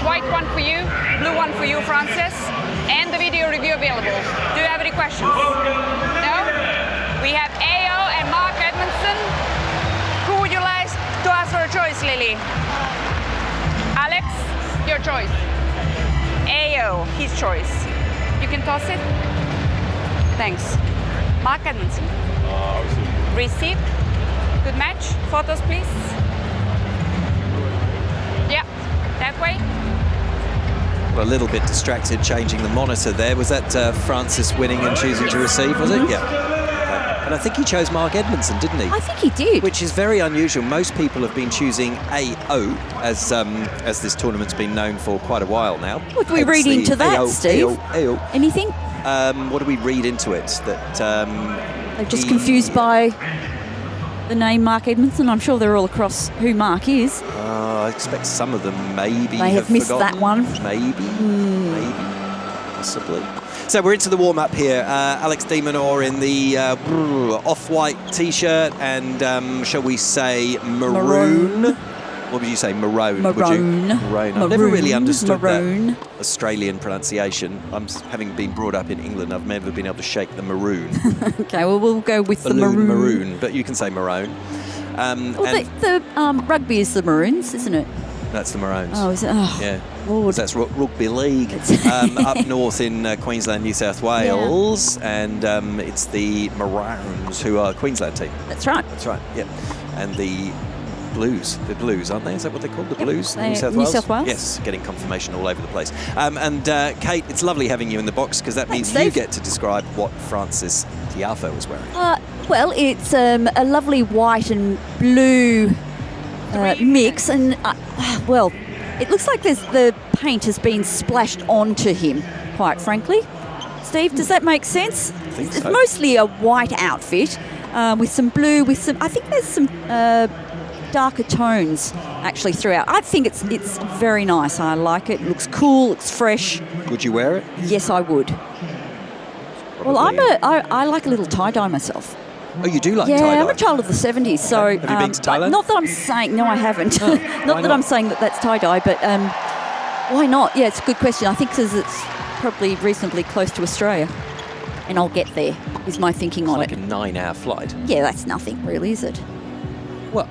white one for you, blue one for you, Francis, and the video review available. Do you have any questions? No? We have AO and Mark Edmondson. Who would you like to ask for a choice, Lily? Alex, your choice. AO, his choice. You can toss it. Thanks. Mark Edmondson. Receive. Good match. Photos, please. Yeah, that way. Well, a little bit distracted changing the monitor there. Was that Francis winning and choosing to receive, was it? Yeah. And I think he chose Mark Edmondson, didn't he? I think he did. Which is very unusual. Most people have been choosing AO, as this tournament's been known for quite a while now. What do we read into that, AO, Steve? AO. Anything? What do we read into it? That they're just confused by the name Mark Edmondson. I'm sure they're all across who Mark is. I expect some of them maybe they have missed forgotten. that one. Maybe, possibly. So we're into the warm-up here. Alex Minaur in the off-white T-shirt and, shall we say, maroon? What would you say, maroon? Maroon. Maroon. I've never really understood that Australian pronunciation. Having been brought up in England, I've never been able to shake the maroon. Okay, well, we'll go with the maroon. Maroon, but you can say maroon. The rugby is the Maroons, isn't it? That's the Maroons. Oh, is it? Oh, yeah. Lord. That's rugby league. Up north in Queensland, New South Wales, and it's the Maroons who are a Queensland team. That's right. That's right. Yeah, and the Blues, aren't they? Is that what they're called? The Blues, New South Wales. Yes, getting confirmation all over the place. And Kate, it's lovely having you in the box because that means you get to describe what Francis Tiafoe was wearing. Well, it's a lovely white and blue mix, and well, it looks like the paint has been splashed onto him, quite frankly. Steve, does that make sense? I think so. It's mostly a white outfit with some blue, I think there's some darker tones actually throughout. I think it's very nice. I like it. It looks cool, looks fresh. Would you wear it? Yes, I would. Well, I like a little tie-dye myself. Oh, you do like tie-dye? tie-dye? Yeah, I'm a child of the 70s, so... Have you been to Thailand? Not that I'm saying... No, I haven't. Oh, not that I'm saying that's tie-dye, but why not? Yeah, it's a good question. I think because it's probably reasonably close to Australia, and I'll get there, is my thinking on it. It's like a 9-hour flight. Yeah, that's nothing, really, is it? Well,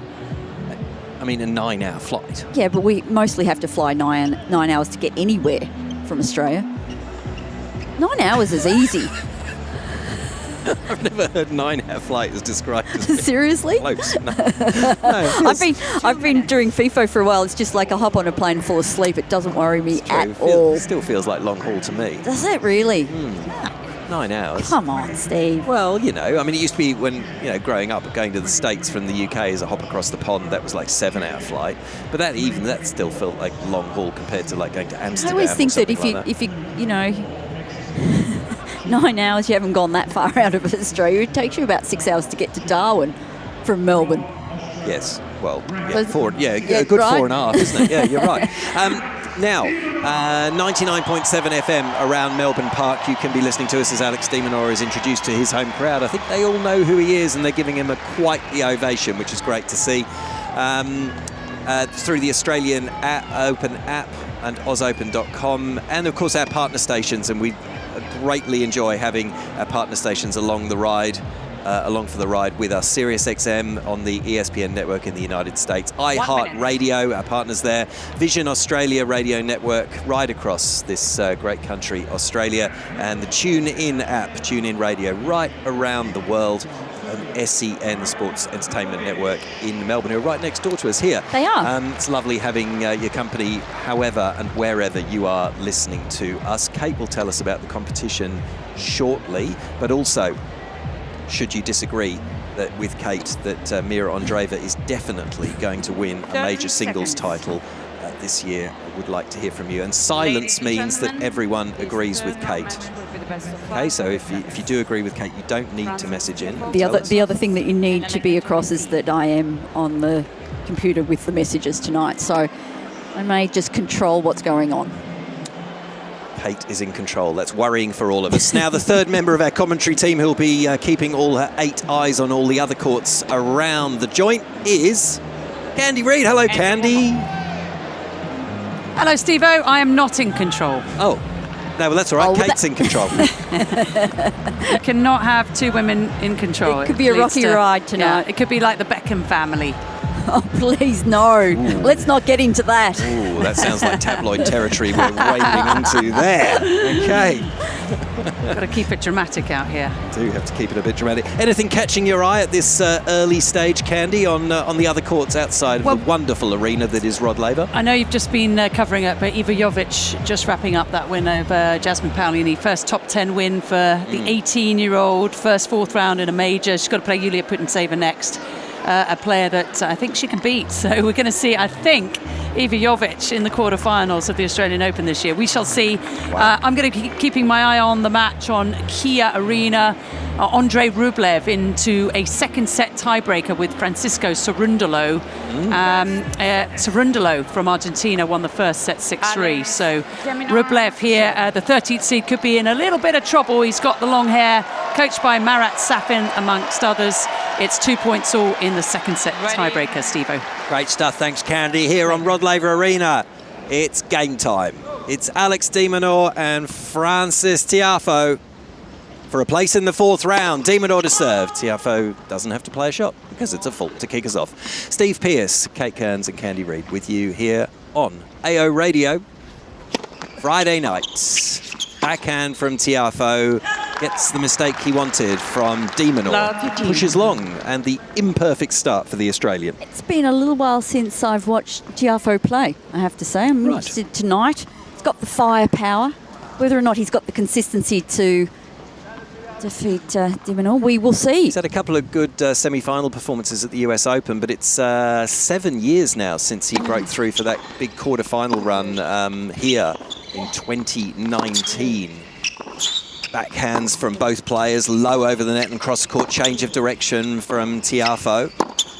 I mean, a 9-hour flight. Yeah, but we mostly have to fly 9 hours to get anywhere from Australia. 9 hours is easy. I've never heard 9-hour flight as described as seriously? Close. No. I've been doing FIFO for a while. It's just like I hop on a plane and fall asleep. It doesn't worry me at all. It still feels like long haul to me. Does it really? 9 hours. Come on, Steve. Well, you know, I mean, it used to be when, growing up, going to the States from the UK as a hop across the pond, that was like 7-hour flight. But that still felt like long haul compared to like going to Amsterdam. I always think that if you 9 hours, you haven't gone that far out of Australia. It takes you about 6 hours to get to Darwin from Melbourne. Yes, well, yeah, a good right? 4.5, isn't it? Yeah, you're right. Now, 99.7 FM around Melbourne Park. You can be listening to us as Alex Minaur is introduced to his home crowd. I think they all know who he is, and they're giving him quite the ovation, which is great to see. Through the Australian Open app and ausopen.com, and of course our partner stations, and we greatly enjoy having our partner stations along for the ride with us. Sirius XM on the ESPN network in the United States, iHeart Radio, our partners there, Vision Australia Radio Network right across this great country, Australia, and the TuneIn app, TuneIn Radio right around the world. SEN Sports Entertainment Network in Melbourne, who are right next door to us here. They are. It's lovely having your company however and wherever you are listening to us. Kate will tell us about the competition shortly, but also, should you disagree with Kate that Mirra Andreeva is definitely going to win a major singles title this year, I would like to hear from you. And silence means that everyone agrees with Kate. Okay, so if you do agree with Kate, you don't need to message in. The other thing that you need to be across is that I am on the computer with the messages tonight, so I may just control what's going on. Kate is in control. That's worrying for all of us. Now, the third member of our commentary team who'll be keeping all her 8 eyes on all the other courts around the joint is Candy Reid. Hello, Candy. Hello, Steve-O. I am not in control. Oh. No, well, that's all right. Oh, Kate's in control. You cannot have two women in control. It could be a rocky ride tonight. Yeah, it could be like the Beckham family. Oh, please, no. Ooh. Let's not get into that. Ooh, that sounds like tabloid territory we're wading into there. Okay. Got to keep it dramatic out here. Do have to keep it a bit dramatic. Anything catching your eye at this early stage, Candy, on the other courts outside of the wonderful arena that is Rod Laver? I know you've just been covering it, but Iva Jovic just wrapping up that win over Jasmine Paolini. First top 10 win for the 18-year-old, first fourth round in a major. She's got to play Yulia Putintseva next. A player that I think she can beat. So we're going to see, I think, Iva Jovic in the quarterfinals of the Australian Open this year. We shall see. Wow. I'm going to keep keeping my eye on the match on Kia Arena. Andrei Rublev into a second set tiebreaker with Francisco Cerundolo. Cerundolo from Argentina won the first set 6-3. So Rublev here, the 13th seed, could be in a little bit of trouble. He's got the long hair, coached by Marat Safin, amongst others. It's 2 points all in the second set tiebreaker, Steve-O. Great stuff. Thanks, Candy. Here on Rod Laver Arena, it's game time. It's Alex de Minaur and Frances Tiafoe for a place in the fourth round. De Minaur to serve. Tiafoe doesn't have to play a shot because it's a fault to kick us off. Steve Pearce, Kate Kearns and Candy Reid with you here on AO Radio. Friday nights. Backhand from Tiafoe. Gets the mistake he wanted from de Minaur. Pushes long, and the imperfect start for the Australian. It's been a little while since I've watched Tiafoe play, I have to say. I'm interested tonight. He's got the firepower. Whether or not he's got the consistency to defeat de Minaur, we will see. He's had a couple of good semi-final performances at the US Open, but it's 7 years now since he broke through for that big quarter-final run here in 2019. Backhands from both players, low over the net and cross-court, change of direction from Tiafoe.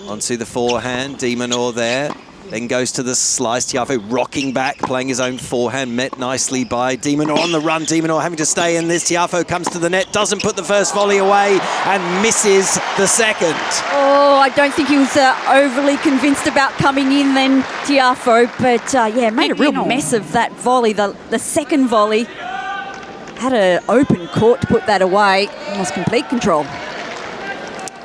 Onto the forehand, de Minaur there. Then goes to the slice, Tiafoe rocking back, playing his own forehand, met nicely by de Minaur on the run. De Minaur having to stay in this. Tiafoe comes to the net, doesn't put the first volley away and misses the second. Oh, I don't think he was overly convinced about coming in then, Tiafoe, but yeah, made a real mess of that volley, the second volley. Had an open court to put that away. Lost complete control.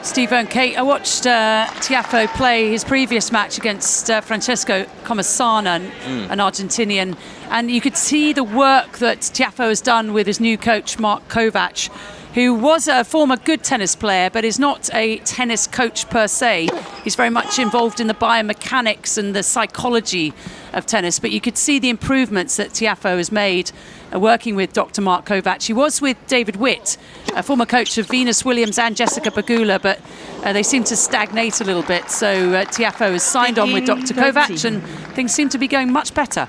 Steve and Kate, I watched Tiafoe play his previous match against Francesco Comasana, an Argentinian, and you could see the work that Tiafoe has done with his new coach, Mark Kovac, who was a former good tennis player, but is not a tennis coach per se. He's very much involved in the biomechanics and the psychology of tennis, but you could see the improvements that Tiafoe has made working with Dr. Mark Kovac. He was with David Witt, a former coach of Venus Williams and Jessica Pegula, but they seem to stagnate a little bit. So Tiafoe has signed on with Dr. Kovac, and things seem to be going much better.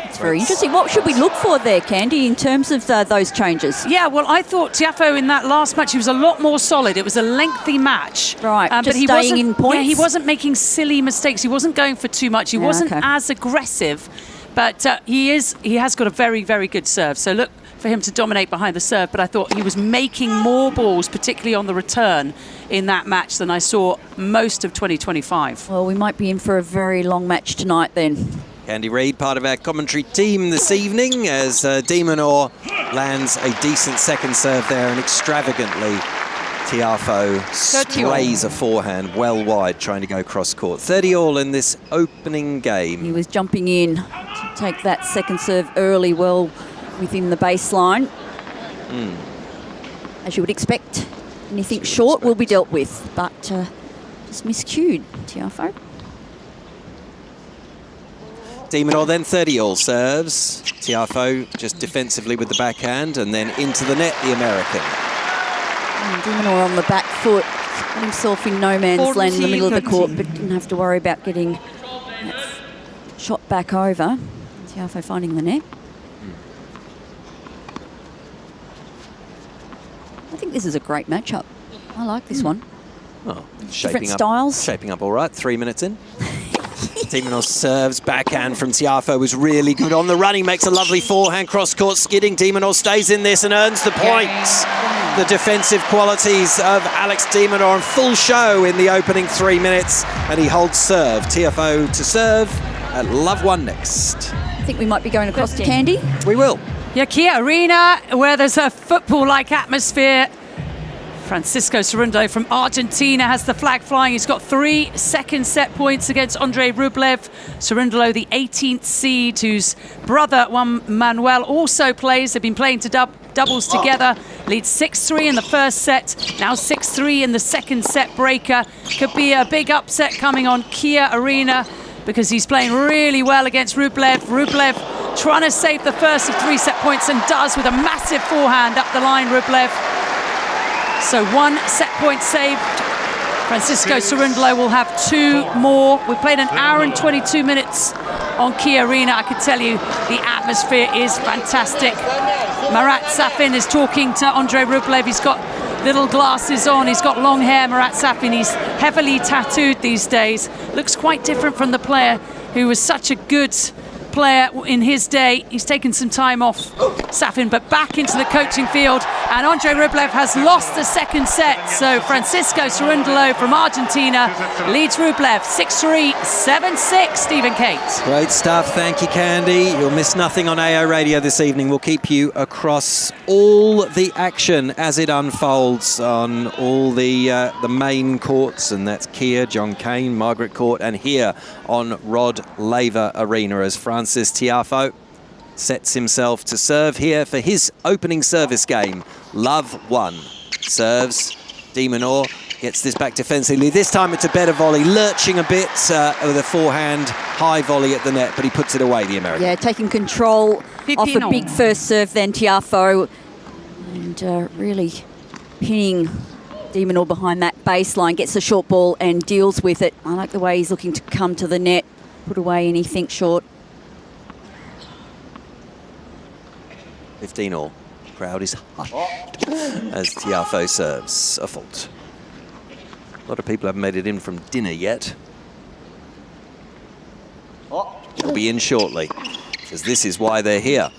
It's very interesting. What should we look for there, Candy, in terms of those changes? Yeah, well, I thought Tiafoe in that last match, he was a lot more solid. It was a lengthy match. Right, but just he staying wasn't, in points? Yeah, he wasn't making silly mistakes. He wasn't going for too much. He wasn't as aggressive. But he has got a very, very good serve. So look for him to dominate behind the serve. But I thought he was making more balls, particularly on the return, in that match than I saw most of 2025. Well, we might be in for a very long match tonight then. Candy Reid, part of our commentary team this evening, as de Minaur lands a decent second serve there, and extravagantly Tiafoe sprays a forehand well wide, trying to go cross-court. 30-all in this opening game. He was jumping in to take that second serve early, well within the baseline. As you would expect, anything short will be dealt with, but just miscued, Tiafoe. De Minaur then 30-all serves. Tiafoe just defensively with the backhand, and then into the net, the American. De Minaur on the back foot, got himself in no man's land in the middle of the court, but didn't have to worry about getting that shot back over. Tiafoe finding the net. I think this is a great matchup. I like this one. Oh, different styles. Shaping up all right, 3 minutes in. De Minaur serves, backhand from Tiafoe was really good on the run. He makes a lovely forehand cross-court skidding. De Minaur stays in this and earns the points. The defensive qualities of Alex de Minaur on full show in the opening 3 minutes, and he holds serve. Tiafoe to serve, at Love One next. I think we might be going across to Candy. We will. Yeah, Kia Arena, where there's a football-like atmosphere. Francisco Cerundolo from Argentina has the flag flying. He's got 3 second set points against Andrei Rublev. Cerundolo, the 18th seed, whose brother Juan Manuel also plays. They've been playing to doubles together. Leads 6-3 in the first set. Now 6-3 in the second set breaker. Could be a big upset coming on Kia Arena because he's playing really well against Rublev. Rublev trying to save the first of 3 set points and does with a massive forehand up the line, Rublev. So 1 set point saved. Francisco Cerundolo will have 2 more. We played an hour and 22 minutes on Kia Arena. I can tell you the atmosphere is fantastic. Marat Safin is talking to Andrei Rublev. He's got little glasses on. He's got long hair, Marat Safin. He's heavily tattooed these days. Looks quite different from the player who was such a good player in his day. He's taken some time off, Safin, but back into the coaching field. And Andrei Rublev has lost the second set. So Francisco Cerundolo from Argentina leads Rublev 6-3, 7-6. Stephen Kate. Great stuff. Thank you, Candy. You'll miss nothing on AO Radio this evening. We'll keep you across all the action as it unfolds on all the main courts, and that's Kia, John Cain, Margaret Court, and here on Rod Laver Arena as Francis Tiafoe sets himself to serve here for his opening service game. Love One. Serves. Minaur gets this back defensively. This time it's a better volley, lurching a bit with a forehand high volley at the net, but he puts it away, the American. Yeah, taking control off a big first serve then, Tiafoe. And really pinning Minaur behind that baseline, gets the short ball and deals with it. I like the way he's looking to come to the net, put away anything short. 15 all. Crowd is hushed as Tiafoe serves a fault. A lot of people haven't made it in from dinner yet. They'll be in shortly, because this is why they're here.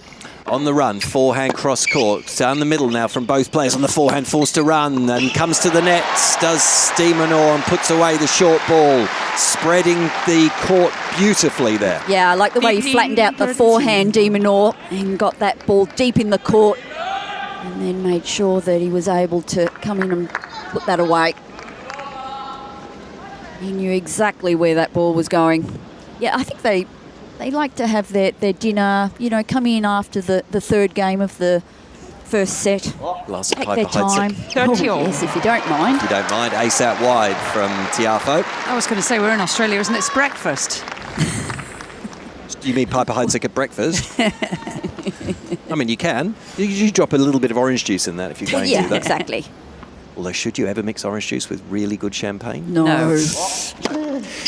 On the run, forehand cross court, down the middle now from both players on the forehand, forced to run and comes to the net, does Minaur and puts away the short ball, spreading the court beautifully there. Yeah, I like the way he flattened out the forehand, Minaur, and got that ball deep in the court and then made sure that he was able to come in and put that away. He knew exactly where that ball was going. Yeah, I think they like to have their dinner, you know, come in after the third game of the first set. Take their time. Yes, if you don't mind. If you don't mind, ace out wide from Tiafoe. I was going to say, we're in Australia, isn't it? It's breakfast. You mean Piper Heidsieck at breakfast? I mean, you can. You drop a little bit of orange juice in that if you're going to do that. Yeah, exactly. Although, should you ever mix orange juice with really good champagne? No.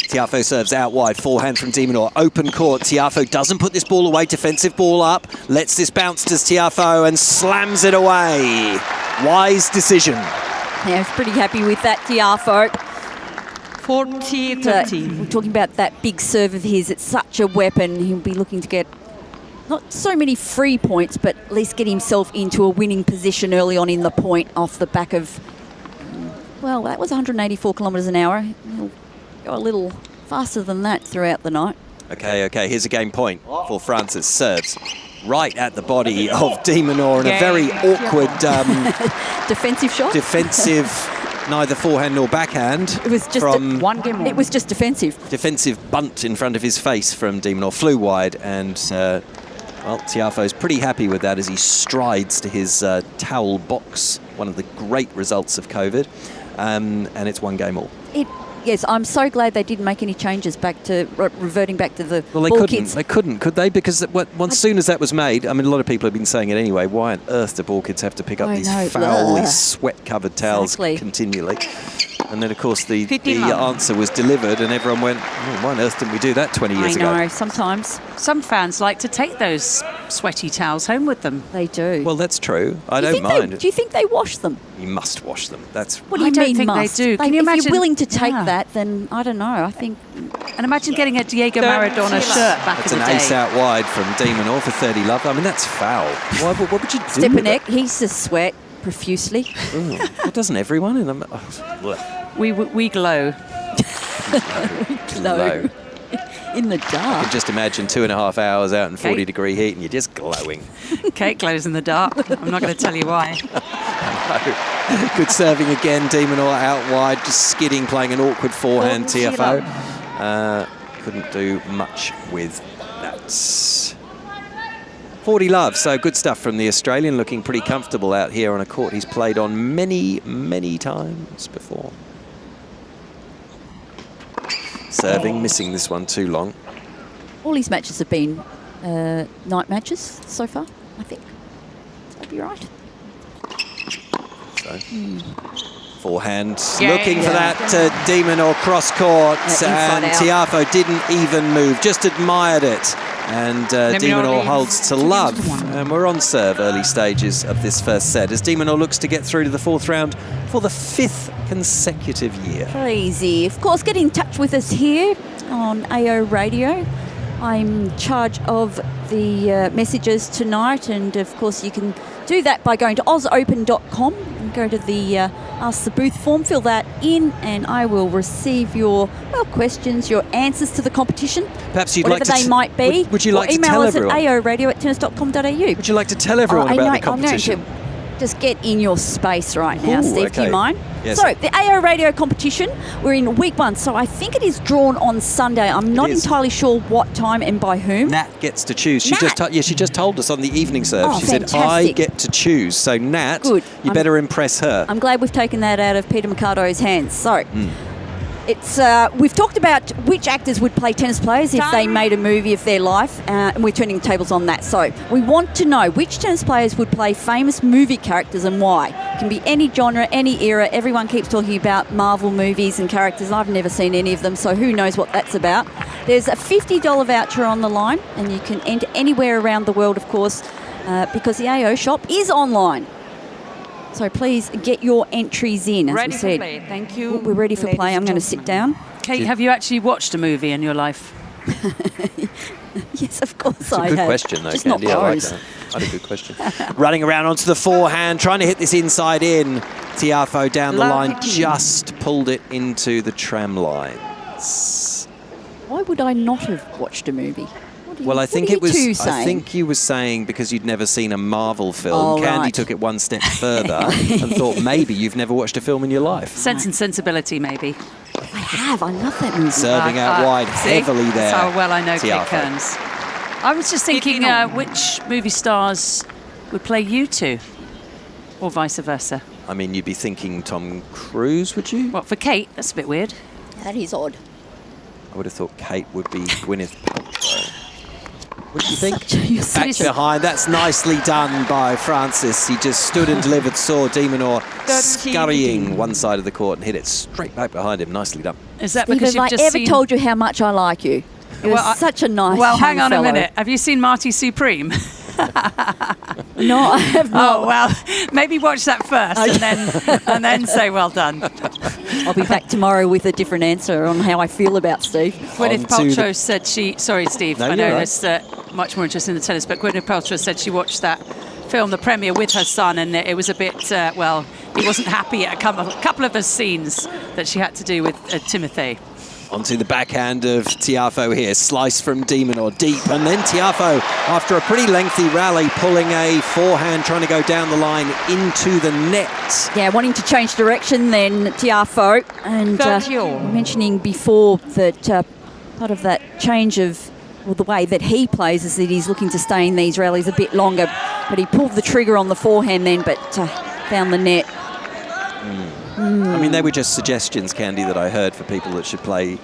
Tiafoe serves out wide, forehand from Minaur. Open court, Tiafoe doesn't put this ball away, defensive ball up, lets this bounce to Tiafoe and slams it away. Wise decision. Yeah, I was pretty happy with that, Tiafoe. 40-30. We're talking about that big serve of his. It's such a weapon. He'll be looking to get not so many free points, but at least get himself into a winning position early on in the point off the back of, well, that was 184 kilometres an hour. He'll go a little faster than that throughout the night. Okay, here's a game point for Francis. Serves right at the body of Minaur in a very awkward defensive shot. Defensive, neither forehand nor backhand. It was just one game. It was just defensive. Defensive bunt in front of his face from Minaur, flew wide, and well, Tiafoe's pretty happy with that as he strides to his towel box. One of the great results of COVID, and it's one game all. Yes, I'm so glad they didn't make any changes back to reverting back to the Well, ball they kids. couldn't, could they? Because as soon as that was made, I mean, a lot of people have been saying it anyway. Why on earth do ball kids have to pick up these foul, these sweat-covered towels continually? And then, of course, the answer was delivered, and everyone went, oh, why on earth didn't we do that 20 years ago? I know, sometimes. Some fans like to take those sweaty towels home with them. They do. Well, that's true. I don't mind. Do you think they wash them? You must wash them. That's. What do you don't mean think must? they do. Can you if imagine? you're willing to take that, then I don't know. I think. And imagine getting a Diego Maradona shirt back That's in the an day. ace out wide from Minaur for 30 love. I mean, that's foul. What would you do? Stepanek, he's to sweat profusely. Well, doesn't everyone? We glow. Glow. In the I dark. can just imagine 2.5 hours out in 40 degree heat and you're just glowing. Kate glows in the dark. I'm not going to tell you why. Good serving again, De Minaur out wide, just skidding, playing an awkward forehand. Tiafoe couldn't do much with that. 40 love, so good stuff from the Australian, looking pretty comfortable out here on a court he's played on many, many times before. Serving, missing this one too long. All his matches have been night matches so far, I think. That'd be right. So, forehand, looking for that De Minaur cross court, and Tiafoe didn't even move, just admired it. And De Minaur holds to love. And we're on serve early stages of this first set as De Minaur looks to get through to the 4th round for the 5th consecutive year. Crazy. Of course, get in touch with us here on AO Radio. I'm in charge of the messages tonight, and of course you can do that by going to ausopen.com and go to the Ask the Booth form, fill that in, and I will receive your questions, your answers to the competition. Perhaps you'd whatever like to they might be. Would you like to tell everyone? Email us at aoradio@tennis.com.au. Would you like to tell everyone about the competition? I'm going to just get in your space right now, Steve. Okay. Do you mind? Yes. So, the AO Radio competition, we're in week 1, so I think it is drawn on Sunday. I'm not entirely sure what time and by whom. Nat gets to choose. She just told us on the evening serve. Oh, she said, I get to choose. So, Nat, Good. you better impress her. I'm glad we've taken that out of Peter Mercado's hands. So, it's we've talked about which actors would play tennis players if they made a movie of their life, and we're turning tables on that. So we want to know which tennis players would play famous movie characters and why. It can be any genre, any era. Everyone keeps talking about Marvel movies and characters. I've never seen any of them, so who knows what that's about. There's a $50 voucher on the line, and you can enter anywhere around the world, of course, because the AO shop is online. So please get your entries in, as we said. Ready for play. Thank you. We're ready for play. I'm going to sit down. Kate, have you actually watched a movie in your life? Yes, of course It's a I good have. question, though, Just Candy. not I like those. that. That's a good question. Running around onto the forehand, trying to hit this inside in. Tiafoe down the line, just pulled it into the tram lines. Why would I not have watched a movie? Well, I think I think you were saying because you'd never seen a Marvel film. Candy took it one step further and thought maybe you've never watched a film in your life. Sense and Sensibility, maybe. I have. I love that movie. Serving out wide heavily there. That's how well I know Tiafoe. Kate Kearns. I was just thinking which movie stars would play you two, or vice versa. I mean, you'd be thinking Tom Cruise, would you? What, for Kate? That's a bit weird. That is odd. I would have thought Kate would be Gwyneth Paltrow. What do you think? Back behind. That's nicely done by Francis. He just stood and delivered, saw De Minaur scurrying one side of the court and hit it straight back behind him. Nicely done. Is that Steve, because have you've I just ever seen... told you how much I like you? You're such a nice Well, hang on fellow. a minute. Have you seen Marty Supreme? No, I have not. Oh, well, maybe watch that first and then say well done. I'll be back tomorrow with a different answer on how I feel about Steve. Gwyneth Paltrow said she... Sorry, Steve. No, I know you're there's much more interest in the tennis, but Gwyneth Paltrow said she watched that film, the premiere, with her son, and it was a bit, he wasn't happy at a couple of the scenes that she had to do with Timothy. Onto the backhand of Tiafoe here. Slice from De Minaur deep. And then Tiafoe, after a pretty lengthy rally, pulling a forehand, trying to go down the line into the net. Yeah, wanting to change direction then, Tiafoe. And mentioning before that part of that change of the way that he plays is that he's looking to stay in these rallies a bit longer. But he pulled the trigger on the forehand then, but found the net. I mean, they were just suggestions, Candy, that I heard for people that should play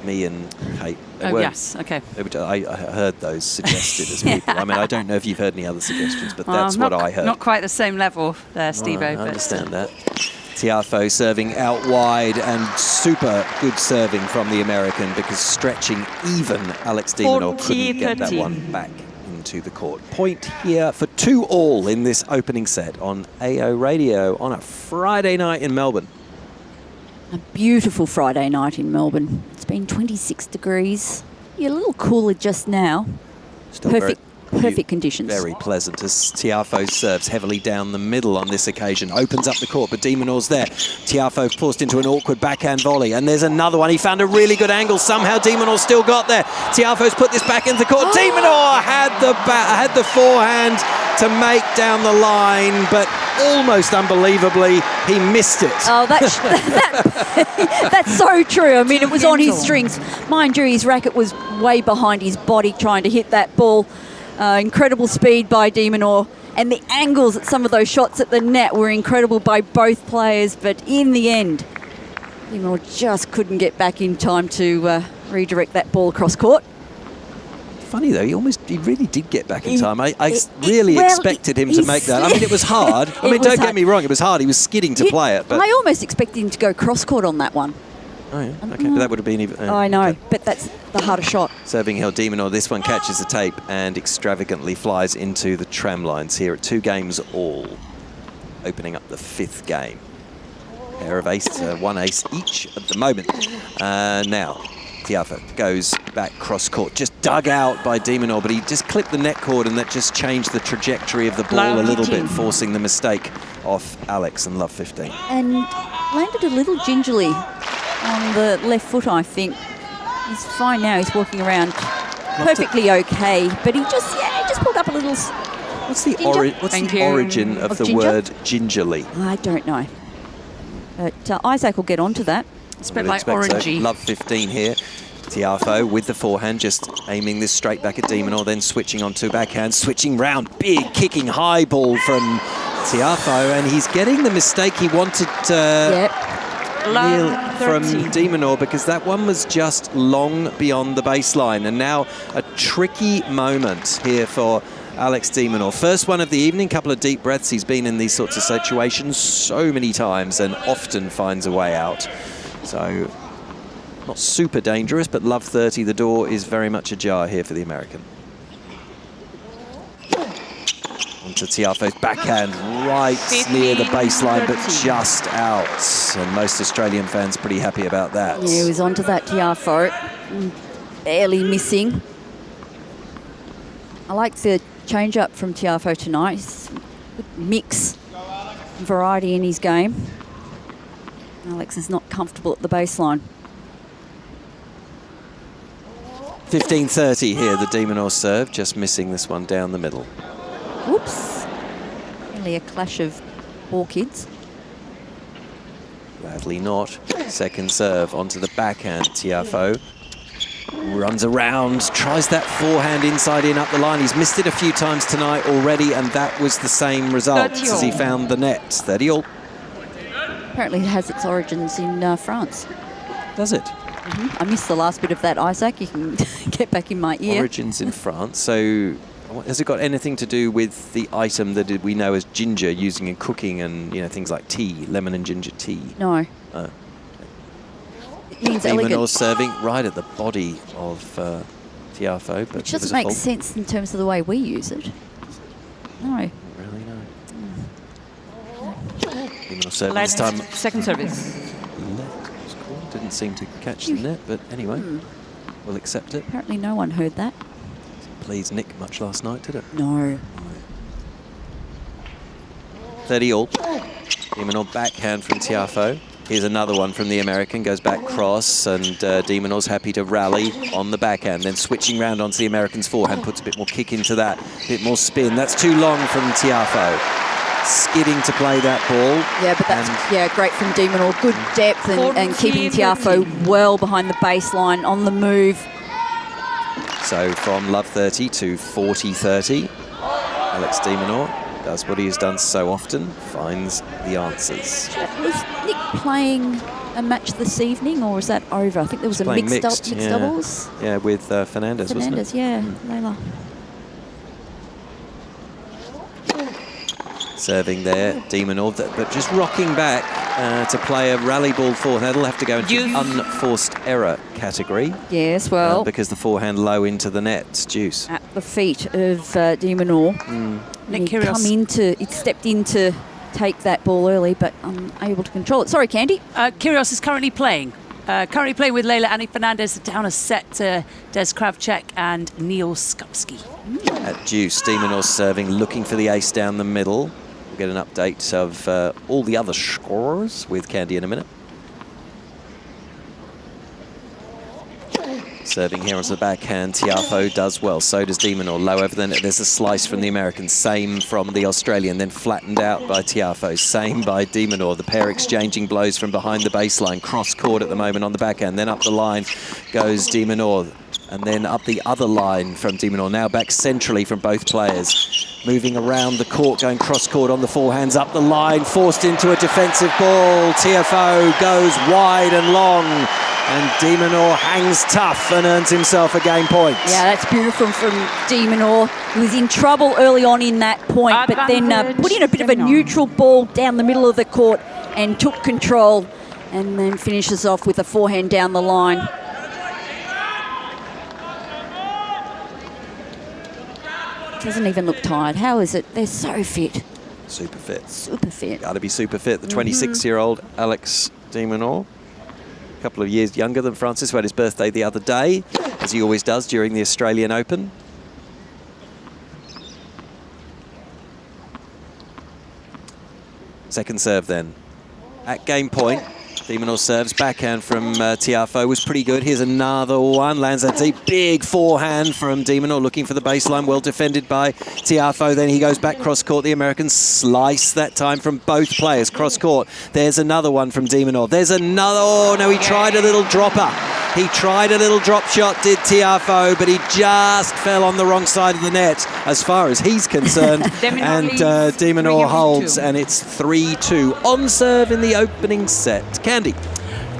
me and Kate. Yes, okay. I heard those suggested as people. I mean, I don't know if you've heard any other suggestions, but that's what I heard. Not quite the same level there, Steve-O. I understand that. Tiafoe serving out wide and super good serving from the American because stretching even Alex De Minaur couldn't get that one back into the court. Point here for 2-all in this opening set on AO Radio on a Friday night in Melbourne. A beautiful Friday night in Melbourne. It's been 26 degrees. You're a little cooler just now. Still perfect conditions. Very pleasant as Tiafoe serves heavily down the middle on this occasion. Opens up the court, but de Minaur's there. Tiafoe forced into an awkward backhand volley. And there's another one. He found a really good angle. Somehow de Minaur still got there. Tiafoe's put this back into the court. De Minaur had the forehand to make down the line, but almost unbelievably, he missed it. Oh, that's so true. I mean, it was on his strings. Mind you, his racket was way behind his body trying to hit that ball. Incredible speed by de Minaur. And the angles at some of those shots at the net were incredible by both players. But in the end, de Minaur just couldn't get back in time to redirect that ball across court. Funny though, he really did get back in time. I really expected him to make that. I mean, it was hard. I mean, don't get me wrong, it was hard. He was skidding to play it. But I almost expected him to go cross court on that one. Oh yeah, okay, but that would have been even. I know, okay. but that's the harder shot. Serving hill, de Minaur. This one catches the tape and extravagantly flies into the tram lines here at 2 games all, opening up the 5th game. Pair of aces, 1 ace each at the moment. Now. Tiafoe goes back cross court, just dug out by de Minaur, but he just clipped the net cord and that just changed the trajectory of the ball a little bit, forcing the mistake off Alex and love 15. And landed a little gingerly on the left foot, I think. He's fine now, he's walking around perfectly okay, but he just pulled up a little. What's the origin of the ginger? Word gingerly? I don't know. But Isaac will get onto that. It's a bit like orangey. So. Love 15 here. Tiafoe with the forehand, just aiming this straight back at de Minaur, then switching on 2 backhands, switching round, big kicking high ball from Tiafoe, and he's getting the mistake he wanted from de Minaur, because that one was just long beyond the baseline. And now a tricky moment here for Alex de Minaur. First one of the evening, couple of deep breaths. He's been in these sorts of situations so many times and often finds a way out. So, not super dangerous, but love 30, the door is very much ajar here for the American. Onto Tiafoe's backhand, right near the baseline, but just out. And most Australian fans pretty happy about that. Yeah, he was onto that Tiafoe, barely missing. I like the change-up from Tiafoe tonight. It's a good mix, variety in his game. Alex is not comfortable at the baseline. 15-30 here, the de Minaur serve, just missing this one down the middle. Whoops. Only a clash of orchids. Gladly not. Second serve onto the backhand, Tiafoe. Runs around, tries that forehand inside in up the line. He's missed it a few times tonight already, and that was the same result as he found the net. 30-all. Apparently it has its origins in France. Does it? I missed the last bit of that, Isaac. You can get back in my ear. Origins in France. So has it got anything to do with the item that we know as ginger, using in cooking and things like tea, lemon and ginger tea? No. Oh. It means de Minaur elegant. serving right at the body of Tiafoe. Which doesn't make sense in terms of the way we use it. No. Really, no. De Minaur serving this time. Second service. Didn't seem to catch the net, but anyway, we'll accept it. Apparently no one heard that. Pleased Nick much last night, did it? No. 30-all. De Minaur backhand from Tiafoe. Here's another one from the American, goes back cross, and de Minaur's happy to rally on the backhand, then switching round onto the American's forehand, puts a bit more kick into that, a bit more spin. That's too long from Tiafoe. Skidding to play that ball. Yeah, but that's great from de Minaur. Good depth and keeping Tiafoe well behind the baseline on the move. So from love 30 to 40-30, Alex de Minaur does what he has done so often, finds the answers. Was Nick playing a match this evening, or is that over? I think there was a mixed doubles. Yeah, with Fernandez, wasn't it? Yeah, Layla. Serving there, de Minaur, but just rocking back to play a rally ball forehand. That'll have to go into unforced error category. Yes, well. Because the forehand low into the net, deuce. At the feet of de Minaur. He stepped in to take that ball early, but unable to control it. Sorry, Candy. Kyrgios is currently playing. Currently playing with Leila-Annie Fernandez, down a set to Des Kravchuk and Neil Skupski. At deuce, de Minaur serving, looking for the ace down the middle. We'll get an update of all the other scores with Candy in a minute. Serving here onto the backhand, Tiafoe does well, so does de Minaur. Low over the net, there's a slice from the American, same from the Australian, then flattened out by Tiafoe, same by de Minaur. The pair exchanging blows from behind the baseline, cross court at the moment on the backhand, then up the line goes de Minaur, and then up the other line from de Minaur, now back centrally from both players. Moving around the court, going cross court on the forehands, up the line, forced into a defensive ball. Tiafoe goes wide and long, and de Minaur hangs tough and earns himself a game point. Yeah, that's beautiful from de Minaur. He was in trouble early on in that point, but then put in a bit of a neutral ball down the middle of the court and took control, and then finishes off with a forehand down the line. Doesn't even look tired. How is it? They're so fit. Super fit. Super fit. Got to be super fit. The 26-year-old Alex de Minaur, a couple of years younger than Francis, who had his birthday the other day, as he always does during the Australian Open. Second serve then. At game point, de Minaur serves, backhand from Tiafoe was pretty good. Here's another one, lands a deep, big forehand from de Minaur, looking for the baseline, well defended by Tiafoe. Then he goes back cross court. The American slice that time from both players, cross court. There's another one from de Minaur. There's another, oh no, he tried a little dropper. He tried a little drop shot, did Tiafoe, but he just fell on the wrong side of the net as far as he's concerned. And de Minaur holds, and it's 3-2 on serve in the opening set. Candy.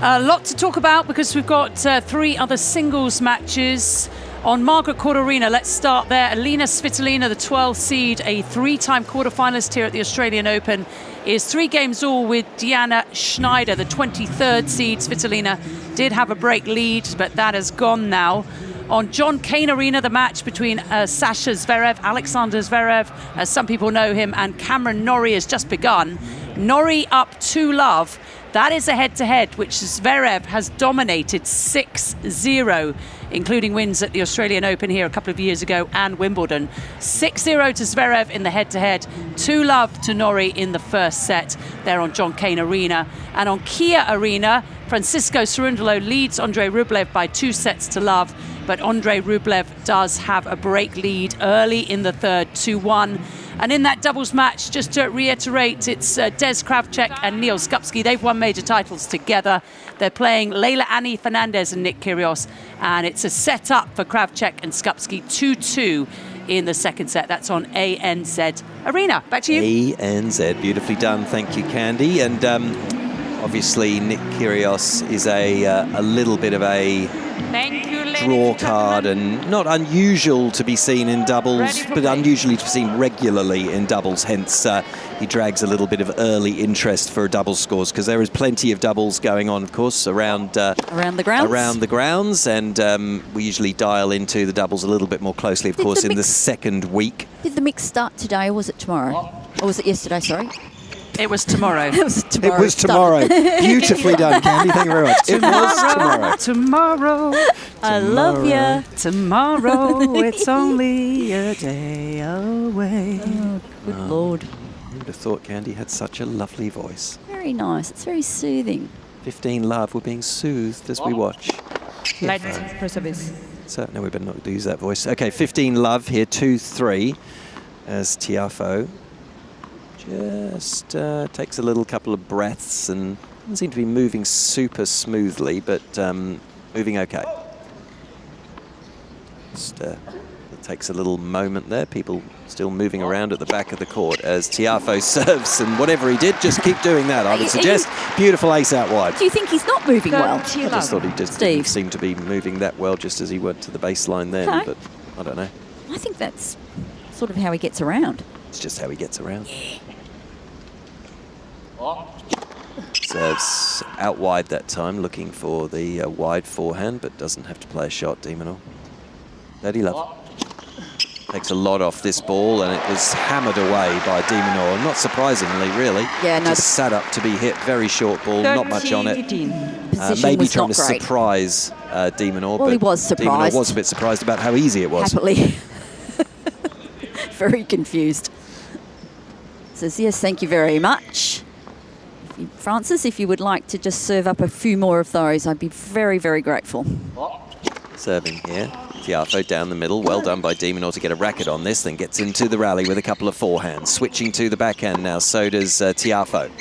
A lot to talk about because we've got 3 other singles matches on Margaret Court Arena. Let's start there. Alina Svitolina, the 12th seed, a 3-time quarterfinalist here at the Australian Open, is 3 games all with Diana Schneider, the 23rd seed. Svitolina did have a break lead, but that has gone now. On John Cain Arena, the match between Sasha Zverev, Alexander Zverev, as some people know him, and Cameron Norrie has just begun. Norrie up 2-love. That is a head-to-head, which Zverev has dominated 6-0, including wins at the Australian Open here a couple of years ago and Wimbledon. 6-0 to Zverev in the head-to-head, 2-love to Norrie in the first set there on John Cain Arena. And on Kia Arena, Francisco Cerundolo leads Andrei Rublev by 2-love, but Andrei Rublev does have a break lead early in the third, 2-1. And in that doubles match, just to reiterate, it's Des Kravchuk and Neil Skupski. They've won major titles together. They're playing Leila-Annie Fernandez and Nick Kyrgios, and it's a set up for Kravchuk and Skupski, 2-2 in the second set. That's on ANZ Arena. Back to you. ANZ, beautifully done. Thank you, Candy. And obviously, Nick Kyrgios is a little bit of a draw card, and not unusual to be seen in doubles, but unusually to be seen regularly in doubles. Hence, he drags a little bit of early interest for doubles scores, because there is plenty of doubles going on, of course, around the grounds, and we usually dial into the doubles a little bit more closely, of course, in the second week. Did the mix start today, or was it tomorrow? Or was it yesterday, sorry? It was tomorrow. It was tomorrow. It was tomorrow. Beautifully done, Candy. Thank you very much. It was tomorrow. I love you. Tomorrow, it's only a day away. Oh, good Lord. I would have thought Candy had such a lovely voice. Very nice. It's very soothing. 15-love. We're being soothed as we watch. Light service. So, no, we better not use that voice. Okay, 15-love here, 2-3 as Tiafoe just takes a little couple of breaths and doesn't seem to be moving super smoothly, but moving okay. Just it takes a little moment there. People still moving around at the back of the court as Tiafoe serves, and whatever he did, just keep doing that, I would suggest. Beautiful ace out wide. Do you think he's not moving well? I just thought he just didn't seem to be moving that well just as he went to the baseline then, Okay. but I don't know. I think that's sort of how he gets around. It's just how he gets around. Serves out wide that time, looking for the wide forehand, but doesn't have to play a shot, de Minaur. Daddy love. Takes a lot off this ball, and it was hammered away by Minaur. Not surprisingly, really. Yeah, no. Just sat up to be hit. Very short ball, not much on it. Position Maybe was trying not to great. surprise Minaur. Well, but he was surprised. Minaur was a bit surprised about how easy it was. Happily. Very confused. Says, yes, thank you very much. Francis, if you would like to just serve up a few more of those, I'd be very, very grateful. Serving here. Tiafoe down the middle. Well done by Minaur to get a racket on this, then gets into the rally with a couple of forehands. Switching to the backhand now, so does Tiafoe.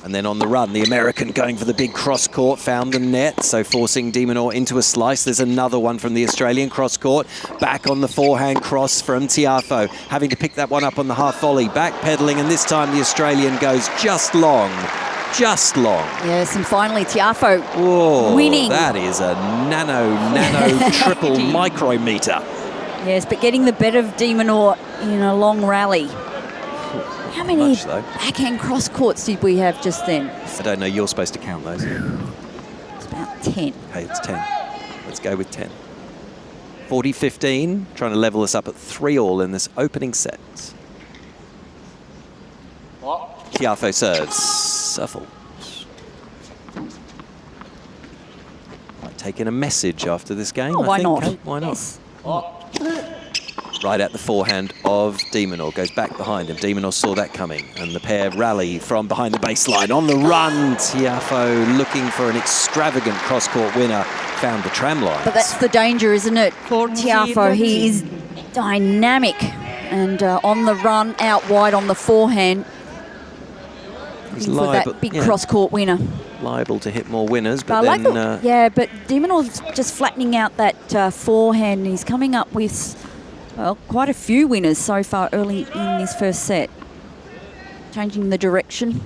And then on the run, the American going for the big cross court, found the net, so forcing Minaur into a slice. There's another one from the Australian cross court. Back on the forehand cross from Tiafoe, having to pick that one up on the half volley. Backpedaling, and this time the Australian goes just long. Just long. Yes, and finally Tiafoe Whoa, winning. That is a nano triple micrometer. Yes, but getting the better of Minaur in a long rally. How many Much, though. backhand cross courts did we have just then? I don't know, you're supposed to count those. It's about 10. Okay, it's 10. Let's go with 10. 40-15, trying to level us up at 3-all in this opening set. Tiafoe serves. Shuffle. Might take in a message after this game. Oh, I why think, not? Kate? Why not? Yes. Right at the forehand of Minaur. Goes back behind him. Minaur saw that coming. And the pair rally from behind the baseline. On the run, Tiafoe looking for an extravagant cross-court winner. Found the tram line. But that's the danger, isn't it? For Tiafoe, he is dynamic. And on the run, out wide on the forehand. He's For liable, that big cross-court winner. liable to hit more winners, but I like then... but Minaur's just flattening out that forehand. He's coming up with, well, quite a few winners so far early in this first set. Changing the direction.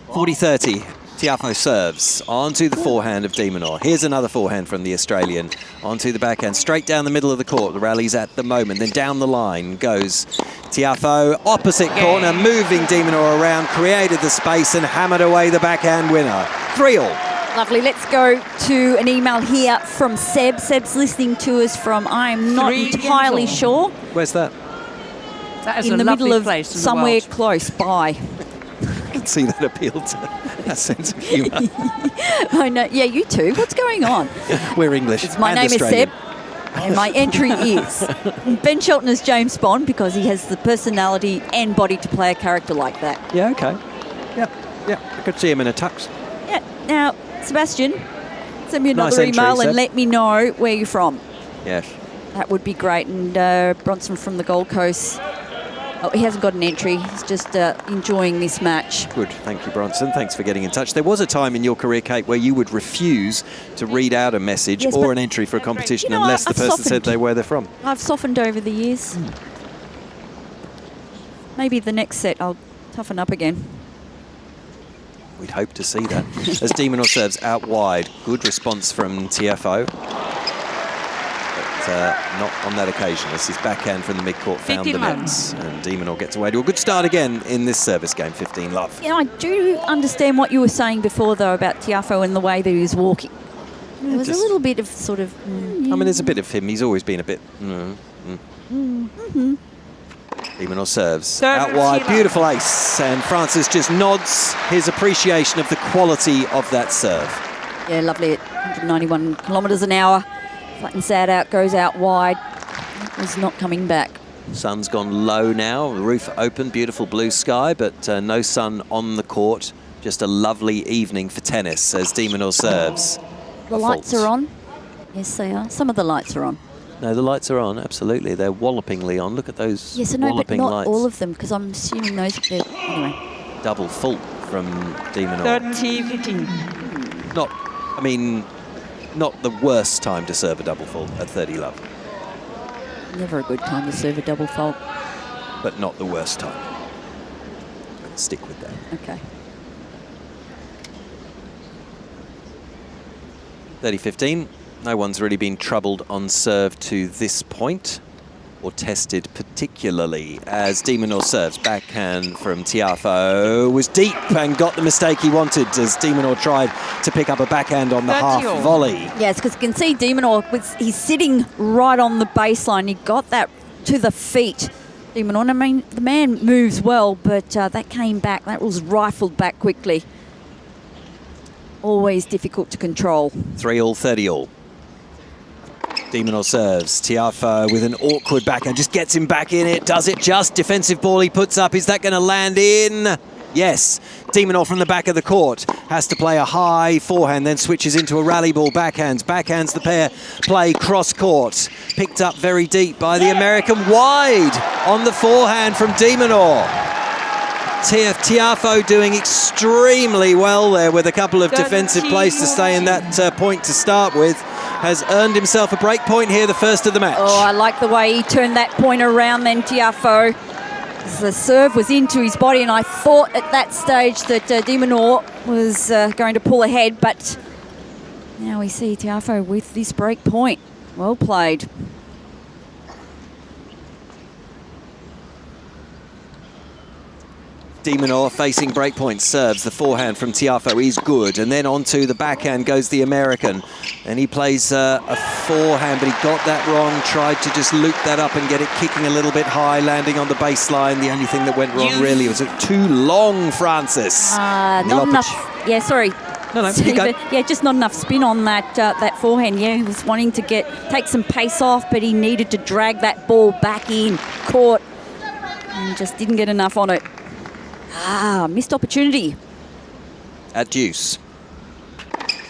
40-30. Tiafoe serves onto the forehand of Minaur. Here's another forehand from the Australian onto the backhand, straight down the middle of the court. The rally's at the moment. Then down the line goes Tiafoe, opposite corner, moving Minaur around, created the space and hammered away the backhand winner. 3-all. Lovely. Let's go to an email here from Seb. Seb's listening to us from, I'm not entirely sure, Where's that? That is in a the lovely middle of place in somewhere the world. close by. I can see that appeal to that sense of humour. I know. Yeah, you too. What's going on? We're English. My and name Australian. is Seb. And my entry is Ben Shelton as James Bond because he has the personality and body to play a character like that. Yeah, okay. Yeah. I could see him in a tux. Yeah. Now, Sebastian, send me Nice another entry, email and Seb. let me know where you're from. Yes. That would be great. And Bronson from the Gold Coast. Oh, he hasn't got an entry. He's just enjoying this match. Good. Thank you, Bronson. Thanks for getting in touch. There was a time in your career, Kate, where you would refuse to read out a message Yes, or but an entry for a competition you know, unless the I've person said softened. where they're from. I've softened over the years. Maybe the next set I'll toughen up again. We'd hope to see that. As Minaur serves out wide. Good response from Tiafoe. But not on that occasion, as his backhand from the mid-court found the 15 love. nets. And Minaur gets away to a good start again in this service game, 15 love. Yeah, I do understand what you were saying before, though, about Tiafoe and the way that he was walking. There was a just- little bit of sort of... I mean, there's a bit of him. He's always been a bit... Minaur serves out wide. Beautiful ace. And Francis just nods his appreciation of the quality of that serve. Yeah, lovely at 191 kilometres an hour. Flattens that out, goes out wide. Is not coming back. Sun's gone low now. The roof open, beautiful blue sky, but no sun on the court. Just a lovely evening for tennis as Minaur serves. The lights are on. Yes, they are. Some of the lights are on. No, the lights are on, absolutely. They're wallopingly on. Look at those Yes, I know, but walloping not lights. all of them, because I'm assuming those... Anyway. Double fault from Minaur. 30-15. Not, I mean, not the worst time to serve a double fault at 30 love, Never a good time to serve a double fault. but not the worst time. Let's stick with that. Okay. 30-15. No one's really been troubled on serve to this point. or tested particularly, as de Minaur serves. Backhand from Tiafoe was deep and got the mistake he wanted, as de Minaur tried to pick up a backhand on the half volley. Yes, because you can see de Minaur, he's sitting right on the baseline. He got that to the feet. De Minaur, I mean, the man moves well, but that came back. That was rifled back quickly. Always difficult to control. 3-all, 30-all. De Minaur serves. Tiafoe with an awkward backhand, just gets him back in it. Does it just? Defensive ball he puts up. Is that going to land in? Yes. De Minaur from the back of the court has to play a high forehand, then switches into a rally ball. Backhands the pair. Play cross court. Picked up very deep by the American. Wide on the forehand from de Minaur. Tiafoe doing extremely well there with a couple of defensive plays to stay in that point to start with. Has earned himself a break point here, the first of the match. Oh, I like the way he turned that point around then, Tiafoe. The serve was into his body, and I thought at that stage that de Minaur was going to pull ahead, but now we see Tiafoe with this break point. Well played. De Minaur facing breakpoint serves. The forehand from Tiafoe is good, and then onto the backhand goes the American, and he plays a forehand, but he got that wrong. Tried to just loop that up and get it kicking a little bit high, landing on the baseline. The only thing that went wrong really was too long, Francis. Not enough. Yeah, sorry. No, Stephen, yeah, just not enough spin on that that forehand. Yeah, he was wanting to take some pace off, but he needed to drag that ball back in court, and just didn't get enough on it. Missed opportunity. At deuce.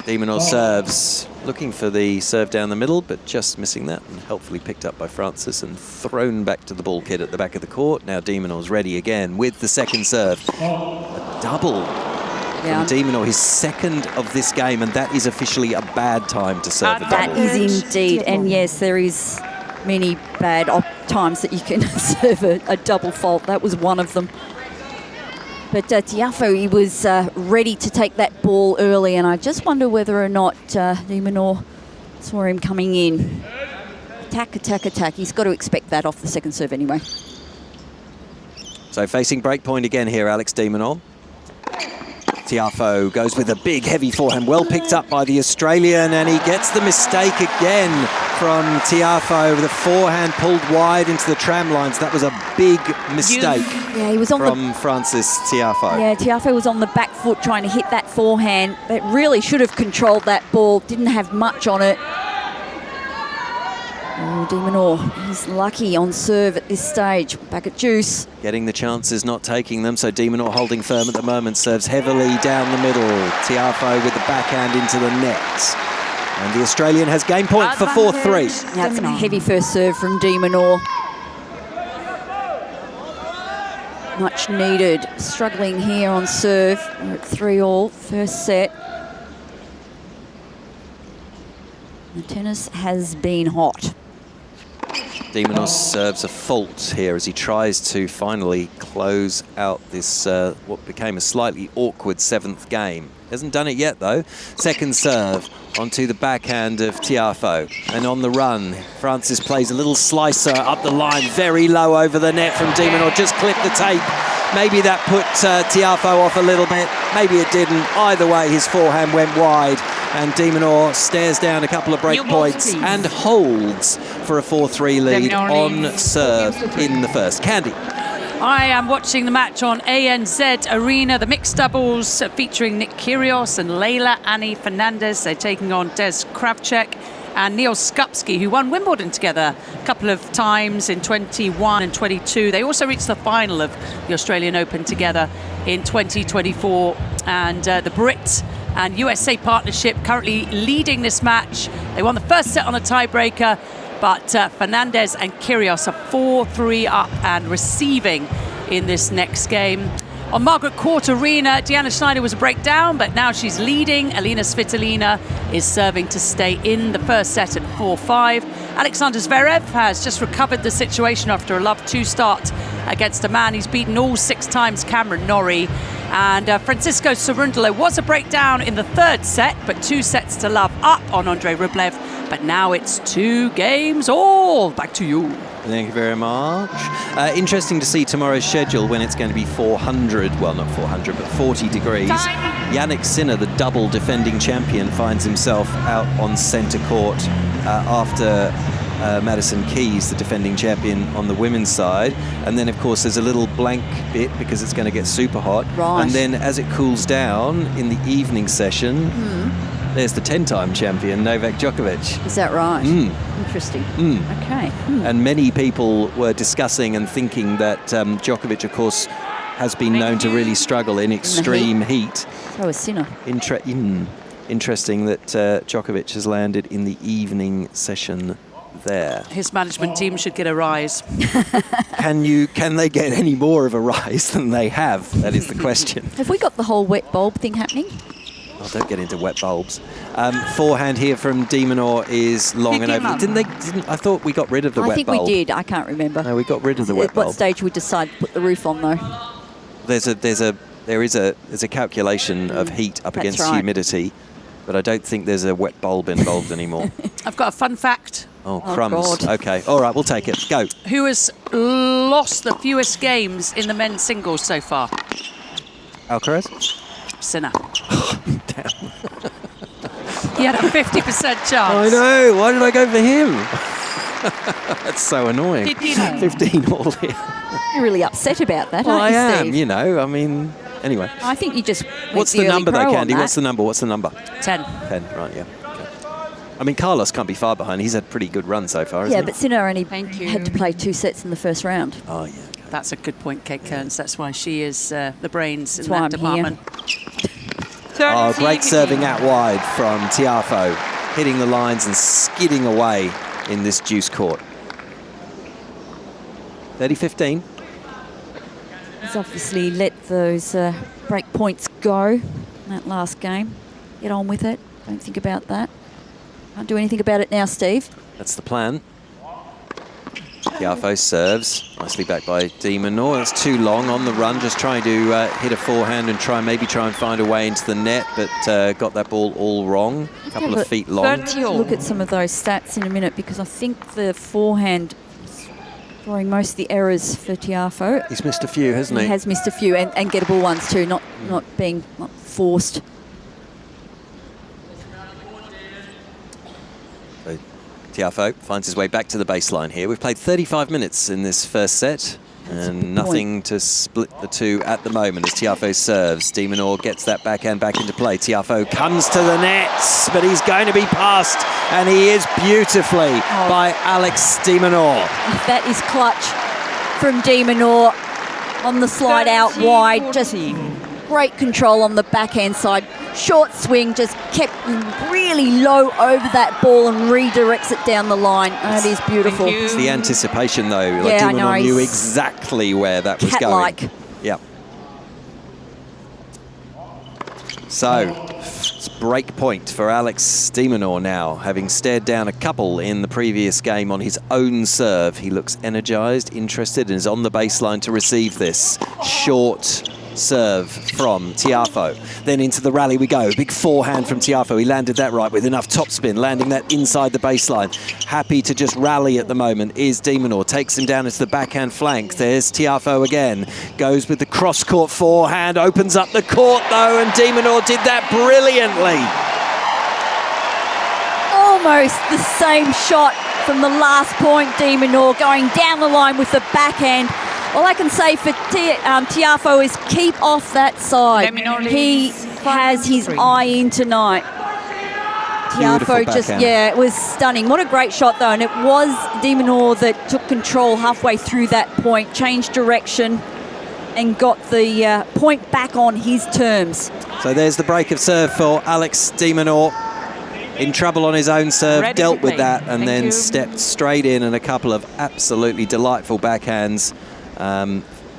De Minaur serves, looking for the serve down the middle, but just missing that, and helpfully picked up by Francis and thrown back to the ball kid at the back of the court. Now de Minaur's ready again with the second serve. A double from de Minaur, his second of this game, and that is officially a bad time to serve a double. That is indeed, and yes, there is many bad times that you can serve a double fault. That was one of them. But Tiafoe, he was ready to take that ball early, and I just wonder whether or not de Minaur saw him coming in. Attack, attack, attack. He's got to expect that off the second serve anyway. So facing break point again here, Alex de Minaur. Tiafoe goes with a big, heavy forehand, well picked up by the Australian, and he gets the mistake again from Tiafoe. The forehand pulled wide into the tram lines. That was a big mistake he was on from Francis Tiafoe. Yeah, Tiafoe was on the back foot trying to hit that forehand, but really should have controlled that ball. Didn't have much on it. Oh, de Minaur, he's lucky on serve at this stage. Back at deuce. Getting the chances, not taking them. So de Minaur holding firm at the moment, serves heavily down the middle. Tiafoe with the backhand into the net. And the Australian has game point for 4-3. That's a heavy first serve from de Minaur. Much needed. Struggling here on serve. We're at 3-all, first set. The tennis has been hot. De Minaur serves a fault here as he tries to finally close out this what became a slightly awkward seventh game. Hasn't done it yet though. Second serve onto the backhand of Tiafoe, and on the run Francis plays a little slicer up the line, very low over the net from de Minaur. Just clipped the tape. Maybe that put Tiafoe off a little bit, maybe it didn't. Either way, his forehand went wide, and de Minaur stares down a couple of break points and holds for a 4-3 lead on serve in the first. Candy. I am watching the match on ANZ Arena, the mixed doubles featuring Nick Kyrgios and Leylah Annie Fernandez. They're taking on Des Kravchuk and Neil Skupski, who won Wimbledon together a couple of times in 21 and 22. They also reached the final of the Australian Open together in 2024. And the Brit and USA partnership currently leading this match. They won the first set on a tiebreaker, but Fernandez and Kyrgios are 4-3 up and receiving in this next game. On Margaret Court Arena, Deanna Schneider was a breakdown, but now she's leading. Elina Svitolina is serving to stay in the first set at 4-5. Alexander Zverev has just recovered the situation after a love 2 start against a man he's beaten all 6 times, Cameron Norrie. And Francisco Cerundolo was a breakdown in the third set, but 2 sets to love up on Andrei Rublev. But now it's 2 games all. Back to you. Thank you very much. Interesting to see tomorrow's schedule when it's going to be 400, well, not 400, but 40 degrees. Jannik Sinner, the double defending champion, finds himself out on centre court after Madison Keys, the defending champion on the women's side. And then, of course, there's a little blank bit because it's going to get super hot. Right. And then as it cools down in the evening session, there's the 10-time champion, Novak Djokovic. Is that right? Interesting. Okay. And many people were discussing and thinking that Djokovic, of course, has been known to really struggle in extreme heat. So is Sinner. Interesting that Djokovic has landed in the evening session there. His management team should get a rise. Can they get any more of a rise than they have? That is the question. Have we got the whole wet bulb thing happening? Oh, don't get into wet bulbs. Forehand here from Minaur is long and over. I thought we got rid of the wet bulb. I think we did. I can't remember. No, we got rid of the wet At bulb. what stage we decide to put the roof on, though? There's a calculation of heat up against humidity, but I don't think there's a wet bulb involved anymore. I've got a fun fact. Oh, crumbs. God. Okay. All right, we'll take it. Go. Who has lost the fewest games in the men's singles so far? Alcaraz? Sinner. He had a 50% chance. I know. Why did I go for him? That's so annoying. 15 all here. You're really upset about that, Well, I aren't you, am, Steve? you know. I mean, anyway. I think you just What's the number, though, Candy? What's the number? 10. 10, right, yeah. Okay. I mean, Carlos can't be far behind. He's had a pretty good run so far, hasn't Yeah, he? but Sinner only had to play 2 sets in the first round. Oh, yeah. Okay. That's a good point, Kate Kearns. That's why she is the brains in why that I'm department. Oh, great serving out wide from Tiafoe, hitting the lines and skidding away in this juice court. 30-15. He's obviously let those break points go in that last game. Get on with it. Don't think about that. Can't do anything about it now, Steve. That's the plan. Tiafoe serves, nicely back by Minaur. It's too long on the run, just trying to hit a forehand and try and find a way into the net, but got that ball all wrong. A couple of feet long. Look at some of those stats in a minute, because I think the forehand is drawing most of the errors for Tiafoe. He's missed a few, hasn't he? He has missed a few, and gettable ones too, not being forced. Tiafoe finds his way back to the baseline here. We've played 35 minutes in this first set, and nothing to split the two at the moment as Tiafoe serves. Minaur gets that backhand back into play. Tiafoe comes to the nets, but he's going to be passed, and he is beautifully by Alex Minaur. That is clutch from Minaur on the slide out wide. Just great control on the backhand side. Short swing, just kept really low over that ball and redirects it down the line. That is beautiful. It's the anticipation, though. Like Yeah, I know, Minaur knew he's exactly where that was cat-like. going. Yeah. So, it's break point for Alex Minaur now. Having stared down a couple in the previous game on his own serve, he looks energised, interested, and is on the baseline to receive this short serve from Tiafoe. Then into the rally we go. Big forehand from Tiafoe. He landed that right with enough topspin, landing that inside the baseline. Happy to just rally at the moment is Minaur. Takes him down into the backhand flank. There's Tiafoe again. Goes with the cross-court forehand. Opens up the court, though, and Minaur did that brilliantly. Almost the same shot from the last point. Minaur going down the line with the backhand. All I can say for Tiafoe is keep off that side. He has his eye in tonight. Tiafoe just, it was stunning. What a great shot, though. And it was Minaur that took control halfway through that point, changed direction, and got the point back on his terms. So there's the break of serve for Alex Minaur. In trouble on his own serve, dealt with that, and then stepped straight in, and a couple of absolutely delightful backhands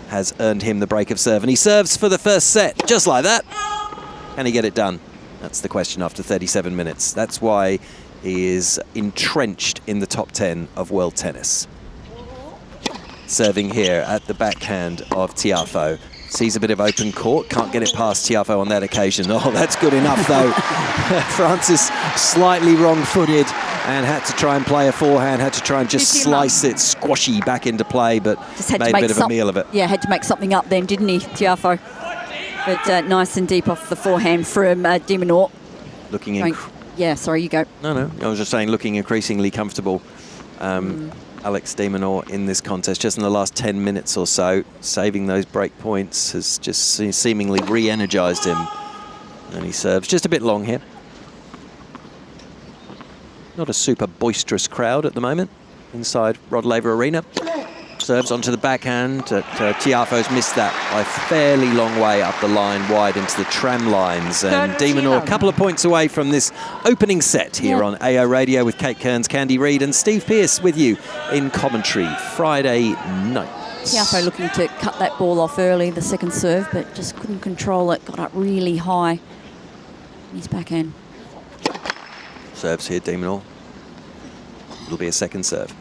has earned him the break of serve. And he serves for the first set, just like that. Can he get it done? That's the question after 37 minutes. That's why he is entrenched in the top 10 of world tennis. Serving here at the backhand of Tiafoe. Sees a bit of open court, can't get it past Tiafoe on that occasion. Oh, that's good enough though. Francis slightly wrong-footed and had to try and play a forehand, had to try and just slice it squashy back into play, but Just had made to make a bit of a meal of it. Yeah, had to make something up then, didn't he, Tiafoe? But nice and deep off the forehand from de Minaur. Looking in. Yeah, sorry, you go. No, I was just saying, looking increasingly comfortable. Alex de Minaur in this contest, just in the last 10 minutes or so, saving those break points has just seemingly re-energized him. And he serves just a bit long here. Not a super boisterous crowd at the moment inside Rod Laver Arena. Serves onto the backhand. Tiafoe's missed that by a fairly long way up the line, wide into the tram lines. And de Minaur a couple of points away from this opening set here on AO Radio with Kate Kearns, Candy Reid and Steve Pearce with you in commentary Friday night. Tiafoe looking to cut that ball off early, the second serve, but just couldn't control it. Got up really high. His backhand. Serves here, de Minaur. It'll be a second serve.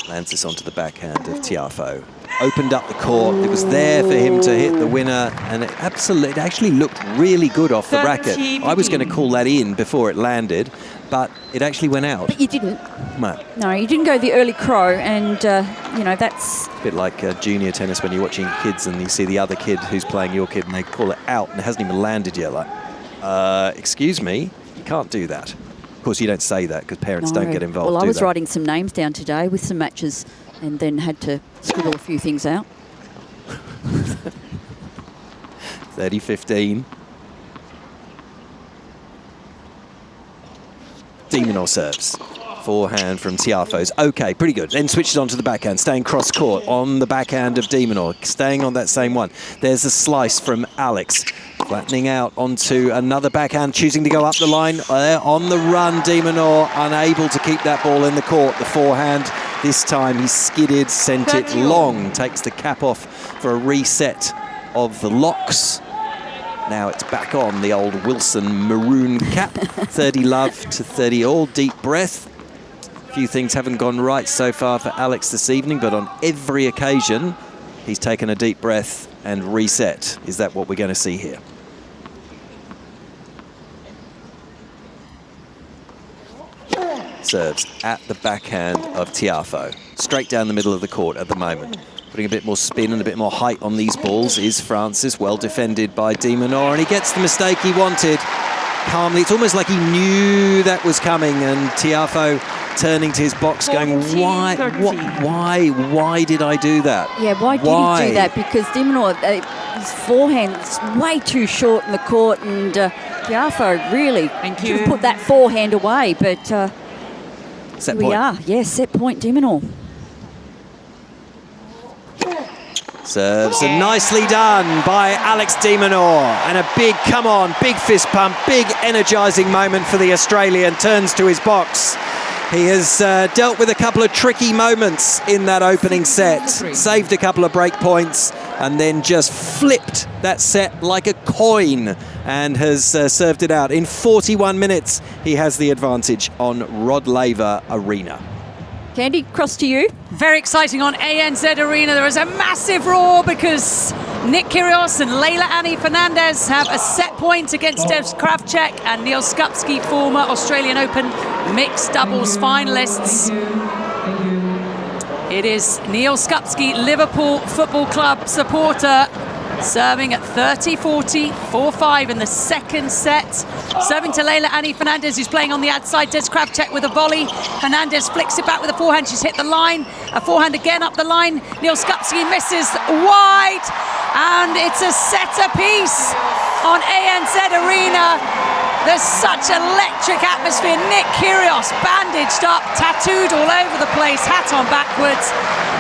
Lands this onto the backhand of Tiafoe. Opened up the court. It was there for him to hit the winner, and it actually looked really good off the racket. I was going to call that in before it landed, but it actually went out. But you didn't. No, you didn't go the early crow, and you know, that's a bit like junior tennis when you're watching kids and you see the other kid who's playing your kid and they call it out and it hasn't even landed yet. Like, excuse me, you can't do that. Of course, you don't say that because parents don't get involved. Well, I was writing some names down today with some matches and then had to scribble a few things out. 30-15. de Minaur serves. Forehand from Tiafoe's. Okay, pretty good. Then switches on to the backhand, staying cross court on the backhand of de Minaur, staying on that same one. There's a slice from Alex. Flattening out onto another backhand, choosing to go up the line. On the run, de Minaur unable to keep that ball in the court. The forehand, this time he skidded, sent it long. Takes the cap off for a reset of the locks. Now it's back on the old Wilson maroon cap. 30 love to 30 all. Deep breath. A few things haven't gone right so far for Alex this evening, but on every occasion, he's taken a deep breath and reset. Is that what we're going to see here? Serves at the backhand of Tiafoe. Straight down the middle of the court at the moment. Putting a bit more spin and a bit more height on these balls is Francis, well defended by de Minaur, and he gets the mistake he wanted. Calmly, it's almost like he knew that was coming, and Tiafoe turning to his box going, why did I do that? Yeah, why did he do that? Because de Minaur, his forehand is way too short in the court, and Tiafoe really should have put that forehand away, but set here we are. Yeah, set point, de Minaur. Serves, and nicely done by Alex de Minaur. And a big, come on, big fist pump, big energising moment for the Australian. Turns to his box. He has dealt with a couple of tricky moments in that opening set. Saved a couple of break points and then just flipped that set like a coin and has served it out. In 41 minutes, he has the advantage on Rod Laver Arena. Candy, cross to you. Very exciting on ANZ Arena. There is a massive roar because Nick Kyrgios and Leila Annie Fernandez have a set point against Dev Kravchuk and Neil Skupski, former Australian Open mixed doubles finalists. It is Neil Skupski, Liverpool Football Club supporter, serving at 30-40, 4-5 in the second set. Serving to Leila Annie Fernandez, who's playing on the outside. Des Kravchuk with a volley. Fernandez flicks it back with a forehand. She's hit the line. A forehand again up the line. Neil Skupski misses wide. And it's a set apiece on ANZ Arena. There's such electric atmosphere. Nick Kyrgios bandaged up, tattooed all over the place, hat on backwards.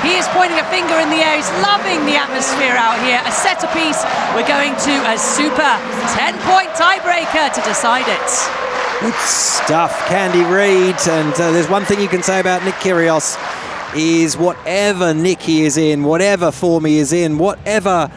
He is pointing a finger in the air. He's loving the atmosphere out here. A set apiece. We're going to a super 10-point tiebreaker to decide it. Good stuff, Candy Reid. And there's one thing you can say about Nick Kyrgios is whatever nick he is in, whatever form he is in, whatever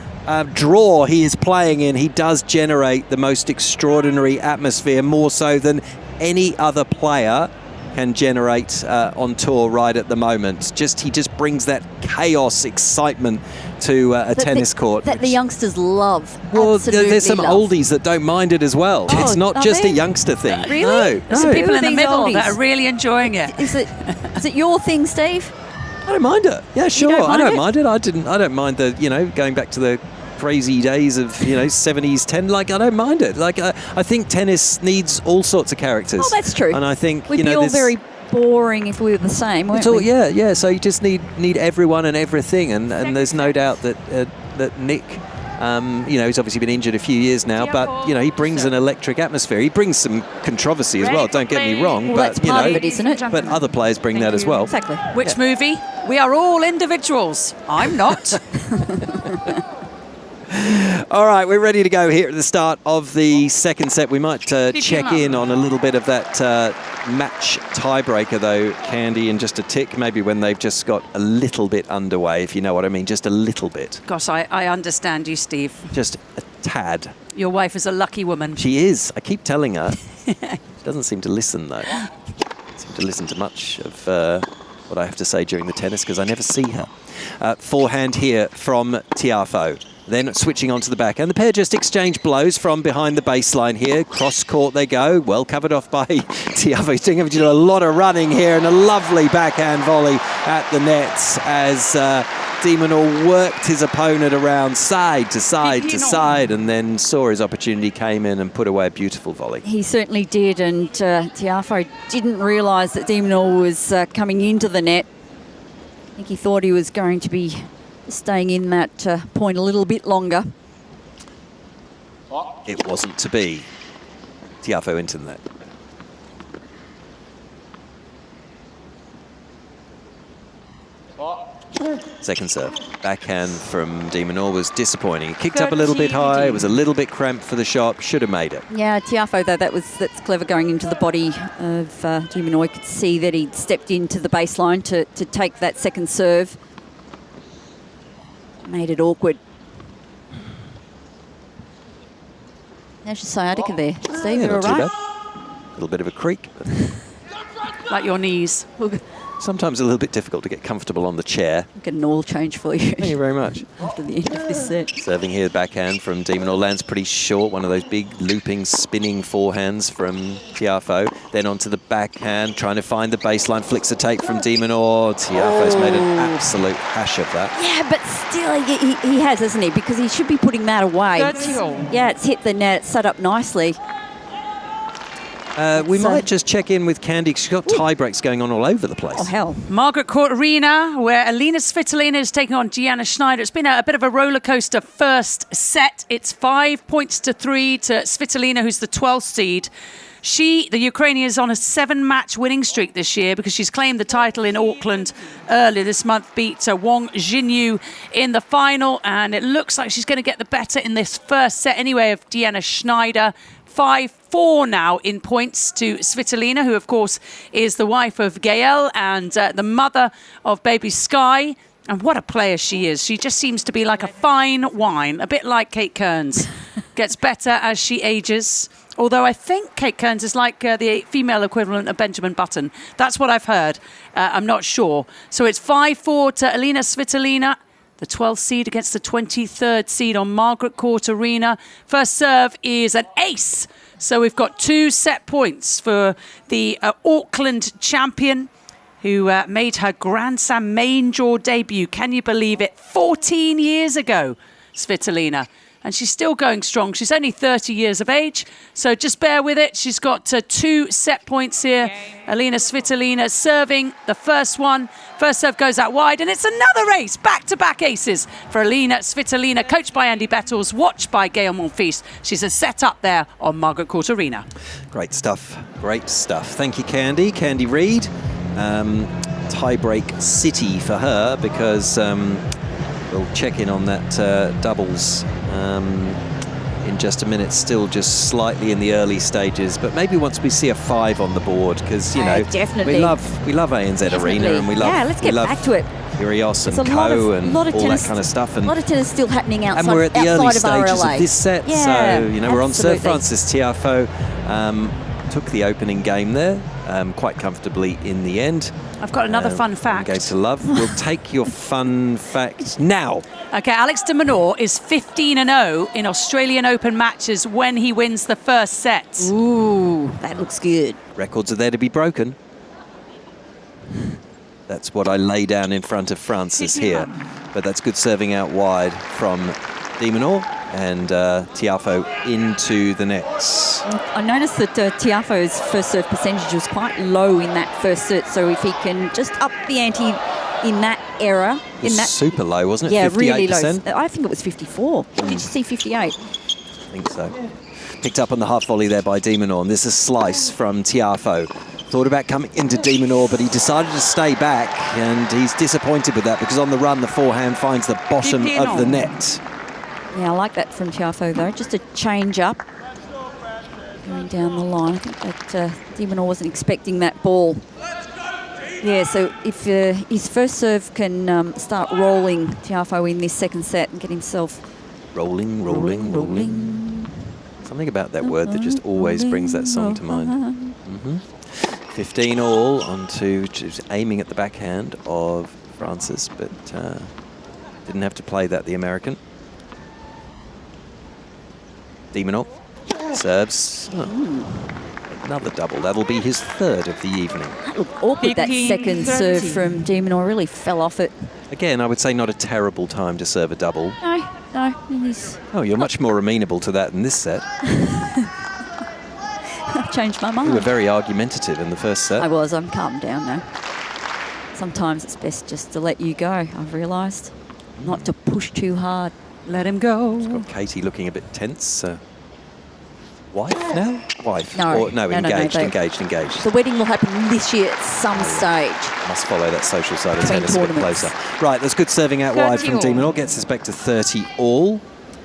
draw he is playing in, he does generate the most extraordinary atmosphere, more so than any other player can generate on tour right at the moment. He just brings that chaos, excitement to a tennis court. That the youngsters love. Well, Absolutely there's some love. oldies that don't mind it as well. Oh, it's not are just they? a youngster thing. Really? No. There's some people in the These middle that oldies. are really enjoying it. Is it your thing, Steve? I don't mind it. Yeah, sure. don't I mind don't it? mind it. I don't mind the, going back to the crazy days of, 70s 10. Like, I don't mind it. Like, I think tennis needs all sorts of characters. Oh, that's true. And I think, We'd be all very boring if we were the same, weren't it's all, we? yeah. So you just need everyone and everything. And there's no doubt that Nick, he's obviously been injured a few years now, but, he brings an electric atmosphere. He brings some controversy as well, don't get me wrong. Well, but, that's part of it, isn't it? But other players bring that as well. Exactly. Which movie? We are all individuals. I'm not. All right, we're ready to go here at the start of the second set. We might check in on a little bit of that match tiebreaker, though, Candy, in just a tick, maybe when they've just got a little bit underway, if you know what I mean, just a little bit. Gosh, I understand you, Steve. Just a tad. Your wife is a lucky woman. She is. I keep telling her. She doesn't seem to listen, though. Doesn't seem to listen to much of what I have to say during the tennis, because I never see her. Forehand here from Tiafoe. Then switching onto the backhand. The pair just exchange blows from behind the baseline here. Cross court they go. Well covered off by Tiafoe. He's doing a lot of running here and a lovely backhand volley at the nets as Minaur worked his opponent around side to side to side and then saw his opportunity, came in and put away a beautiful volley. He certainly did, and Tiafoe didn't realise that Minaur was coming into the net. I think he thought he was going to be staying in that point a little bit longer. It wasn't to be. Tiafoe into the net. Second serve. Backhand from Minaur was disappointing. He kicked up a little bit high. It was a little bit cramped for the shot. Should have made it. Yeah, Tiafoe, though, that's clever going into the body of Minaur. You could see that he'd stepped into the baseline to take that second serve. Made it awkward. There's your sciatica there. Steve, Yeah, you're all not too right? bad. A little bit of a creak. But Like your knees. sometimes a little bit difficult to get comfortable on the chair. Get an oil change for you Thank you very much. after the end of this set. Serving here, backhand from Minaur. Lands pretty short. One of those big looping, spinning forehands from Tiafoe. Then onto the backhand, trying to find the baseline. Flicks a take from Minaur. Tiafoe's made an absolute hash of that. Yeah, but still he has, hasn't he? Because he should be putting that away. Yeah, it's hit the net, set up nicely. We might just check in with Candy. She's got tie breaks going on all over the place. Oh, hell. Margaret Court Arena, where Elena Svitolina is taking on Gianna Schneider. It's been a bit of a roller coaster first set. It's 5 points to 3 to Svitolina, who's the 12th seed. She, the Ukrainian, is on a 7-match winning streak this year because she's claimed the title in Auckland earlier this month, beat Wang Jinyu in the final, and it looks like she's going to get the better in this first set anyway of Gianna Schneider. 5-4 now in points to Svitolina, who, of course, is the wife of Gael and the mother of baby Sky. And what a player she is. She just seems to be like a fine wine, a bit like Kate Kearns. Gets better as she ages. Although I think Kate Kearns is like the female equivalent of Benjamin Button. That's what I've heard. I'm not sure. So it's 5-4 to Elena Svitolina. The 12th seed against the 23rd seed on Margaret Court Arena. First serve is an ace. So we've got 2 set points for the Auckland champion who made her Grand Slam main draw debut. Can you believe it? 14 years ago, Svitolina. And she's still going strong. She's only 30 years of age, so just bear with it. She's got 2 set points here. Elena Svitolina serving the first one. First serve goes out wide, and it's another ace. Back-to-back aces for Elena Svitolina, coached by Andy Bettles, watched by Gael Monfils. She's a set up there on Margaret Court Arena. Great stuff. Great stuff. Thank you, Candy. Candy Reid. Tiebreak city for her because we'll check in on that doubles in just a minute. Still just slightly in the early stages, but maybe once we see a 5 on the board, because you know definitely. we love ANZ Arena, and we love let's get back to it. Kyrgios and There's Co and all tennis, that kind of stuff, and a lot of tennis still happening outside. we're at the early stages RLA. of this set, Yeah, so you know we're on Sir absolutely. Francis Tiafoe. Took the opening game there. quite comfortably in the end. I've got another fun fact. Gave to love. We'll take your fun fact now. Okay, Alex de Minaur is 15-0 in Australian Open matches when he wins the first set. Ooh, that looks good. Records are there to be broken. That's what I lay down in front of Francis here. But that's good serving out wide from de Minaur, and Tiafoe into the nets. I noticed that Tiafoe's first serve percentage was quite low in that first set, so if he can just up the ante in that era, It was super low, wasn't it? yeah, 58%? really low. I think it was 54. Did you see 58? I think so. Picked up on the half volley there by de Minaur, and this is a slice from Tiafoe. Thought about coming into de Minaur, but he decided to stay back, and he's disappointed with that because on the run, the forehand finds the bottom of the net. Yeah, I like that from Tiafoe, though. Just a change up. Going down the line. I think that de Minaur wasn't expecting that ball. Yeah, so if his first serve can start rolling Tiafoe in this second set and get himself... Rolling. Something about that word that just always brings that song to mind. 15 all onto just aiming at the backhand of Francis, but didn't have to play that, the American. De Minaur serves. Another double. That'll be his third of the evening. That looked awkward, that second serve from de Minaur. Really fell off it. Again, I would say not a terrible time to serve a double. No, he's... Oh, you're much more amenable to that in this set. I've changed my mind. You were very argumentative in the first set. I was. I'm calmed down now. Sometimes it's best just to let you go, I've realised. Not to push too hard. Let him go. Got Katie looking a bit tense. Wife now? Wife. No, No, no, engaged. The wedding will happen this year at some stage. Must follow that social side of Between tennis a bit tournaments. closer. Right, that's good serving out wide 30 from de all. Minaur. Gets us back to 30 all.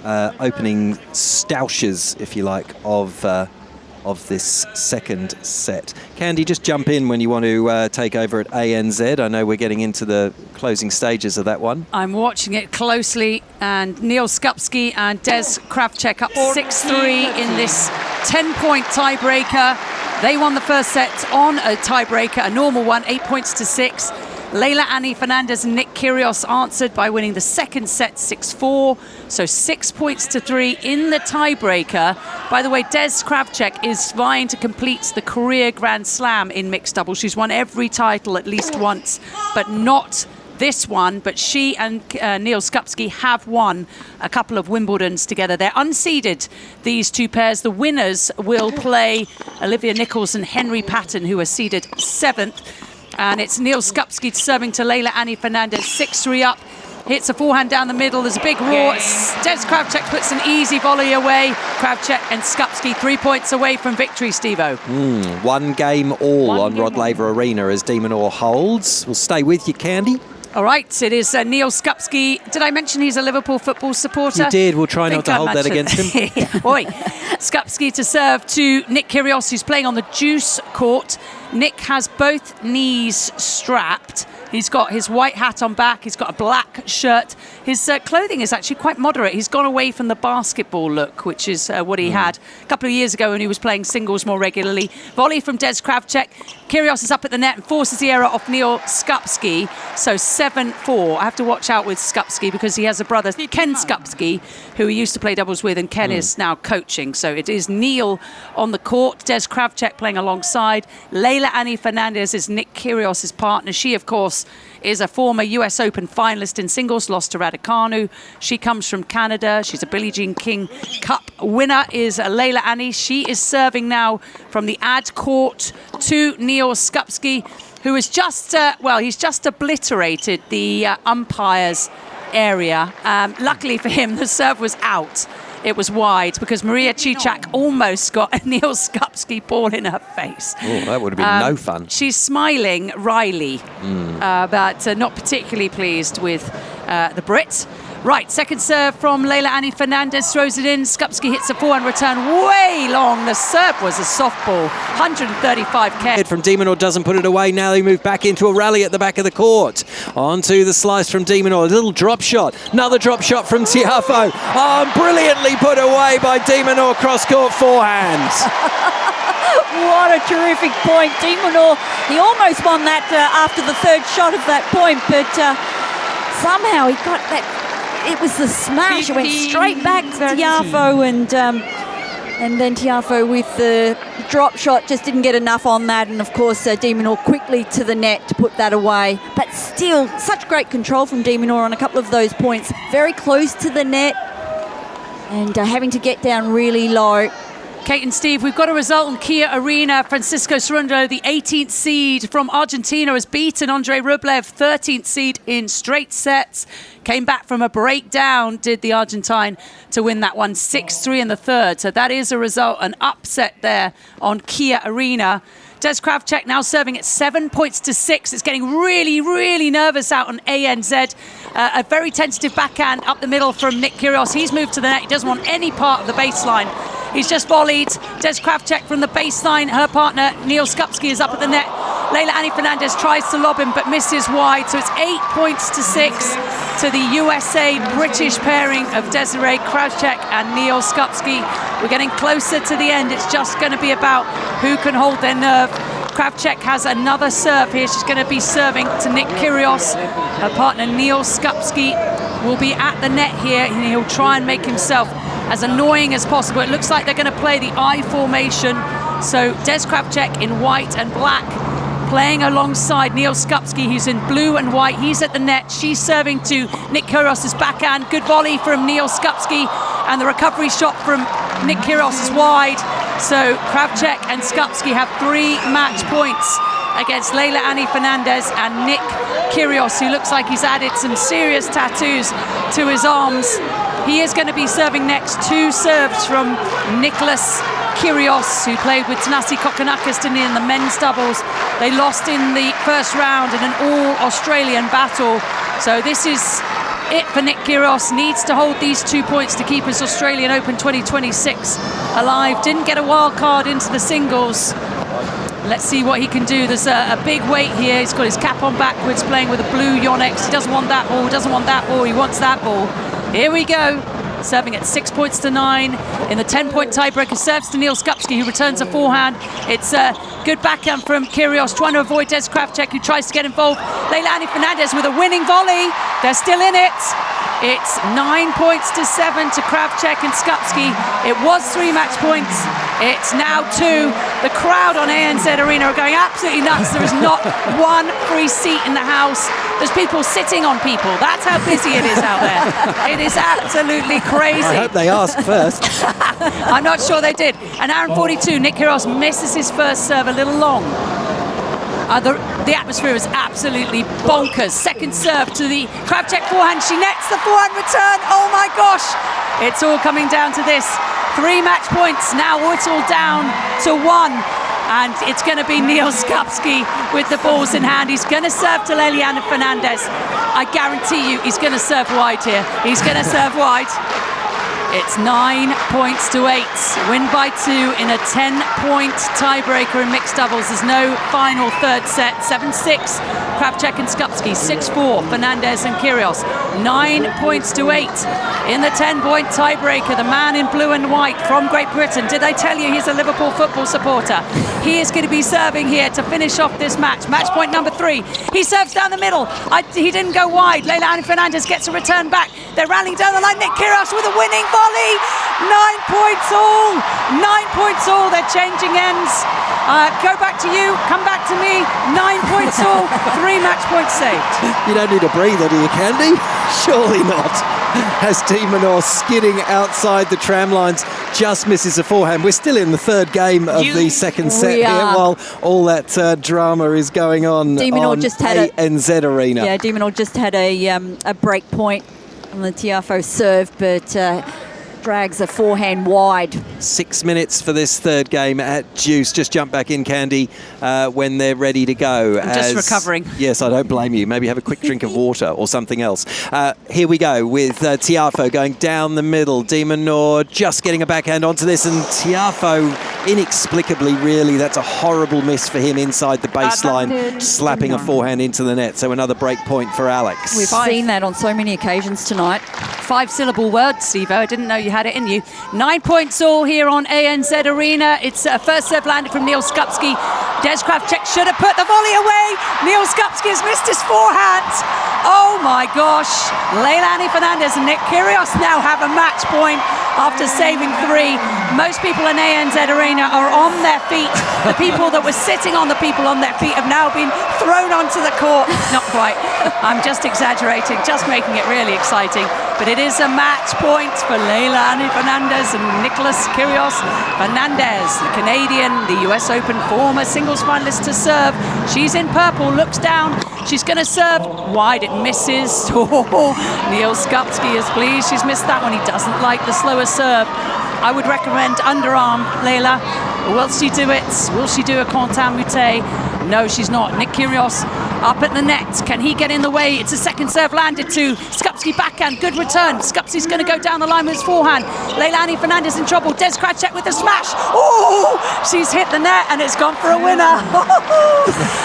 Opening stoushes, if you like, of this second set. Candy, just jump in when you want to take over at ANZ. I know we're getting into the closing stages of that one. I'm watching it closely, and Neil Skupski and Des Kravchuk up 6-3 in this 10-point tiebreaker. They won the first set on a tiebreaker, a normal one, 8 points to 6. Leila Annie Fernandez and Nick Kyrgios answered by winning the second set 6-4. So 6 points to 3 in the tiebreaker. By the way, Des Kravchuk is vying to complete the career Grand Slam in mixed doubles. She's won every title at least once, but not this one. But she and Neil Skupski have won a couple of Wimbledons together. They're unseeded, these two pairs. The winners will play Olivia Nichols and Henry Patton, who are seeded 7th. And it's Neil Skupski serving to Leila Annie Fernandez, 6-3 up. Hits a forehand down the middle. There's a big roar. Des Kravchuk puts an easy volley away. Kravchuk and Skupski 3 points away from victory, Steve-O. 1 game all on Rod Laver Arena as de Minaur holds. We'll stay with you, Candy. All right, it is Neil Skupski. Did I mention he's a Liverpool football supporter? You did. We'll try not to hold that against him. Oi. Skupski to serve to Nick Kyrgios, who's playing on the juice court. Nick has both knees strapped. He's got his white hat on back. He's got a black shirt. His clothing is actually quite moderate. He's gone away from the basketball look, which is what he had a couple of years ago when he was playing singles more regularly. Volley from Des Kravchuk. Kyrgios is up at the net and forces the error off Neil Skupski. So 7-4. I have to watch out with Skupski because he has a brother, Ken Skupski, who he used to play doubles with, and Ken is now coaching. So it is Neil on the court. Des Kravchuk playing alongside. Leila Annie Fernandez is Nick Kyrgios' partner. She, of course, is a former US Open finalist in singles, lost to Raducanu. She comes from Canada. She's a Billie Jean King Cup winner, is Leila Annie. She is serving now from the ad court to Neil Skupski, who is just, he's just obliterated the umpire's area. Luckily for him, the serve was out. It was wide because Maria Cicak almost got a Neil Skupski ball in her face. Oh, that would have been no fun. She's smiling wryly, but not particularly pleased with the Brit. Right, second serve from Leila Annie Fernandez, throws it in. Skupski hits a forehand return way long. The serve was a softball, 135k. From de Minaur doesn't put it away. Now they move back into a rally at the back of the court. Onto the slice from de Minaur. A little drop shot. Another drop shot from Tiafoe. Oh, brilliantly put away by de Minaur, cross-court forehand. What a terrific point. Minaur, he almost won that after the third shot of that point, but somehow he got that. It was the smash. It went straight back to Tiafoe, and then Tiafoe with the drop shot just didn't get enough on that. And of course, Minaur quickly to the net to put that away. But still, such great control from Minaur on a couple of those points. Very close to the net and having to get down really low. Kate and Steve, we've got a result in Kia Arena. Francisco Cerúndolo, the 18th seed from Argentina, has beaten Andrei Rublev, 13th seed, in straight sets. Came back from a breakdown, did the Argentine, to win that one 6-3 in the third. So that is a result, an upset there on Kia Arena. Des Kravchek now serving at 7 points to 6. It's getting really, really nervous out on ANZ. A very tentative backhand up the middle from Nick Kyrgios. He's moved to the net. He doesn't want any part of the baseline. He's just volleyed. Des Kravchek from the baseline. Her partner, Neil Skupski, is up at the net. Leila-Annie Fernandez tries to lob him, but misses wide. So it's 8 points to 6 to the USA-British pairing of Desiree Kravchek and Neil Skupski. We're getting closer to the end. It's just going to be about who can hold their nerve. Kravchek has another serve here. She's going to be serving to Nick Kyrgios. Her partner, Neil Skupski, will be at the net here, and he'll try and make himself as annoying as possible. It looks like they're going to play the I formation. So Des Kravchek in white and black, playing alongside Neil Skupski, who's in blue and white. He's at the net. She's serving to Nick Kyrgios' backhand. Good volley from Neil Skupski, and the recovery shot from Nick Kyrgios is wide. So Kravchek and Skupski have 3 match points against Leila-Annie Fernandez and Nick Kyrgios, who looks like he's added some serious tattoos to his arms. He is going to be serving next. 2 serves from Nicholas Kyrgios, who played with Thanasi Kokkinakis, didn't he, in the men's doubles. They lost in the first round in an all-Australian battle. So this is it for Nick Kyrgios. Needs to hold these 2 points to keep his Australian Open 2026 alive. Didn't get a wild card into the singles. Let's see what he can do. There's a big weight here. He's got his cap on backwards, playing with a blue Yonex. He doesn't want that ball, doesn't want that ball, he wants that ball. Here we go. Serving at 6 points to 9 in the 10-point tiebreaker. Serves to Neil Skupski, who returns a forehand. It's a good backhand from Kyrgios, trying to avoid Des Kravchek, who tries to get involved. Leila-Annie Fernandez with a winning volley. They're still in it. It's 9 points to 7 to Kravchek and Skupski. It was 3 match points. It's now 2. The crowd on ANZ Arena are going absolutely nuts. There is not one free seat in the house. There's people sitting on people. That's how busy it is out there. It is absolutely crazy. I hope they asked first. I'm not sure they did. And hour and 42, Nick Kyrgios misses his first serve a little long. The atmosphere is absolutely bonkers. Second serve to the Kravchek forehand. She nets the forehand return. Oh my gosh. It's all coming down to this. 3 match points. Now it's all down to 1. And it's going to be Neil Skupski with the balls in hand. He's going to serve to Leila-Annie Fernandez. I guarantee you he's going to serve wide here. He's going to serve wide. It's 9 points to 8. Win by 2 in a 10-point tiebreaker in mixed doubles. There's no final third set. 7-6, Kravchek and Skupski. 6-4, Fernandez and Kyrgios. 9 points to 8 in the 10-point tiebreaker. The man in blue and white from Great Britain. Did I tell you he's a Liverpool football supporter? He is going to be serving here to finish off this match. Match point number 3. He serves down the middle. He didn't go wide. Leila-Annie Fernandez gets a return back. They're rallying down the line. Nick Kyrgios with a winning volley. 9 points all. 9 points all. They're changing ends. Go back to you. Come back to me. 9 points all. 3 match points saved. You don't need a breather, do you, Candy? Surely not. As Minaur skidding outside the tram lines, just misses a forehand. We're still in the third game of the second set here, while all that drama is going on just had ANZ Arena. Yeah, Minaur just had a break point on the Tiafoe serve, but drags a forehand wide. 6 minutes for this third game at Deuce. Just jump back in, Candy, when they're ready to go. I'm just recovering. Yes, I don't blame you. Maybe have a quick drink of water or something else. Here we go with Tiafoe going down the middle. Minaur just getting a backhand onto this, and Tiafoe inexplicably, really, that's a horrible miss for him inside the baseline, slapping a forehand into the net. So another break point for Alex. We've seen that on so many occasions tonight. 5-syllable word, Steve. I didn't know you you had it in you. 9 points all here on ANZ Arena. It's a first serve landed from Neil Skupski. Des Kravchuk should have put the volley away. Neil Skupski has missed his forehand. Oh my gosh. Leilani Fernandez and Nick Kyrgios now have a match point after saving 3. Most people in ANZ Arena are on their feet. The people that were sitting on the people on their feet have now been thrown onto the court. Not quite. I'm just exaggerating, just making it really exciting. But it is a match point for Leilani Fernandez and Nicholas Kyrgios. Fernandez, the Canadian, the US Open former singles finalist to serve. She's in purple, looks down. She's going to serve wide, it misses. Oh, Neil Skupski is pleased she's missed that one. He doesn't like the slower serve. I would recommend underarm, Leila. Will she do it? Will she do a Quentin Moutet? No, she's not. Nick Kyrgios up at the net. Can he get in the way? It's a second serve landed to Skupski backhand. Good return. Skupski's going to go down the line with his forehand. Leilani Fernandez in trouble. Des Kravchuk with the smash. Oh, she's hit the net and it's gone for a winner.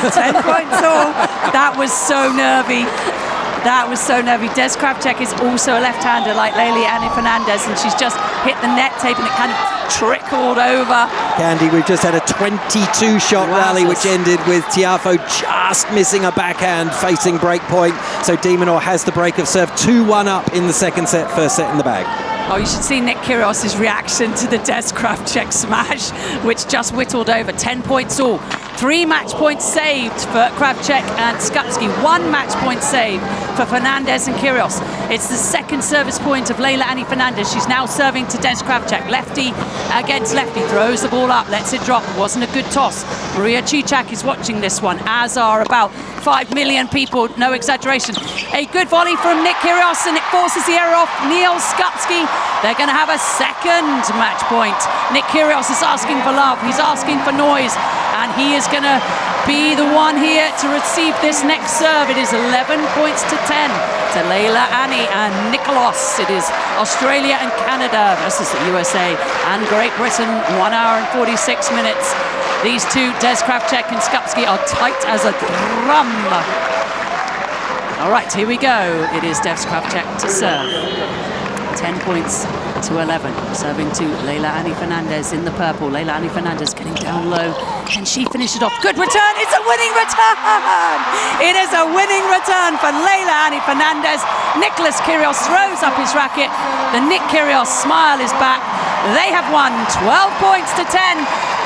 10 points all. That was so nervy. That was so nervy. Des Kravchuk is also a left-hander like Leilani Fernandez, and she's just hit the net tape and it kind of trickled over. Candy, we've just had a 22-shot rally which ended with Tiafoe just missing a backhand facing break point. So de Minaur has the break of serve, 2-1 up in the second set, first set in the bag. Oh, you should see Nick Kyrgios' reaction to the Des Kravchuk smash, which just whittled over. 10 points all. 3 match points saved for Kravchuk and Skupski. 1 match point saved for Fernandez and Kyrgios. It's the second service point of Leilani Fernandez. She's now serving to Des Kravchuk. Lefty against lefty, throws the ball up, lets it drop. It wasn't a good toss. Maria Cicak is watching this one, as are about 5 million people, no exaggeration. A good volley from Nick Kyrgios and it forces the error off Neil Skupski. They're going to have a second match point. Nick Kyrgios is asking for love, he's asking for noise, and he is going to be the one here to receive this next serve. It is 11 points to 10 to Leilani and Nicholas. It is Australia and Canada versus the USA and Great Britain, 1 hour and 46 minutes. These two, Des Kravchuk and Skupski, are tight as a drum. All right, here we go. It is Des Kravchuk to serve. 10 points to 11. Serving to Leilani Fernandez in the purple. Leilani Fernandez getting down low. Can she finish it off? Good return. It's a winning return. It is a winning return for Leilani Fernandez. Nicholas Kyrgios throws up his racket. The Nick Kyrgios smile is back. They have won 12 points to 10.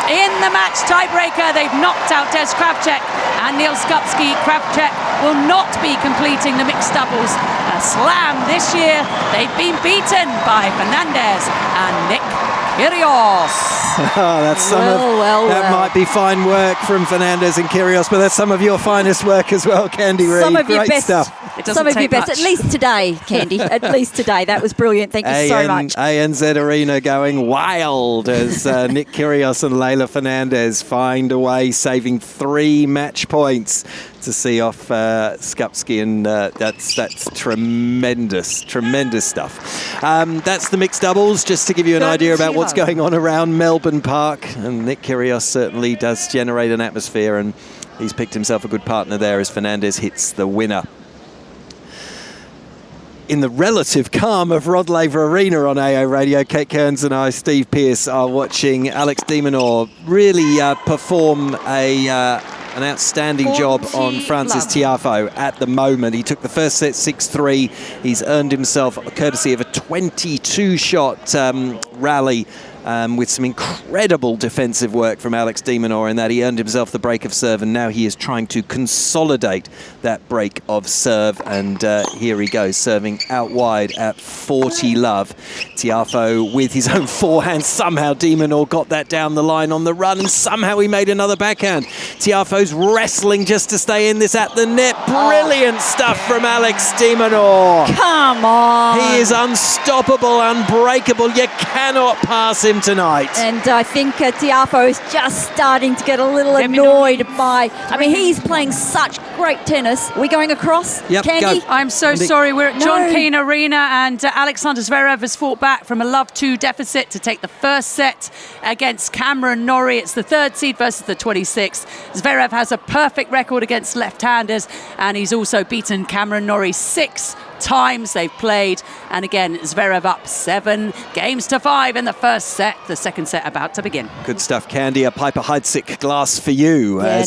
In the match tiebreaker, they've knocked out Des Kravchuk and Neil Skupski. Kravchuk will not be completing the mixed doubles slam this year. They've been beaten by Fernandez and Nick Kyrgios. Oh, that's that might be fine work from Fernandez and Kyrgios, but that's some of your finest work as well, Candy Reid. Some of your Great best stuff. Some of your best, at least today, Candy. At least today. That was brilliant. Thank you so much. ANZ Arena going wild as Nick Kyrgios and Leila Fernandez find a way, saving 3 match points to see off Skupski, and that's tremendous stuff. That's the mixed doubles, just to give you an idea about what's going on around Melbourne Park. And Nick Kyrgios certainly does generate an atmosphere, and he's picked himself a good partner there as Fernandez hits the winner. In the relative calm of Rod Laver Arena on AO Radio, Kate Kearns and I, Steve Pearce, are watching Alex de Minaur really perform an outstanding job on Francis Tiafoe at the moment. He took the first set 6-3. He's earned himself, courtesy of a 22-shot rally, with some incredible defensive work from Alex de Minaur, in that he earned himself the break of serve, and now he is trying to consolidate that break of serve. And here he goes, serving out wide at 40 love. Tiafoe with his own forehand. Somehow de Minaur got that down the line on the run, and somehow he made another backhand. Tiafoe's wrestling just to stay in this at the net. Brilliant stuff from Alex de Minaur. Come on. He is unstoppable, unbreakable. You cannot pass him tonight. And I think Tiafoe is just starting to get a little annoyed by... I mean, he's playing such great tennis. Are we going across, yep, Candy? go. I'm so sorry. We're at John Cain Arena, and Alexander Zverev has fought back from a love-2 deficit to take the first set against Cameron Norrie. It's the 3rd seed versus the 26th. Zverev has a perfect record against left-handers, and he's also beaten Cameron Norrie 6 times they've played. And again, Zverev up 7-5 in the first set. The second set about to begin. Good stuff, Candy. A Piper Heidsieck glass for you. Yeah,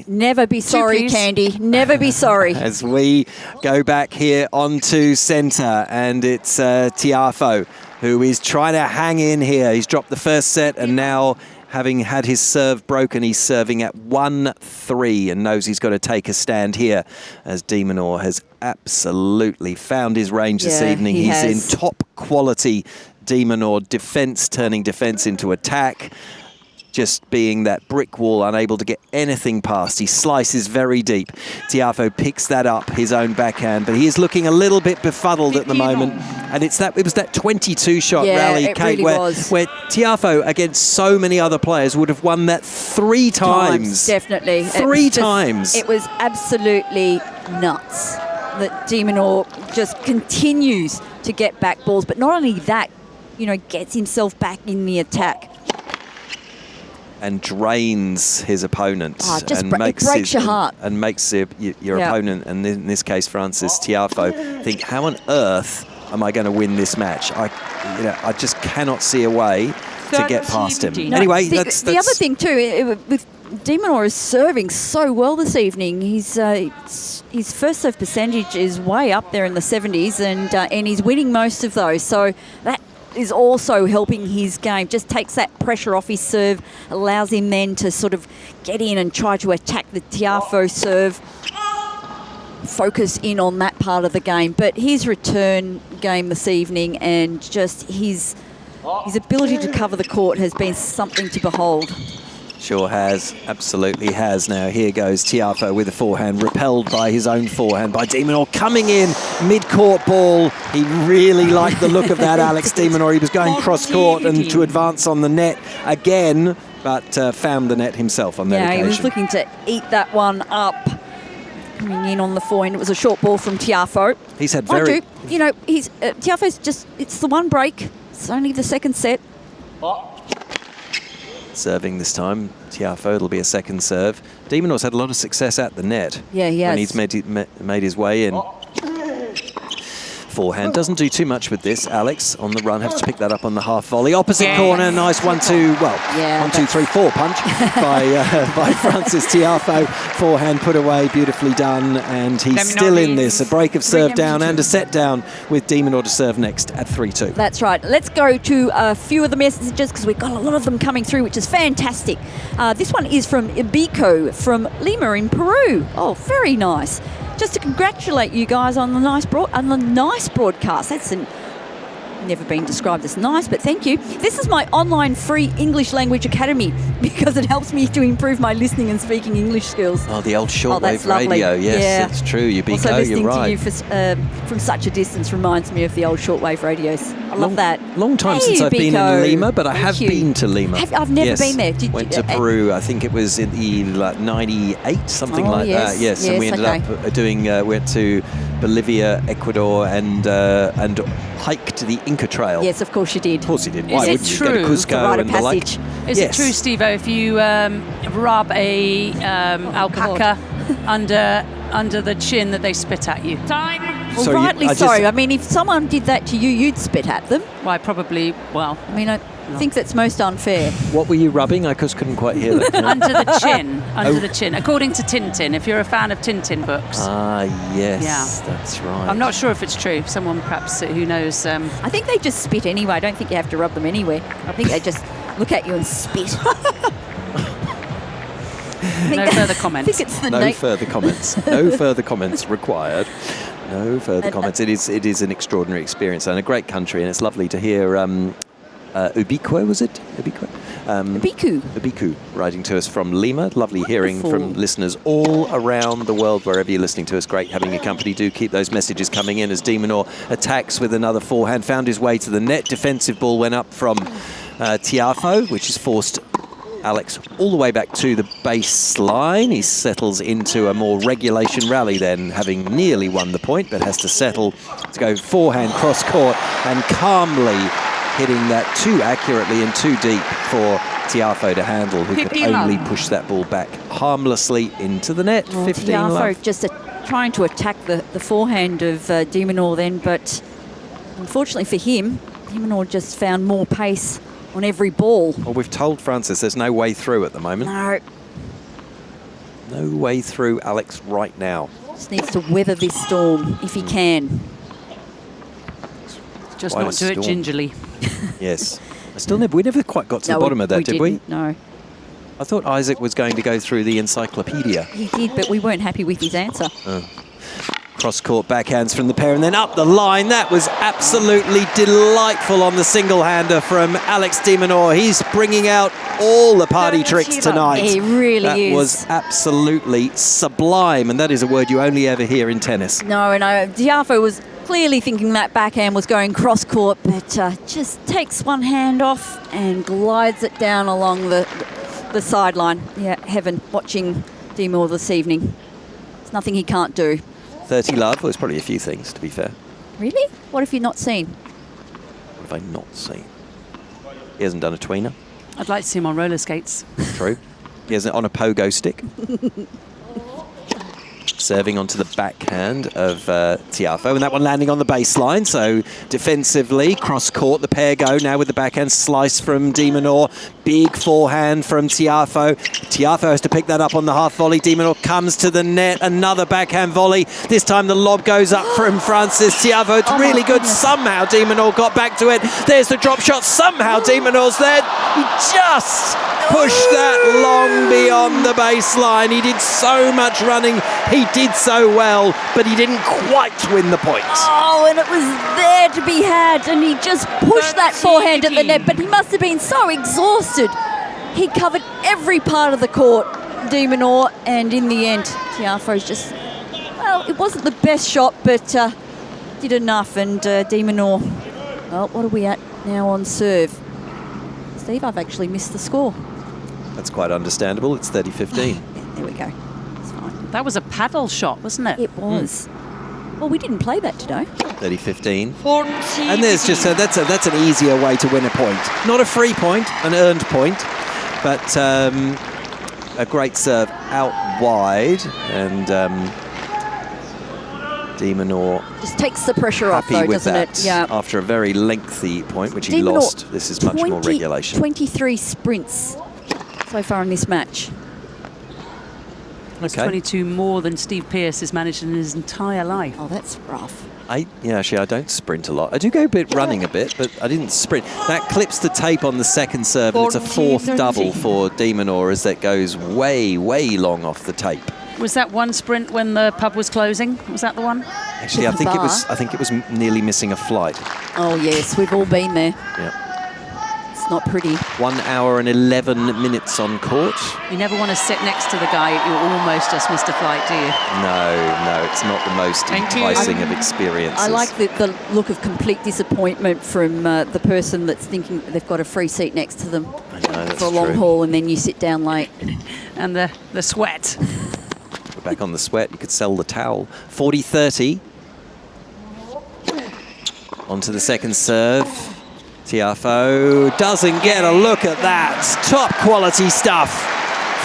never be sorry, Candy. Never be sorry. As we go back here onto centre, and it's Tiafoe who is trying to hang in here. He's dropped the first set, and now, having had his serve broken, he's serving at 1-3 and knows he's got to take a stand here, as Minaur has absolutely found his range this evening. He's in top quality Minaur defence, turning defence into attack. Just being that brick wall, unable to get anything past. He slices very deep. Tiafoe picks that up, his own backhand, but he is looking a little bit befuddled at the moment. And it was that 22-shot rally, Kate, really where Tiafoe, against so many other players, would have won that 3 times. Definitely. Three times. It was absolutely nuts that Minaur just continues to get back balls. But not only that, gets himself back in the attack. And drains his opponent, it breaks your heart, and makes your opponent, and in this case Frances Tiafoe, think, how on earth am I going to win this match? I just cannot see a way to get past him. Anyway, that's the other thing too. With Minaur is serving so well this evening. His first serve percentage is way up there in the 70s, and he's winning most of those. So that is also helping his game. Just takes that pressure off his serve, allows him then to sort of get in and try to attack the Tiafoe serve, focus in on that part of the game. But his return game this evening, and just his ability to cover the court, has been something to behold. Sure has, absolutely has. Now here goes Tiafoe with a forehand, repelled by his own forehand by Minaur, coming in mid-court ball. He really liked the look of that, Alex Minaur. He was going cross-court and to advance on the net again, but found the net himself on that occasion. Yeah, he was looking to eat that one up. Coming in on the forehand, it was a short ball from Tiafoe. He's had very... Tiafoe's just, it's the one break. It's only the second set. Serving this time, Tiafoe, it'll be a second serve. Minaur's had a lot of success at the net. Yeah, he has. When he's made his way in. Forehand doesn't do too much with this. Alex on the run, has to pick that up on the half volley. Opposite corner, nice 1-2, 1-2-3-4 punch by Frances Tiafoe. Forehand put away, beautifully done, and he's still in this. A break of serve down and a set down with Minaur to serve next at 3-2. That's right. Let's go to a few of the messages because we've got a lot of them coming through, which is fantastic. This one is from Ibico from Lima in Peru. Oh, very nice. Just to congratulate you guys on the nice broadcast. That's never been described as nice, but thank you. This is my online free English language academy because it helps me to improve my listening and speaking English skills. Oh, the old shortwave radio. Yes, that's true. Also, listening to you from such a distance reminds me of the old shortwave radios. I love that. Long time since I've been in Lima, but I have been to Lima. I've never been there. Went to Peru. I think it was in the 98, something like that. Yes, and we ended up doing. Went to Bolivia, Ecuador, and hiked the Inca Trail. Yes, of course you did. Of course you did. Why wouldn't you go to Cusco and the like? Is it true, Steve-O, if you rub a alpaca under the chin that they spit at you? Time. Well, rightly so. I mean, if someone did that to you, you'd spit at them. Well, I mean, I think that's most unfair. What were you rubbing? I just couldn't quite hear that. Under the chin. Under the chin. According to Tintin, if you're a fan of Tintin books. Ah, yes. Yeah. That's right. I'm not sure if it's true. Someone perhaps who knows. I think they just spit anyway. I don't think you have to rub them anywhere. I think they just look at you and spit. No further comments. I think it's no further comments. No further comments required. No further comments. It is an extraordinary experience and a great country, and it's lovely to hear Ubique, was it? Ubique? Ibiku writing to us from Lima. Lovely hearing from listeners all around the world, wherever you're listening to us. Great having your company. Do keep those messages coming in as Minaur attacks with another forehand, found his way to the net. Defensive ball went up from Tiafoe, which has forced Alex all the way back to the baseline. He settles into a more regulation rally then, having nearly won the point, but has to settle to go forehand cross court and calmly hitting that too accurately and too deep for Tiafoe to handle, who could only push that ball back harmlessly into the net. 15 love. Tiafoe just trying to attack the forehand of de Minaur then, but unfortunately for him, de Minaur just found more pace on every ball. Well, we've told Francis there's no way through at the moment. No, No way through Alex right now. just needs to weather this storm if he can. Just Quite not a do it storm. gingerly. Yes. We never quite got to the bottom of that, did we? didn't, No, I thought Isaac was going to go through the encyclopedia. he did, but we weren't happy with his answer. Cross-court backhands from the pair and then up the line. That was absolutely delightful on the single-hander from Alex de Minaur. He's bringing out all the party tricks tonight. He really that is. That was absolutely sublime, and that is a word you only ever hear in tennis. No, Tiafoe was clearly thinking that backhand was going cross-court, but just takes one hand off and glides it down along the sideline. Yeah, heaven, watching de Minaur this evening. There's nothing he can't do. 30 love. Well, there's probably a few things, to be fair. Really? What have you not seen? What have I not seen? He hasn't done a tweener. I'd like to see him on roller skates. True. He hasn't on a pogo stick. Serving onto the backhand of Tiafoe, and that one landing on the baseline. So defensively, cross-court, the pair go now with the backhand slice from de Minaur. Big forehand from Tiafoe. Tiafoe has to pick that up on the half volley. De Minaur comes to the net. Another backhand volley. This time the lob goes up from Francis Tiafoe. It's really good. Somehow de Minaur got back to it. There's the drop shot. Somehow de Minaur's there. He just pushed that long beyond the baseline. He did so much running. He did so well, but he didn't quite win the point. Oh, and it was there to be had, and he just pushed that forehand at the net, but he must have been so exhausted. He covered every part of the court, de Minaur, and in the end, Tiafoe's just, well, it wasn't the best shot, but did enough, and de Minaur, well, what are we at now on serve? Steve, I've actually missed the score. That's quite understandable. It's 30-15. There we go. It's fine. That was a paddle shot, wasn't it? It was. Well, we didn't play that today. 30-15. And there's just that's an easier way to win a point. Not a free point, an earned point, but a great serve out wide, and de Minaur Just takes the pressure off, happy though, with doesn't that it? Yeah. after a very lengthy point, which he de Minaur, lost. This is much more regulation. 23 sprints so far in this match. That's Okay. 22 more than Steve Pearce has managed in his entire life. Oh, that's rough. Actually, I don't sprint a lot. I do go a bit running a bit, but I didn't sprint. That clips the tape on the second serve, and it's a fourth double for de Minaur as that goes way, way long off the tape. Was that one sprint when the pub was closing? Was that the one? Actually, I think it was nearly missing a flight. Oh, yes, we've all been there. Yeah. It's not pretty. 1 hour and 11 minutes on court. You never want to sit next to the guy who almost just missed a flight, do you? No, it's not the most Thank you. enticing of experiences. I like the look of complete disappointment from the person that's thinking they've got a free seat next to them I know, that's for a long true. haul, and then you sit down late. And the sweat. We're back on the sweat. You could sell the towel. 40-30. Onto the second serve. Tiafoe doesn't get a look at that. Top quality stuff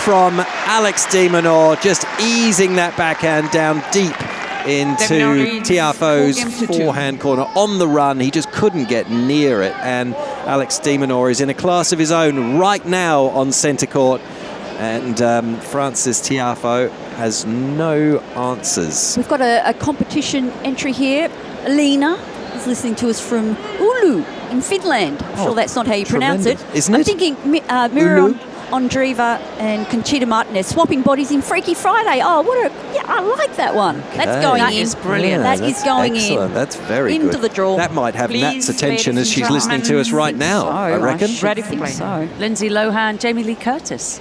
from Alex de Minaur, just easing that backhand down deep into Tiafoe's forehand corner on the run. He just couldn't get near it, and Alex de Minaur is in a class of his own right now on centre court, and Francis Tiafoe has no answers. We've got a competition entry here. Elena is listening to us from Oulu in Finland. I'm sure that's not how you pronounce it. Isn't I'm it? thinking Mirra, Andreeva and Conchita Martinez swapping bodies in Freaky Friday. Oh, I like that one. That's going That in. is brilliant. That that's is going excellent. in. That's very good. Into the draw. That might have Nat's attention as she's listening to us right now, I I reckon. should think so. Lindsay Lohan, Jamie Lee Curtis.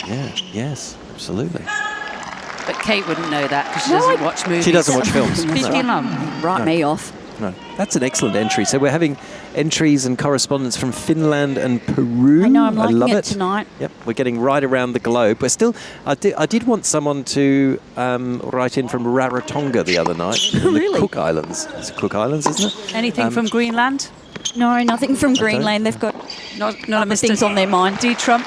Yeah, yes, absolutely. But Kate wouldn't know that because she doesn't watch movies. She doesn't watch films. Write me off. No, that's an excellent entry. So we're having entries and correspondence from Finland and Peru. I know, I'm liking love it tonight. Yep, we're getting right around the globe. We're still. I did want someone to write in from Rarotonga the other night. In Really? The Cook Islands. It's Cook Islands, isn't it? Anything from Greenland? No, nothing from Greenland. They've got Not a other Mr. things on their mind. D. Trump.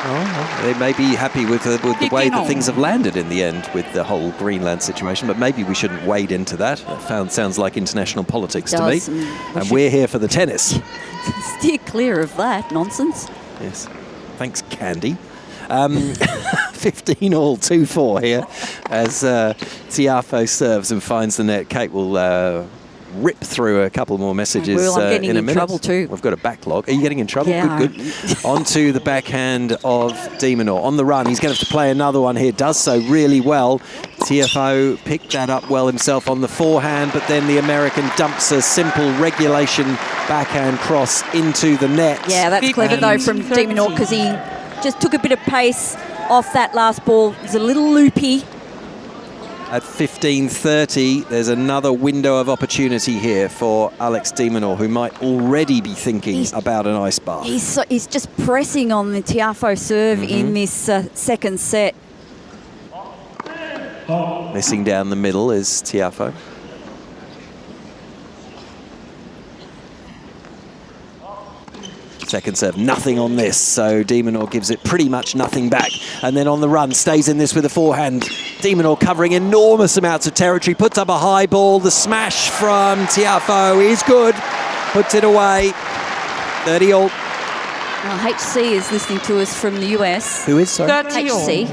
Oh, they may be happy with the way that things have landed in the end with the whole Greenland situation, but maybe we shouldn't wade into that. That sounds like international politics to me. And we're here for the tennis. Steer clear of that nonsense. Yes. Thanks, Candy. 15 all, 2-4 here as Tiafoe serves and finds the net. Kate will rip through a couple more messages I'm getting in a minute. trouble too. We've got a backlog. Are you getting in trouble? Yeah. Good. Onto the backhand of Minaur. On the run, he's going to have to play another one here. Does so really well. Tiafoe picked that up well himself on the forehand, but then the American dumps a simple regulation backhand cross into the net. Yeah, that's clever though from Minaur, because he just took a bit of pace off that last ball. It's a little loopy. At 15:30, there's another window of opportunity here for Alex de Minaur, who might already be thinking about an ice bath. He's just pressing on the Tiafoe serve in this second set. Missing down the middle is Tiafoe. Second serve, nothing on this, so de Minaur gives it pretty much nothing back. And then on the run, stays in this with a forehand. De Minaur covering enormous amounts of territory, puts up a high ball. The smash from Tiafoe is good, puts it away. 30 all. Well, HC is listening to us from the US. Who is, sorry? HC.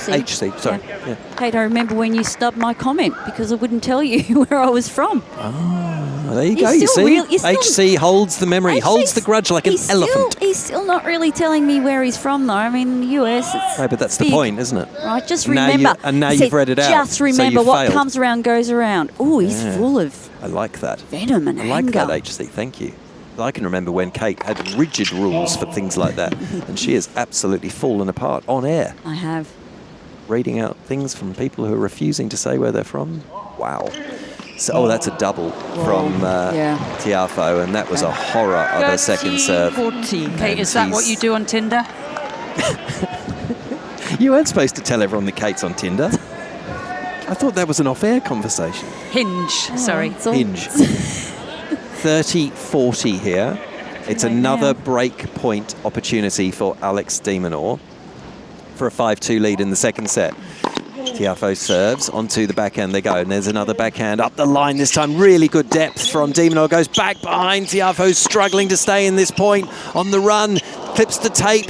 HC, sorry. Yeah. Kate, I remember when you snubbed my comment because I wouldn't tell you where I was from. Oh, there you go, you see? HC holds the memory, holds the grudge like an elephant. He's still not really telling me where he's from, though. I mean, the US, it's right, but that's the point, isn't it? Right, just remember. Now you've read it out. Just remember what comes around goes around. Oh, he's full of I like that. Venom and I like anger. that, HC, thank you. I can remember when Kate had rigid rules for things like that, and she has absolutely fallen apart on air. I have. Reading out things from people who are refusing to say where they're from. Wow. So, that's a double from Tiafoe, and that was a horror of a second serve. 14. Kate, is that what you do on Tinder? You weren't supposed to tell everyone that Kate's on Tinder. I thought that was an off-air conversation. Hinge, sorry. Hinge. 30-40 here. It's another break point opportunity for Alex de Minaur for a 5-2 lead in the second set. Tiafoe serves onto the backhand they go, and there's another backhand up the line this time. Really good depth from de Minaur, goes back behind. Tiafoe's struggling to stay in this point. On the run, clips the tape,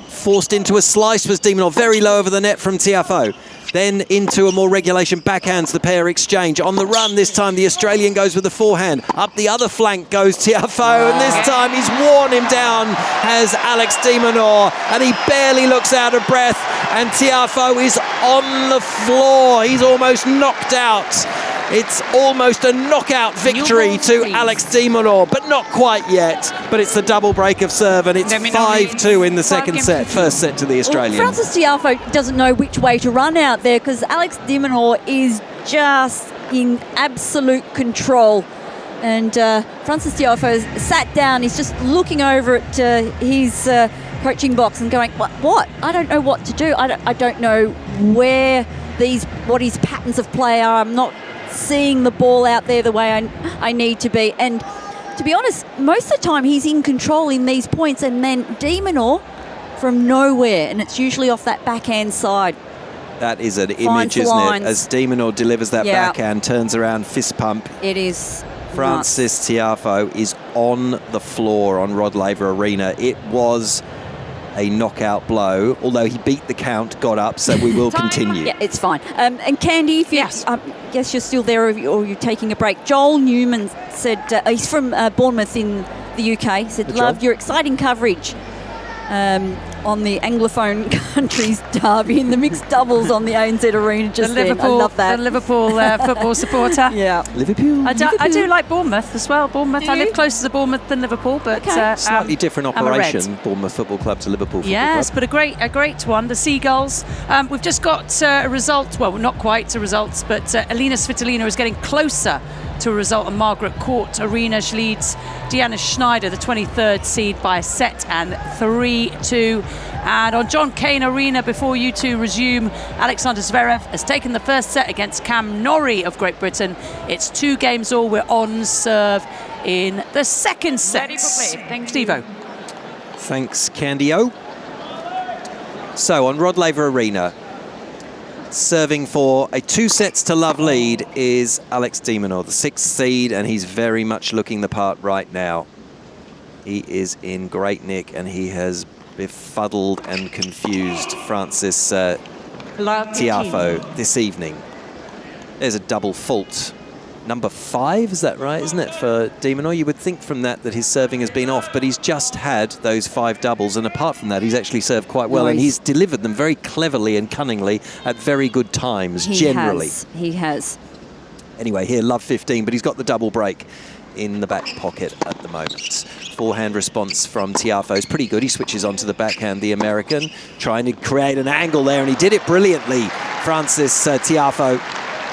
forced into a slice was de Minaur, very low over the net from Tiafoe. Then into a more regulation backhands, the pair exchange. On the run this time, the Australian goes with the forehand. Up the other flank goes Tiafoe, and this time he's worn him down, has Alex de Minaur, and he barely looks out of breath, and Tiafoe is on the floor. He's almost knocked out. It's almost a knockout victory to Alex de Minaur, but not quite yet. But it's the double break of serve, and it's 5-2 in the second set. First set to the Australian. Well, Francis Tiafoe doesn't know which way to run out there because Alex de Minaur is just in absolute control. And Francis Tiafoe sat down. He's just looking over at his coaching box and going, "What? I don't know what to do. I don't know what his patterns of play are. I'm not seeing the ball out there the way I need to be." And to be honest, most of the time he's in control in these points, and then de Minaur from nowhere, and it's usually off that backhand side. That is an image, isn't it? As de Minaur delivers that backhand, turns around, fist pump. It is. Francis Tiafoe is on the floor on Rod Laver Arena. It was a knockout blow, although he beat the count, got up, so we will continue. Yeah, it's fine. And Candy, if yes, guess you're still there or you're taking a break. Joel Newman said, he's from Bournemouth in the UK, he said, loved your exciting coverage on the Anglophone countries derby in the mixed doubles on the ANZ Arena just then. I love that. The Liverpool football supporter. Yeah. Liverpool. I do like Bournemouth as well. Bournemouth. I live closer to Bournemouth than Liverpool, but slightly different operation. Bournemouth Football Club to Liverpool Football Club. Yes, but a great one. The Seagulls. We've just got a result. Well, not quite a result, but Elena Svitolina is getting closer to a result on Margaret Court Arena. She leads Diana Schneider, the 23rd seed, by a set and 3-2. And on John Cain Arena, before you two resume, Alexander Zverev has taken the first set against Cam Norrie of Great Britain. It's 2 games all. We're on serve in the second set. Ready for play. Thanks, Steve-O. Thanks, Candy-O. So on Rod Laver Arena, serving for a 2-sets-to-love lead is Alex de Minaur, the 6th seed, and he's very much looking the part right now. He is in great nick, and he has befuddled and confused Francis Tiafoe this evening. There's a double fault. Number 5, is that right, isn't it, for de Minaur? You would think from that his serving has been off, but he's just had those 5 doubles, and apart from that, he's actually served quite well, and he's delivered them very cleverly and cunningly at very good times, generally. He has. Anyway, here, love 15, but he's got the double break in the back pocket at the moment. Forehand response from Tiafoe is pretty good. He switches onto the backhand, the American, trying to create an angle there, and he did it brilliantly. Francis Tiafoe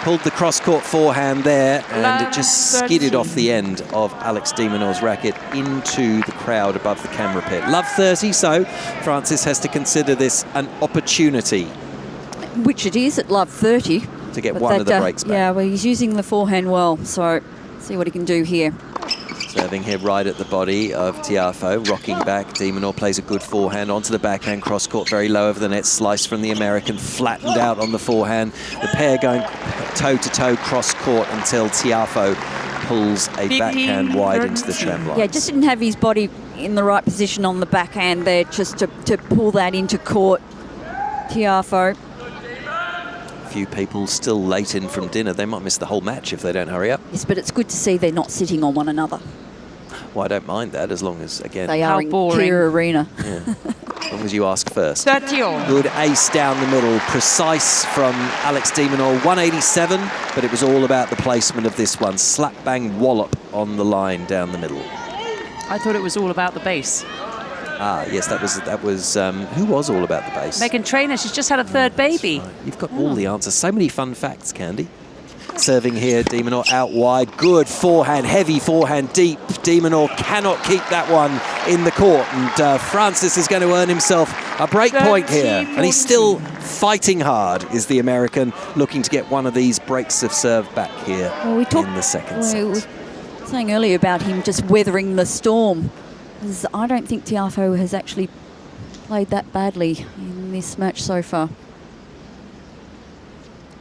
pulled the cross-court forehand there, and it just skidded off the end of Alex de Minaur's racket into the crowd above the camera pit. Love 30, so Francis has to consider this an opportunity. Which it is at love 30. To get one of the breaks back. Yeah, well, he's using the forehand well, so see what he can do here. Serving here right at the body of Tiafoe, rocking back. De Minaur plays a good forehand onto the backhand, cross-court very low over the net, slice from the American, flattened out on the forehand. The pair going toe-to-toe cross-court until Tiafoe pulls a backhand wide into the tramline. Yeah, just didn't have his body in the right position on the backhand there just to pull that into court. Tiafoe. Few people still late in from dinner. They might miss the whole match if they don't hurry up. Yes, but it's good to see they're not sitting on one another. Well, I don't mind that as long as, again... They are in Mirra Arena. Yeah. As long as you ask first. 30 all. Good ace down the middle. Precise from Alex de Minaur. 187, but it was all about the placement of this one. Slap, bang, wallop on the line down the middle. I thought it was all about the base. Ah, yes, that was who was all about the base? Megan Trainor, she's just had a 3rd baby. Right. You've got all the answers. So many fun facts, Candy. Serving here, de Minaur out wide. Good forehand, heavy forehand, deep. De Minaur cannot keep that one in the court. And Francis is going to earn himself a break point here. And he's still fighting hard, is the American, looking to get one of these breaks of serve back here in the second set. We were saying earlier about him just weathering the storm. I don't think Tiafoe has actually played that badly in this match so far.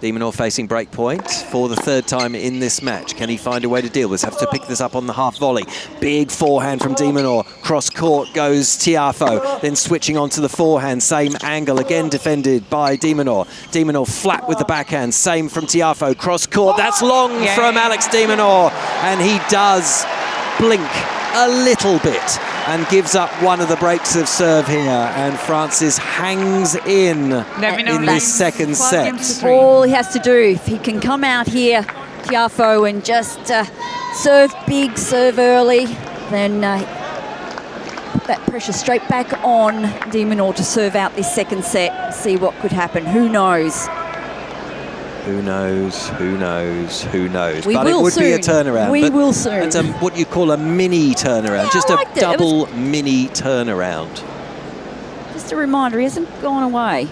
De Minaur facing break point for the 3rd time in this match. Can he find a way to deal with this? Have to pick this up on the half volley. Big forehand from de Minaur. Cross court goes Tiafoe. Then switching onto the forehand. Same angle again defended by de Minaur. De Minaur flat with the backhand. Same from Tiafoe. Cross court. That's long from Alex de Minaur. And he does blink a little bit and gives up one of the breaks of serve here, and Francis hangs in this second set. All he has to do, if he can come out here, Tiafoe, and just serve big, serve early, then put that pressure straight back on de Minaur to serve out this second set, see what could happen. Who knows? Who knows, who knows, who knows. But it would be a turnaround. We will soon. It's what you call a mini turnaround, just a double mini turnaround. Just a reminder, he hasn't gone away.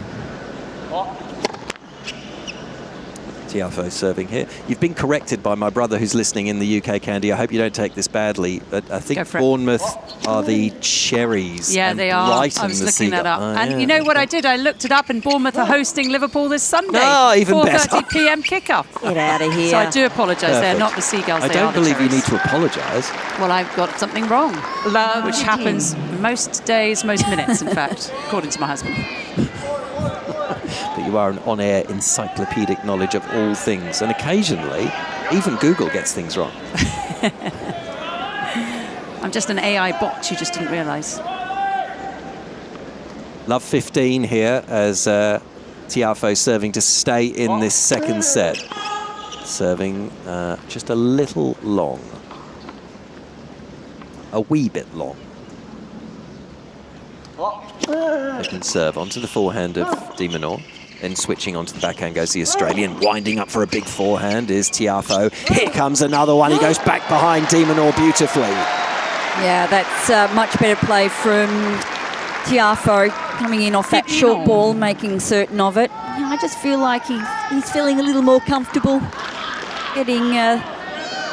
Tiafoe serving here. You've been corrected by my brother who's listening in the UK, Candy. I hope you don't take this badly, but I think Bournemouth are the Cherries. Yeah, they are. I was looking that up. And you know what I did? I looked it up, and Bournemouth are hosting Liverpool this Sunday. Oh, even 4:30 p.m. kickoff. Get out of here. So I do apologise. They're not the Seagulls. I don't believe you need to apologise. Well, I've got something wrong, which happens most days, most minutes, in fact, according to my husband. But you are an on-air encyclopedic knowledge of all things, and occasionally even Google gets things wrong. I'm just an AI bot, you just didn't realise. Love 15 here as Tiafoe serving to stay in this second set. Serving just a little long. A wee bit long. They can serve onto the forehand of de Minaur. Then switching onto the backhand goes the Australian. Winding up for a big forehand is Tiafoe. Here comes another one. He goes back behind de Minaur beautifully. Yeah, that's much better play from Tiafoe, coming in off that short ball, making certain of it. Yeah, I just feel like he's feeling a little more comfortable, getting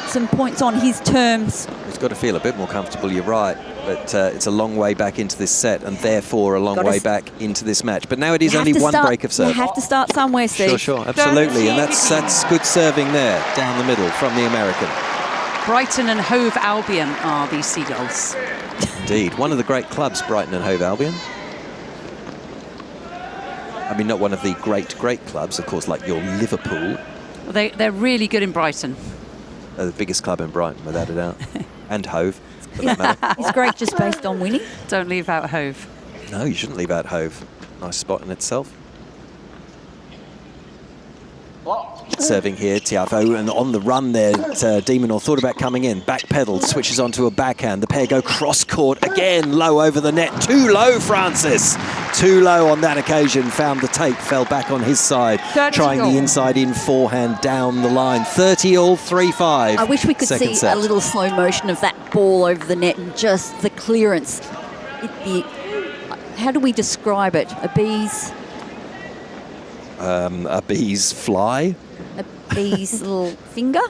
some points on his terms. He's got to feel a bit more comfortable, you're right. but it's a long way back into this set and therefore a long way back into this match. But now it is You have only to one start- break of serve. You have to start somewhere, Steve. Sure, absolutely. And that's good serving there, down the middle from the American. Brighton and Hove Albion are these Seagulls. Indeed. One of the great clubs, Brighton and Hove Albion. I mean, not one of the great clubs, of course, like your Liverpool. Well, they're really good in Brighton. They're the biggest club in Brighton, without a doubt. And Hove, for that matter. Is great just based on winning? Don't leave out Hove. No, you shouldn't leave out Hove. Nice spot in itself. Serving here, Tiafoe, and on the run there, de Minaur thought about coming in. Backpedaled, switches onto a backhand. The pair go cross-court again, low over the net. Too low, Francis. Too low on that occasion. Found the tape, fell back on his side. Trying the inside-in forehand down the line. 30-all, 3-5. I wish we could see a little slow motion of that ball over the net and just the clearance. How do we describe it? A bee's fly? A bee's little finger?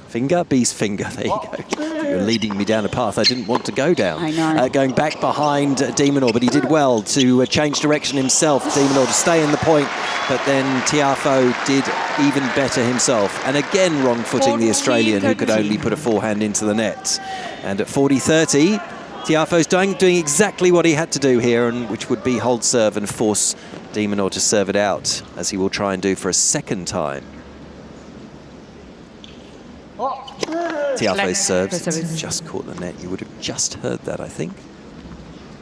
Bee's finger, there you go. You're leading me down a path I didn't want to go down. I know. Going back behind de Minaur, but he did well to change direction himself. De Minaur to stay in the point, but then Tiafoe did even better himself. And again, wrong-footing the Australian, who could only put a forehand into the net. And at 40-30, Tiafoe's doing exactly what he had to do here, and which would be hold serve and force de Minaur to serve it out, as he will try and do for a second time. Tiafoe's serves just caught the net. You would have just heard that, I think.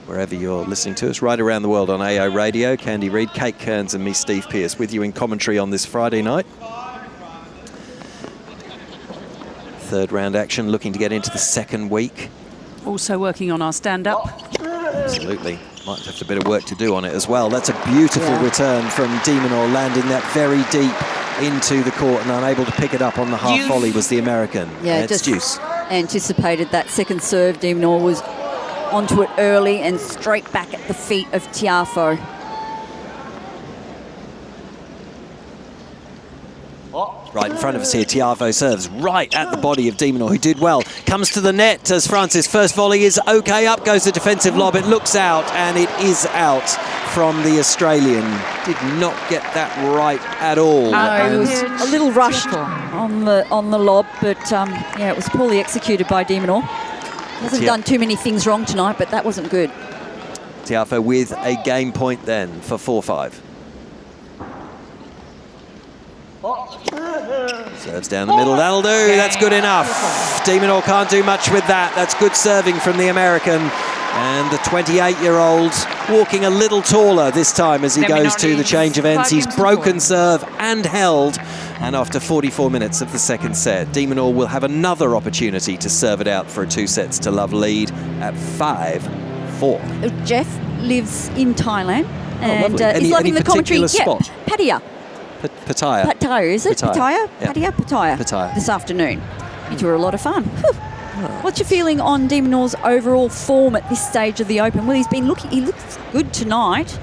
Wherever you're listening to us, right around the world on AO Radio, Candy Reid, Kate Kearns and me, Steve Pearce, with you in commentary on this Friday night. Third round action, looking to get into the second week. Also working on our stand-up. Absolutely. Might have a bit of work to do on it as well. That's a beautiful return from de Minaur, landing that very deep into the court and unable to pick it up on the half volley was the American. Yeah, it's Deuce. Anticipated that second serve. De Minaur was onto it early and straight back at the feet of Tiafoe. Right in front of us here, Tiafoe serves right at the body of de Minaur, who did well. Comes to the net as Francis' first volley is okay. Up goes the defensive lob. It looks out, and it is out from the Australian. Did not get that right at all. It was a little rushed on the lob, but yeah, it was poorly executed by de Minaur. Hasn't done too many things wrong tonight, but that wasn't good. Tiafoe with a game point then for 4-5. Serves down the middle, that'll do, that's good enough. De Minaur can't do much with that. That's good serving from the American. And the 28-year-old walking a little taller this time as he goes to the change of ends. He's broken serve and held. And after 44 minutes of the second set, de Minaur will have another opportunity to serve it out for a 2-sets-to-love lead at 5-4. Jeff lives in Thailand and any, he's loving the commentary. Spot? Pattaya. Pattaya. Pattaya, is it? Pattaya? Yeah. Pattaya. This afternoon. You two are a lot of fun. What's your feeling on de Minaur's overall form at this stage of the Open? Well, he looks good tonight.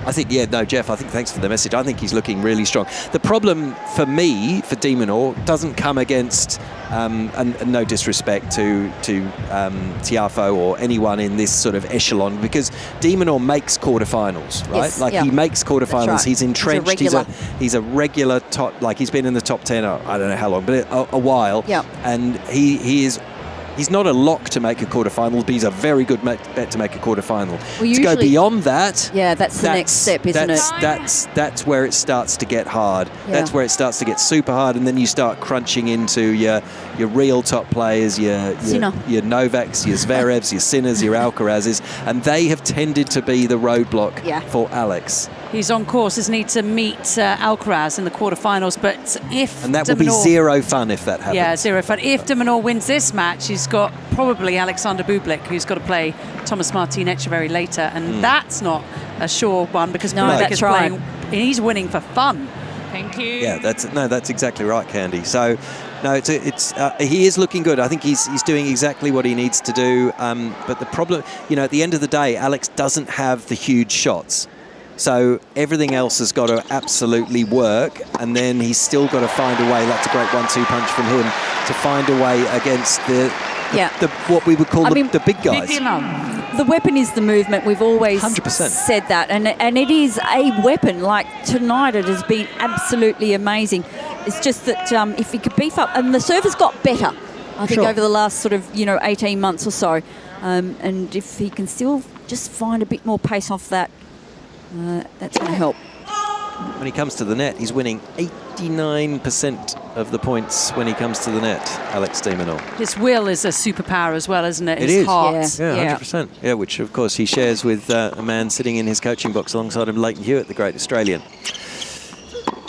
I think, Jeff, I think thanks for the message. I think he's looking really strong. The problem for me, for de Minaur, doesn't come against, and no disrespect to Tiafoe or anyone in this sort of echelon, because de Minaur makes quarterfinals, right? Yes, he makes quarterfinals. Right. He's entrenched. He's a regular top, he's been in the top 10, I don't know how long, but a while. Yeah. And he's not a lock to make a quarterfinal, but he's a very good bet to make a quarterfinal. Well, to go beyond that, that's the next step, isn't it? That's where it starts to get hard. Yeah. That's where it starts to get super hard, and then you start crunching into your real top players, your Novaks, your Zverevs, your Sinners, your Alcarazes, and they have tended to be the roadblock for Alex. He's on course, isn't he, to meet Alcaraz in the quarterfinals, but if and that will be zero fun if that happens. Yeah, zero fun. If de Minaur wins this match, he's got probably Alexander Bublik, who's got to play Thomas Martin Echeverry later, and that's not a sure one because Bublik is playing. He's winning for fun. Thank you. Yeah, that's exactly right, Candy. So, no, he is looking good. I think he's doing exactly what he needs to do. But the problem, at the end of the day, Alex doesn't have the huge shots. So everything else has got to absolutely work, and then he's still got to find a way. That's a great 1-2 punch from him to find a way against the what we would call the big guys. The weapon is the movement. We've always 100%. said that, and it is a weapon. Like tonight, it has been absolutely amazing. It's just that if he could beef up, and the serve has got better, I think, over the last sort of 18 months or so, and if he can still just find a bit more pace off that, that's going to help. When he comes to the net, he's winning 89% of the points when he comes to the net, Alex de Minaur. His will is a superpower as well, isn't it? It His is. heart. Yeah, 100%. Yeah, which, of course, he shares with a man sitting in his coaching box alongside him, Leighton Hewitt, the great Australian.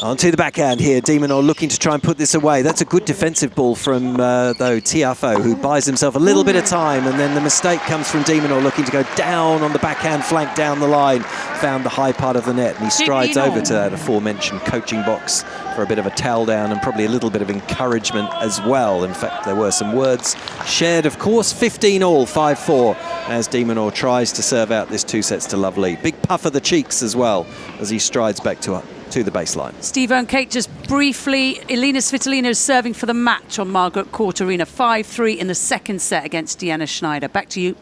Onto the backhand here. De Minaur looking to try and put this away. That's a good defensive ball from, though, Tiafoe, who buys himself a little bit of time, and then the mistake comes from De Minaur looking to go down on the backhand flank down the line. Found the high part of the net, and he strides over to that aforementioned coaching box for a bit of a towel down and probably a little bit of encouragement as well. In fact, there were some words shared, of course. 15-all, 5-4, as De Minaur tries to serve out this 2-sets-to-love lead. Big puff of the cheeks as well as he strides back to the baseline. Steve-O and Kate, just briefly, Elena Svitolina is serving for the match on Margaret Court Arena. 5-3 in the second set against Deanna Schneider. Back to you.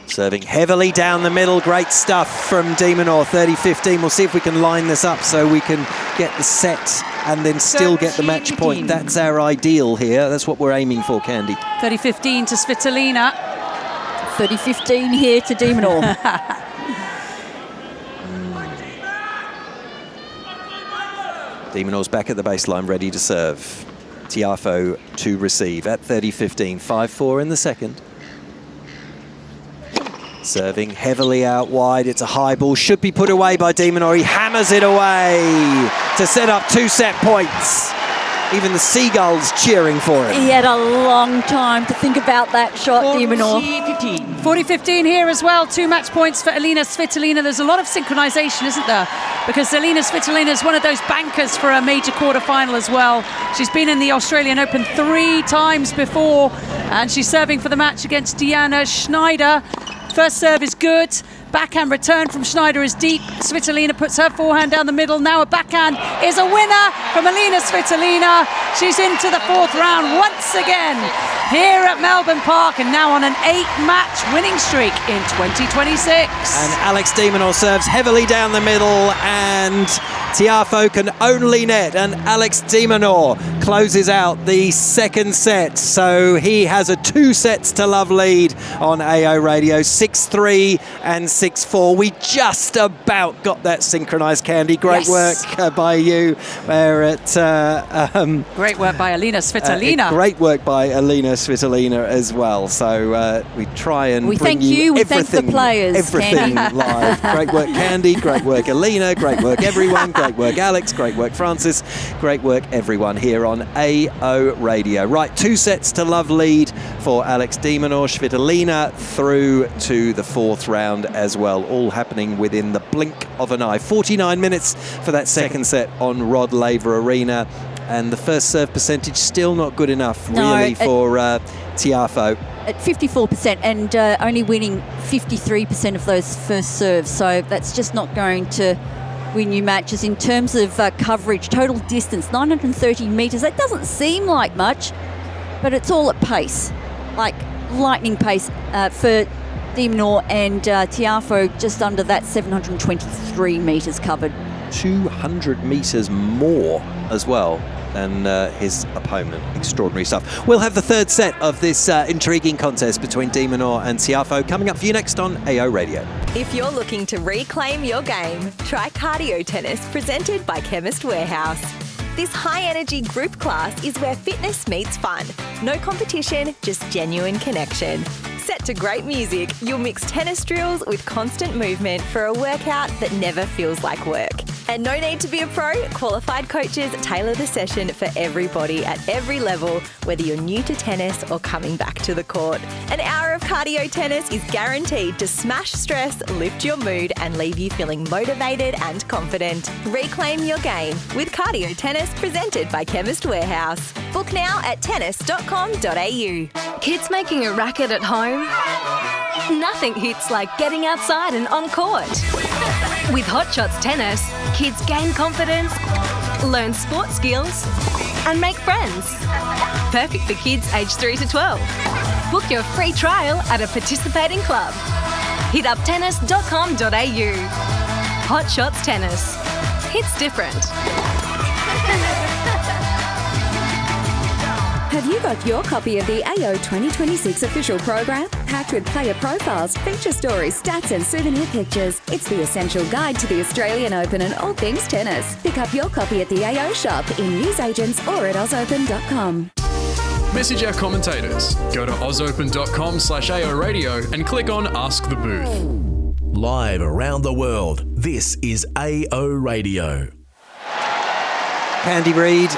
Serving heavily down the middle. Great stuff from De Minaur. 30-15. We'll see if we can line this up so we can get the set and then still get the match point. That's our ideal here. That's what we're aiming for, Candy. 30-15 to Svitolina. 30-15 here to De Minaur. De Minaur's back at the baseline, ready to serve. Tiafoe to receive at 30-15. 5-4 in the second. Serving heavily out wide. It's a high ball. Should be put away by De Minaur. He hammers it away to set up 2-set points. Even the seagulls cheering for him. He had a long time to think about that shot, De Minaur. 40-15 here as well. 2 match points for Elena Svitolina. There's a lot of synchronization, isn't there? Because Elena Svitolina is one of those bankers for a major quarter-final as well. She's been in the Australian Open 3 times before, and she's serving for the match against Deanna Schneider. First serve is good. Backhand return from Schneider is deep. Svitolina puts her forehand down the middle. Now a backhand is a winner from Elena Svitolina. She's into the 4th round once again here at Melbourne Park, and now on an 8-match winning streak in 2026. And Alex de Minaur serves heavily down the middle, and Tiafoe can only net, and Alex de Minaur closes out the second set. So he has a 2-sets-to-love lead on AO Radio, 6-3 and 6-4. We just about got that synchronised, Candy. Great work by you. We're at... great work by Elena Svitolina. Great work by Elena Svitolina as well. So we try and bring you we everything, thank the players, everything live. Great work, Candy. Great work, Elena. Great work, everyone. Great work, Alex. Great work, Francis. Great work, everyone here on AO Radio. Right, 2-sets-to-love lead for Alex de Minaur. Svitolina through to the 4th round as well. All happening within the blink of an eye. 49 minutes for that second set on Rod Laver Arena. And the first serve percentage still not good enough, really, for Tiafoe. At 54% and only winning 53% of those first serves. So that's just not going to win you matches. In terms of coverage, total distance, 930 metres. That doesn't seem like much, but it's all at pace, like lightning pace for De Minaur, and Tiafoe just under that, 723 metres covered. 200 metres more as well than his opponent. Extraordinary stuff. We'll have the third set of this intriguing contest between De Minaur and Tiafoe coming up for you next on AO Radio. If you're looking to reclaim your game, try Cardio Tennis, presented by Chemist Warehouse. This high-energy group class is where fitness meets fun. No competition, just genuine connection. Set to great music, you'll mix tennis drills with constant movement for a workout that never feels like work. And no need to be a pro, qualified coaches tailor the session for everybody at every level, whether you're new to tennis or coming back to the court. An hour of cardio tennis is guaranteed to smash stress, lift your mood, and leave you feeling motivated and confident. Reclaim your game with Cardio Tennis, presented by Chemist Warehouse. Book now at tennis.com.au. Kids making a racket at home? Nothing hits like getting outside and on court. With Hot Shots Tennis, kids gain confidence, learn sport skills, and make friends. Perfect for kids aged 3 to 12. Book your free trial at a participating club. hituptennis.com.au. Hot Shots Tennis. It's different. Have you got your copy of the AO 2026 official program? Packed with player profiles, feature stories, stats and souvenir pictures. It's the essential guide to the Australian Open and all things tennis. Pick up your copy at the AO shop, in newsagents or at ausopen.com. Message our commentators. Go to ausopen.com/AO radio and click on Ask the Booth. Live around the world, this is AO Radio. Candy Reid,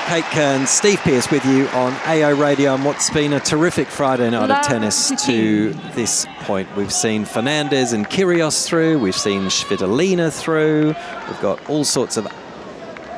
Kate Kearns, Steve Pearce with you on AO Radio on what's been a terrific Friday night of tennis to this point. We've seen Fernandez and Kyrgios through, we've seen Svitolina through, we've got all sorts of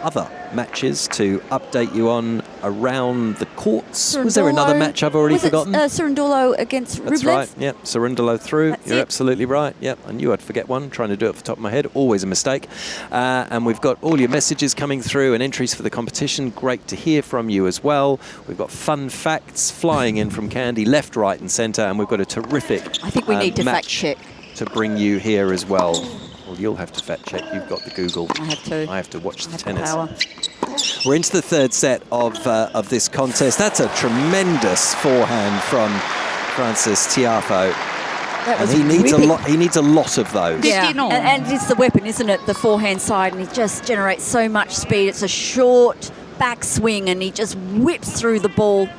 other matches to update you on around the courts. Was there another match I've already forgotten? Cerundolo against Rublev. That's right, yep. Cerundolo through. That's You're it. absolutely right. Yep, I knew I'd forget one. Trying to do it off the top of my head. Always a mistake. And we've got all your messages coming through and entries for the competition. Great to hear from you as well. We've got fun facts flying in from Candy, left, right and centre. And we've got a terrific I think we need to fact match check. to bring you here as well. Well, you'll have to fact check. You've got the Google. I have to. I have to watch the have the tennis. power. We're into the third set of this contest. That's a tremendous forehand from Francis Tiafoe. That And was he needs ripping. a lot. He needs a lot of those. Yeah, and it's the weapon, isn't it? The forehand side, and he just generates so much speed. It's a short backswing, and he just whips through the ball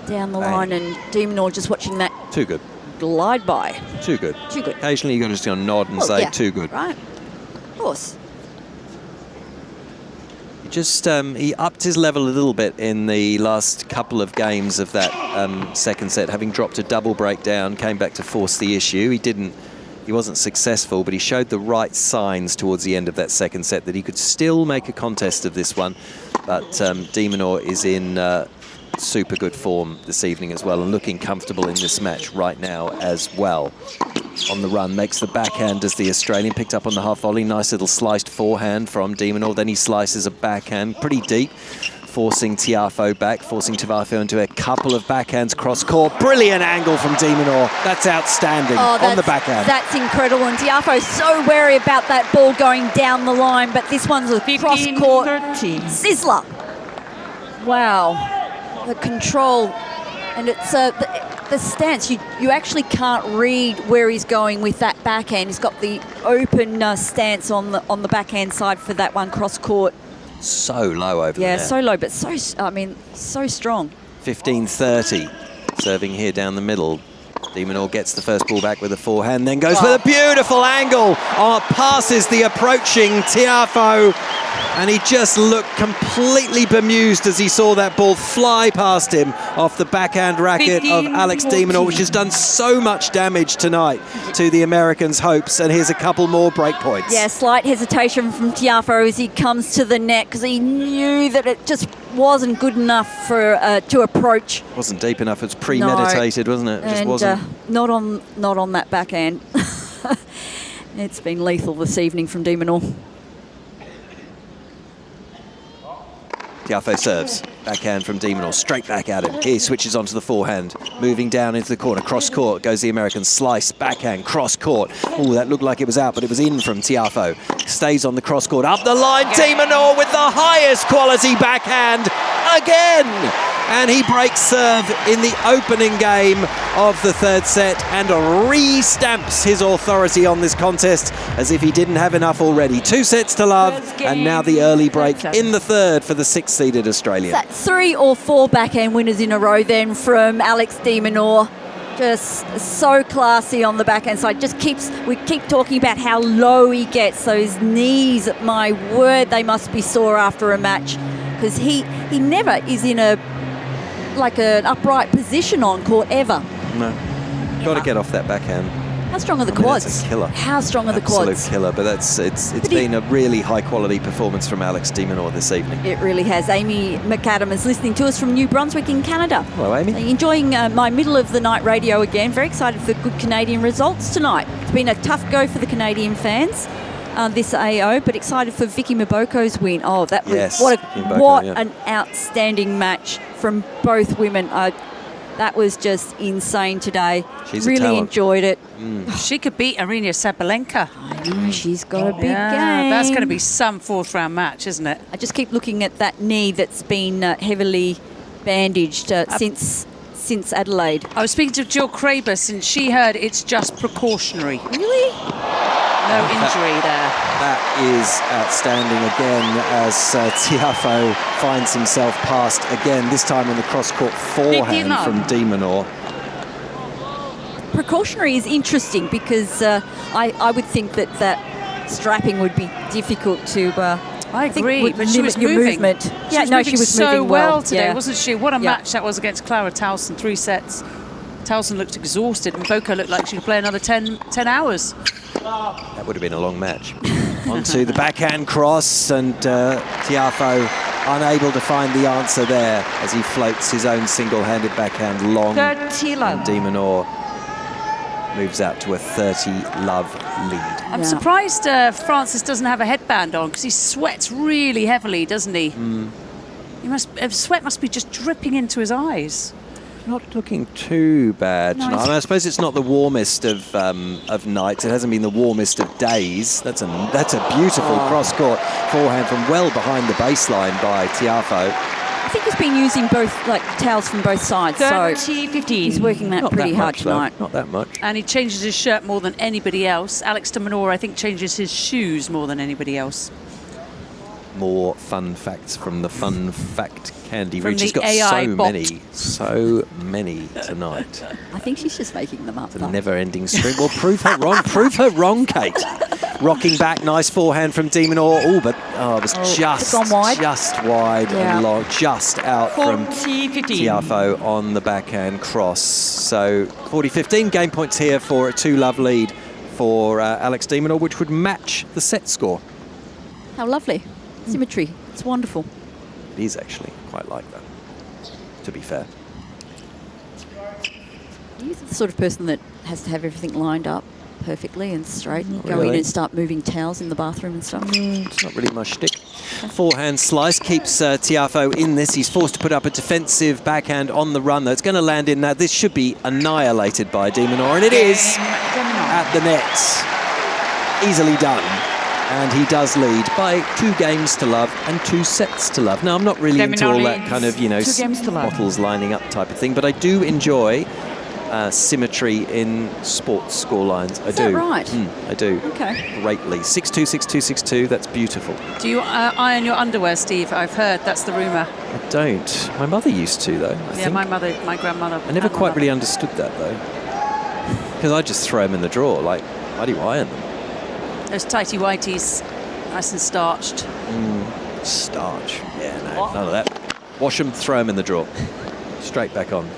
down the line. And de Minaur just watching that Too good. glide by. Too good. Too good. Occasionally you got to just go nod and Well, say yeah, too good. Right. Of course. Just he upped his level a little bit in the last couple of games of that second set, having dropped a double breakdown, came back to force the issue. He wasn't successful, but he showed the right signs towards the end of that second set that he could still make a contest of this one. But de Minaur is in super good form this evening as well and looking comfortable in this match right now as well. On the run, makes the backhand as the Australian, picked up on the half volley. Nice little sliced forehand from de Minaur. Then he slices a backhand pretty deep, forcing Tiafoe back, forcing Tiafoe into a couple of backhands cross court. Brilliant angle from de Minaur. That's outstanding on the backhand. That's incredible. And Tiafoe's so wary about that ball going down the line, but this one's a cross court sizzler. Wow. The control, and it's the stance. You actually can't read where he's going with that backhand. He's got the open stance on the backhand side for that one cross court. So low over there. Yeah, so low, but so strong. 15-30, serving here down the middle. De Minaur gets the first ball back with a forehand, then goes for the beautiful angle. Passes the approaching Tiafoe, and he just looked completely bemused as he saw that ball fly past him off the backhand racket of Alex de Minaur, which has done so much damage tonight to the Americans' hopes. And here's a couple more break points. Yeah, slight hesitation from Tiafoe as he comes to the net because he knew that it just wasn't good enough for to approach. Wasn't deep enough. It was premeditated, wasn't it? It just wasn't. Not on that backhand. It's been lethal this evening from de Minaur. Tiafoe serves. Backhand from de Minaur, straight back at him. He switches onto the forehand, moving down into the corner. Cross court goes the American. Slice, backhand, cross court. Oh, that looked like it was out, but it was in from Tiafoe. Stays on the cross court. Up the line, de Minaur with the highest quality backhand again. And he breaks serve in the opening game of the third set and re-stamps his authority on this contest as if he didn't have enough already. 2 sets to love, and now the early break in the third for the 6th-seeded Australian. That's 3 or 4 backhand winners in a row then from Alex de Minaur. Just so classy on the backhand side. We keep talking about how low he gets. Those knees, my word, they must be sore after a match because he never is in an upright position on court ever. No. Got to get off that backhand. How strong are the quads? It's a killer. How strong are the quads? Absolute killer, but it's been a really high quality performance from Alex de Minaur this evening. It really has. Amy McAdam is listening to us from New Brunswick in Canada. Hello, Amy. Enjoying my middle of the night radio again. Very excited for good Canadian results tonight. It's been a tough go for the Canadian fans. This AO, but excited for Vicky Maboko's win. Oh, that was what an outstanding match from both women. That was just insane today. She's a really talent. enjoyed it. She could beat Aryna Sabalenka. I know, she's got a big game. That's going to be some fourth-round match, isn't it? I just keep looking at that knee that's been heavily bandaged since Adelaide. I was speaking to Jill Krabus, and she heard it's just precautionary. Really? No injury there. That is outstanding again as Tiafoe finds himself passed again, this time on the cross-court forehand from Minaur. Precautionary is interesting because I would think that strapping would be difficult to. I agree, would but she was limit your moving. movement. She was so moving well today, yeah. wasn't she? What a Yeah. match that was against Clara Towson, 3 sets. Towson looked exhausted, and Boko looked like she could play another 10 hours. That would have been a long match. Onto the backhand cross, and Tiafoe unable to find the answer there as he floats his own single-handed backhand long. 30 love. And Minaur moves out to a 30-love lead. I'm surprised Francis doesn't have a headband on because he sweats really heavily, doesn't he? Sweat must be just dripping into his eyes. Not looking too bad tonight. I mean, I suppose it's not the warmest of nights. It hasn't been the warmest of days. That's a beautiful cross-court forehand from well behind the baseline by Tiafoe. I think he's been using both towels from both sides, so 30-15. he's working that pretty hard tonight. Not that much. And he changes his shirt more than anybody else. Alex de Minaur, I think, changes his shoes more than anybody else. More fun facts from the fun fact candy. From She's the got AI so many tonight. I think she's just making them up. It's a never-ending stream. Well, prove her wrong. Prove her wrong, Kate. Rocking back, nice forehand from Minaur. Oh, but it was just wide and long, just out from Tiafoe on the backhand cross. So 40-15, game points here for a 2-love lead for Alex de Minaur, which would match the set score. How lovely. Symmetry. It's wonderful. It is actually quite like that, to be fair. He's the sort of person that has to have everything lined up perfectly and straight. And go in really. and start moving towels in the bathroom and stuff. It's not really my shtick. Forehand slice keeps Tiafoe in this. He's forced to put up a defensive backhand on the run, though. It's going to land in that. This should be annihilated by de Minaur, and it is at the net. Easily done. And he does lead by 2 games to love and 2 sets to love. Now, I'm not really into all that kind of, 2 games to love. bottles lining up type of thing, but I do enjoy symmetry in sports scorelines. I do. Is that right? I do. Okay. Greatly. 6-2, 6-2, 6-2. That's beautiful. Do you iron your underwear, Steve? I've heard that's the rumour. I don't. My mother used to, though. I think. My grandmother. I never quite really understood that, though. Because I just throw them in the drawer. Like, why do you iron them? Those tighty whities, nice and starched. Starch. Yeah, no, none of that. Wash them, throw them in the drawer. Straight back on.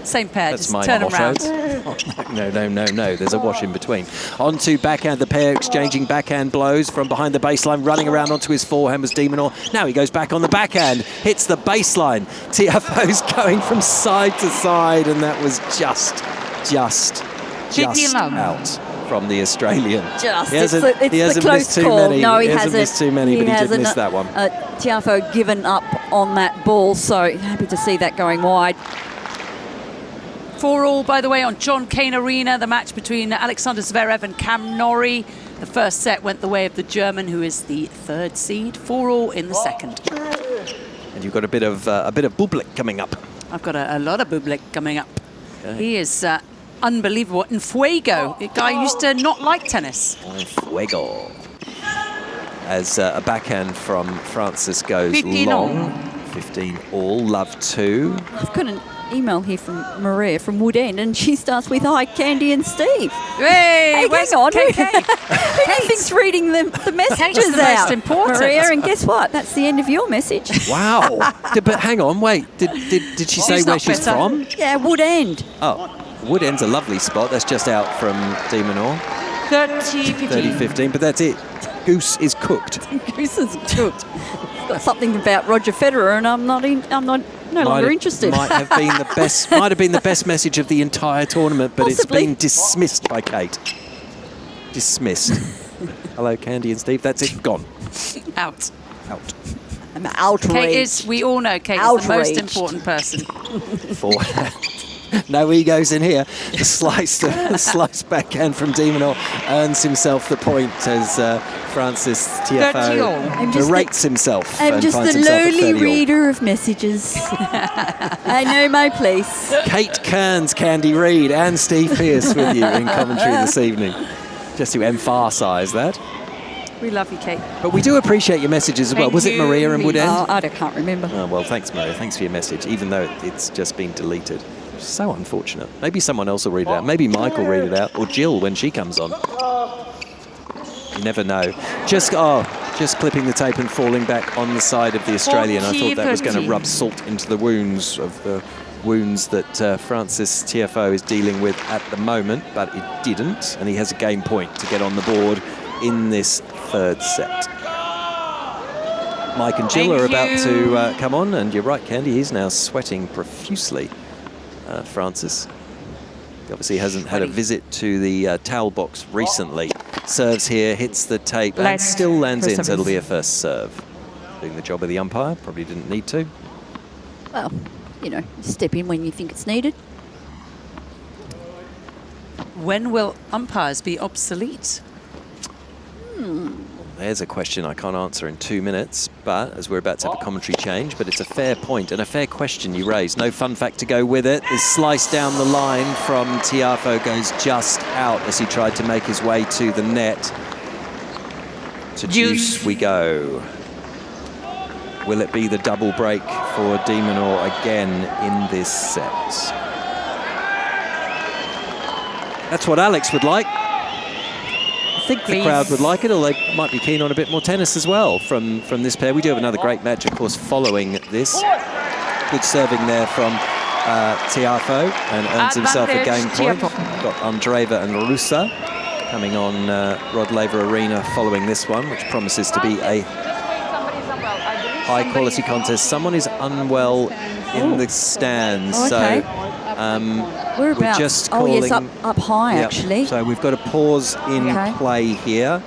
Same pair, That's just my turn them round. No. There's a wash in between. On to backhand. The pair exchanging backhand blows from behind the baseline. Running around onto his forehand was de Minaur. Now he goes back on the backhand. Hits the baseline. Tiafoe's going from side to side, and that was just out from the Australian. Just. He hasn't It's the close missed too call. many. No, he hasn't missed too many, but he did miss that one. Tiafoe given up on that ball, so happy to see that going wide. 4-all, by the way, on John Cain Arena, the match between Alexander Zverev and Cam Norrie. The first set went the way of the German, who is the 3rd seed. 4-all in the second. And you've got a bit of Bublik coming up. I've got a lot of Bublik coming up. Okay. He is unbelievable. And Fuego, a guy who used to not like tennis. Fuego. As a backhand from Francis goes 15 long. 15-all, love 2. I've got an email here from Maria from Wood End, and she starts with, "Hi, Candy and Steve." Hey, hang on. Who do you think's reading the messages the out? most important. Maria, and guess what? That's the end of your message. Wow. But hang on, wait. Did she say where she's from? Yeah, Wood End. Oh, Wood End's a lovely spot. That's just out from de Minaur. 30-15, but that's it. Goose is cooked. Goose is cooked. Got something about Roger Federer, and I'm no longer interested. Might have been the best message of the entire tournament, but Possibly. It's been dismissed by Kate. Dismissed. Hello, Candy and Steve. That's it. Gone. Out. I'm outraged. We all know Kate is the most important person. No egos in here. The slice backhand from de Minaur earns himself the point as Francis Tiafoe berates himself. I'm and just finds the himself a lowly 30-all. reader of messages. I know my place. Kate Kearns, Candy Reid and Steve Pearce with you in commentary this evening. Just to emphasise that. We love you, Kate. But we do appreciate your messages as well. Thank Was it you. Maria in Woodend? Oh, I can't remember. Oh, well, thanks, Maria. Thanks for your message, even though it's just been deleted. So unfortunate. Maybe someone else will read it out. Maybe Mike will read it out, or Jill when she comes on. You never know. Just clipping the tape and falling back on the side of the Australian. I thought that was going to rub salt into the wounds that Francis Tiafoe is dealing with at the moment, but it didn't, and he has a game point to get on the board in this third set. Mike and Jill are about to come on, and you're right, Candy, he's now sweating profusely. Francis. He obviously hasn't had a visit to the towel box recently. Serves here, hits the tape, and still lands in, so it'll be a first serve. Doing the job of the umpire, probably didn't need to. Well, you know, step in when you think it's needed. When will umpires be obsolete? There's a question I can't answer in 2 minutes, but as we're about to have a commentary change, but it's a fair point and a fair question you raise. No fun fact to go with it. This slice down the line from Tiafoe goes just out as he tried to make his way to the net. To deuce we go. Will it be the double break for de Minaur again in this set? That's what Alex would like. I think the crowd would like it, or they might be keen on a bit more tennis as well from this pair. We do have another great match, of course, following this. Good serving there from Tiafoe, and earns himself a game point. Got Andreeva and Ruse coming on Rod Laver Arena following this one, which promises to be a high-quality contest. Someone is unwell in the stands, so we're just calling... Oh, yes, up high, actually. So we've got a pause in play here.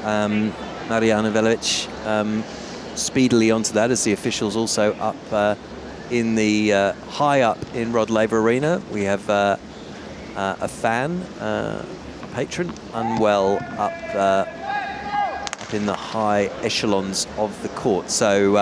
Mariana Velic speedily onto that as the officials also up in the high up in Rod Laver Arena. We have a fan, a patron, unwell up in the high echelons of the court. So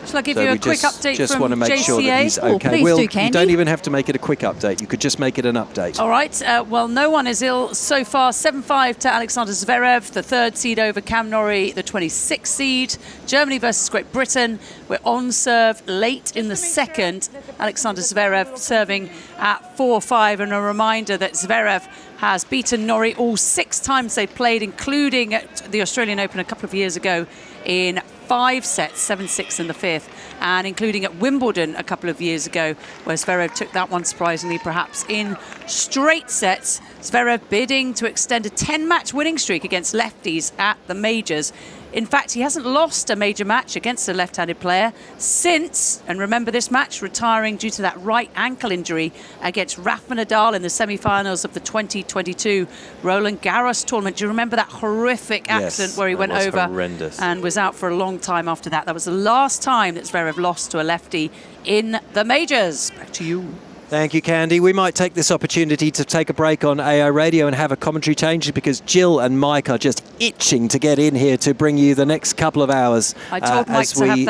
shall I give you a quick update just from want to make JCA? sure that he's okay. Please do, Candy. You don't even have to make it a quick update. You could just make it an update. All right. Well, no one is ill so far. 7-5 to Alexander Zverev, the 3rd seed over Cam Norrie, the 26th seed. Germany versus Great Britain. We're on serve late in the second. Alexander Zverev serving at 4-5. And a reminder that Zverev has beaten Norrie all 6 times they played, including at the Australian Open a couple of years ago in 5 sets, 7-6 in the 5th, and including at Wimbledon a couple of years ago, where Zverev took that one surprisingly, perhaps in straight sets. Zverev bidding to extend a 10-match winning streak against lefties at the majors. In fact, he hasn't lost a major match against a left-handed player since, and remember this match, retiring due to that right ankle injury against Rafa Nadal in the semi-finals of the 2022 Roland Garros tournament. Do you remember that horrific accident where he went over horrendous and was out for a long time after that? That was the last time that Zverev lost to a lefty in the majors. Back to you. Thank you, Candy. We might take this opportunity to take a break on AO Radio and have a commentary change, because Jill and Mike are just itching to get in here to bring you the next couple of hours. I told Mike to have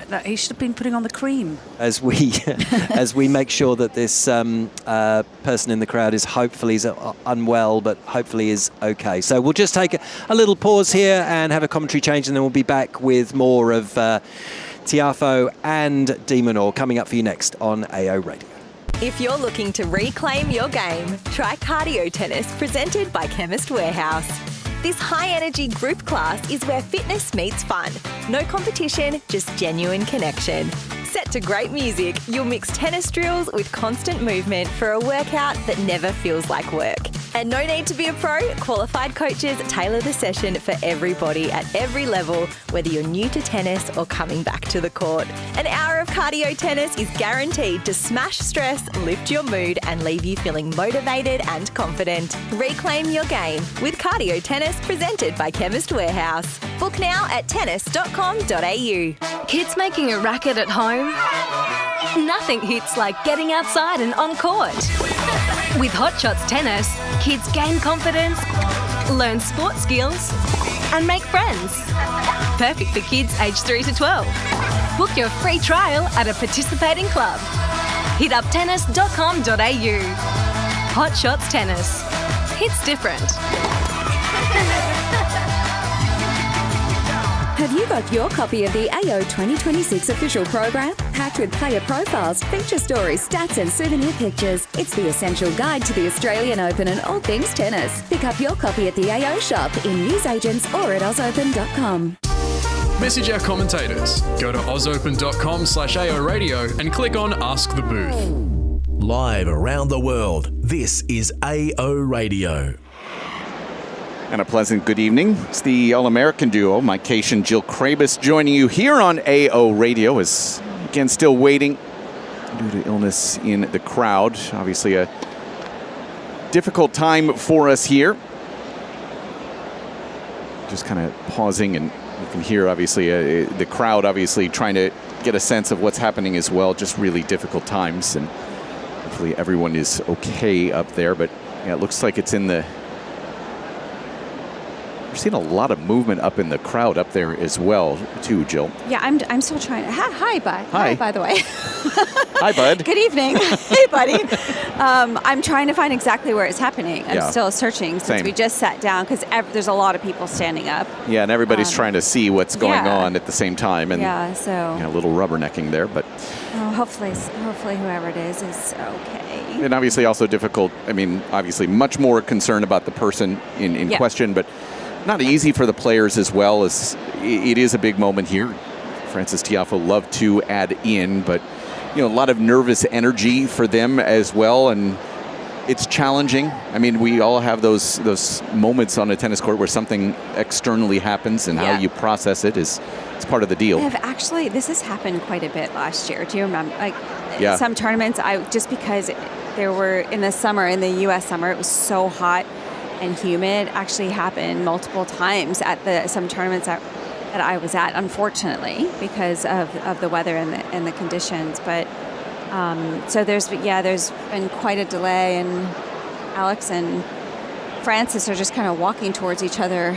that he should have been putting on the cream. As we make sure that this person in the crowd is hopefully unwell, but hopefully is okay. So we'll just take a little pause here and have a commentary change, and then we'll be back with more of Tiafoe and de Minaur coming up for you next on AO Radio. If you're looking to reclaim your game, try cardio tennis presented by Chemist Warehouse. This high-energy group class is where fitness meets fun. No competition, just genuine connection. Set to great music, you'll mix tennis drills with constant movement for a workout that never feels like work. And no need to be a pro, qualified coaches tailor the session for everybody at every level, whether you're new to tennis or coming back to the court. An hour of cardio tennis is guaranteed to smash stress, lift your mood and leave you feeling motivated and confident. Reclaim your game with cardio tennis presented by Chemist Warehouse. Book now at tennis.com.au. Kids making a racket at home? Nothing hits like getting outside and on court. With Hot Shots Tennis, kids gain confidence, learn sport skills, and make friends. Perfect for kids aged 3 to 12. Book your free trial at a participating club. Hit up tennis.com.au. Hot Shots Tennis. It's different. Have you got your copy of the AO 2026 official program? Packed with player profiles, feature stories, stats and souvenir pictures. It's the essential guide to the Australian Open and all things tennis. Pick up your copy at the AO shop, in newsagents or at ozopen.com. Message our commentators. Go to ozopen.com/AO Radio and click on Ask the Booth. Live around the world, this is AO Radio. And a pleasant good evening. It's the All-American duo, Mike Cain and Jill Krabus, joining you here on AO Radio. Is again still waiting due to illness in the crowd. Obviously a difficult time for us here. Just kind of pausing, and you can hear obviously the crowd obviously trying to get a sense of what's happening as well. Just really difficult times, and hopefully everyone is okay up there. But yeah, it looks like it's in the... We're seeing a lot of movement up in the crowd up there as well, too, Jill. Yeah, I'm still trying to... Hi, bud. Hi. By the way. Hi, bud. Good evening. Hey, buddy. I'm trying to find exactly where it's happening. I'm still searching since Same. we just sat down, because there's a lot of people standing up. Yeah, and everybody's trying to see what's going on at the same time. And so... a little rubbernecking there, but... hopefully whoever it is okay. And obviously also difficult, I mean, obviously much more concerned about the person in question, but not easy for the players as well, as it is a big moment here. Frances Tiafoe loved to add in, but a lot of nervous energy for them as well, and it's challenging. I mean, we all have those moments on a tennis court where something externally happens, and how you process it is part of the deal. This has happened quite a bit last year. Do you remember? Some tournaments, just because there were in the summer, in the U.S. summer, it was so hot and humid, actually happened multiple times at some tournaments that I was at, unfortunately, because of the weather and the conditions. But so there's been quite a delay, and Alex and Frances are just kind of walking towards each other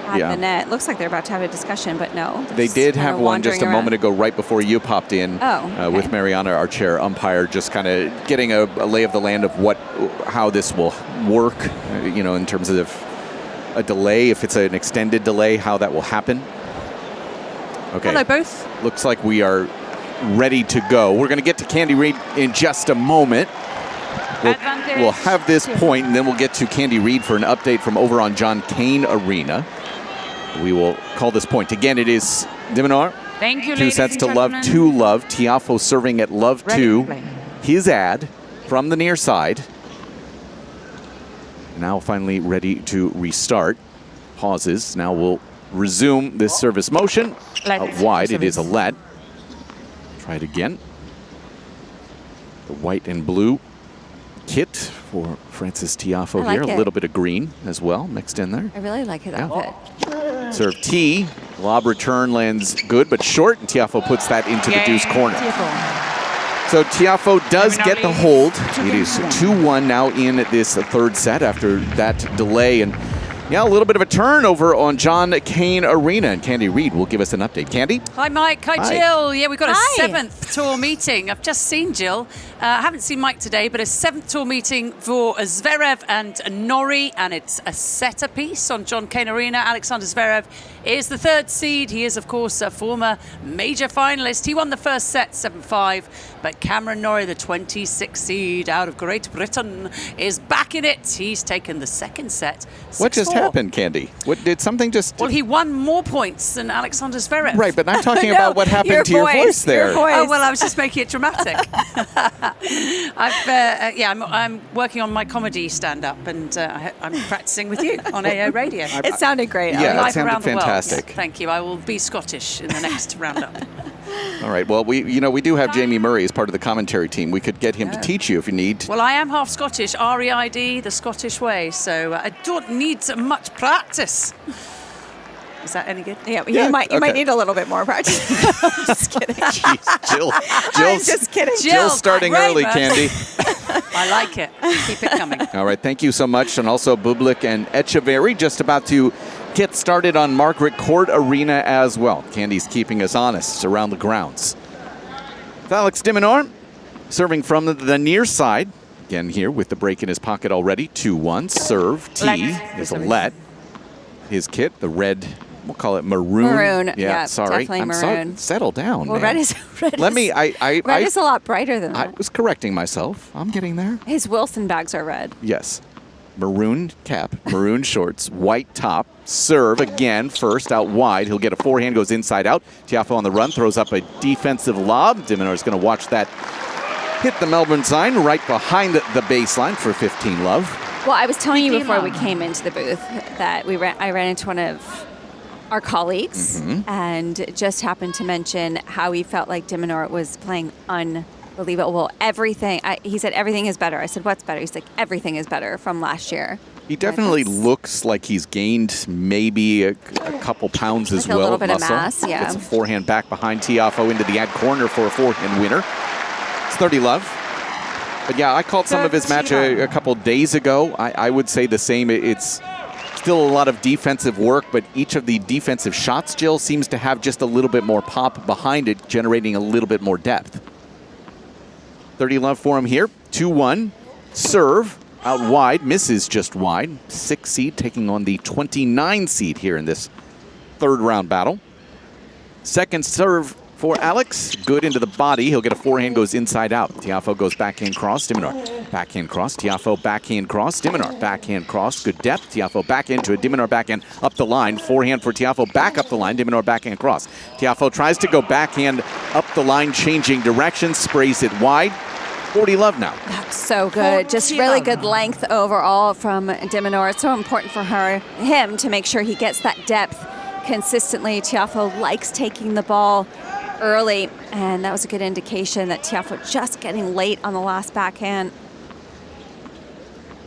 at the net. Looks like they're about to have a discussion, but no. They did have one just a moment ago, right before you popped in, with Mariana, our chair umpire, just kind of getting a lay of the land of how this will work, in terms of a delay, if it's an extended delay, how that will happen. Okay. Hello, both. Looks like we are ready to go. We're going to get to Candy Reid in just a moment. We'll have this point, and then we'll get to Candy Reid for an update from over on Cain Arena. We will call this point. Again, it is Minaur. Thank you, 2 sets to love, 2 love. Tiafoe serving at love 2. His ad from the near side. Now finally ready to restart. Pauses. Now we'll resume this service motion. Out wide, it is a let. Try it again. The white and blue kit for Frances Tiafoe here. A little bit of green as well mixed in there. I really like it outfit. Serve T. Lob return lands good but short, and Tiafoe puts that into the deuce corner. So Tiafoe does get the hold. It is 2-1 now in this third set after that delay. And a little bit of a turnover on Cain Arena, and Candy Reid will give us an update. Candy? Hi, Mike. Hi, Jill. Yeah, we've got a 7th tour meeting. I've just seen Jill. I haven't seen Mike today, but a 7th tour meeting for Zverev and Norrie, and it's a setter piece on Cain Arena. Alexander Zverev is the 3rd seed. He is, of course, a former major finalist. He won the first set 7-5, but Cameron Norrie, the 26th seed out of Great Britain, is back in it. He's taken the second set 6-4. What just happened? happened, Candy? What did something just? Well, he won more points than Alexander Zverev. Right, but I'm talking about what happened to your voice there. Oh well, I was just making it dramatic. I'm working on my comedy stand-up, and I'm practicing with you on AO Radio. It sounded great. Yeah, it sounded fantastic. Yes, thank you. I will be Scottish in the next roundup. All right. Well, we do have Jamie Murray as part of the commentary team. We could get him to teach you if you need. Well, I am half Scottish, REID, the Scottish way, so I don't need much practice. Is that any good? Yeah, you might need a little bit more practice. Just kidding. Jeez, Jill. I'm just kidding. Jill's starting early, Candy. I like it. Keep it coming. All right. Thank you so much. And also Bublik and Echeverry just about to get started on Margaret Court Arena as well. Candy's keeping us honest around the grounds. Alex de Minaur serving from the near side. Again here with the break in his pocket already. 2-1. Serve. T is a let. His kit, the red, we'll call it maroon. Maroon. Yeah, sorry. definitely I'm maroon. sorry. Settle down, Well, man. red is Red is a lot brighter than I that. was correcting myself. I'm getting there. His Wilson bags are red. Yes. Maroon cap, maroon shorts, white top, serve again, first out wide. He'll get a forehand, goes inside out. Tiafoe on the run, throws up a defensive lob. de Minaur is going to watch that hit the Melbourne sign right behind the baseline for 15 love. Well, I was telling you before we came into the booth that I ran into one of our colleagues and just happened to mention how he felt like de Minaur was playing unbelievable. Well, he said everything is better. I said, what's better? He's like, everything is better from last year. He definitely looks like he's gained maybe a couple pounds as well. A little bit muscle. of mass, yeah. Gets a forehand back behind Tiafoe into the ad corner for a forehand winner. It's 30 love. But yeah, I called some of his match a couple days ago. I would say the same. It's still a lot of defensive work, but each of the defensive shots, Jill, seems to have just a little bit more pop behind it, generating a little bit more depth. 30 love for him here. 2-1. Serve out wide. Misses just wide. 6 seed taking on the 29 seed here in this third round battle. Second serve for Alex. Good into the body. He'll get a forehand, goes inside out. Tiafoe goes backhand cross. de Minaur backhand cross. Tiafoe backhand cross. de Minaur backhand cross. Good depth. Tiafoe back into it. de Minaur backhand up the line. Forehand for Tiafoe back up the line. de Minaur backhand cross. Tiafoe tries to go backhand up the line, changing direction. Sprays it wide. 40 love now. That's so good. Just really good length overall from de Minaur. It's so important for him to make sure he gets that depth consistently. Tiafoe likes taking the ball early, and that was a good indication that Tiafoe just getting late on the last backhand.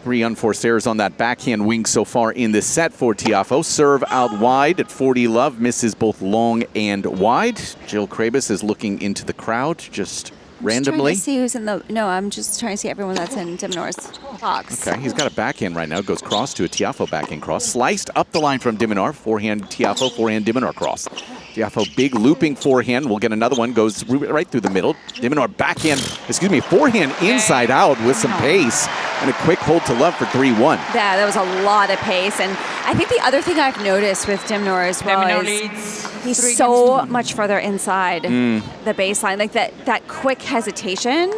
3 unforced errors on that backhand wing so far in this set for Tiafoe. Serve out wide at 40 love. Misses both long and wide. Jill Krabus is looking into the crowd just randomly. I'm trying to see who's in the... No, I'm just trying to see everyone that's in de Minaur's box. Okay, he's got a backhand right now. Goes cross to a Tiafoe backhand cross. Sliced up the line from de Minaur. Forehand Tiafoe, forehand de Minaur cross. Tiafoe big looping forehand. We'll get another one. Goes right through the middle. de Minaur forehand inside out with some pace. And a quick hold to love for 3-1. Yeah, that was a lot of pace. And I think the other thing I've noticed with de Minaur as well is he's so much further inside the baseline. Like that quick hesitation,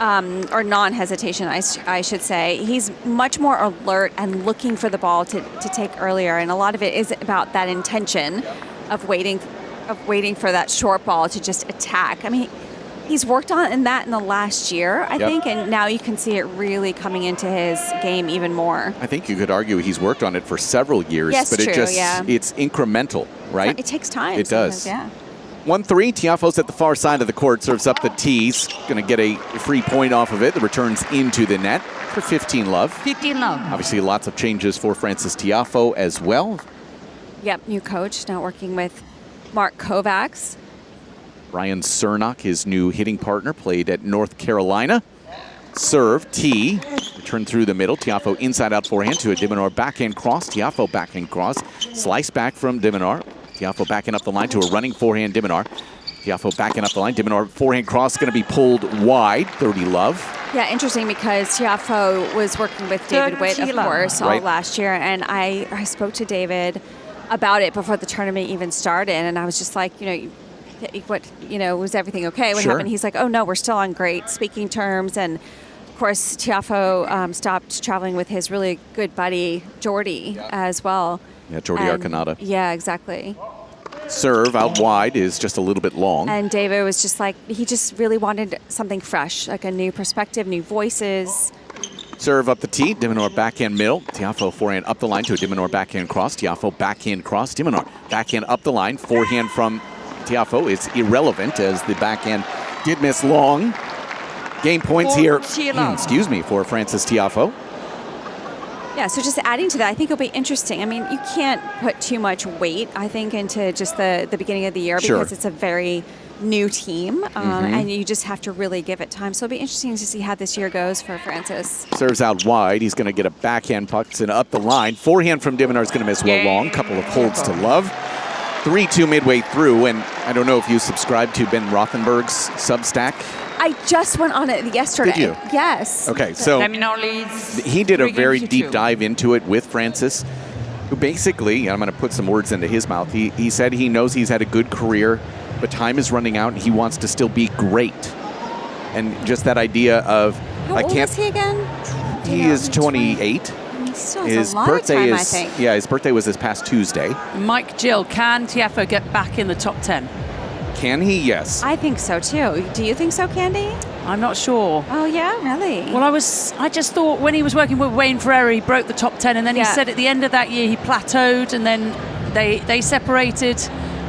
or non-hesitation, I should say. He's much more alert and looking for the ball to take earlier. And a lot of it is about that intention of waiting for that short ball to just attack. I mean, he's worked on in the last year, I think, and now you can see it really coming into his game even more. I think you could argue he's worked on it for several years, yes, but true, it's incremental, right? It takes time. It does. Yeah. 1-3. Tiafoe's at the far side of the court, serves up the tees. Going to get a free point off of it. The returns into the net for 15 love. 15 love. Obviously, lots of changes for Frances Tiafoe as well. Yep, new coach, now working with Mark Kovacs. Ryan Cernock, his new hitting partner, played at North Carolina. Serve, T, return through the middle. Tiafoe inside out forehand to a de Minaur backhand cross. Tiafoe backhand cross. Slice back from de Minaur. Tiafoe backing up the line to a running forehand de Minaur. Tiafoe backing up the line. de Minaur forehand cross going to be pulled wide. 30 love. Yeah, interesting because Tiafoe was working with David Witt, of course, all last year. And I spoke to David about it before the tournament even started. And I was just like, was everything okay? What happened? He's like, oh no, we're still on great speaking terms. And of course, Tiafoe stopped traveling with his really good buddy, Jordy, as well. Yeah, Jordy Arcanada. Yeah, exactly. Serve out wide is just a little bit long. And David was just like, he just really wanted something fresh, like a new perspective, new voices. Serve up the tee, de Minaur backhand middle. Tiafoe forehand up the line to a de Minaur backhand cross. Tiafoe backhand cross. De Minaur backhand up the line. Forehand from Tiafoe is irrelevant as the backhand did miss long. Game points here, for Frances Tiafoe. Yeah, so just adding to that, I think it'll be interesting. I mean, you can't put too much weight, I think, into just the beginning of the year because it's a very new team, and you just have to really give it time. So it'll be interesting to see how this year goes for Frances. Serves out wide. He's going to get a backhand puck and up the line. Forehand from de Minaur is going to miss well long. Couple of holds to love. 3-2 midway through, and I don't know if you subscribe to Ben Rothenberg's Substack. I just went on it yesterday. Did you? Yes. Okay, so he did a very deep dive into it with Frances, who basically, I'm going to put some words into his mouth, he said he knows he's had a good career, but time is running out and he wants to still be great. And just that idea of, How old is he again? He is 28. He still has a lot of time, I think. Yeah, his birthday was this past Tuesday. Mike, Jill, can Tiafoe get back in the top 10? Can he? Yes. I think so too. Do you think so, Candy? I'm not sure. Oh yeah, really? Well, I just thought when he was working with Wayne Ferreira, he broke the top 10, and then he said at the end of that year he plateaued, and then they separated.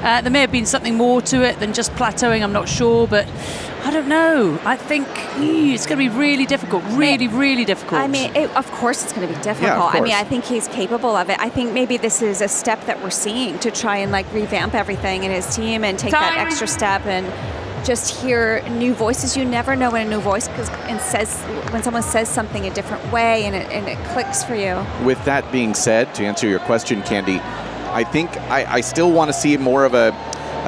There may have been something more to it than just plateauing. I'm not sure, but I don't know. I think it's going to be really difficult. Really difficult. I mean, of course it's going to be difficult. Yeah, of course. I mean, I think he's capable of it. I think maybe this is a step that we're seeing to try and like revamp everything in his team and take that extra step and just hear new voices. You never know when a new voice when someone says something a different way and it clicks for you. With that being said, to answer your question, Candy, I think I still want to see more of a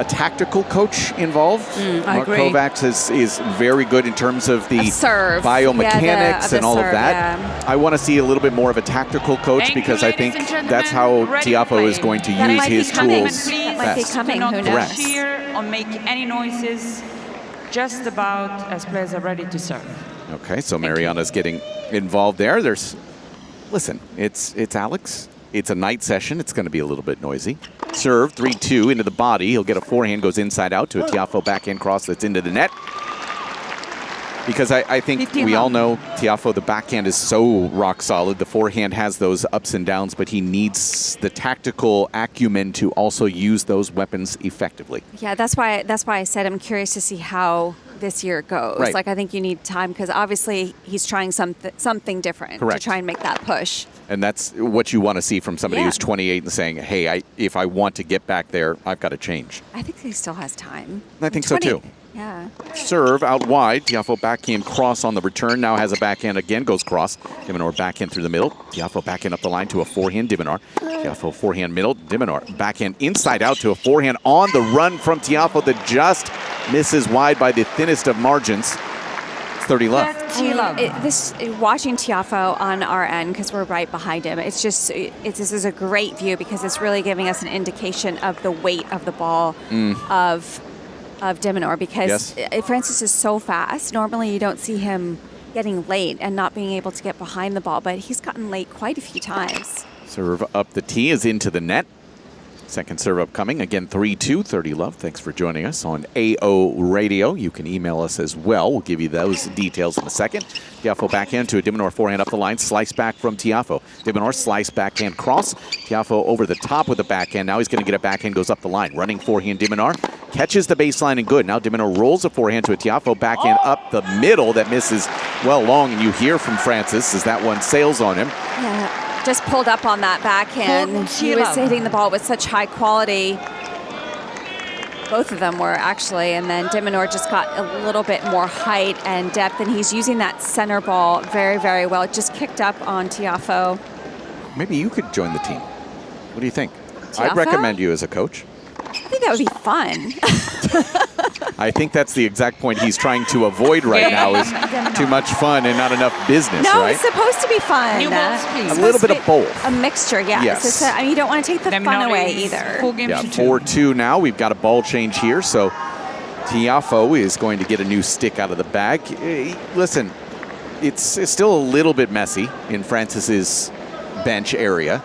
tactical coach involved. Mark Kovacs is very good in terms of the biomechanics and all of that. Yeah. I want to see a little bit more of a tactical coach because I think that's how Tiafoe is going to use his tools. That might be coming. Who knows? Correct. Cheer or make any noises, just about as players are ready to serve. Okay, so Mariana's getting involved there. Listen, it's Alex. It's a night session. It's going to be a little bit noisy. Serve, 3-2 into the body. He'll get a forehand, goes inside out to a Tiafoe backhand cross that's into the net. Because I think we all know Tiafoe, the backhand is so rock solid. The forehand has those ups and downs, but he needs the tactical acumen to also use those weapons effectively. Yeah, that's why I said I'm curious to see how this year goes. Right. Like I think you need time because obviously he's trying something different to try and make that push. And that's what you want to see from somebody who's 28 and saying, hey, if I want to get back there, I've got to change. I think he still has time. I think so too. Yeah. Serve out wide. Tiafoe backhand cross on the return. Now has a backhand again. Goes cross. de Minaur backhand through the middle. Tiafoe backhand up the line to a forehand. de Minaur. Tiafoe forehand middle. de Minaur backhand inside out to a forehand on the run from Tiafoe that just misses wide by the thinnest of margins. It's 30 love. Watching Tiafoe on our end because we're right behind him. This is a great view because it's really giving us an indication of the weight of the ball of de Minaur because Frances is so fast. Normally you don't see him getting late and not being able to get behind the ball, but he's gotten late quite a few times. Serve up the tee is into the net. Second serve upcoming. Again, 3-2, 30 love. Thanks for joining us on AO Radio. You can email us as well. We'll give you those details in a second. Tiafoe backhand to a de Minaur forehand up the line. Slice back from Tiafoe. De Minaur slice backhand cross. Tiafoe over the top with the backhand. Now he's going to get a backhand, goes up the line. Running forehand de Minaur. Catches the baseline and good. Now de Minaur rolls a forehand to a Tiafoe backhand up the middle that misses well long. And you hear from Frances as that one sails on him. Yeah. Just pulled up on that backhand. He was hitting the ball with such high quality. Both of them were actually, and then de Minaur just got a little bit more height and depth, and he's using that center ball very, very well. It just kicked up on Tiafoe. Maybe you could join the team. What do you think? Tiafoe? I'd recommend you as a coach. I think that would be fun. I think that's the exact point he's trying to avoid right now is too much fun and not enough business, no, right? It's supposed to be fun. New balls, please. A little bit of both. A mixture, Yes. I mean, you don't want to take the fun away either. 4-2 now. We've got a ball change here, so Tiafoe is going to get a new stick out of the bag. Listen, it's still a little bit messy in Francis's bench area.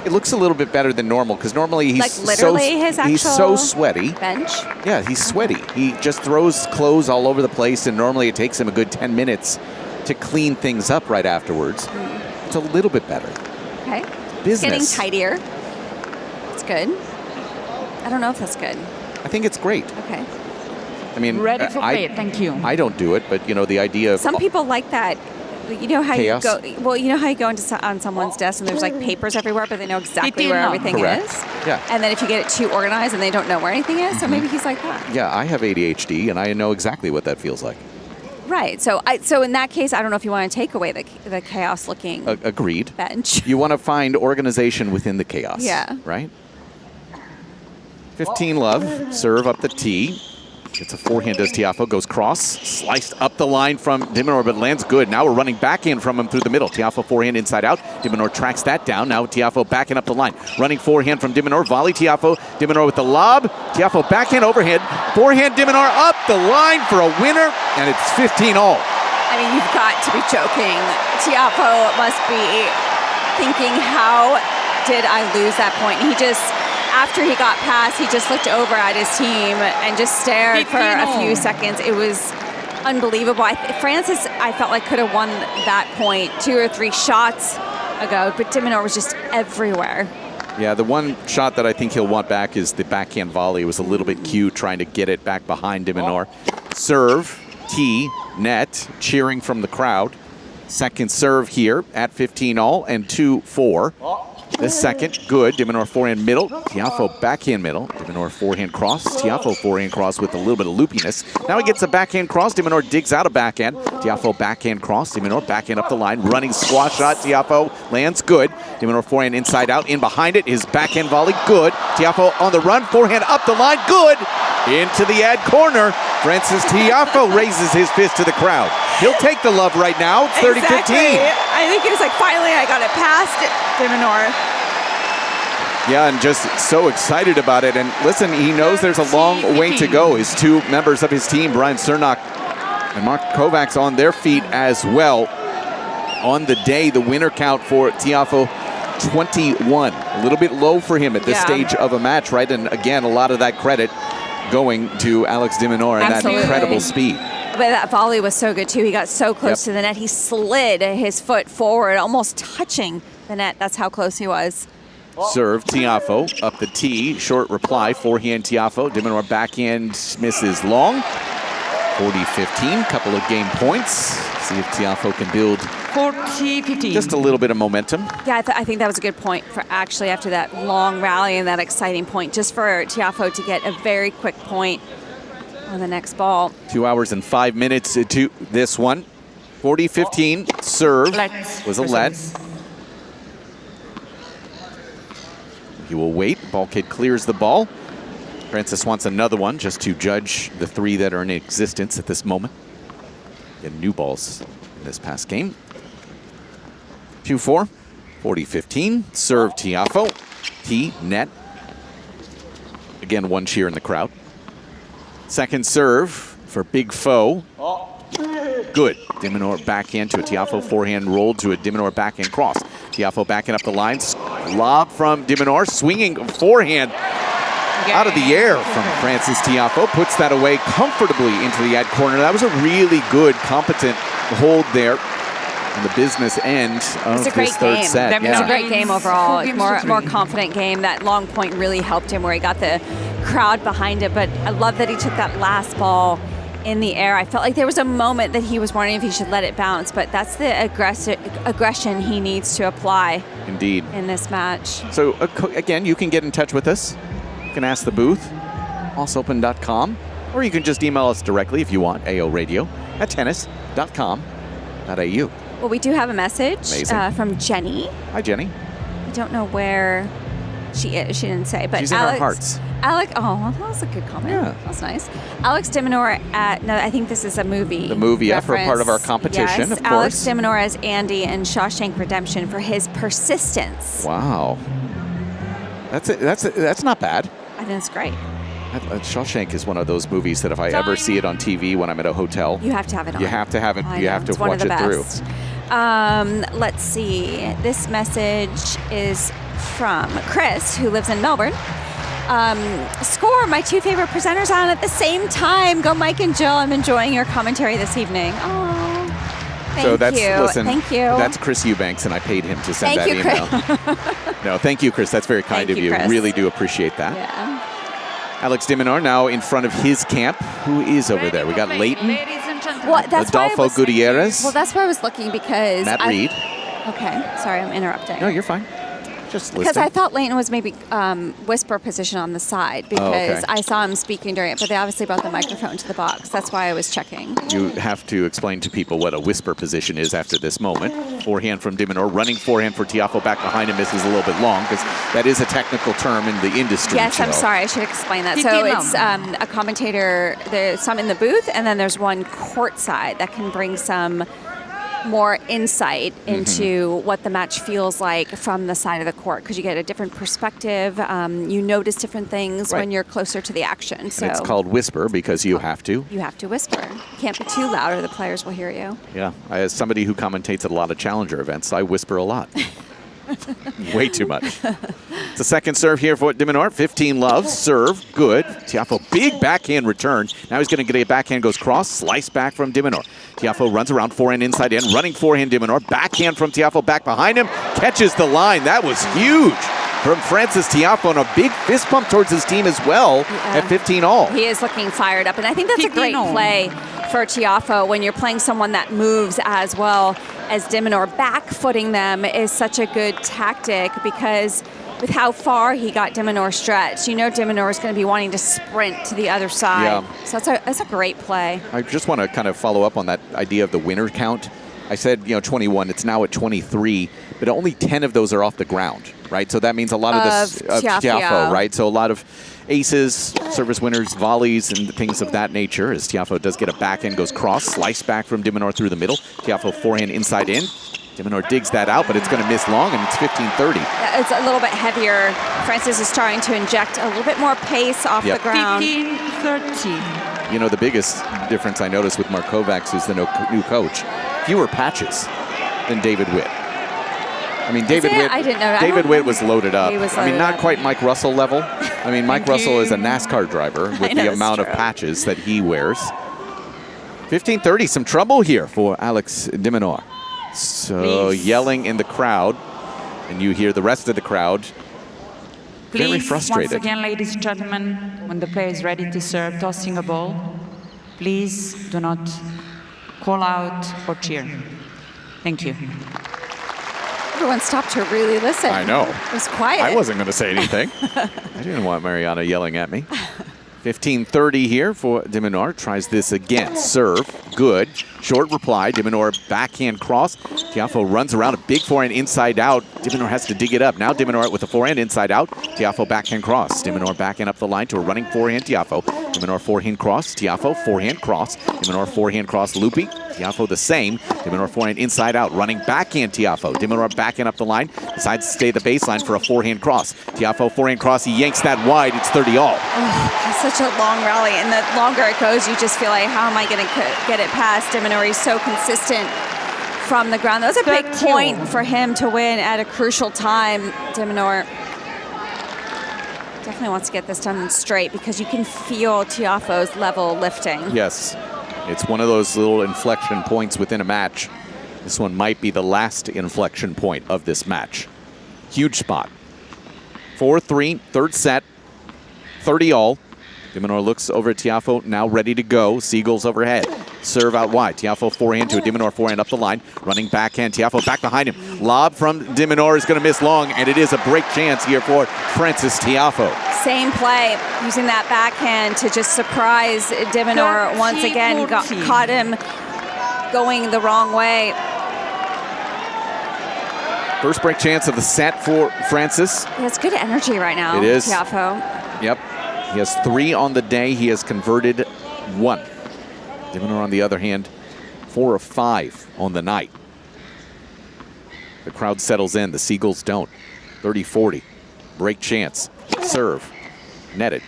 It looks a little bit better than normal because normally he's so sweaty. Bench? Yeah, he's sweaty. He just throws clothes all over the place, and normally it takes him a good 10 minutes to clean things up right afterwards. It's a little bit better. Okay. Business. Getting tidier. It's good. I don't know if that's good. I think it's great. Okay. I mean, Ready for play, thank you. I don't do it, but you know, the idea of Some people like that. You know how chaos. you go. Well, you know how you go on someone's desk and there's like papers everywhere, but they know exactly where everything Correct. is. Yeah. And then if you get it too organized and they don't know where anything is, so maybe he's like that. Yeah, I have ADHD, and I know exactly what that feels like. Right. So in that case, I don't know if you want to take away the chaos-looking Agreed. bench. You want to find organization within the chaos. Yeah. Right? 15 love. Serve up the tee. Gets a forehand, does Tiafoe. Goes cross. Sliced up the line from de Minaur, but lands good. Now we're running back in from him through the middle. Tiafoe forehand inside out. De Minaur tracks that down. Now Tiafoe backing up the line. Running forehand from de Minaur. Volley Tiafoe. De Minaur with the lob. Tiafoe backhand overhead. Forehand de Minaur up the line for a winner, and it's 15 all. I mean, you've got to be joking. Tiafoe must be thinking, how did I lose that point? And he just, after he got past, he just looked over at his team and just stared for a few seconds. It was unbelievable. Francis, I felt like, could have won that point 2 or 3 shots ago, but de Minaur was just everywhere. Yeah, the one shot that I think he'll want back is the backhand volley. It was a little bit cute trying to get it back behind de Minaur. Serve, tee, net, cheering from the crowd. Second serve here at 15 all and 2-4. The second, good. De Minaur forehand middle. Tiafoe backhand middle. De Minaur forehand cross. Tiafoe forehand cross with a little bit of loopiness. Now he gets a backhand cross. De Minaur digs out a backhand. Tiafoe backhand cross. De Minaur backhand up the line. Running squash shot. Tiafoe lands good. De Minaur forehand inside out. In behind it. His backhand volley. Good. Tiafoe on the run. Forehand up the line. Good. Into the ad corner. Francis Tiafoe raises his fist to the crowd. He'll take the love right now. It's 30-15. Exactly. I think he was like, finally I got it past de Minaur. Yeah, and just so excited about it. And listen, he knows there's a long way to go. His 2 members of his team, Brian Cernak and Mark Kovacs, on their feet as well. On the day, the winner count for Tiafoe, 21. A little bit low for him at this stage of a match, right? And again, a lot of that credit going to Alex de Minaur and that incredible speed. But that volley was so good, too. He got so close to the net. He slid his foot forward, almost touching the net. That's how close he was. Serve, Tiafoe up the tee. Short reply, forehand Tiafoe. De Minaur backhand misses long. 40-15, couple of game points. See if Tiafoe can build 40-15. Just a little bit of momentum. Yeah, I think that was a good point for actually after that long rally and that exciting point, just for Tiafoe to get a very quick point on the next ball. 2 hours and 5 minutes to this one. 40-15, serve was a let. He will wait. Ball kid clears the ball. Francis wants another one just to judge the 3 that are in existence at this moment. Get new balls in this past game. 2-4, 40-15. Serve Tiafoe. Tee, net. Again, 1 cheer in the crowd. Second serve for Big Foe. Good. De Minaur backhand to a Tiafoe forehand rolled to a De Minaur backhand cross. Tiafoe backing up the line. Lob from De Minaur, swinging forehand out of the air from Francis Tiafoe. Puts that away comfortably into the ad corner. That was a really good, competent hold there on the business end of this third set. It was a great game overall. More confident game. That long point really helped him where he got the crowd behind it. But I love that he took that last ball in the air. I felt like there was a moment that he was wondering if he should let it bounce, but that's the aggression he needs to apply. Indeed. In this match. So again, you can get in touch with us. You can ask the booth, ausopen.com, or you can just email us directly if you want, aoradio@tennis.com.au. Well, we do have a message from Jenny. Hi, Jenny. I don't know where she is. She didn't say, but she's in our hearts. Oh, that was a good comment. Yeah. That's nice. Alex de Minaur I think this is a movie. The movie, yeah, for part of our competition, yes, of course. Alex de Minaur as Andy in Shawshank Redemption for his persistence. Wow. That's not bad. I think it's great. Shawshank is one of those movies that if I ever see it on TV when I'm at a hotel, You have to have it on. you have to have it. I You know, have to it's one watch of the it through. best. Let's see. This message is from Chris, who lives in Melbourne. Score, my two favorite presenters on at the same time. Go Mike and Jill. I'm enjoying your commentary this evening. Oh, thank you. Listen, thank you. That's Chris Eubanks, and I paid him to send Thank that you, email. No, thank you, Chris. That's very kind Thank of you, you. Chris. Really do appreciate that. Yeah. Alex de Minaur now in front of his camp. Who is over there? We got Leighton, Well, that's why I Adolfo was, Gutierrez, Well, that's why I was looking because Matt Reed. Okay, sorry, I'm interrupting. No, you're fine. Just Because I listening. thought Leighton was maybe whisper position on the side because okay. I saw him speaking during it, but they obviously brought the microphone to the box. That's why I was checking. You have to explain to people what a whisper position is after this moment. Forehand from de Minaur, running forehand for Tiafoe, back behind him. This is a little bit long because that is a technical term in the industry. Yes, I'm Jill. sorry. I should explain that. So it's a commentator. There's some in the booth, and then there's one courtside that can bring some more insight into what the match feels like from the side of the court because you get a different perspective. You notice different things when you're closer to the action. So And it's called whisper because you have to. You have to whisper. You can't be too loud or the players will hear you. Yeah, as somebody who commentates at a lot of challenger events, I whisper a lot. Way too much. It's a second serve here for de Minaur. 15 love, serve, good. Tiafoe, big backhand return. Now he's going to get a backhand, goes cross, slice back from de Minaur. Tiafoe runs around, forehand inside in, running forehand de Minaur. Backhand from Tiafoe, back behind him, catches the line. That was huge from Frances Tiafoe, and a big fist pump towards his team as well at 15 all. He is looking fired up, and I think that's a great play for Tiafoe when you're playing someone that moves as well as de Minaur. Back-footing them is such a good tactic because with how far he got de Minaur stretched, you know de Minaur is going to be wanting to sprint to the other side. Yeah. So that's a great play. I just want to kind of follow up on that idea of the winner count. I said, 21. It's now at 23, but only 10 of those are off the ground, right? So that means a lot of this of Tiafoe, right? So a lot of aces, service winners, volleys, and things of that nature. As Tiafoe does get a backhand, goes cross, slice back from de Minaur through the middle. Tiafoe forehand inside in. De Minaur digs that out, but it's going to miss long, and it's 15-30. It's a little bit heavier. Francis is starting to inject a little bit more pace off the ground. 15-30. The biggest difference I noticed with Mark Kovacs, who's the new coach, fewer patches than David Witt. I mean, David Witt. I didn't know. David Witt was loaded up. He was I mean, loaded not up. quite Mike Russell level. I mean, Mike Russell is a NASCAR driver with the amount of patches that he wears. 15-30, some trouble here for Alex de Minaur. So yelling in the crowd, and you hear the rest of the crowd very frustrated. Once again, ladies and gentlemen, when the player is ready to serve, tossing a ball, please do not call out or cheer. Thank you. Everyone stopped to really listen. I know. It was quiet. I wasn't going to say anything. I didn't want Mariana yelling at me. 15-30 here for de Minaur. Tries this again. Serve. Good. Short reply. De Minaur backhand cross. Tiafoe runs around a big forehand inside out. De Minaur has to dig it up. Now de Minaur with a forehand inside out. Tiafoe backhand cross. De Minaur backhand up the line to a running forehand Tiafoe. De Minaur forehand cross. Tiafoe forehand cross. De Minaur forehand cross loopy. Tiafoe the same. De Minaur forehand inside out. Running backhand Tiafoe. De Minaur backhand up the line. Decides to stay the baseline for a forehand cross. Tiafoe forehand cross. He yanks that wide. It's 30 all. It's such a long rally, and the longer it goes, you just feel like, how am I going to get it past de Minaur? He's so consistent from the ground. That was a big point for him to win at a crucial time. De Minaur definitely wants to get this done straight because you can feel Tiafoe's level lifting. Yes. It's one of those little inflection points within a match. This one might be the last inflection point of this match. Huge spot. 4-3, third set, 30 all. De Minaur looks over at Tiafoe, now ready to go. Seagulls overhead. Serve out wide. Tiafoe forehand to a de Minaur forehand up the line. Running backhand. Tiafoe back behind him. Lob from de Minaur is going to miss long, and it is a break chance here for Frances Tiafoe. Same play, using that backhand to just surprise de Minaur once again. Caught him going the wrong way. First break chance of the set for Frances. He has good energy right now. It is. Tiafoe. Yep. He has 3 on the day. He has converted 1. De Minaur, on the other hand, 4 of 5 on the night. The crowd settles in. The Seagulls don't. 30-40. Break chance. Serve. Netted.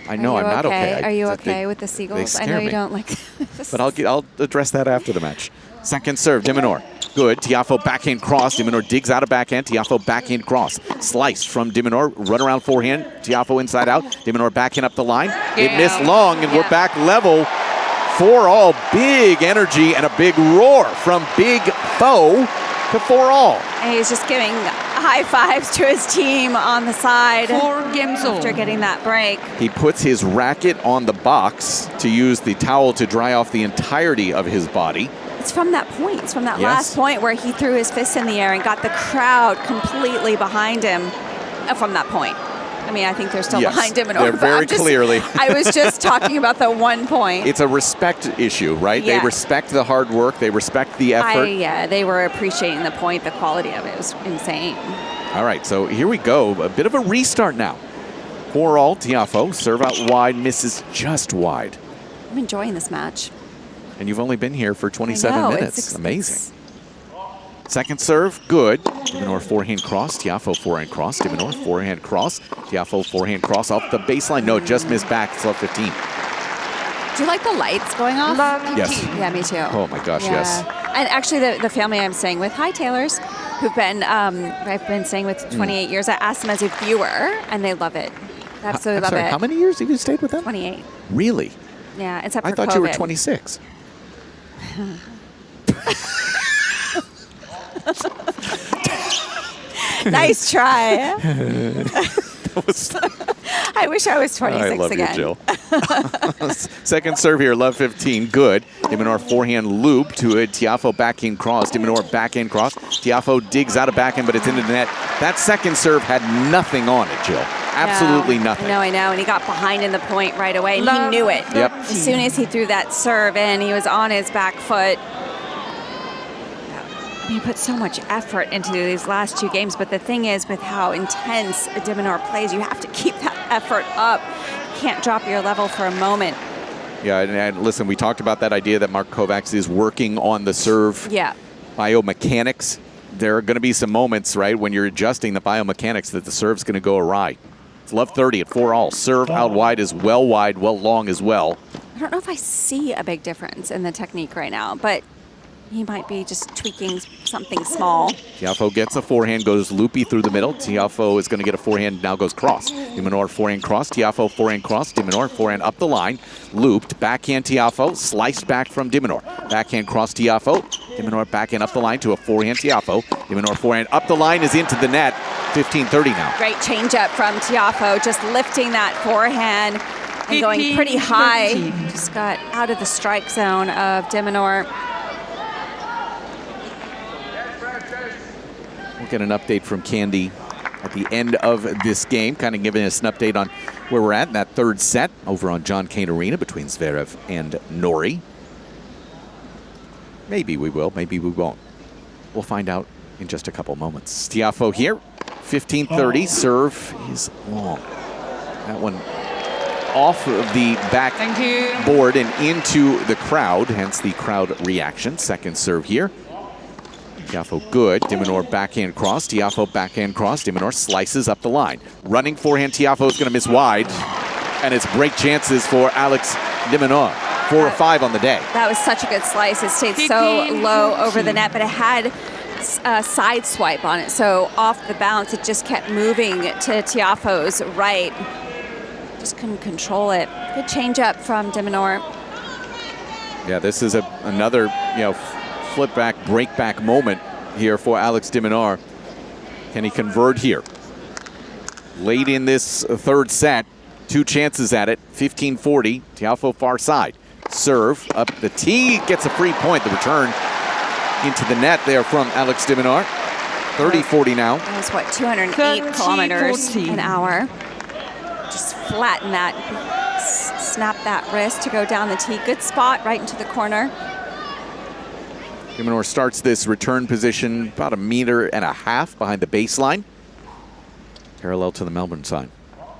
I know, I'm not okay. Are you okay with the seagulls? I know you don't like this. But I'll address that after the match. Second serve, de Minaur. Good. Tiafoe backhand cross. De Minaur digs out of backhand. Tiafoe backhand cross. Sliced from de Minaur. Run around forehand. Tiafoe inside out. De Minaur backhand up the line. It missed long, and we're back level. 4-all. Big energy and a big roar from Big Foe to 4-all. And he's just giving high fives to his team on the side. 4 games after getting that break. He puts his racket on the box to use the towel to dry off the entirety of his body. It's from that point. It's from that last point where he threw his fist in the air and got the crowd completely behind him from that point. I mean, I think they're still behind him. They're very clearly. I was just talking about the one point. It's a respect issue, right? Yeah. They respect the hard work. They respect the effort. They were appreciating the point. The quality of it was insane. All right, so here we go. A bit of a restart now. 4-all, Tiafoe. Serve out wide, misses just wide. I'm enjoying this match. And you've only been here for 27 minutes. It's amazing. Second serve, good. De Minaur forehand cross, Tiafoe forehand cross, De Minaur forehand cross, Tiafoe forehand cross off the baseline. No, just missed back. It's love 15. Do you like the lights going off? Yes. Yeah, me too. Oh my gosh, yes. And actually, the family I'm staying with, hi Taylors, who've been I've been staying with 28 years. I asked them as a viewer, and they love it. Absolutely love it. How many years have you stayed with them? 28. Really? Yeah, except for I thought COVID. you were 26. Nice try. I wish I was 26 I love again. you, Jill. Second serve here, love 15, good. De Minaur forehand loop to a Tiafoe backhand cross. De Minaur backhand cross. Tiafoe digs out of backhand, but it's into the net. That second serve had nothing on it, Jill. Absolutely nothing. I know. And he got behind in the point right away, and he knew it. Yep. As soon as he threw that serve in, he was on his back foot. He put so much effort into these last 2 games, but the thing is, with how intense de Minaur plays, you have to keep that effort up. You can't drop your level for a moment. Yeah, and listen, we talked about that idea that Mark Kovacs is working on the serve biomechanics. There are going to be some moments, right, when you're adjusting the biomechanics that the serve's going to go awry. It's love 30 at 4-all. Serve out wide as well wide, well long as well. I don't know if I see a big difference in the technique right now, but he might be just tweaking something small. Tiafoe gets a forehand, goes loopy through the middle. Tiafoe is going to get a forehand, now goes cross. De Minaur forehand cross, Tiafoe forehand cross, De Minaur forehand up the line, looped, backhand Tiafoe, sliced back from De Minaur. Backhand cross Tiafoe, De Minaur backhand up the line to a forehand Tiafoe. De Minaur forehand up the line is into the net, 15-30 now. Great changeup from Tiafoe, just lifting that forehand and going pretty high. Just got out of the strike zone of De Minaur. We'll get an update from Candy at the end of this game, kind of giving us an update on where we're at in that third set over on John Cain Arena between Zverev and Norrie. Maybe we will, maybe we won't. We'll find out in just a couple moments. Tiafoe here, 15-30, serve is long. That one off of the back board and into the crowd, hence the crowd reaction. Second serve here. Tiafoe good. De Minaur backhand cross. Tiafoe backhand cross. De Minaur slices up the line. Running forehand. Tiafoe is going to miss wide. And it's break chances for Alex de Minaur. 4 or 5 on the day. That was such a good slice. It stayed so low over the net, but it had a side swipe on it. So off the bounce, it just kept moving to Tiafoe's right. Just couldn't control it. Good change up from de Minaur. Yeah, this is another, flip back, break back moment here for Alex de Minaur. Can he convert here? Late in this third set, 2 chances at it, 15-40, Tiafoe far side. Serve up the tee, gets a free point. The return into the net there from Alex de Minaur. 30-40 now. That was what, 208 kilometers an hour. Just flatten that, snap that wrist to go down the tee. Good spot right into the corner. De Minaur starts this return position about 1.5 meters behind the baseline. Parallel to the Melbourne sign.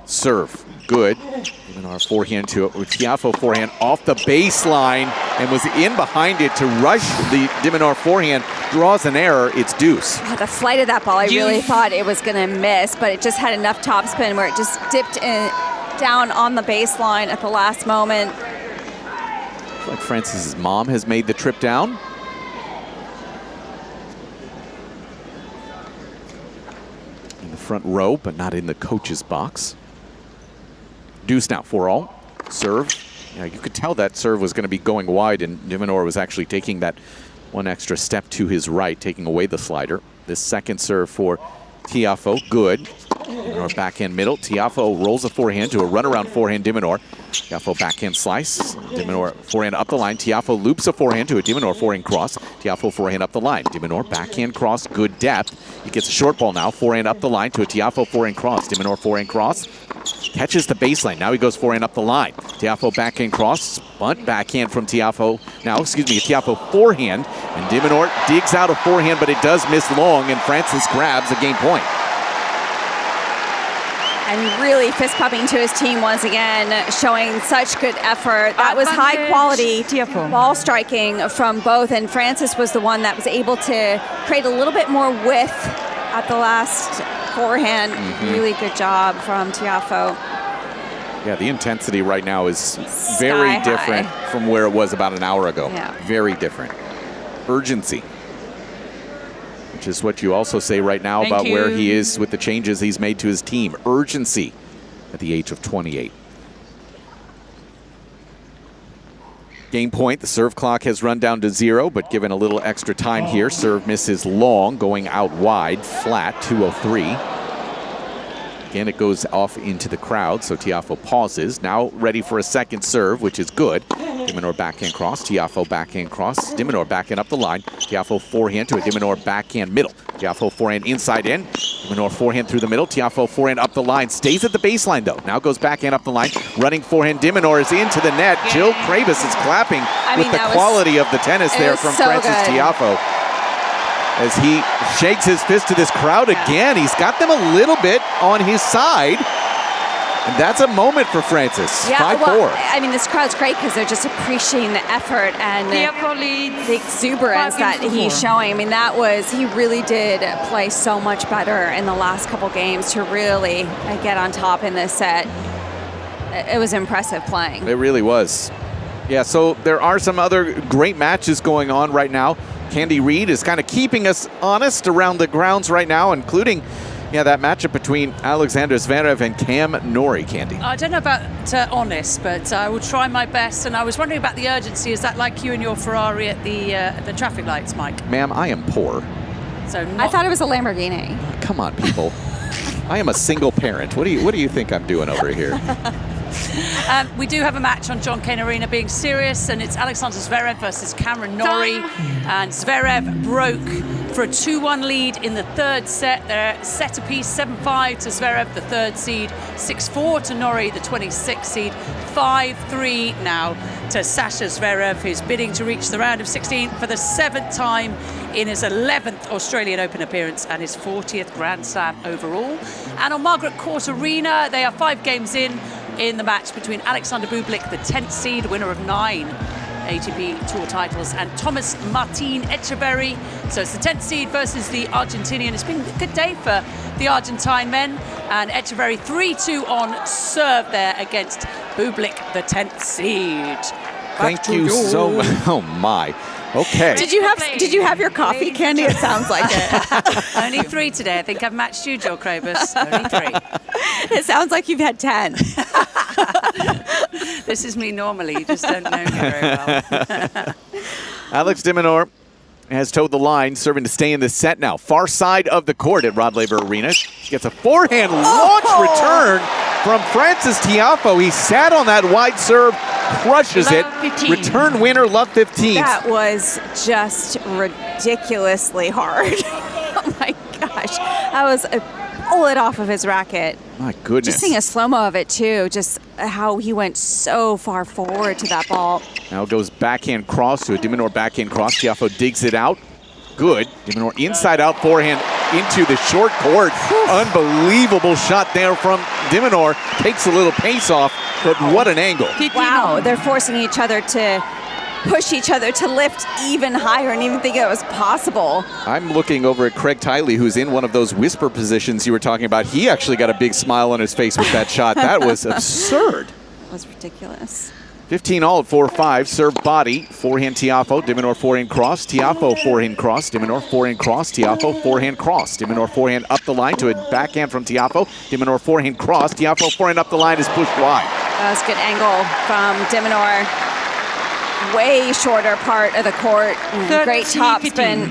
Serve, good. De Minaur forehand to Tiafoe forehand off the baseline and was in behind it to rush the De Minaur forehand. Draws an error, it's deuce. Oh, the flight of that ball, I really thought it was going to miss, but it just had enough topspin where it just dipped in down on the baseline at the last moment. Looks like Francis's mom has made the trip down. In the front row, but not in the coach's box. Deuce now, 4-all. Serve. Yeah, you could tell that serve was going to be going wide, and Minaur was actually taking that one extra step to his right, taking away the slider. This second serve for Tiafoe, good. Minaur backhand middle. Tiafoe rolls a forehand to a runaround forehand Minaur. Tiafoe backhand slice. Minaur forehand up the line. Tiafoe loops a forehand to a Minaur forehand cross. Tiafoe forehand up the line. Minaur backhand cross, good depth. He gets a short ball now. Forehand up the line to a Tiafoe forehand cross. Minaur forehand cross. Catches the baseline. Now he goes forehand up the line. Tiafoe backhand cross. Bunt backhand from Tiafoe. Now, excuse me, a Tiafoe forehand. And Minaur digs out a forehand, but it does miss long, and Francis grabs a game point. And really fist pumping to his team once again, showing such good effort. That was high quality ball striking from both, and Francis was the one that was able to create a little bit more width at the last forehand. Really good job from Tiafoe. Yeah, the intensity right now is very different from where it was about an hour ago. Yeah. Very different. Urgency, which is what you also say right now about where he is with the changes he's made to his team. Urgency at the age of 28. Game point, the serve clock has run down to 0, but given a little extra time here, serve misses long, going out wide, flat, 203. Again, it goes off into the crowd, so Tiafoe pauses. Now ready for a second serve, which is good. Minaur backhand cross, Tiafoe backhand cross, Minaur backhand up the line. Tiafoe forehand to a Minaur backhand middle. Tiafoe forehand inside in. Minaur forehand through the middle. Tiafoe forehand up the line. Stays at the baseline though. Now goes backhand up the line. Running forehand. Minaur is into the net. Jill Krabus is clapping with the quality of the tennis there from Francis Tiafoe. As he shakes his fist to this crowd again. He's got them a little bit on his side. And that's a moment for Francis. 5-4. Well, I mean, this crowd's great because they're just appreciating the effort and the exuberance that he's showing. I mean, he really did play so much better in the last couple games to really get on top in this set. It was impressive playing. It really was. Yeah, so there are some other great matches going on right now. Candy Reid is kind of keeping us honest around the grounds right now, including that matchup between Alexander Zverev and Cam Norrie, Candy. I don't know about honest, but I will try my best. And I was wondering about the urgency. Is that like you and your Ferrari at the traffic lights, Mike? Ma'am, I am poor. So I thought it was a Lamborghini. Come on, people. I am a single parent. What do you think I'm doing over here? We do have a match on Cain Arena being serious, and it's Alexander Zverev versus Cameron Norrie. And Zverev broke for a 2-1 lead in the third set. They're set apiece, 7-5 to Zverev, the third seed, 6-4 to Norrie, the 26th seed, 5-3 now to Sasha Zverev, who's bidding to reach the round of 16 for the 7th time in his 11th Australian Open appearance and his 40th Grand Slam overall. And on Margaret Court Arena, they are 5 games in the match between Alexander Bublik, the 10th seed, winner of 9 ATP Tour titles, and Thomas Martin Etcheverry. So it's the 10th seed versus the Argentinian. It's been a good day for the Argentine men, and Etcheverry 3-2 on serve there against Bublik, the 10th seed. Thank you so much. Oh my. Okay. Did you have your coffee, Candy? It sounds like it. Only 3 today. I think I've matched you, Jill Krabus. Only 3. It sounds like you've had 10. This is me normally. You just don't know me very well. Alex de Minaur has towed the line, serving to stay in the set now. Far side of the court at Rod Laver Arena. Gets a forehand launch return from Francis Tiafoe. He sat on that wide serve, crushes it. 15. Return winner, love 15. That was just ridiculously hard. Oh my gosh. That was a bullet off of his racket. My goodness. Just seeing a slow-mo of it too, just how he went so far forward to that ball. Now goes backhand cross to a de Minaur backhand cross. Tiafoe digs it out. Good. De Minaur inside out forehand into the short court. Unbelievable shot there from de Minaur. Takes a little pace off, but what an angle. Wow, they're forcing each other to push each other to lift even higher and even think it was possible. I'm looking over at Craig Tiley, who's in one of those whisper positions you were talking about. He actually got a big smile on his face with that shot. That was absurd. That was ridiculous. 15 all at 4-5. Serve body. Forehand Tiafoe. de Minaur forehand cross. Tiafoe forehand cross. de Minaur forehand cross. Tiafoe forehand cross. de Minaur forehand up the line to a backhand from Tiafoe. de Minaur forehand cross. Tiafoe forehand up the line is pushed wide. That was a good angle from de Minaur. Way shorter part of the court. Great topspin.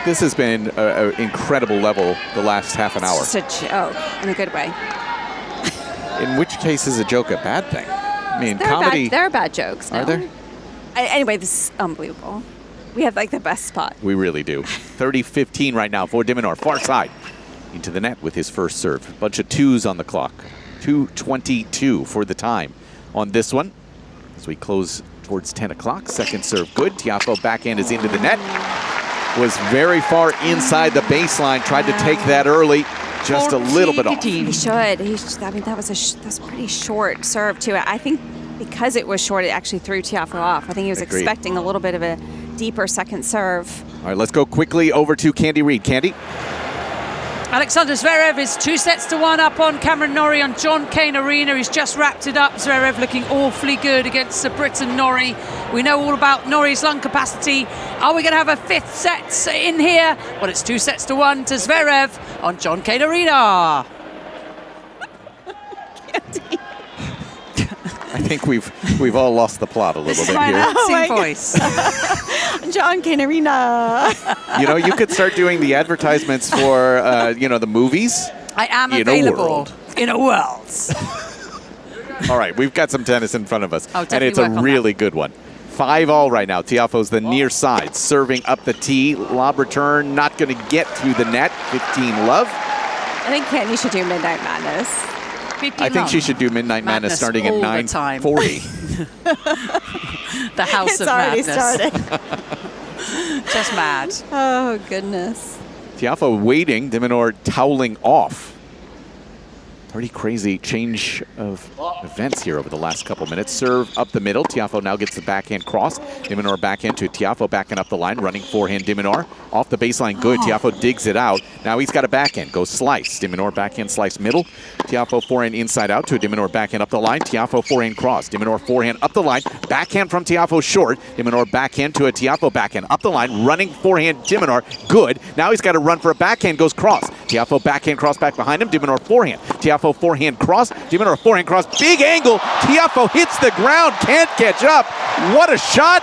This has been an incredible level the last half an hour. It's just a joke in a good way. In which case is a joke a bad thing? I mean, comedy. There are bad jokes. No? Are there? Anyway, this is unbelievable. We have like the best spot. We really do. 30-15 right now for de Minaur. Far side into the net with his first serve. Bunch of twos on the clock. 2:22 for the time on this one. As we close towards 10 o'clock. Second serve good. Tiafoe backhand is into the net. Was very far inside the baseline. Tried to take that early. Just a little bit off. He should. I mean, that was a pretty short serve too. I think because it was short, it actually threw Tiafoe off. I think he was expecting a little bit of a deeper second serve. All right, let's go quickly over to Candy Reid. Candy? Alexander Zverev is 2-1 up on Cameron Norrie on John Cain Arena. He's just wrapped it up. Zverev looking awfully good against the Briton Norrie. We know all about Norrie's lung capacity. Are we going to have a fifth set in here? Well, it's 2-1 to Zverev on John Cain Arena. I think we've all lost the plot a little bit here. Voice. John Cain Arena. You know, you could start doing the advertisements for, the movies. I am available in a world. All right, we've got some tennis in front of us, and it's work a on really good one. 5-all right now. Tiafoe's the near side, serving up the tee. Lob return, not going to get through the net. 15 love. I think Candy should do Midnight Madness. I think she should do Midnight Madness starting at 9:40. The House of Madness. It's already started. Just mad. Oh, goodness. Tiafoe waiting. de Minaur toweling off. Pretty crazy change of events here over the last couple minutes. Serve up the middle. Tiafoe now gets the backhand cross. de Minaur backhand to Tiafoe, backing up the line. Running forehand de Minaur. Off the baseline, good. Tiafoe digs it out. Now he's got a backhand. Goes slice. de Minaur backhand slice middle. Tiafoe forehand inside out to a de Minaur backhand up the line. Tiafoe forehand cross. de Minaur forehand up the line. Backhand from Tiafoe short. de Minaur backhand to a Tiafoe backhand up the line. Running forehand de Minaur. Good. Now he's got to run for a backhand. Goes cross. Tiafoe backhand cross back behind him. de Minaur forehand. Tiafoe forehand cross. de Minaur forehand cross. Big angle. Tiafoe hits the ground. Can't catch up. What a shot.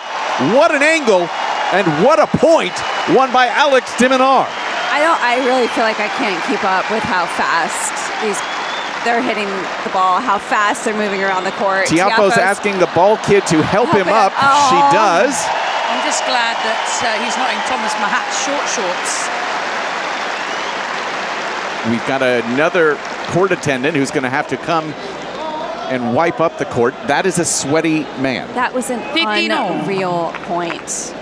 What an angle. And what a point won by Alex de Minaur. I really feel like I can't keep up with how fast they're hitting the ball, how fast they're moving around the court. Tiafoe's asking the ball kid to help him up. Oh. She does. I'm just glad that he's not in Thomas Mahat's short shorts. We've got another court attendant who's going to have to come and wipe up the court. That is a sweaty man. That was an unreal point.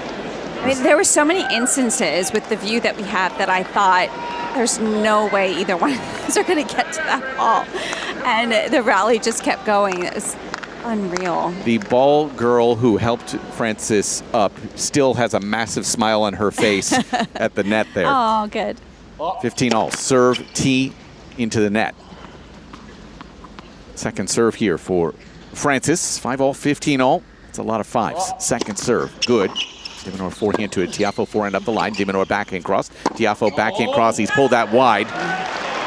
I mean, there were so many instances with the view that we have that I thought there's no way either one of us are going to get to that ball. And the rally just kept going. It was unreal. The ball girl who helped Francis up still has a massive smile on her face at the net there. Oh, good. 15-all. Serve tee into the net. Second serve here for Francis. 5-all, 15-all. It's a lot of fives. Second serve. Good. de Minaur forehand to it. Tiafoe forehand up the line. de Minaur backhand cross. Tiafoe backhand cross. He's pulled that wide.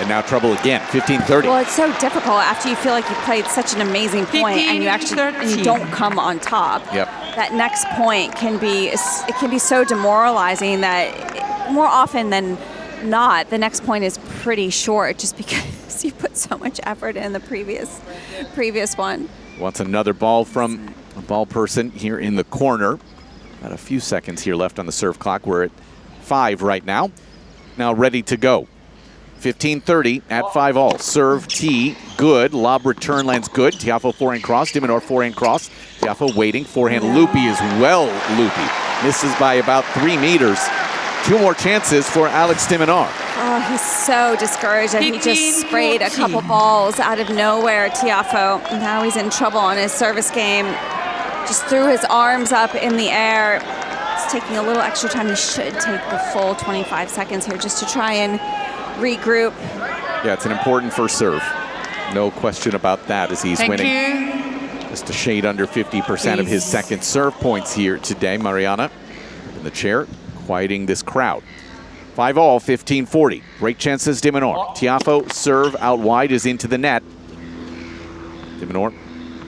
And now trouble again. 15-30. Well, it's so difficult after you feel like you played such an amazing point and you don't come on top. Yep. That next point can be so demoralizing that more often than not, the next point is pretty short just because you put so much effort in the previous one. Wants another ball from a ball person here in the corner. Got a few seconds here left on the serve clock. We're at 5 right now. Now ready to go. 15-30 at 5-all. Serve tee, good. Lob return lands good. Tiafoe forehand cross. de Minaur forehand cross. Tiafoe waiting. Forehand loopy as well. Loopy. Misses by about 3 meters. 2 more chances for Alex de Minaur. Oh, he's so discouraged and he just sprayed a couple balls out of nowhere, Tiafoe. Now he's in trouble on his service game. just threw his arms up in the air. It's taking a little extra time. He should take the full 25 seconds here just to try and regroup. Yeah, it's an important first serve. No question about that as he's winning. Just a shade under 50% of his second serve points here today. Mariana in the chair, quieting this crowd. 5-all, 15-40. Great chances, de Minaur. Tiafoe serve out wide is into the net. De Minaur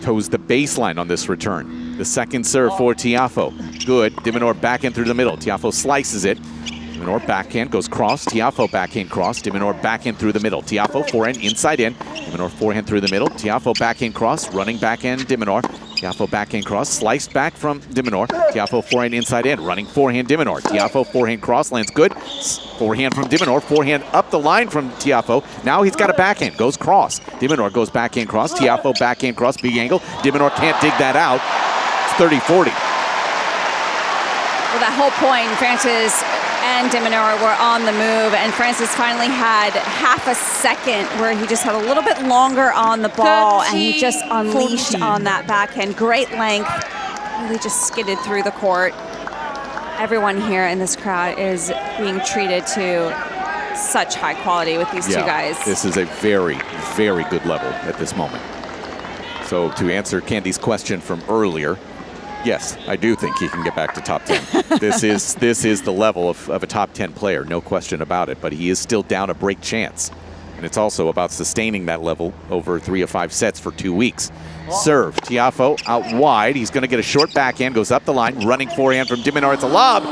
toes the baseline on this return. The second serve for Tiafoe. Good. De Minaur back in through the middle. Tiafoe slices it. De Minaur backhand goes cross. Tiafoe backhand cross. De Minaur backhand through the middle. Tiafoe forehand inside in. De Minaur forehand through the middle. Tiafoe backhand cross. Running backhand de Minaur. Tiafoe backhand cross. Sliced back from de Minaur. Tiafoe forehand inside in. Running forehand de Minaur. Tiafoe forehand cross. Lands good. Forehand from de Minaur. Forehand up the line from Tiafoe. Now he's got a backhand. Goes cross. De Minaur goes backhand cross. Tiafoe backhand cross. Big angle. De Minaur can't dig that out. It's 30-40. Well, that whole point, Francis and de Minaur were on the move, and Francis finally had half a second where he just had a little bit longer on the ball, and he just unleashed on that backhand. Great length, really just skidded through the court. Everyone here in this crowd is being treated to such high quality with these two guys. This is a very, very good level at this moment. So to answer Candy's question from earlier, yes, I do think he can get back to top 10. This is the level of a top 10 player, no question about it, but he is still down a break chance. And it's also about sustaining that level over 3 of 5 sets for 2 weeks. Serve, Tiafoe out wide. He's going to get a short backhand, goes up the line, running forehand from de Minaur. It's a lob.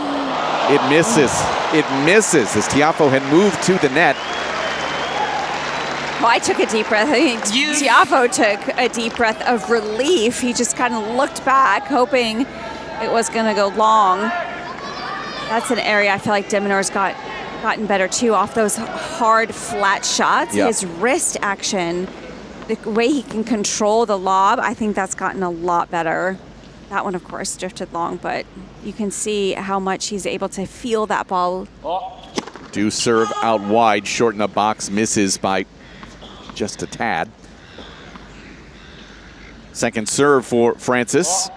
It misses. It misses as Tiafoe had moved to the net. Well, I took a deep breath. I think Tiafoe took a deep breath of relief. He just kind of looked back, hoping it was going to go long. That's an area I feel like de Minaur's gotten better too, off those hard, flat shots. Yep. His wrist action, the way he can control the lob, I think that's gotten a lot better. That one, of course, drifted long, but you can see how much he's able to feel that ball. Do serve out wide, short in the box, misses by just a tad. Second serve for Francis.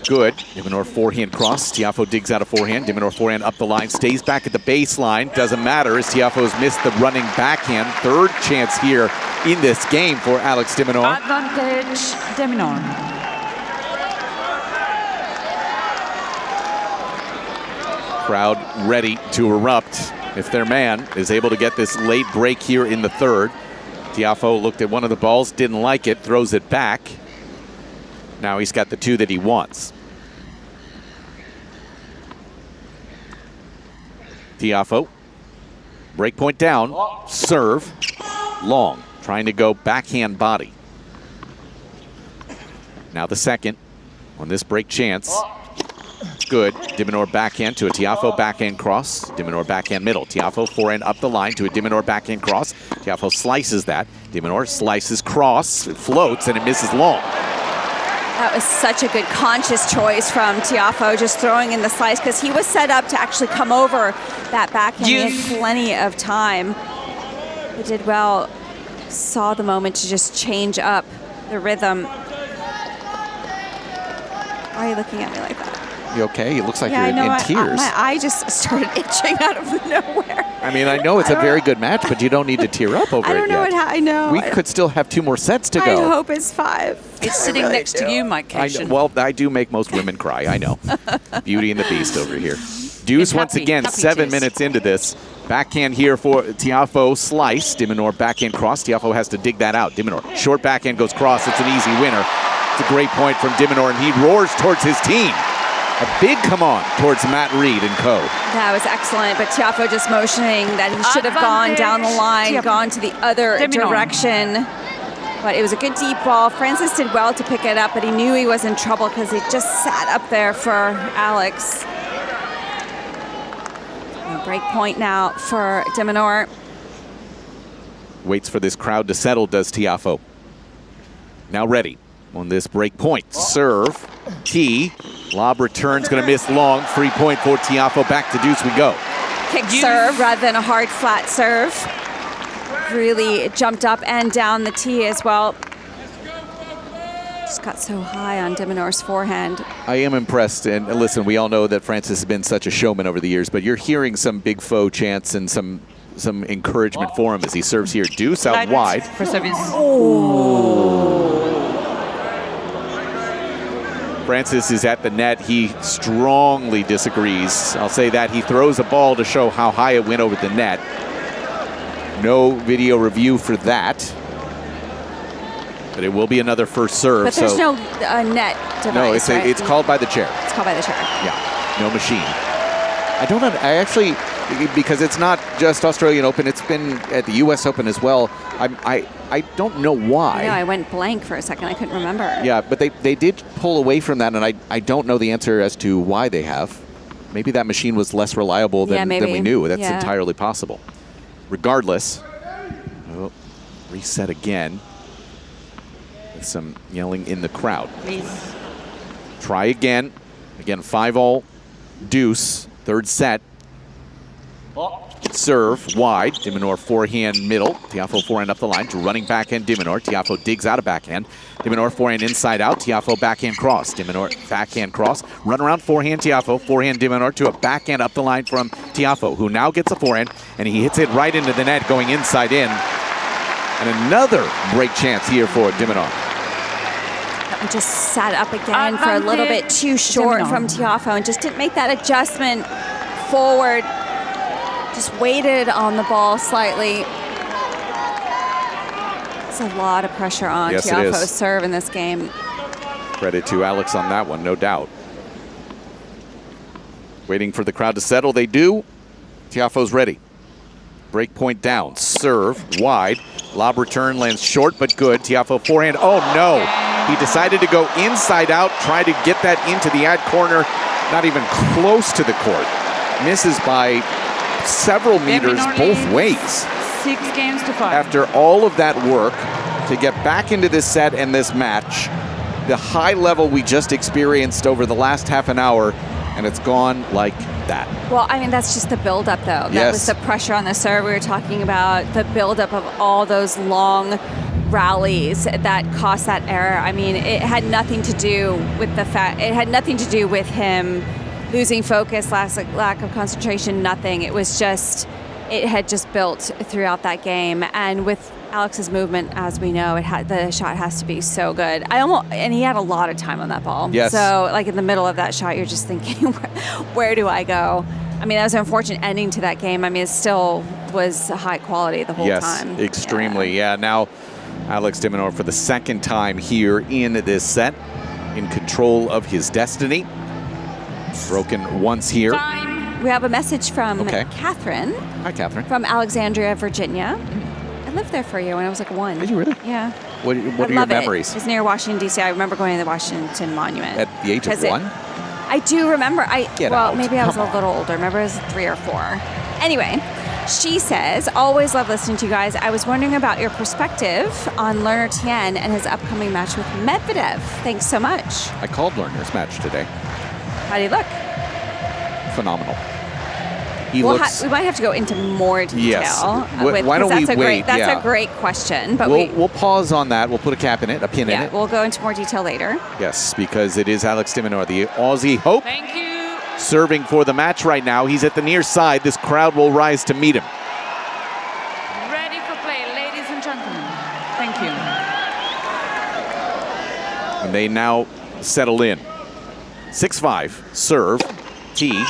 Good. De Minaur forehand cross. Tiafoe digs out a forehand. De Minaur forehand up the line. Stays back at the baseline. Doesn't matter as Tiafoe's missed the running backhand. Third chance here in this game for Alex de Minaur. Advantage, de Minaur. Crowd ready to erupt if their man is able to get this late break here in the third. Tiafoe looked at one of the balls, didn't like it, throws it back. Now he's got the 2 that he wants. Tiafoe, break point down, serve, long, trying to go backhand body. Now the second on this break chance. Good. De Minaur backhand to a Tiafoe backhand cross. De Minaur backhand middle. Tiafoe forehand up the line to a de Minaur backhand cross. Tiafoe slices that. De Minaur slices cross. It floats and it misses long. That was such a good conscious choice from Tiafoe, just throwing in the slice, because he was set up to actually come over that backhand. He had plenty of time. He did well. Saw the moment to just change up the rhythm. Why are you looking at me like that? You okay? It looks like you're in tears. My eye just started itching out of nowhere. I mean, I know it's a very good match, but you don't need to tear up over it yet. I don't know what I know. We could still have 2 more sets to go. I hope it's 5. It's sitting really next to you, Mike Cation. Well, I do make most women cry, I know. Beauty and the Beast over here. Deuce once again, 7 minutes into this. Backhand here for Tiafoe, slice. De Minaur backhand cross. Tiafoe has to dig that out. De Minaur, short backhand goes cross. It's an easy winner. It's a great point from de Minaur, and he roars towards his team. A big come on towards Matt Reed and co. That was excellent, but Tiafoe just motioning that he should have gone down the line, gone to the other direction. But it was a good deep ball. Francis did well to pick it up, but he knew he was in trouble because it just sat up there for Alex. A break point now for de Minaur. Waits for this crowd to settle, does Tiafoe. Now ready on this break point. Serve, T, lob return's gonna miss long. Free point for Tiafoe, back to deuce we go. Kick serve rather than a hard flat serve. Really jumped up and down the tee as well. just got so high on de Minaur's forehand. I am impressed. And listen, we all know that Francis has been such a showman over the years, but you're hearing some big foe chants and some encouragement for him as he serves here. Deuce out wide. For service. Francis is at the net. He strongly disagrees. I'll say that. He throws a ball to show how high it went over the net. No video review for that. But it will be another first serve. But there's no net device, no, it's right? it's called by the chair. It's called by the chair. Yeah, no machine. I actually, because it's not just Australian Open, it's been at the US Open as well. I don't know why. I know, I went blank for a second. I couldn't remember. Yeah, but they did pull away from that, and I don't know the answer as to why they have. Maybe that machine was less reliable than we knew. That's entirely possible. Regardless, reset again. With some yelling in the crowd. Please. Try again. Again, 5-all, deuce, third set. Serve wide. De Minaur forehand middle. Tiafoe forehand up the line to running backhand de Minaur. Tiafoe digs out of backhand. De Minaur forehand inside out. Tiafoe backhand cross. De Minaur backhand cross. Run around forehand Tiafoe. Forehand de Minaur to a backhand up the line from Tiafoe, who now gets a forehand, and he hits it right into the net going inside in. And another break chance here for de Minaur. Just sat up again for a little bit too short from Tiafoe and just didn't make that adjustment forward. Just waited on the ball slightly. It's a lot of pressure on Tiafoe's serve in this game. Credit to Alex on that one, no doubt. Waiting for the crowd to settle. They do. Tiafoe's ready. Break point down. Serve wide. Lob return lands short but good. Tiafoe forehand. Oh no! He decided to go inside out, try to get that into the ad corner. Not even close to the court. Misses by several meters both ways. 6 games to 5. After all of that work to get back into this set and this match, the high level we just experienced over the last half an hour, and it's gone like that. Well, I mean, that's just the buildup, though. That was the pressure on the serve. We were talking about the buildup of all those long rallies that cost that error. I mean, it had nothing to do with the fact. It had nothing to do with him losing focus, lack of concentration. Nothing. It was just. It had just built throughout that game, and with Alex's movement, as we know, the shot has to be so good. And he had a lot of time on that ball. Yes. So, like in the middle of that shot, you're just thinking, where do I go? I mean, that was an unfortunate ending to that game. I mean, it still was high quality the whole time. Yes, extremely. Yeah. Now, Alex de Minaur for the second time here in this set, in control of his destiny. Broken once here. We have a message from Catherine. Hi, Catherine. From Alexandria, Virginia. I lived there for a year when I was like 1. Did you really? Yeah. What are your memories? It's near Washington, D.C. I remember going to the Washington Monument. At the age of 1? I do remember. Maybe I was a little older. Maybe I was 3 or 4. Anyway, she says, always love listening to you guys. I was wondering about your perspective on Lerner Tien and his upcoming match with Medvedev. Thanks so much. I called Lerner's match today. How do you look? Phenomenal. We might have to go into more detail. Yes. Why don't we wait? That's a great question. But we'll pause on that. We'll put a cap in it, a pin in it. We'll go into more detail later. Yes, because it is Alex de Minaur, the Aussie hope. Thank you. Serving for the match right now. He's at the near side. This crowd will rise to meet him. Ready for play, ladies and gentlemen. Thank you. And they now settle in. 6-5, serve, T.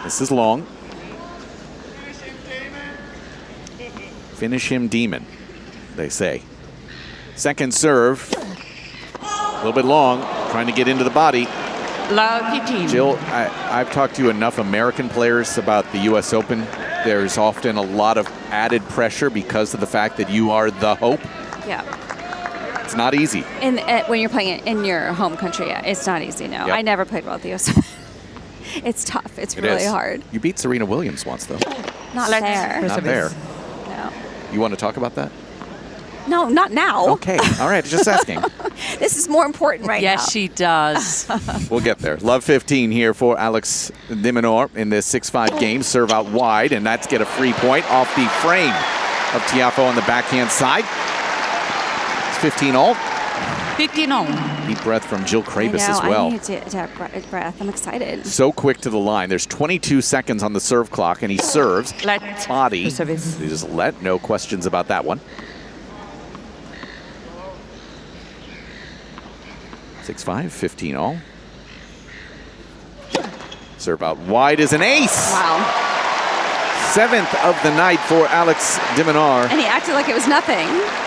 This is long. Finish him, demon, they say. Second serve, a little bit long, trying to get into the body. Love 15. Jill, I've talked to enough American players about the US Open. There's often a lot of added pressure because of the fact that you are the hope. Yeah. It's not easy. And when you're playing it in your home country, it's not easy, no. Yep. I never played well at the US Open. It's tough. It's really hard. You beat Serena Williams once, though. Not there. Not there. No. You want to talk about that? No, not now. Okay. All right. Just asking. This is more important right now. Yes, she does. We'll get there. Love 15 here for Alex de Minaur in this 6-5 game. Serve out wide, and that's get a free point off the frame of Tiafoe on the backhand side. It's 15 all. 15 all. Deep breath from Jill Krabus I know, as well. I need to breath. I'm excited. So quick to the line. There's 22 seconds on the serve clock, and he serves. Body. He just let. No questions about that one. 6-5, 15 all. Serve out wide is an ace. Wow. 7th of the night for Alex de Minaur. And he acted like it was nothing.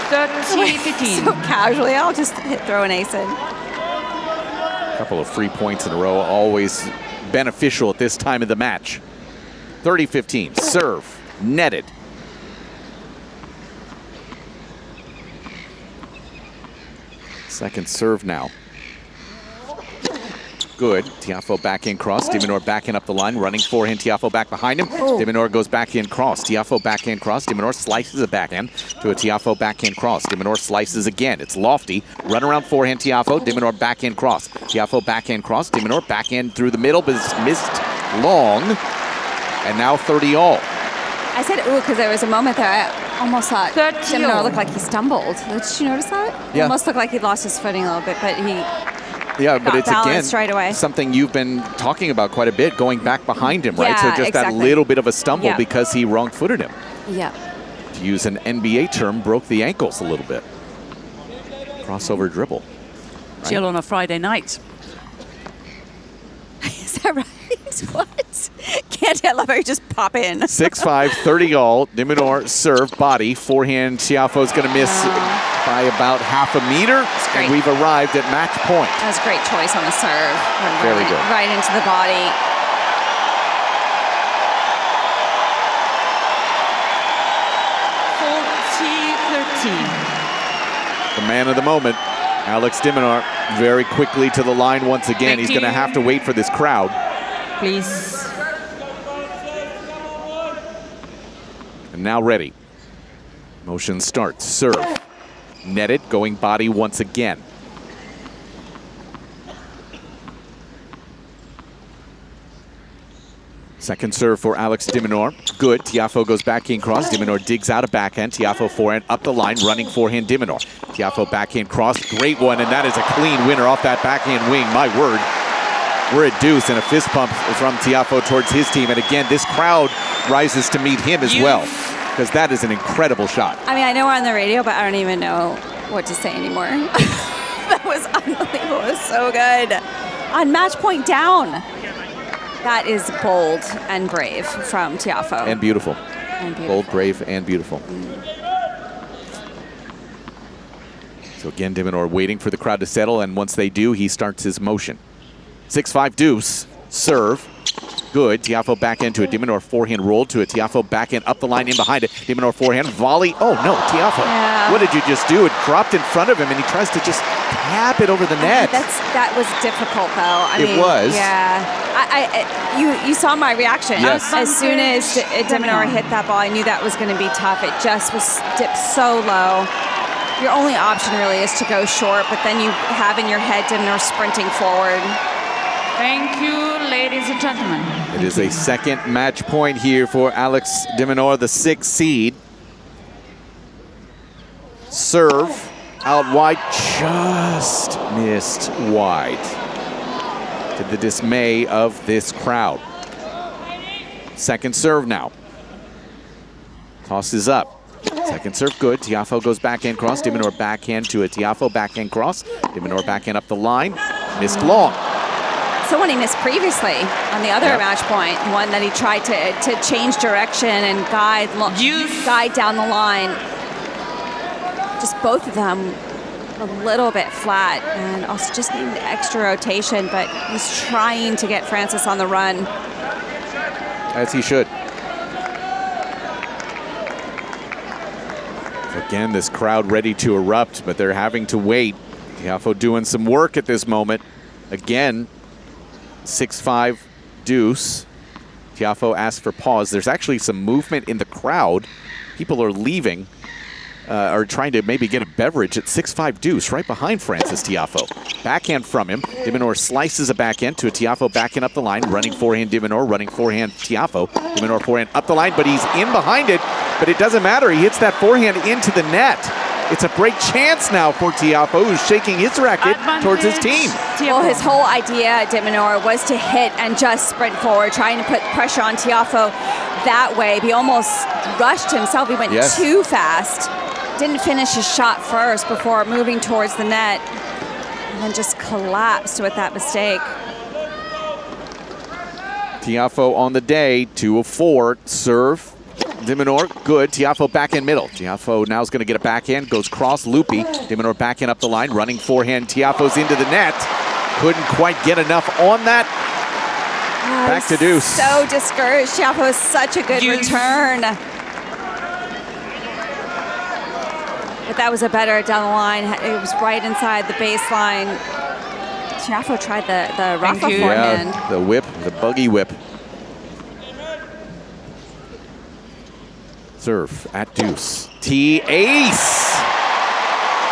13-15. So casually, I'll just throw an ace in. A couple of free points in a row, always beneficial at this time of the match. 30-15, serve, netted. Second serve now. Good. Tiafoe back in cross. De Minaur backing up the line. Running forehand. Tiafoe back behind him. De Minaur goes back in cross. Tiafoe back in cross. De Minaur slices a backhand to a Tiafoe back in cross. De Minaur slices again. It's lofty. Run around forehand Tiafoe. De Minaur back in cross. Tiafoe back in cross. De Minaur back in through the middle, but it's missed long. And now 30 all. I said ooh because there was a moment there I almost thought de Minaur looked like he stumbled. Did you notice that? Yeah. It almost looked like he lost his footing a little bit, but he but it's again right away. Something you've been talking about quite a bit, going back behind him, right? Yeah, So just exactly. that little bit of a stumble Yeah. because he wrong-footed him. Yeah. To use an NBA term, broke the ankles a little bit. Crossover dribble. Right? Jill on a Friday night. Is that right? What? Can't I love how you just pop in. 6-5, 30 all. De Minaur serve, body, forehand. Tiafoe's going to miss by about half a meter. And we've arrived at match point. That was a great choice on the serve. Very good. Right into the body. The man of the moment, Alex de Minaur, very quickly to the line once again. He's going to have to wait for this crowd. Please. And now ready. Motion starts. Serve. Netted, going body once again. Second serve for Alex de Minaur. Good. Tiafoe goes back in cross. De Minaur digs out a backhand. Tiafoe forehand up the line, running forehand de Minaur. Tiafoe backhand cross. Great one, and that is a clean winner off that backhand wing. My word. We're at deuce, and a fist pump from Tiafoe towards his team. And again, this crowd rises to meet him as well, because that is an incredible shot. I mean, I know we're on the radio, but I don't even know what to say anymore. That was unbelievable. It was so good. On match point down. That is bold and brave from Tiafoe. And beautiful. And beautiful. Bold, brave, and beautiful. So again, de Minaur waiting for the crowd to settle, and once they do, he starts his motion. 6-5 deuce. Serve. Good. Tiafoe back into it. De Minaur forehand rolled to it. Tiafoe backhand up the line in behind it. De Minaur forehand volley. Oh no, Tiafoe. Yeah. What did you just do? It dropped in front of him, and he tries to just tap it over the net. That was difficult, though. I mean, It was. Yeah. You saw my reaction. Yes. As soon as de Minaur hit that ball, I knew that was going to be tough. It just was dipped so low. Your only option really is to go short, but then you have in your head de Minaur sprinting forward. Thank you, ladies and gentlemen. It is a second match point here for Alex de Minaur, the 6th seed. Serve out wide, just missed wide, to the dismay of this crowd. Second serve now. Tosses up. Second serve good. Tiafoe goes backhand cross. De Minaur backhand to a Tiafoe backhand cross. De Minaur backhand up the line. Missed long. Someone he missed previously on the other match point, one that he tried to change direction and guide down the line. Just both of them a little bit flat, and also just needed extra rotation, but he's trying to get Francis on the run. As he should. Again, this crowd ready to erupt, but they're having to wait. Tiafoe doing some work at this moment. Again, 6-5 deuce. Tiafoe asks for pause. There's actually some movement in the crowd. People are leaving, or trying to maybe get a beverage at 6-5 deuce right behind Francis Tiafoe. Backhand from him. De Minaur slices a backhand to a Tiafoe backhand up the line. Running forehand de Minaur, running forehand Tiafoe. De Minaur forehand up the line, but he's in behind it. But it doesn't matter. He hits that forehand into the net. It's a break chance now for Tiafoe, who's shaking his racket towards his team. Well, his whole idea, Minaur, was to hit and just sprint forward, trying to put pressure on Tiafoe that way. He almost rushed himself. He went too fast. Didn't finish his shot first before moving towards the net. And then just collapsed with that mistake. Tiafoe on the day, 2 of 4. Serve. Minaur, good. Tiafoe back in middle. Tiafoe now is going to get a backhand, goes cross, loopy. Minaur backing up the line, running forehand. Tiafoe's into the net. Couldn't quite get enough on that. Back to deuce. So discouraged. Tiafoe is such a good return. But that was a better down the line. It was right inside the baseline. Tiafoe tried the Rafa forehand. Yeah, the whip, the buggy whip. Serve at deuce. T-ace.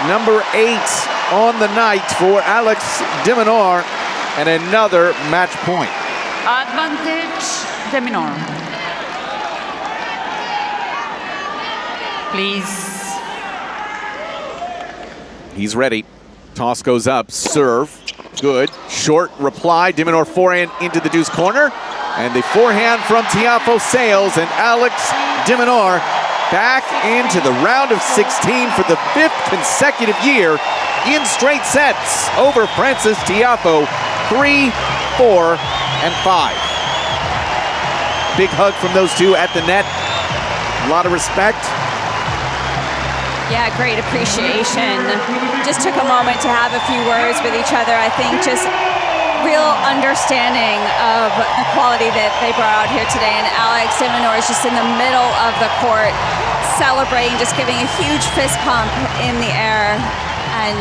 Number 8 on the night for Alex de Minaur. And another match point. Advantage de Minaur. Please. He's ready. Toss goes up. Serve. Good. Short reply. de Minaur forehand into the deuce corner. And the forehand from Tiafoe sails, and Alex de Minaur back into the round of 16 for the 5th consecutive year in straight sets over Frances Tiafoe, 3, 4, and 5. Big hug from those two at the net. A lot of respect. Yeah, great appreciation. Just took a moment to have a few words with each other. I think just real understanding of the quality that they brought out here today. And Alex de Minaur is just in the middle of the court, celebrating, just giving a huge fist pump in the air and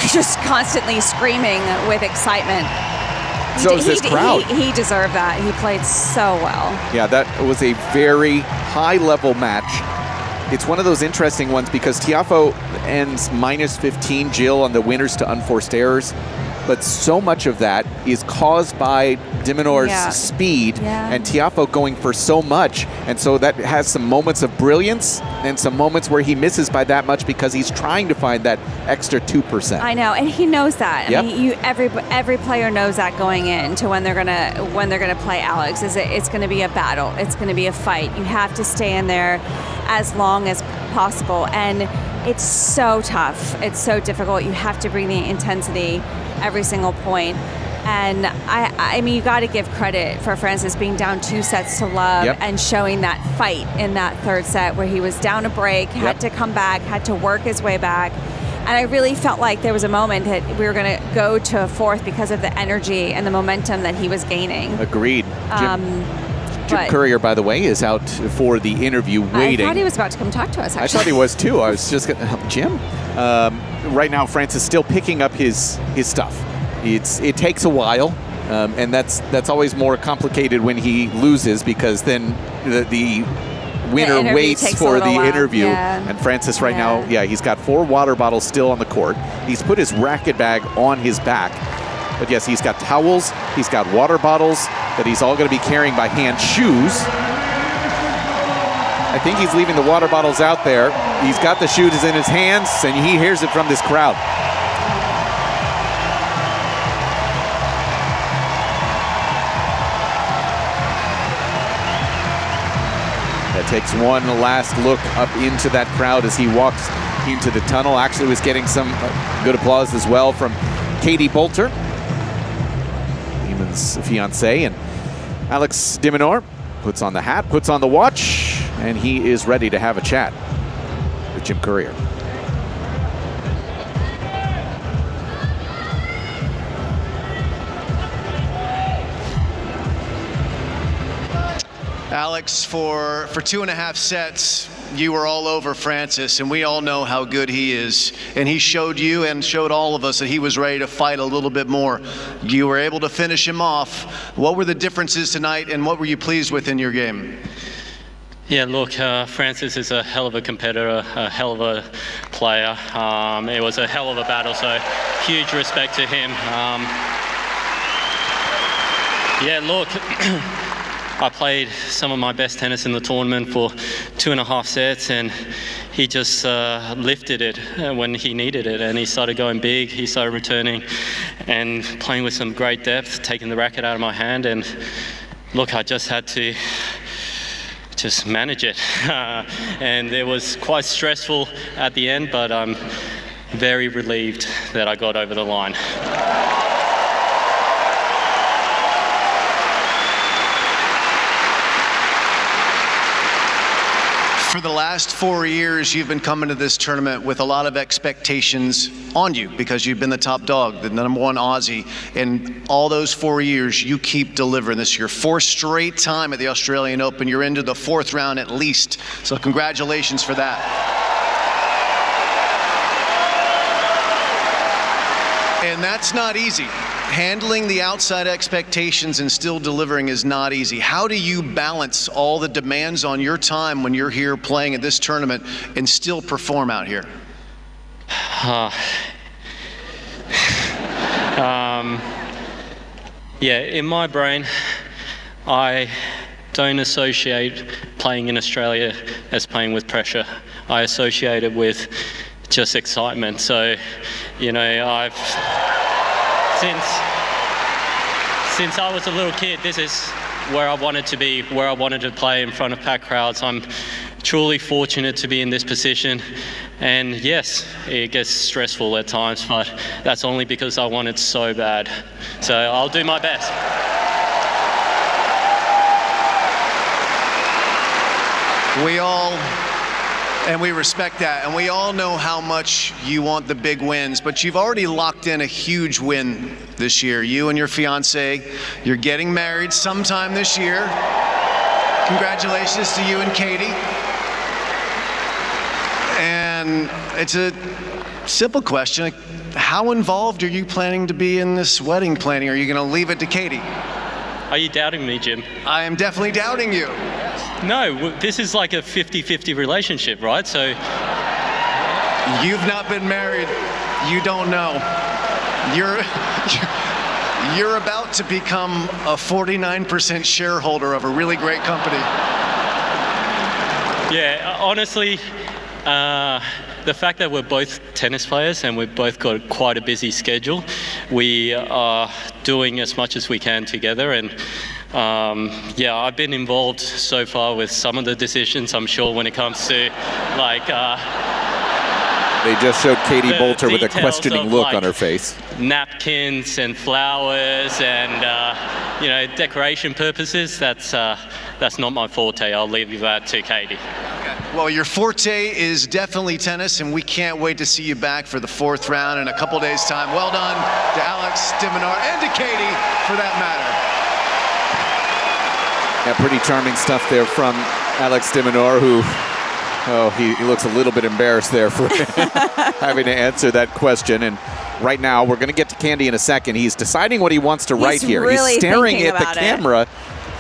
just constantly screaming with excitement. So is this crowd. He deserved that. He played so well. Yeah, that was a very high-level match. It's one of those interesting ones because Tiafoe ends -15, Jill, on the winners to unforced errors. But so much of that is caused by de Minaur's speed and Tiafoe going for so much. And so that has some moments of brilliance and some moments where he misses by that much because he's trying to find that extra 2%. I know, and he knows that. Yep. I mean, every player knows that going into when they're gonna play Alex. It's gonna be a battle. It's gonna be a fight. You have to stay in there as long as possible, and it's so tough. It's so difficult. You have to bring the intensity every single point. And I mean, you got to give credit for Frances being down 2 sets to love and showing that fight in that 3rd set where he was down a break, had to come back, had to work his way back. And I really felt like there was a moment that we were going to go to a 4th because of the energy and the momentum that he was gaining. Agreed. Jim Courier, by the way, is out for the interview waiting. I thought he was about to come talk to us, actually. I thought he was too. I was just going to help Jim. Right now, Frances is still picking up his stuff. It takes a while, and that's always more complicated when he loses because then the winner waits for the interview. And Frances right now, he's got 4 water bottles still on the court. He's put his racket bag on his back. But yes, he's got towels, he's got water bottles that he's all going to be carrying by hand, shoes. I think he's leaving the water bottles out there. He's got the shoes in his hands, and he hears it from this crowd. That takes one last look up into that crowd as he walks into the tunnel. Actually was getting some good applause as well from Katie Bolter, Eamon's fiance, and Alex de Minaur puts on the hat, puts on the watch, and he is ready to have a chat with Jim Courier. Alex, for 2.5 sets, you were all over Frances, and we all know how good he is. And he showed you and showed all of us that he was ready to fight a little bit more. You were able to finish him off. What were the differences tonight, and what were you pleased with in your game? Yeah, look, Frances is a hell of a competitor, a hell of a player. It was a hell of a battle, so huge respect to him. Yeah, look, I played some of my best tennis in the tournament for 2.5 sets, and he just lifted it when he needed it, and he started going big. He started returning and playing with some great depth, taking the racket out of my hand, and look, I just had to just manage it. And it was quite stressful at the end, but I'm very relieved that I got over the line. For the last 4 years, you've been coming to this tournament with a lot of expectations on you because you've been the top dog, the number one Aussie. And all those 4 years, you keep delivering. This is your fourth straight time at the Australian Open. You're into the fourth round at least. So congratulations for that. And that's not easy. Handling the outside expectations and still delivering is not easy. How do you balance all the demands on your time when you're here playing at this tournament and still perform out here? Yeah, in my brain, I don't associate playing in Australia as playing with pressure. I associate it with just excitement. So, you know, since I was a little kid, this is where I wanted to be, where I wanted to play in front of packed crowds. I'm truly fortunate to be in this position. And yes, it gets stressful at times, but that's only because I want it so bad. So I'll do my best. And we respect that, and we all know how much you want the big wins, but you've already locked in a huge win this year. You and your fiance, you're getting married sometime this year. Congratulations to you and Katie. And it's a simple question. How involved are you planning to be in this wedding planning? Are you going to leave it to Katie? Are you doubting me, Jim? I am definitely doubting you. No, this is like a 50-50 relationship, right? So you've not been married. You don't know. You're about to become a 49% shareholder of a really great company. Yeah, honestly, the fact that we're both tennis players and we've both got quite a busy schedule, we are doing as much as we can together. And yeah, I've been involved so far with some of the decisions. I'm sure when it comes to like they just showed Katie Bolter with a questioning look on her face. Napkins and flowers and you know, decoration purposes. That's not my forte. I'll leave that to Katie. Okay. Well, your forte is definitely tennis, and we can't wait to see you back for the fourth round in a couple days' time. Well done to Alex de Minaur and to Katie, for that matter. Yeah, pretty charming stuff there from Alex de Minaur, who, oh, he looks a little bit embarrassed there for having to answer that question. And right now, we're going to get to Candy in a second. He's deciding what he wants to write here. Really he's staring at the it. camera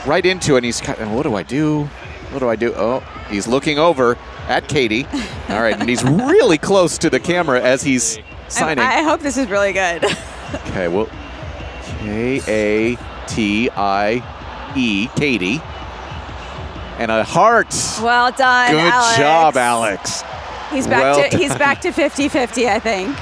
right into it, and he's kind of, what do I do? What do I do? Oh, he's looking over at Katie. All right, and he's really close to the camera as he's signing. I hope this is really good. Okay, well, Katie, Katie. And a heart. Well done, Good Alex. job, Alex. He's back to 50-50, I think.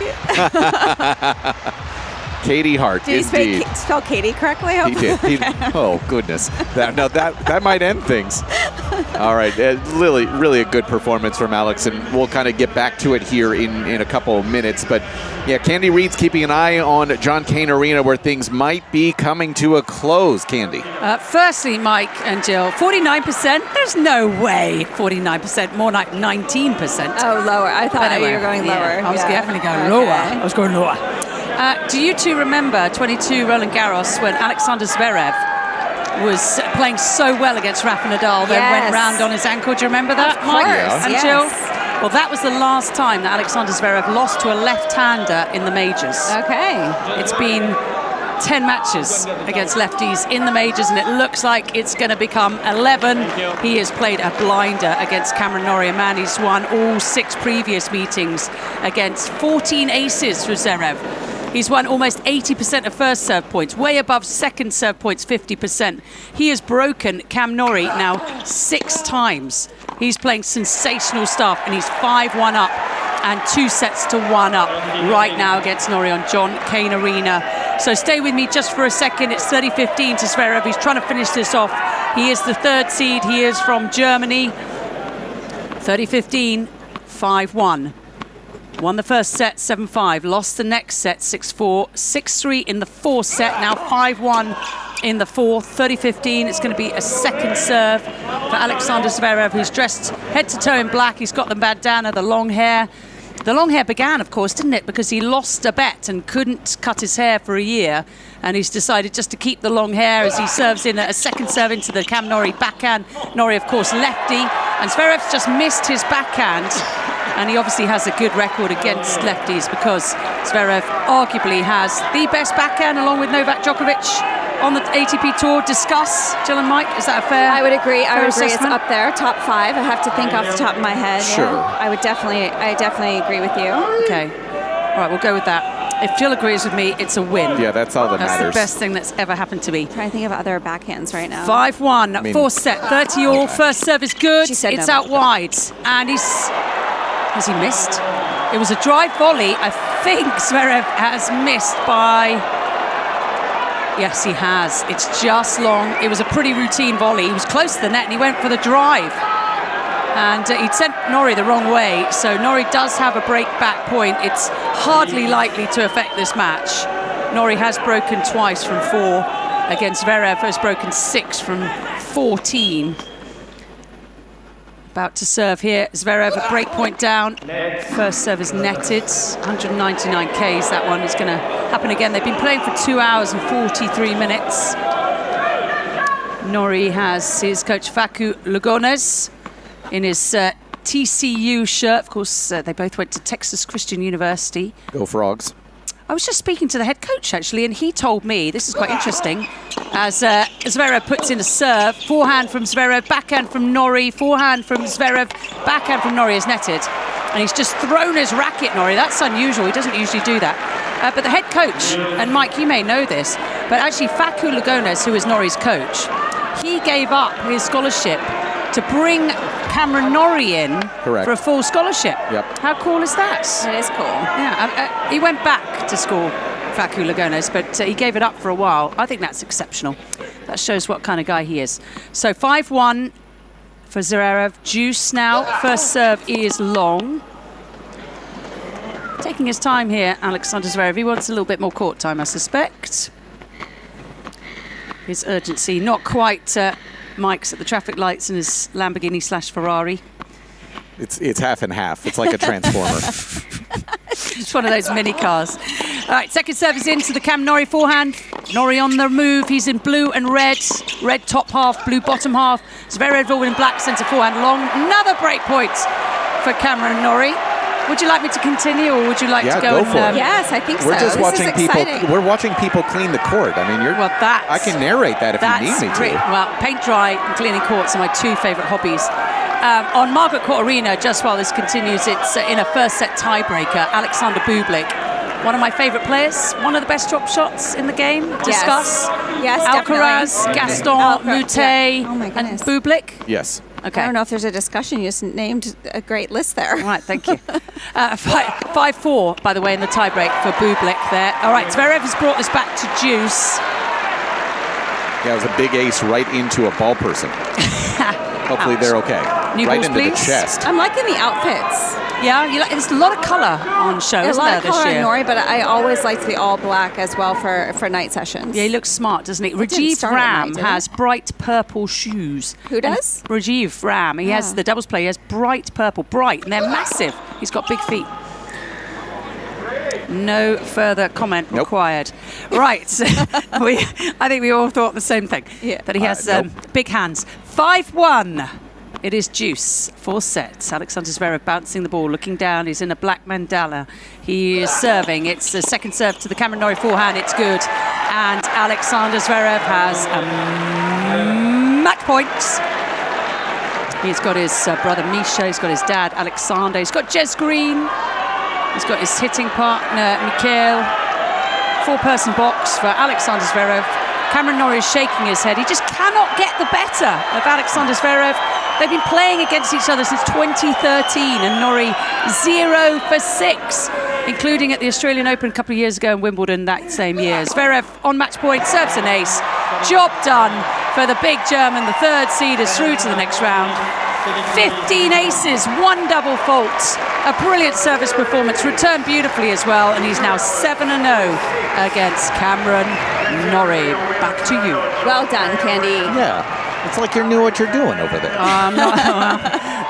Katie Hart, Did he spell Katie correctly? He did. Oh, goodness. That might end things. All right. Really a good performance from Alex, and we'll kind of get back to it here in a couple of minutes. But, yeah, Candy Reed's keeping an eye on John Cain Arena where things might be coming to a close. Candy. Firstly, Mike and Jill, 49%? There's no way 49%, more like 19%. Oh, lower. I thought you were going lower. I was definitely going lower. I was going lower. Do you two remember 22 Roland Garros when Alexander Zverev was playing so well against Rafa Nadal, then went round on his ankle? Do you remember that, Mike and Jill? Well, that was the last time that Alexander Zverev lost to a left-hander in the majors. Okay. It's been 10 matches against lefties in the majors, and it looks like it's going to become 11. He has played a blinder against Cameron Norrie, a man he's won all 6 previous meetings against. 14 aces for Zverev. He's won almost 80% of first serve points, way above second serve points, 50%. He has broken Cam Norrie now 6 times He's playing sensational stuff, and he's 5-1 up and 2-1 up right now against Norrie on Cain Arena. So stay with me just for a second. It's 30-15 to Zverev. He's trying to finish this off. He is the 3rd seed. He is from Germany. 30-15, 5-1. Won the first set, 7-5. Lost the next set, 6-4. 6-3 in the 4th set. Now 5-1 in the 4th. 30-15. It's going to be a second serve for Alexander Zverev, who's dressed head to toe in black. He's got the bandana, the long hair. The long hair began, of course, didn't it? Because he lost a bet and couldn't cut his hair for a year. And he's decided just to keep the long hair as he serves in a second serve into the Cam Norrie backhand. Norrie, of course, lefty. And Zverev's just missed his backhand. And he obviously has a good record against lefties because Zverev arguably has the best backhand along with Novak Djokovic on the ATP Tour. Discuss, Jill and Mike, is that a fair? I would agree. I would agree. Assessment? It's up there, top 5. I have to think off the top of my head. Sure. Yeah. I definitely agree with you. Okay. All right, we'll go with that. If Jill agrees with me, it's a win. Yeah, that's all that That's matters. the best thing that's ever happened to me. I'm trying to think of other backhands right now. 5-1, 4th set, 30 all. First serve is good. She said It's no. out wide. And has he missed? It was a drive volley. I think Zverev has missed by... Yes, he has. It's just long. It was a pretty routine volley. He was close to the net and he went for the drive. And he'd sent Norrie the wrong way, so Norrie does have a break back point. It's hardly likely to affect this match. Norrie has broken twice from 4 against Zverev, has broken 6 from 14. About to serve here. Zverev, a break point down. First serve is netted. 199 Ks, that one is going to happen again. They've been playing for 2 hours and 43 minutes. Norrie has his coach Facu Lugones in his TCU shirt. Of course, they both went to Texas Christian University. Go Frogs. I was just speaking to the head coach, actually, and he told me, this is quite interesting, as Zverev puts in a serve, forehand from Zverev, backhand from Norrie, forehand from Zverev, backhand from Norrie is netted. And he's just thrown his racket, Norrie. That's unusual. He doesn't usually do that. But the head coach, and Mike, you may know this, but actually Facu Lugones, who is Norrie's coach, he gave up his scholarship to bring Cameron Norrie in for a full scholarship. Yep. How cool is that? It is cool. Yeah, he went back to school, Facu Lugones, but he gave it up for a while. I think that's exceptional. That shows what kind of guy he is. So 5-1 for Zverev. Juice now. First serve is long. Taking his time here, Alexander Zverev. He wants a little bit more court time, I suspect. His urgency, not quite Mike's at the traffic lights in his Lamborghini/Ferrari. It's half and half. It's like a transformer. It's one of those mini cars. All right, second service into the Cam Norrie forehand. Norrie on the move. He's in blue and red. Red top half, blue bottom half. Zverev all in black centre forehand long. Another break point for Cameron Norrie. Would you like me to continue, or would you like to go for it. Yes, I think so. We're just this watching is people. exciting. We're watching people clean the court. I mean, I can narrate that if you need me to. Great. Well, paint dry and cleaning courts are my 2 favourite hobbies. On Margaret Court Arena, just while this continues, it's in a first set tiebreaker. Alexander Bublik, one of my favourite players, one of the best drop shots in the game. Discuss. Yes, Alcaraz, definitely. Gaston, Moutet, Oh my and goodness. Bublik. Yes. Okay. I don't know if there's a discussion. You just named a great list there. All right, thank you. 5-4, by the way, in the tiebreak for Bublik there. All right, Zverev has brought this back to Juice. Yeah, it was a big ace right into a ball person. Hopefully they're okay. New right balls, into please. the chest. I'm liking the outfits. Yeah, there's a lot of colour on show, A isn't lot there, of this color year? in Norrie, but I always liked the all black as well for night sessions. Yeah, he looks smart, doesn't he? It didn't Rajiv start at Ram night, did has it? bright purple shoes. Who does? And Rajiv Ram. He has Ah. the doubles play. He has bright purple, bright, and they're massive. He's got big feet. No further comment required. Right. I think we all thought the same thing. Yeah. That he has big hands. 5-1. It is Juice. 4 sets. Alexander Zverev bouncing the ball, looking down. He's in a black mandala. He is serving. It's the second serve to the Cameron Norrie forehand. It's good. And Alexander Zverev has match points. He's got his brother Misha. He's got his dad Alexander. He's got Jez Green. He's got his hitting partner Mikhail. 4-person box for Alexander Zverev. Cameron Norrie is shaking his head. He just cannot get the better of Alexander Zverev. They've been playing against each other since 2013, and Norrie 0 for 6, including at the Australian Open a couple of years ago and Wimbledon that same year. Zverev on match point, serves an ace. Job done for the big German. The third seed is through to the next round. 15 aces, 1 double fault. A brilliant service performance, returned beautifully as well, and he's now 7-0 against Cameron Norrie. Back to you. Well done, Candy. Yeah. It's like you knew what you're doing over there.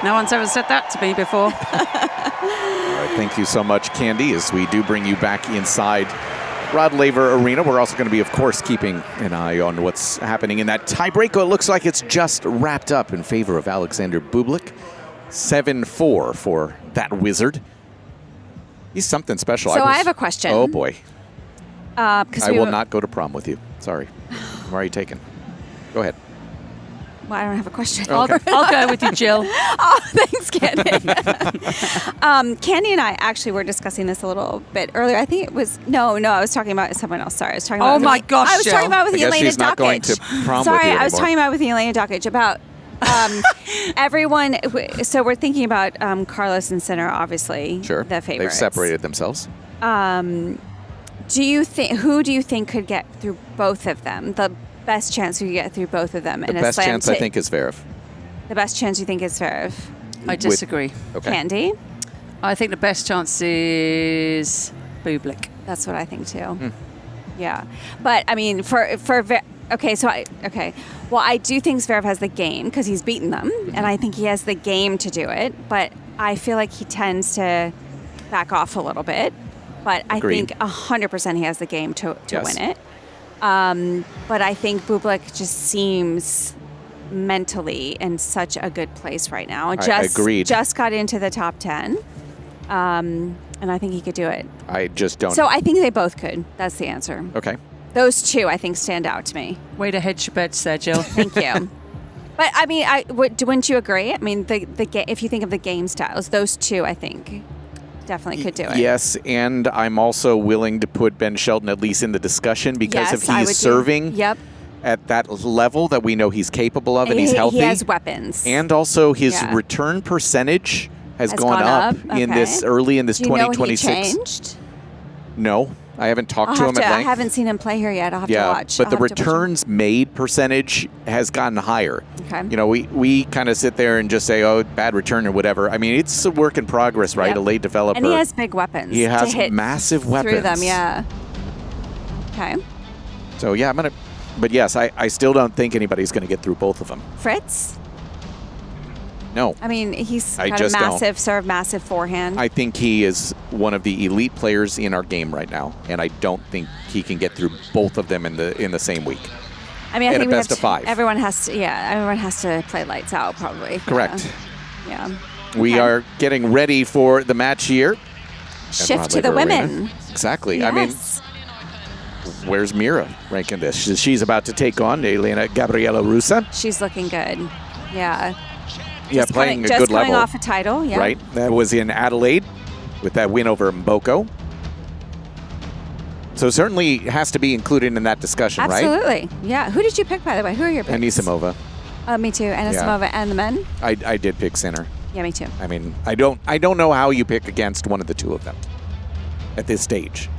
No one's ever said that to me before. All right, thank you so much, Candy, as we do bring you back inside Rod Laver Arena. We're also going to be, of course, keeping an eye on what's happening in that tiebreak. It looks like it's just wrapped up in favor of Alexander Bublik. 7-4 for that wizard. He's something special. So I have a question. Oh, boy. I will not go to prom with you. Sorry. Where are you taking? Go ahead. Well, I don't have a question. Okay. I'll go with you, Jill. Oh, thanks, Candy. Candy and I actually were discussing this a little bit earlier. I think it was I was talking about someone else. Sorry, I was talking about. Oh my gosh, I was talking about with I guess Elena she's not going to Dockage. prom with Sorry, you I was anymore. talking about with Elena Dockage about everyone. So we're thinking about Carlos and Sinner, obviously. Sure. The favorites. They've separated themselves. Do you think? Who do you think could get through both of them? The best chance we could get through both of them The in a best slam chance, I think, is Zverev. The best chance you think is Zverev? I disagree. Okay. Candy? I think the best chance is Bublik. That's what I think too. Yeah, but I mean, well, I do think Zverev has the game because he's beaten them, and I think he has the game to do it. But I feel like he tends to back off a little bit. But I Agreed. think 100% he has the game to Yes. win it. But I think Bublik just seems mentally in such a good place right now. Agreed. Just got into the top 10. And I think he could do it. I just don't. So I think they both could. That's the answer. Okay. Those two, I think, stand out to me. Way to hedge your bets there, Jill. Thank you. But I mean, wouldn't you agree? I mean, if you think of the game styles, those two, I think, definitely could do it. Yes, and I'm also willing to put Ben Shelton at least in the discussion because if he's serving at that level that we know he's capable of and he's healthy. He has weapons. And also his return percentage has gone up in this early in this Do you know 2026. he changed? No, I haven't talked to him at length. I haven't seen him play here yet. I'll have to watch. But the returns made percentage has gotten higher. Okay. You know, we kind of sit there and just say, oh, bad return or whatever. I mean, it's a work in progress, right? Yep. A late developer. And he has big weapons. He has to hit massive weapons. through them, yeah. Okay. So, yeah, but yes, I still don't think anybody's going to get through both of them. Fritz? No. I mean, he's I got a just don't. massive serve, massive forehand. I think he is one of the elite players in our game right now, and I don't think he can get through both of them in the same week. I mean, I at think a best of 5. Everyone has to play lights out, probably. Correct. Yeah. We are getting ready for the match here. Shift to the women. Exactly. Yes. I mean, where's Mirra ranking this? She's about to take on Elena-Gabriela Ruse. She's looking good. Yeah. Yeah, playing a good just level. coming off a title, yeah. Right. That was in Adelaide with that win over Mboko. So certainly has to be included in that discussion, right? Absolutely. Yeah. Who did you pick, by the way? Who are your picks? Anisimova. Me too. Anisimova and the men? I did pick Sinner. Yeah, me too. I mean, I don't know how you pick against one of the two of them at this stage.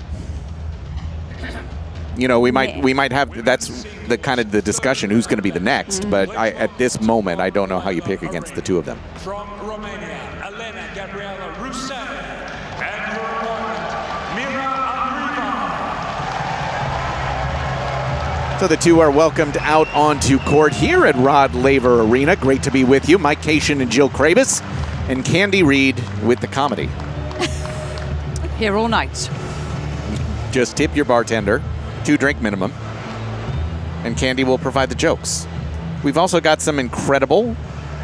You know, we might have, that's the kind of the discussion, who's going to be the next, but at this moment, I don't know how you pick against the two of them. From Romania, Elena-Gabriela Ruse and your opponent, Mirra. So the two are welcomed out onto court here at Rod Laver Arena. Great to be with you. Mike Cation and Jill Krabus, and Candy Reid with the comedy. Here all night. Just tip your bartender, 2-drink minimum, and Candy will provide the jokes. We've also got some incredible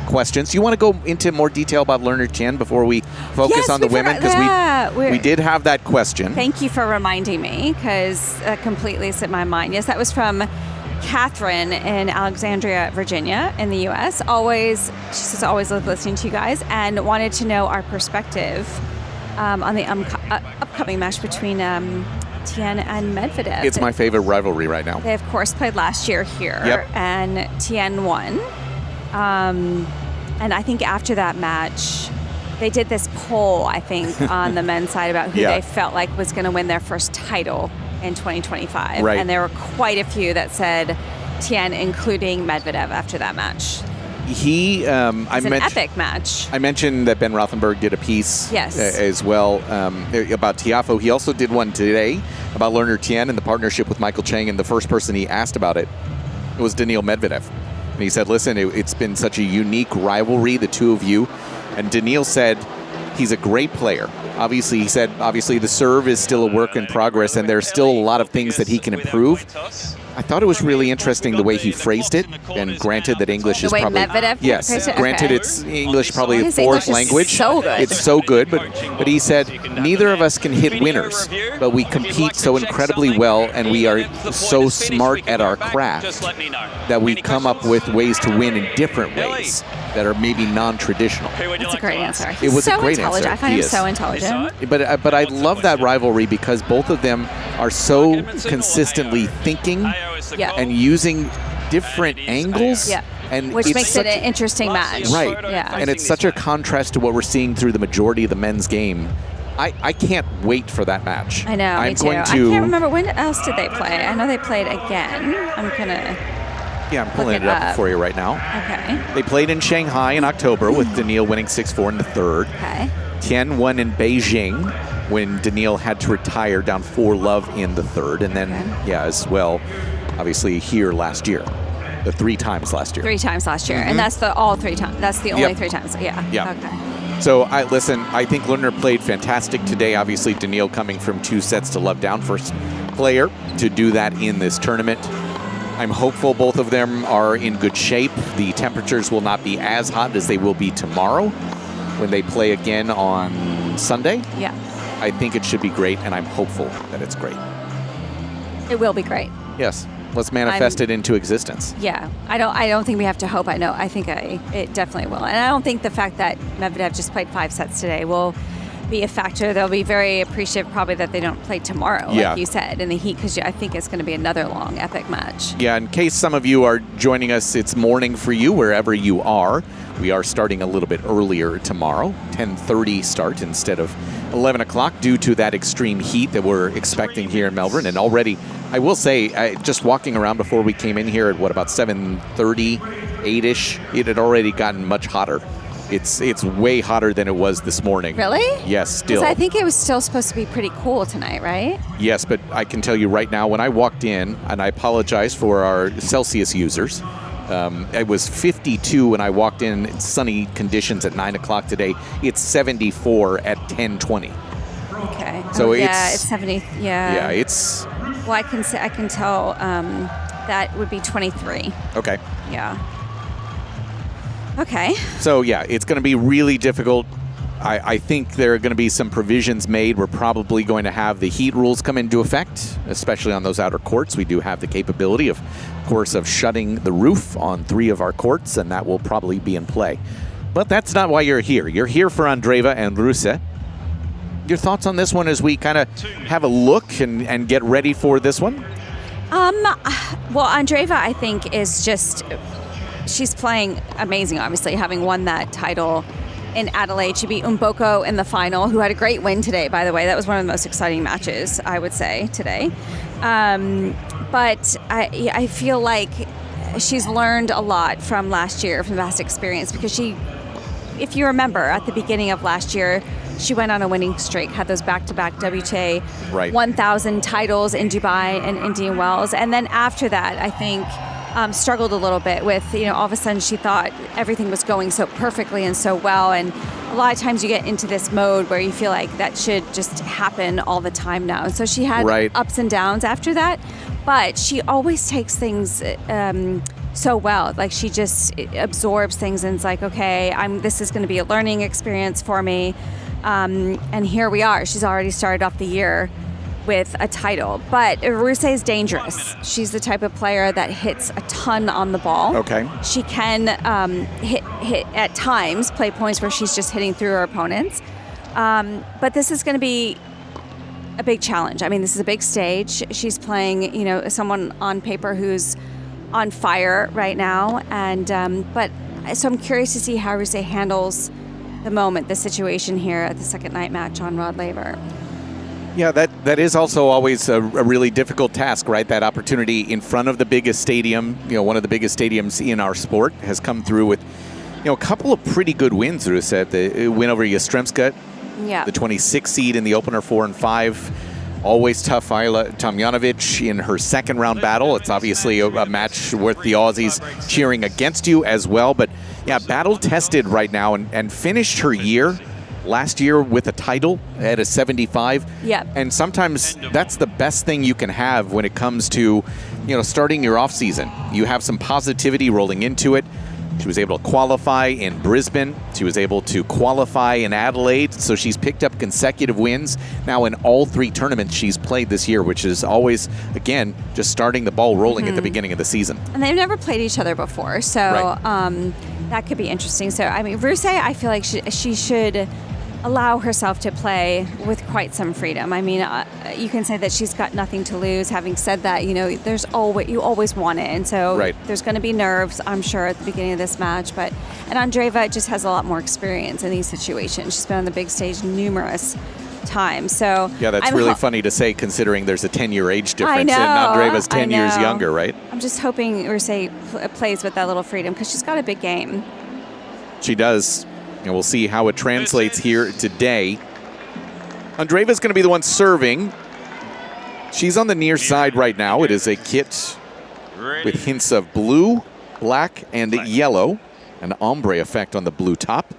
questions. You want to go into more detail about Lerner Chen before we focus on the women? Because we did have that question. Thank you for reminding me, because that completely slipped my mind. Yes, that was from Catherine in Alexandria, Virginia, in the U.S. She says, always love listening to you guys, and wanted to know our perspective on the upcoming match between Tian and Medvedev. It's my favorite rivalry right now. They, of course, played last year here, Yep. and Tian won. And I think after that match, they did this poll, I think, on the men's side about who they felt like was going to win their first title in 2025. Right. And there were quite a few that said Tien, including Medvedev, after that match. He, an epic match. I mentioned that Ben Rothenberg did a piece as well about Tiafoe. He also did one today about Lerner Tien and the partnership with Michael Chang, and the first person he asked about it was Daniil Medvedev. And he said, listen, it's been such a unique rivalry, the two of you. And Daniil said he's a great player. Obviously, he said, the serve is still a work in progress, and there's still a lot of things that he can improve. I thought it was really interesting the way he phrased it, and granted that English is probably... The way Medvedev phrased it? Granted it's English probably a fourth language. So good. It's so good, but he said, neither of us can hit winners, but we compete so incredibly well, and we are so smart at our craft that we come up with ways to win in different ways that are maybe non-traditional. That's a great answer. It was so a great answer. I find him so intelligent. But I love that rivalry because both of them are so consistently thinking and using different angles. Yeah. And which makes it an interesting match. Right. Yeah. And it's such a contrast to what we're seeing through the majority of the men's game. I can't wait for that match. I know, me too. I can't remember, when else did they play? I know they played again. I'm pulling it up for you right now. Okay. They played in Shanghai in October with Daniil winning 6-4 in the third. Okay. Tien won in Beijing when Daniil had to retire down 4-love in the third. And then, as well, obviously here last year. The 3 times last year. 3 times last year. And that's all 3 times. That's the only 3 times. Yeah. Okay. So, I think Lerner played fantastic today. Obviously, Daniil coming from 2 sets to love down, first player to do that in this tournament. I'm hopeful both of them are in good shape. The temperatures will not be as hot as they will be tomorrow when they play again on Sunday. Yeah. I think it should be great, and I'm hopeful that it's great. It will be great. Yes. Let's manifest it into existence. Yeah. I don't think we have to hope. I think it definitely will. And I don't think the fact that Medvedev just played 5 sets today will be a factor. They'll be very appreciative probably that they don't play tomorrow, like you said, in the heat, because I think it's going to be another long, epic match. Yeah, in case some of you are joining us, it's morning for you wherever you are. We are starting a little bit earlier tomorrow, 10:30 start instead of 11 o'clock due to that extreme heat that we're expecting here in Melbourne. And already, I will say, just walking around before we came in here at about 7:30, 8-ish, it had already gotten much hotter. It's way hotter than it was this morning. Really? Yes, still. Because I think it was still supposed to be pretty cool tonight, right? Yes, but I can tell you right now, when I walked in, and I apologize for our Celsius users, it was 52 when I walked in sunny conditions at 9 o'clock today. It's 74 at 10:20. Okay. So it's 70. Yeah. Yeah, it's. Well, I can tell that would be 23. Okay. Yeah. Okay. So, it's going to be really difficult. I think there are going to be some provisions made. We're probably going to have the heat rules come into effect, especially on those outer courts. We do have the capability, of course, of shutting the roof on 3 of our courts, and that will probably be in play. But that's not why you're here. You're here for Andreeva and Ruse. Your thoughts on this one as we kind of have a look and get ready for this one? Well, Andreeva, I think, is just... She's playing amazing, obviously, having won that title in Adelaide. She beat Mboko in the final, who had a great win today, by the way. That was one of the most exciting matches, I would say, today. But I feel like she's learned a lot from last year, from past experience, because she, if you remember, at the beginning of last year, she went on a winning streak, had those back-to-back WTA 1,000 titles in Dubai and Indian Wells. And then after that, I think... struggled a little bit with, all of a sudden she thought everything was going so perfectly and so well. And a lot of times you get into this mode where you feel like that should just happen all the time now. And so she had ups and downs after that, but she always takes things so well. Like she just absorbs things and it's like, okay, this is going to be a learning experience for me. And here we are. She's already started off the year with a title. But Ruse is dangerous. She's the type of player that hits a ton on the ball. Okay. She can hit at times, play points where she's just hitting through her opponents. But this is going to be a big challenge. I mean, this is a big stage. She's playing, someone on paper who's on fire right now. And but So I'm curious to see how Ruse handles the moment, the situation here at the second night match on Rod Laver. Yeah, that is also always a really difficult task, right? That opportunity in front of the biggest stadium, one of the biggest stadiums in our sport, has come through with, a couple of pretty good wins, Ruse. The win over Yastremska, yeah, the 26th seed in the opener, 4 and 5. Always tough, Ayla Tomljanovic in her second round battle. It's obviously a match worth the Aussies cheering against you as well. But yeah, battle tested right now and finished her year last year with a title at a 75. Yeah. And sometimes that's the best thing you can have when it comes to, starting your off season. You have some positivity rolling into it. She was able to qualify in Brisbane. She was able to qualify in Adelaide. So she's picked up consecutive wins now in all 3 tournaments she's played this year, which is always, again, just starting the ball rolling at the beginning of the season. And they've never played each other before. So that could be interesting. So, I mean, Ruse, I feel like she should allow herself to play with quite some freedom. I mean, you can say that she's got nothing to lose. Having said that, there's you always want it, and so there's going to be nerves, I'm sure, at the beginning of this match. And Andreeva just has a lot more experience in these situations. She's been on the big stage numerous times. So yeah, that's really funny to say, considering there's a 10-year age difference, and Andreeva's 10 years younger, right? I'm just hoping Ruse plays with that little freedom because she's got a big game. She does. And we'll see how it translates here today. Andreeva's going to be the one serving. She's on the near side right now. It is a kit with hints of blue, black, and yellow. An ombre effect on the blue top.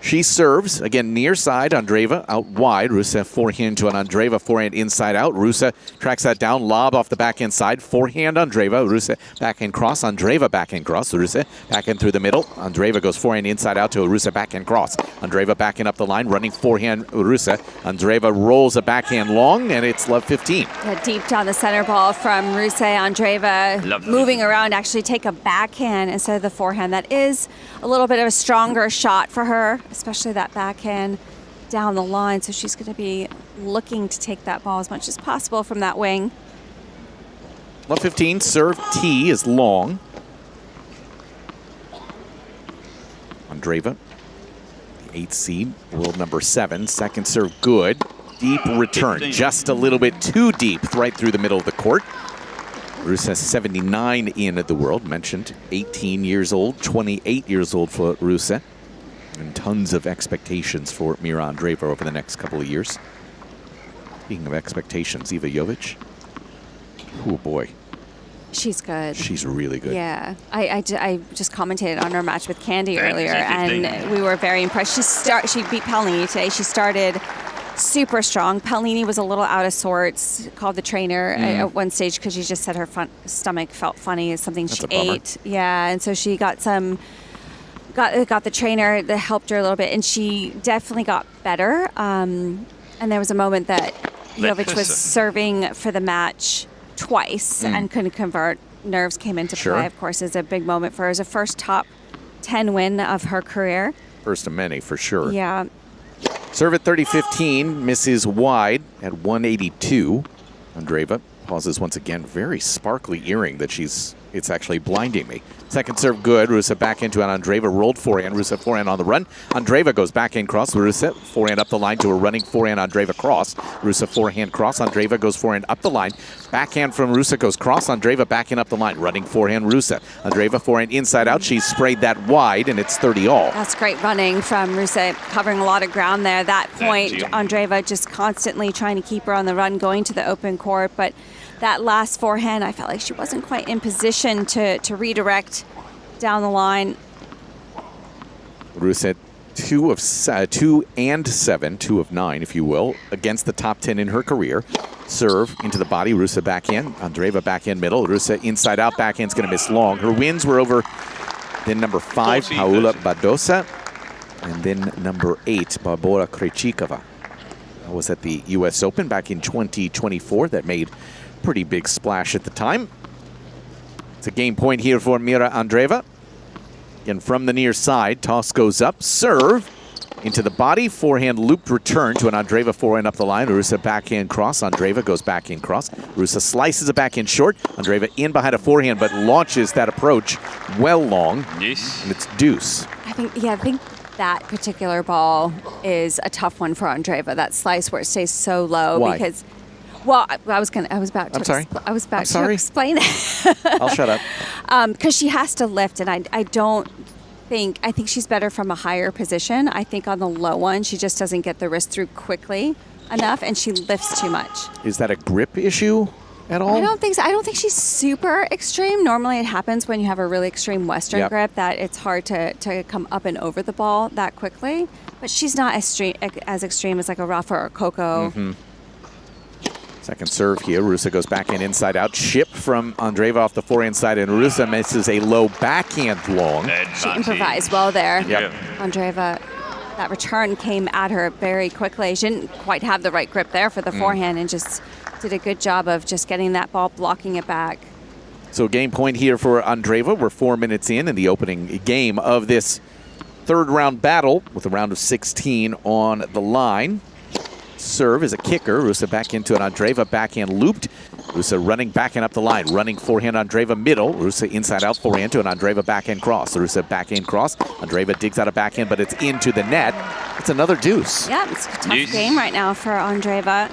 She serves, again, near side, Andreeva out wide. Ruse forehand to an Andreeva forehand inside out. Ruse tracks that down, lob off the backhand side. Forehand Andreeva, Ruse backhand cross, Andreeva backhand cross. Ruse backhand through the middle. Andreeva goes forehand inside out to a Ruse backhand cross. Andreeva backhand up the line, running forehand Ruse. Andreeva rolls a backhand long, and it's love 15. Yeah, deep down the center ball from Ruse. Andreeva moving around, actually take a backhand instead of the forehand. That is a little bit of a stronger shot for her, especially that backhand down the line. So she's going to be looking to take that ball as much as possible from that wing. Love 15, serve T is long. Andreeva, the 8th seed, world number 7. Second serve good. Deep return, just a little bit too deep, right through the middle of the court. Ruse 79 in the world, mentioned 18 years old, 28 years old for Ruse. And tons of expectations for Mirra Andreeva over the next couple of years. Speaking of expectations, Iva Jovic. Oh boy. She's good. She's really good. Yeah. I just commentated on her match with Candy earlier, and we were very impressed. She beat Paolini today. She started super strong. Paolini was a little out of sorts, called the trainer at one stage because she just said her stomach felt funny. It's something she ate. Yeah, and so she got the trainer that helped her a little bit, and she definitely got better. And there was a moment that Jovic was serving for the match twice and couldn't convert. Nerves came into play, of course. It's a big moment for her. It was a first top 10 win of her career. First of many, for sure. Yeah. Serve at 30-15, misses wide at 182. Andreeva pauses once again. Very sparkly earring that it's actually blinding me. Second serve good. Ruse back into an Andreeva rolled forehand. Ruse forehand on the run. Andreeva goes backhand cross. Ruse forehand up the line to a running forehand Andreeva cross. Ruse forehand cross. Andreeva goes forehand up the line. Backhand from Ruse goes cross. Andreeva backhand up the line. Running forehand Ruse. Andreeva forehand inside out. She's sprayed that wide, and it's 30 all. That's great running from Ruse, covering a lot of ground there. That point, Andreeva just constantly trying to keep her on the run, going to the open court, but that last forehand, I felt like she wasn't quite in position to redirect down the line. Ruse 2 and 7, 2 of 9, if you will, against the top 10 in her career. Serve into the body, Ruse backhand, Andreeva backhand middle. Ruse inside out, backhand's going to miss long. Her wins were over then number 5, Paula Badosa, and then number 8, Barbora Krejcikova. That was at the U.S. Open back in 2024. That made pretty big splash at the time. It's a game point here for Mirra Andreeva. Again, from the near side, toss goes up, serve. Into the body, forehand looped return to an Andreeva forehand up the line. Ruse backhand cross. Andreeva goes backhand cross. Ruse slices a backhand short. Andreeva in behind a forehand, but launches that approach well long. Yes. And it's deuce. I think that particular ball is a tough one for Andreeva. That slice where it stays so low. Why? Because, well, I was about to explain it. I'll shut up. Because she has to lift, and I think she's better from a higher position. I think on the low one, she just doesn't get the wrist through quickly enough, and she lifts too much. Is that a grip issue at all? I don't think so. I don't think she's super extreme. Normally it happens when you have a really extreme Western grip that it's hard to come up and over the ball that quickly. But she's not as extreme as like a Rafa or Coco. Mm-hmm. Second serve here. Ruse goes backhand inside out. Chip from Andreeva off the forehand side, and Ruse misses a low backhand long. She improvised well there. Yep. Andreeva, that return came at her very quickly. She didn't quite have the right grip there for the forehand and just did a good job of just getting that ball, blocking it back. So game point here for Andreeva. We're 4 minutes in the opening game of this third round battle with a round of 16 on the line. Serve is a kicker. Ruse back into an Andreeva backhand looped. Ruse running backhand up the line. Running forehand Andreeva middle. Ruse inside out forehand to an Andreeva backhand cross. Ruse backhand cross. Andreeva digs out a backhand, but it's into the net. It's another deuce. Yeah, it's a tough game right now for Andreeva.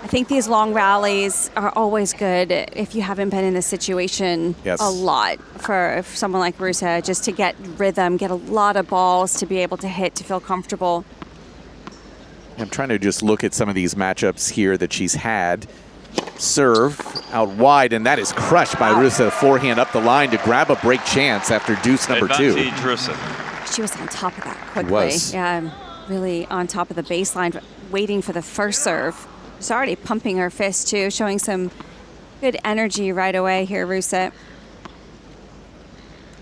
I think these long rallies are always good if you haven't been in this situation a lot for someone like Ruse, just to get rhythm, get a lot of balls to be able to hit, to feel comfortable. I'm trying to just look at some of these matchups here that she's had. Serve out wide, and that is crushed by Ruse. Forehand up the line to grab a break chance after deuce number two. She was on top of that quickly. Was. Yeah, really on top of the baseline, waiting for the first serve. She's already pumping her fist too, showing some good energy right away here, Ruse.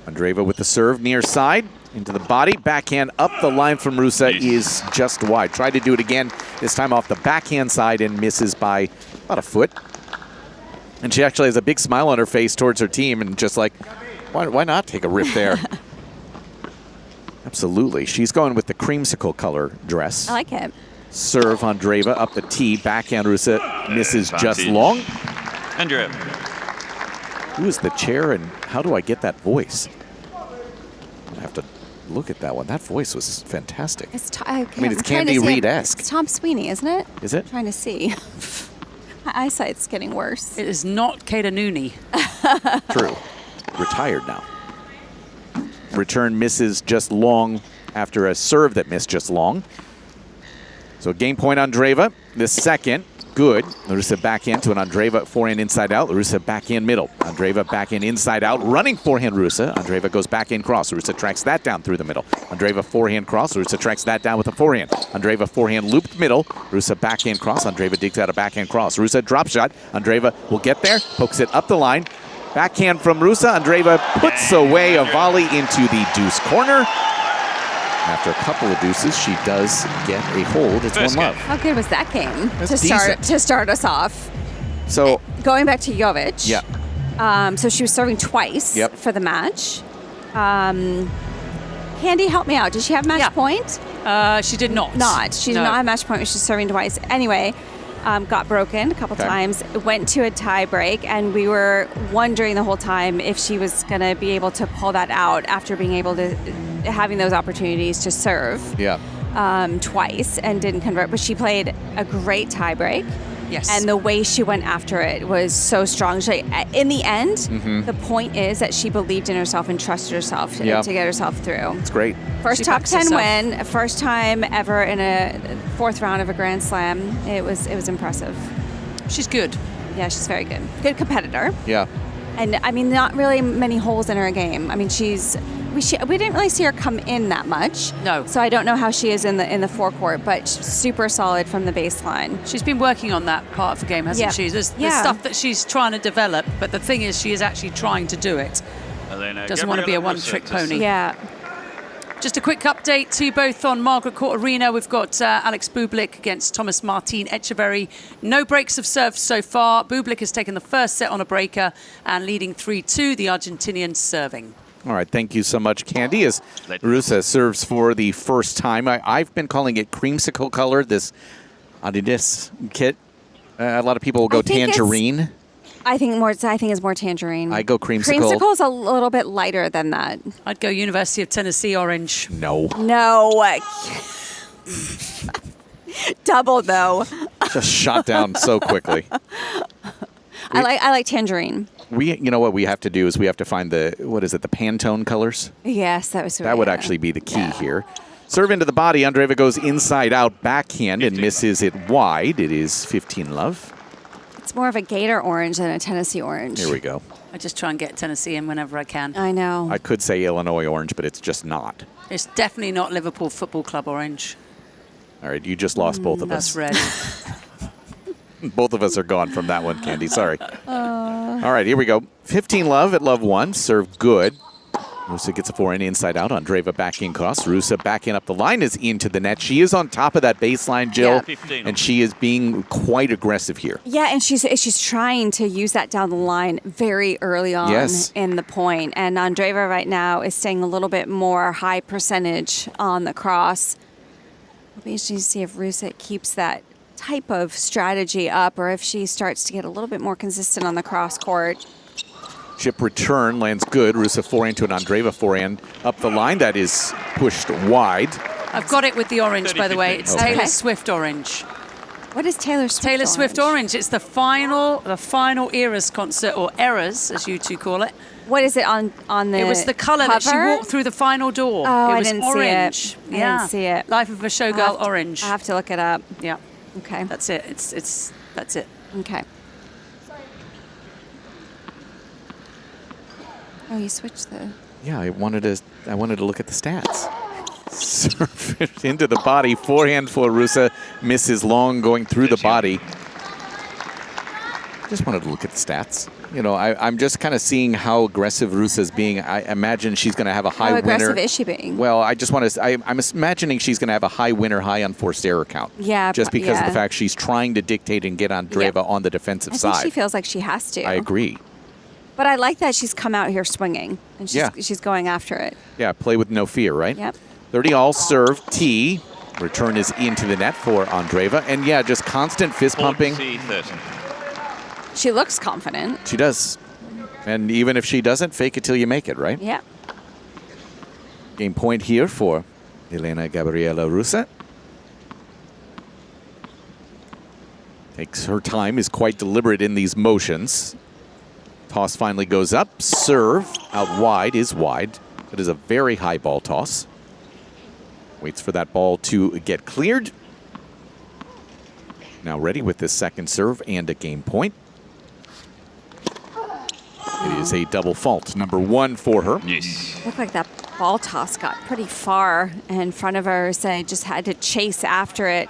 Andreeva with the serve near side. Into the body, backhand up the line from Ruse is just wide. Tried to do it again, this time off the backhand side and misses by about a foot. And she actually has a big smile on her face towards her team and just like, why not take a rip there? Absolutely. She's going with the creamsicle color dress. I like it. Serve Andreeva up the tee, backhand Ruse misses just long. Andreeva. Who is the chair and how do I get that voice? I have to look at that one. That voice was fantastic. It's Candy Reid-esque. It's Tom Sweeney, isn't it? Is it? I'm trying to see. My eyesight's getting worse. It is not Kaita Nooney. True. Retired now. Return misses just long after a serve that missed just long. So game point Andreeva. The second, good. Ruse backhand to an Andreeva forehand inside out. Ruse backhand middle. Andreeva backhand inside out. Running forehand Ruse. Andreeva goes backhand cross. Ruse tracks that down through the middle. Andreeva forehand cross. Ruse tracks that down with a forehand. Andreeva forehand looped middle. Ruse backhand cross. Andreeva digs out a backhand cross. Ruse drop shot. Andreeva will get there. Pokes it up the line. Backhand from Ruse. Andreeva puts away a volley into the deuce corner. After a couple of deuces, she does get a hold. It's one love. How good was that game That's to start us off? So going back to Jovic. Yeah. So she was serving twice for the match. Candy, help me out. Did she have match point? She did not. She did not have match point. She was serving twice. Anyway, got broken a couple times. Went to a tie break, and we were wondering the whole time if she was going to be able to pull that out after being able to having those opportunities to serve twice and didn't convert. But she played a great tie break. Yes. And the way she went after it was so strong. In the end, the point is that she believed in herself and trusted herself to get herself through. It's great. First top 10 win, first time ever in a fourth round of a Grand Slam. It was impressive. She's good. Yeah, she's very good. Good competitor. Yeah. And I mean, not really many holes in her game. I mean, we didn't really see her come in that much. No. So I don't know how she is in the forecourt, but super solid from the baseline. She's been working on that part of the game, hasn't she? There's stuff that she's trying to develop, but the thing is, she is actually trying to do it. Doesn't want to be a one-trick pony. Yeah. Just a quick update to both on Margaret Court Arena. We've got Alex Bublik against Thomas Martin Etcheverry. No breaks have served so far. Bublik has taken the first set on a breaker and leading 3-2, the Argentinian serving. All right, thank you so much, Candy. As Ruse serves for the first time, I've been calling it creamsicle color, this Adidas kit. A lot of people will go tangerine. I think it's more tangerine. I go creamsicle. Creamsicle's a little bit lighter than that. I'd go University of Tennessee orange. No. No. Double though. Just shot down so quickly. I like tangerine. You know what we have to do is we have to find the Pantone colors. Yes, that would actually be the key here. Serve into the body. Andreeva goes inside out backhand and misses it wide. It is 15-love. It's more of a Gator orange than a Tennessee orange. Here we go. I just try and get Tennessee in whenever I can. I know. I could say Illinois orange, but it's just not. It's definitely not Liverpool Football Club orange. All right, you just lost both of us. That's red. Both of us are gone from that one, Candy. Sorry. All right, here we go. 15-love at love 1. Serve good. Ruse gets a forehand inside out. Andreeva backing cross. Ruse backing up the line is into the net. She is on top of that baseline, Jill, and she is being quite aggressive here. Yeah, and she's trying to use that down the line very early on in the point. And Andreeva right now is staying a little bit more high percentage on the cross. It'll be interesting to see if Ruse keeps that type of strategy up or if she starts to get a little bit more consistent on the cross court. Chip return lands good. Ruse forehand to an Andreeva forehand up the line. That is pushed wide. I've got it with the orange, by the way. It's Taylor Swift orange. What is Taylor Swift Taylor Swift orange. It's the final Eras concert, or Eras, as you two call it. What is it on the It was the colour that she walked through the final door. Oh, it was I didn't orange. see it. Yeah. I didn't see it. Life of a Showgirl orange. I have to look it up. Yeah. Okay. That's it. That's it. Okay. Oh, you switched the... Yeah, I wanted to look at the stats. Serve it into the body. Forehand for Ruse. Misses long going through the body. Just wanted to look at the stats. You know, I'm just kind of seeing how aggressive Ruse is being. I imagine she's going to have a high winner. How aggressive is she being? Well, I just want to... I'm imagining she's going to have a high winner, high unforced error count. Yeah. Just because of the fact she's trying to dictate and get Andreeva on the defensive side. I think she feels like she has to. I agree. But I like that she's come out here swinging, and she's going after it. Yeah, play with no fear, right? Yep. 30-all serve, T. Return is into the net for Andreeva. And yeah, just constant fist pumping. She looks confident. She does. And even if she doesn't, fake it till you make it, right? Yeah. Game point here for Elena-Gabriela Ruse. Takes her time, is quite deliberate in these motions. Toss finally goes up. Serve out wide is wide. It is a very high ball toss. Waits for that ball to get cleared. Now ready with this second serve and a game point. It is a double fault, number 1 for her. Yes. Looked like that ball toss got pretty far in front of her, so just had to chase after it.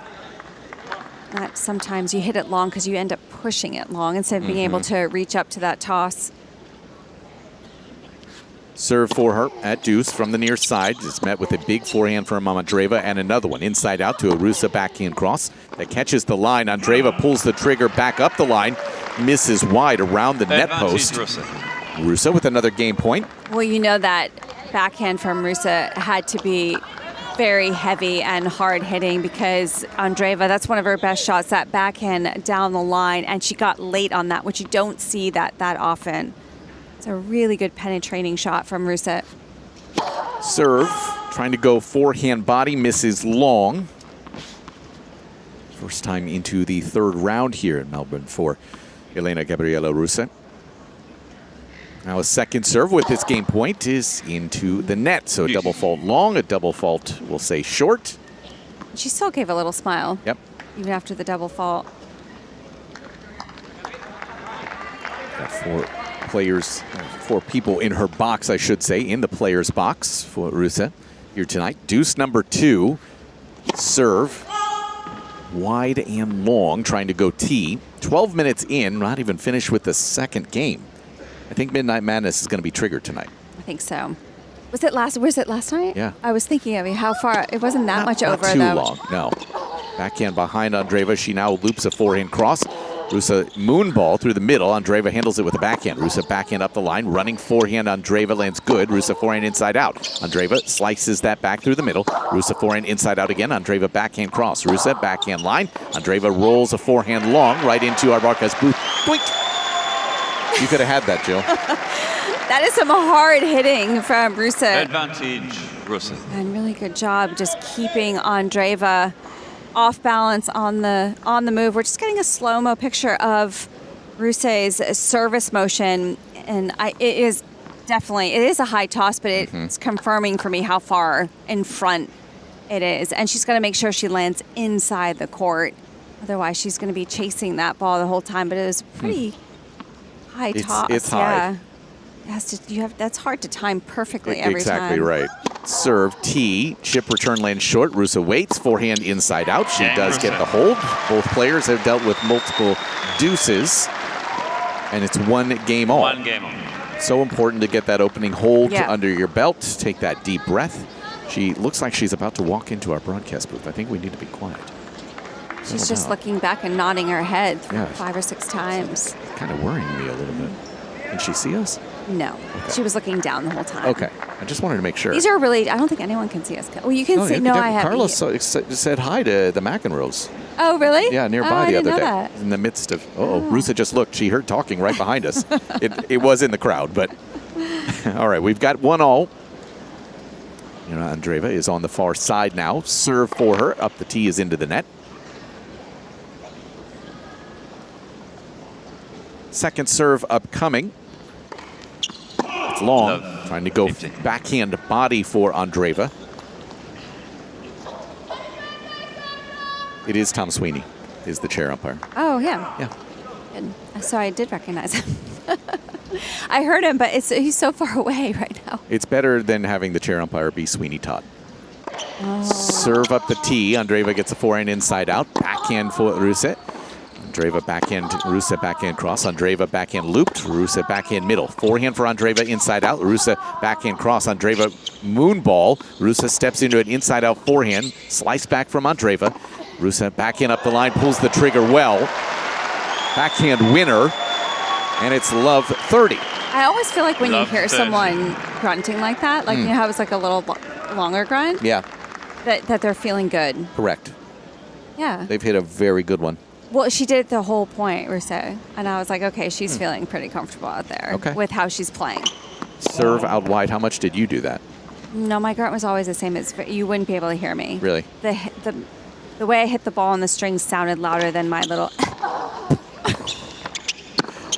That sometimes you hit it long because you end up pushing it long instead of being able to reach up to that toss. Serve for her at deuce from the near side. It's met with a big forehand from Andreeva and another one inside out to a Ruse backhand cross that catches the line. Andreeva pulls the trigger back up the line, misses wide around the net post. Ruse with another game point. Well, you know that backhand from Ruse had to be very heavy and hard hitting because Andreeva, that's one of her best shots, that backhand down the line, and she got late on that, which you don't see that often. It's a really good penetrating shot from Ruse. Serve, trying to go forehand body, misses long. First time into the third round here in Melbourne for Elena-Gabriela Ruse. Now a second serve with this game point is into the net. So a double fault long, a double fault, we'll say short. She still gave a little smile. Yep. Even after the double fault. Got 4 players, 4 people in her box, I should say, in the player's box for Ruse here tonight. Deuce number 2, serve, wide and long, trying to go T. 12 minutes in, not even finished with the second game. I think Midnight Madness is going to be triggered tonight. I think so. Was it last night? Yeah. I was thinking of how far. It wasn't that much over, not too though. long, no. Backhand behind Andreeva. She now loops a forehand cross. Ruse moon ball through the middle. Andreeva handles it with a backhand. Ruse backhand up the line. Running forehand. Andreeva lands good. Ruse forehand inside out. Andreeva slices that back through the middle. Ruse forehand inside out again. Andreeva backhand cross. Ruse backhand line. Andreeva rolls a forehand long right into Arbarca's booth. Boink! You could have had that, Jill. That is some hard hitting from Ruse. Advantage, Ruse. And really good job just keeping Andreeva off balance on the move. We're just getting a slow-mo picture of Ruse's service motion, and it is a high toss, but it's confirming for me how far in front it is. And she's going to make sure she lands inside the court. Otherwise, she's going to be chasing that ball the whole time. But it was pretty high toss. It's hard. Yeah. That's hard to time perfectly every time. Exactly right. Serve, T, chip return lands short. Ruse waits, forehand inside out. She does get the hold. Both players have dealt with multiple deuces, and it's 1 game all. 1 game all. So important to get that opening hold under your belt. Take that deep breath. She looks like she's about to walk into our broadcast booth. I think we need to be quiet. She's just looking back and nodding her head 5 or 6 times. Kind of worrying me a little bit. Can she see us? No. Okay. She was looking down the whole time. Okay. I just wanted to make sure. These are really, I don't think anyone can see us. Well, you can see. No, I have. Carlos said hi to the McEnroes. Oh, really? Yeah, nearby the other day. That. In the midst of, Ruse just looked. She heard talking right behind us. It was in the crowd, but all right, we've got 1 all. Andreeva is on the far side now. Serve for her. Up the tee is into the net. Second serve upcoming. It's long. Trying to go backhand body for Andreeva. It is Tom Sweeney, is the chair umpire. Oh, yeah. Yeah. Good. So I did recognize him. I heard him, but he's so far away right now. It's better than having the chair umpire be Sweeney Todd. Serve up the tee. Andreeva gets a forehand inside out. Backhand for Ruse. Andreeva backhand, Ruse backhand cross. Andreeva backhand looped. Ruse backhand middle. Forehand for Andreeva inside out. Ruse backhand cross. Andreeva moon ball. Ruse steps into an inside out forehand. Slice back from Andreeva. Ruse backhand up the line, pulls the trigger well. Backhand winner. And it's love 30. I always feel like when you hear someone grunting like that, like you know how it's like a little longer grunt? Yeah. That they're feeling good. Correct. Yeah. They've hit a very good one. Well, she did the whole point, Ruse. And I was like, okay, she's feeling pretty comfortable out there with how she's playing. Serve out wide. How much did you do that? No, my grunt was always the same. You wouldn't be able to hear me. Really? The way I hit the ball on the strings sounded louder than my little...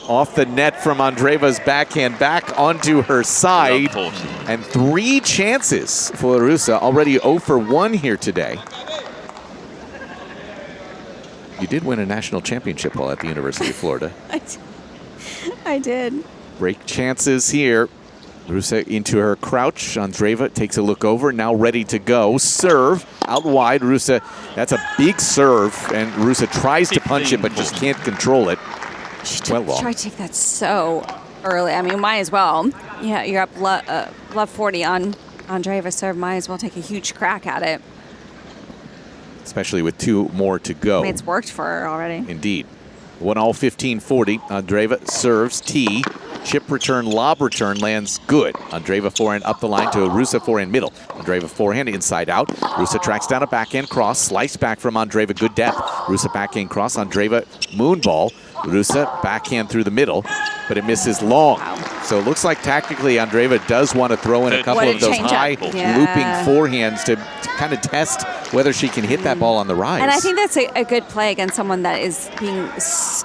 Off the net from Andreeva's backhand back onto her side. And 3 chances for Ruse. Already 0 for 1 here today. You did win a national championship while at the University of Florida. I did. Break chances here. Ruse into her crouch. Andreeva takes a look over, now ready to go. Serve out wide. Ruse, that's a big serve, and Ruse tries to punch it, but just can't control it. She tried to take that so early. I mean, might as well. Yeah, you're up love 40 on Andreeva serve. Might as well take a huge crack at it. Especially with 2 more to go. I mean, it's worked for her already. Indeed. 1 all 15-40. Andreeva serves T. Chip return, lob return lands good. Andreeva forehand up the line to a Ruse forehand middle. Andreeva forehand inside out. Ruse tracks down a backhand cross. Slice back from Andreeva. Good depth. Ruse backhand cross. Andreeva moon ball. Ruse backhand through the middle, but it misses long. So it looks like tactically Andreeva does want to throw in a couple of those high looping forehands to kind of test whether she can hit that ball on the rise. And I think that's a good play against someone that is being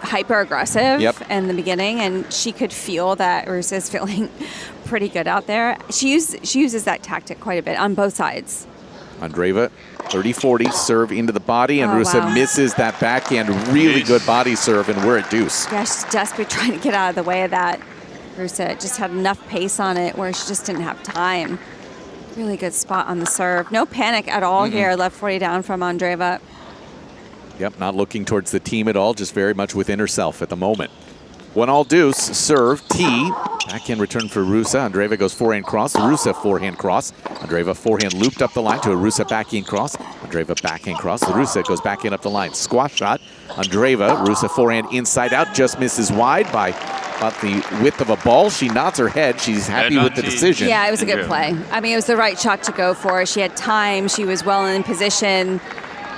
hyper aggressive in the beginning, and she could feel that Ruse is feeling pretty good out there. She uses that tactic quite a bit on both sides. Andreeva, 30-40, serve into the body, and Ruse misses that backhand. Really good body serve, and we're at deuce. Yeah, she's desperately trying to get out of the way of that. Ruse just had enough pace on it where she just didn't have time. Really good spot on the serve. No panic at all here. Left 40 down from Andreeva. Yep, not looking towards the team at all, just very much within herself at the moment. 1 all deuce, serve, T. Backhand return for Ruse. Andreeva goes forehand cross. Ruse forehand cross. Andreeva forehand looped up the line to a Ruse backhand cross. Andreeva backhand cross. Ruse goes backhand up the line. Squash shot. Andreeva, Ruse forehand inside out, just misses wide by about the width of a ball. She nods her head. She's happy with the decision. Yeah, it was a good play. I mean, it was the right shot to go for. She had time. She was well in position.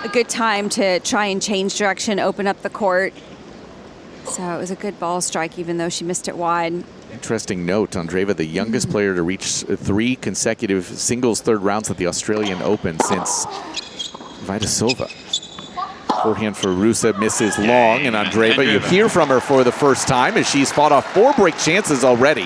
A good time to try and change direction, open up the court. So it was a good ball strike, even though she missed it wide. Interesting note, Andreeva, the youngest player to reach 3 consecutive singles third rounds at the Australian Open since Vitosova. Forehand for Ruse misses long, and Andreeva, you hear from her for the first time as she's fought off 4 break chances already.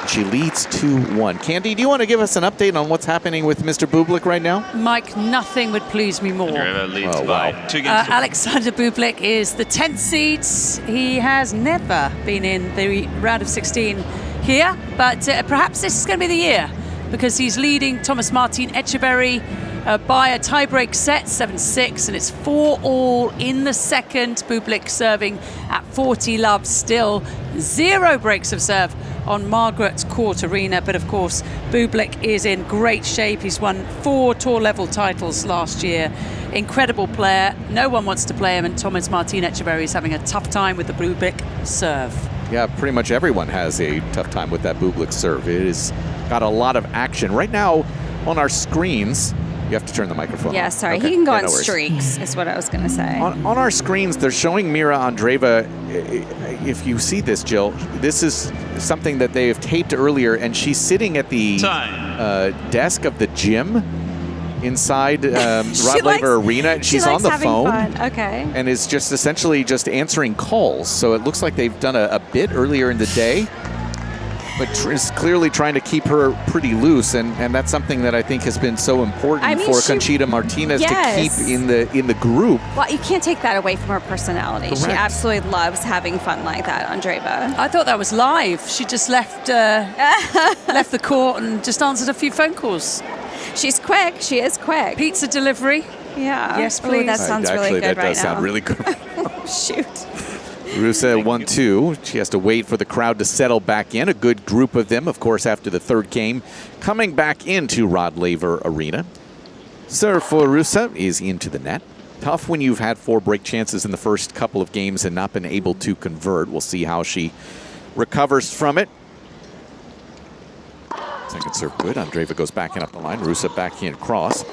She leads 2-1. Candy, do you want to give us an update on what's happening with Mr. Bublik right now? Mike, nothing would please me more. Leads by 2 games. Alexander Bublik is the 10th seed. He has never been in the round of 16 here, but perhaps this is going to be the year because he's leading Thomas Martin Etcheberry by a tiebreak set, 7-6, and it's 4-all in the second. Bublik serving at 40 love, still 0 breaks of serve on Margaret Court Arena, but of course Bublik is in great shape. He's won 4 tour level titles last year. Incredible player. No one wants to play him, and Thomas Martin Etcheberry is having a tough time with the Bublik serve. Yeah, pretty much everyone has a tough time with that Bublik serve. It has got a lot of action. Right now on our screens, you have to turn the microphone Yeah, on. sorry. Okay. He can go on no worries. streaks, is what I was going to say. On our screens, they're showing Mirra Andreeva. If you see this, Jill, this is something that they have taped earlier, and she's sitting at the desk of the gym inside Rod Laver Arena. She's on the phone. Fun. Okay. And is just essentially just answering calls. So it looks like they've done a bit earlier in the day, but is clearly trying to keep her pretty loose, and that's something that I think has been so important for Conchita Martinez to keep in the group. Well, you can't take that away from her personality. Correct. She absolutely loves having fun like that, Andreeva. I thought that was live. She just left left the court and just answered a few phone calls. She's quick. She is quick. Pizza delivery. Yeah. Yes, please. Ooh, that sounds really good right now. That does sound really good. Oh, shoot. Ruse 1-2. She has to wait for the crowd to settle back in. A good group of them, of course, after the third game, coming back into Rod Laver Arena. Serve for Ruse is into the net. Tough when you've had 4 break chances in the first couple of games and not been able to convert. We'll see how she recovers from it. Second serve good. Andreeva goes backhand up the line. Ruse backhand cross.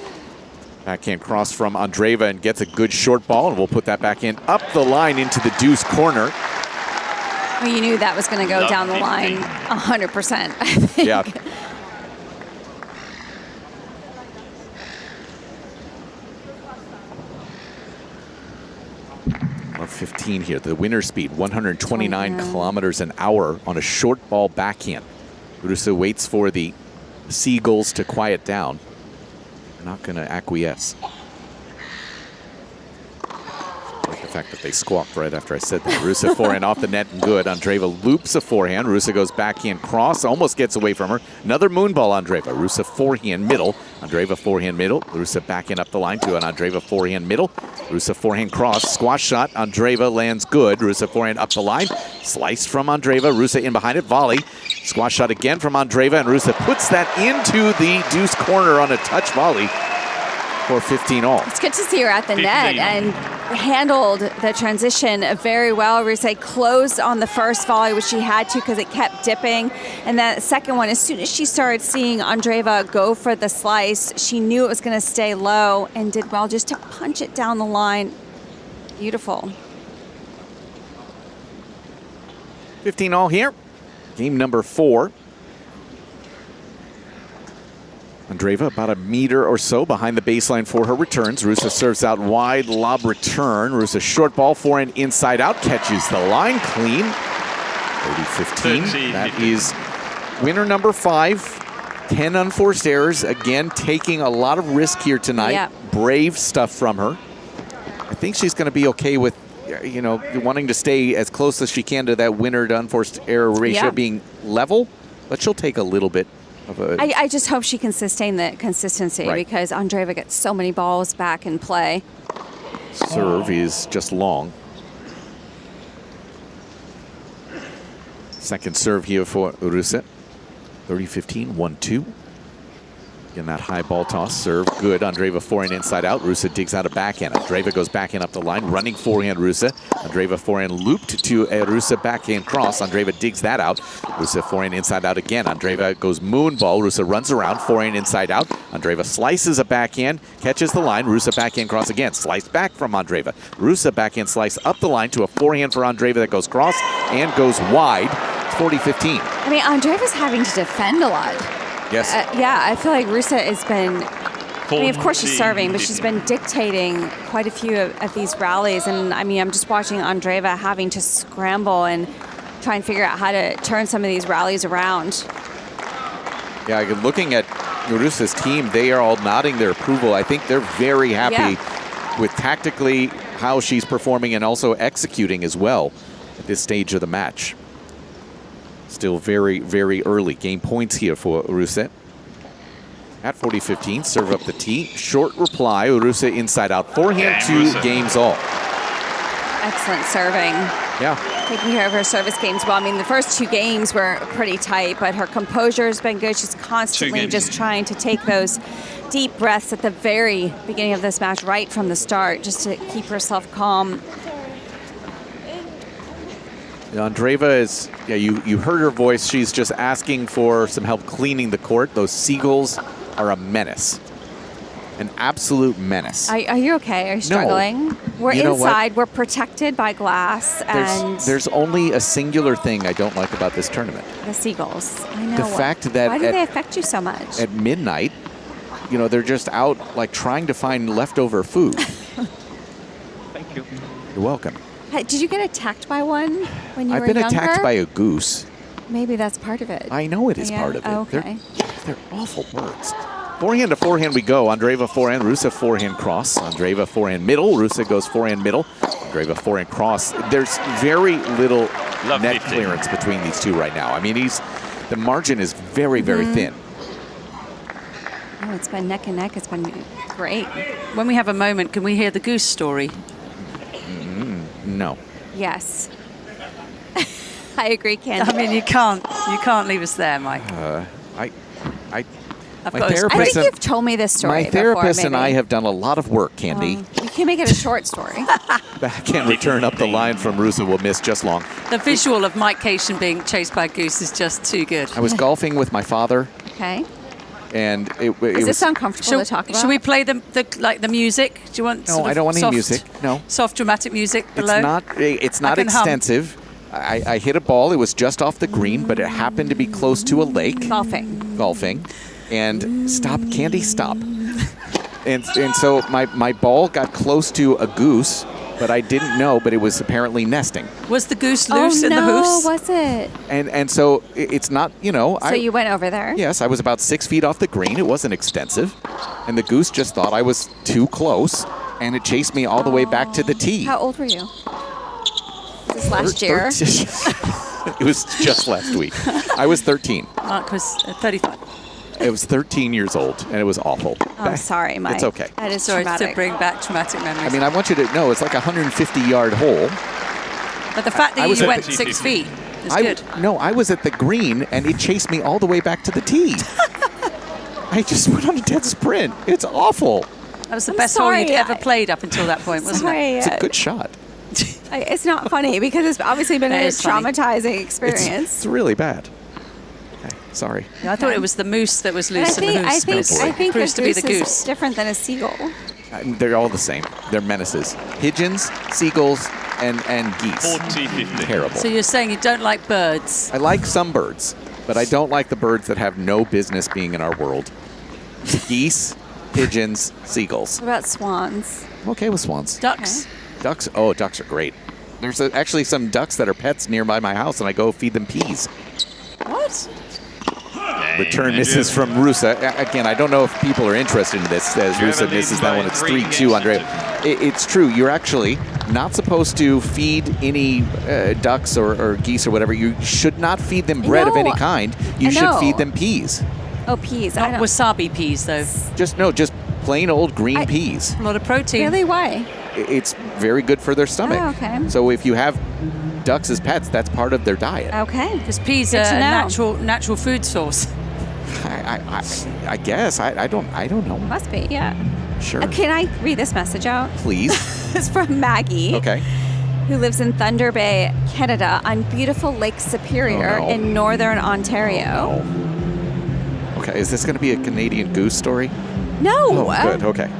Backhand cross from Andreeva and gets a good short ball, and we'll put that back in up the line into the deuce corner. Well, you knew that was going to go down the line 100%, I think. Yeah. Or 15 here. The winner speed, 129 kilometers an hour on a short ball backhand. Ruse waits for the seagulls to quiet down. Not going to acquiesce. Like the fact that they squawked right after I said that. Ruse forehand off the net and good. Andreeva loops a forehand. Ruse goes backhand cross, almost gets away from her. Another moon ball, Andreeva. Ruse forehand middle. Andreeva forehand middle. Ruse backhand up the line to an Andreeva forehand middle. Ruse forehand cross, squash shot. Andreeva lands good. Ruse forehand up the line. Sliced from Andreeva. Ruse in behind it. Volley. Squash shot again from Andreeva, and Ruse puts that into the deuce corner on a touch volley for 15 all. It's good to see her at the net and handled the transition very well. Ruse closed on the first volley, which she had to because it kept dipping. And that second one, as soon as she started seeing Andreeva go for the slice, she knew it was going to stay low and did well just to punch it down the line. Beautiful. 15 all here. Game number 4. Andreeva about a meter or so behind the baseline for her returns. Ruse serves out wide, lob return. Ruse short ball, forehand inside out, catches the line clean. 30-15. That is winner number 5. 10 unforced errors. Again, taking a lot of risk here tonight. Yeah. Brave stuff from her. I think she's going to be okay with, you know, wanting to stay as close as she can to that winner to unforced error ratio being level, but she'll take a little bit of a... I just hope she can sustain the consistency because Andreeva gets so many balls back in play. Serve is just long. Second serve here for Ruse. 30-15, 1-2. In that high ball toss, serve good. Andreeva forehand inside out. Ruse digs out a backhand. Andreeva goes backhand up the line, running forehand Ruse. Andreeva forehand looped to a Ruse backhand cross. Andreeva digs that out. Ruse forehand inside out again. Andreeva goes moon ball. Ruse runs around, forehand inside out. Andreeva slices a backhand, catches the line. Ruse backhand cross again. Slice back from Andreeva. Ruse backhand slice up the line to a forehand for Andreeva that goes cross and goes wide. It's 40-15. I mean, Andreeva's having to defend a lot. Yes. Yeah, I feel like Ruse has been, I mean, of course she's serving, but she's been dictating quite a few of these rallies. And I mean, I'm just watching Andreeva having to scramble and try and figure out how to turn some of these rallies around. Yeah, looking at Ruse's team, they are all nodding their approval. I think they're very happy with tactically how she's performing and also executing as well at this stage of the match. Still very, very early. Game points here for Ruse. At 40-15, serve up the tee. Short reply, Ruse inside out. Forehand, 2 games all. Excellent serving. Yeah. Taking care of her service games well. I mean, the first 2 games were pretty tight, but her composure has been good. She's constantly just trying to take those deep breaths at the very beginning of this match, right from the start, just to keep herself calm. Andreeva is, you heard her voice. She's just asking for some help cleaning the court. Those seagulls are a menace. An absolute menace. Are you okay? Are you struggling? No. We're You know inside. We're protected by glass. There's only a singular thing I don't like about this tournament. The seagulls. I know. The fact that why do they affect you so much? At midnight, they're just out like trying to find leftover food. Thank you. You're welcome. Hey, did you get attacked by one when you were I've been younger? attacked by a goose. Maybe that's part of it. I know it is part of it. Oh, okay. They're awful birds. Forehand to forehand we go. Andreeva forehand, Ruse forehand cross. Andreeva forehand middle. Ruse goes forehand middle. Andreeva forehand cross. There's very little net clearance between these two right now. I mean, the margin is very, very thin. Oh, it's been neck and neck. It's been great. When we have a moment, can we hear the goose story? No. Yes. I agree, Ken. I mean, you can't leave us there, Mike. I think you've told me this story My therapist before, and I have done a lot of work, Candy. You can make it a short story. Backhand return up the line from Ruse will miss just long. The visual of Mike Cain being chased by a goose is just too good. I was golfing with my father. Okay. And it Does was this sound comfortable to talk about? Should we play the music? Do you want? No, I don't want any music. No. Soft dramatic music below. It's not extensive. I hit a ball. It was just off the green, but it happened to be close to a lake. Golfing. And stop, Candy, stop. And so my ball got close to a goose, but I didn't know, but it was apparently nesting. Was the goose loose in the hoose? Was it? And so it's not, So you went over there? Yes, I was about 6 feet off the green. It wasn't extensive. And the goose just thought I was too close, and it chased me all the way back to the tee. How old were you? This last year? It was just last week. I was 13. Mark was 35. I was 13 years old, and it was awful. I'm sorry, Mike. It's okay. That is Sorry traumatic. to bring back traumatic memories. I mean, I want you to know it's like a 150-yard hole. But the fact that you went 6 feet is good. No, I was at the green, and it chased me all the way back to the tee. I just went on a dead sprint. It's awful. That was the best hole you'd ever played up until that point, wasn't it? It's a good shot. It's not funny because it's obviously been a traumatizing experience. It's really bad. Okay, sorry. Yeah, I thought it was the moose that was loose in the hoose. I think proves to be the is goose. different than a seagull. They're all the same. They're menaces. Pigeons, seagulls, and geese. 40-50. Terrible. So you're saying you don't like birds? I like some birds, but I don't like the birds that have no business being in our world. Geese, pigeons, seagulls. What about swans? I'm okay with swans. Ducks? Ducks? Oh, ducks are great. There's actually some ducks that are pets nearby my house, and I go feed them peas. What? Return misses from Ruse. Again, I don't know if people are interested in this, as Ruse misses that one. It's 3-2, Andreeva. It's true. You're actually not supposed to feed any ducks or geese or whatever. You should not feed them bread of any kind. You should feed them peas. Oh, peas. Not wasabi peas, though. Just plain old green peas. A lot of protein. Really? Why? It's very good for their stomach. Oh, okay. So if you have ducks as pets, that's part of their diet. Okay. Because peas are a natural food source. I guess. I don't know. Must be, yeah. Sure. Can I read this message out? Please. It's from Maggie. Okay. Who lives in Thunder Bay, Canada, on beautiful Lake Superior in northern Ontario. Okay, is this going to be a Canadian Goose story? No. Oh, good. Okay.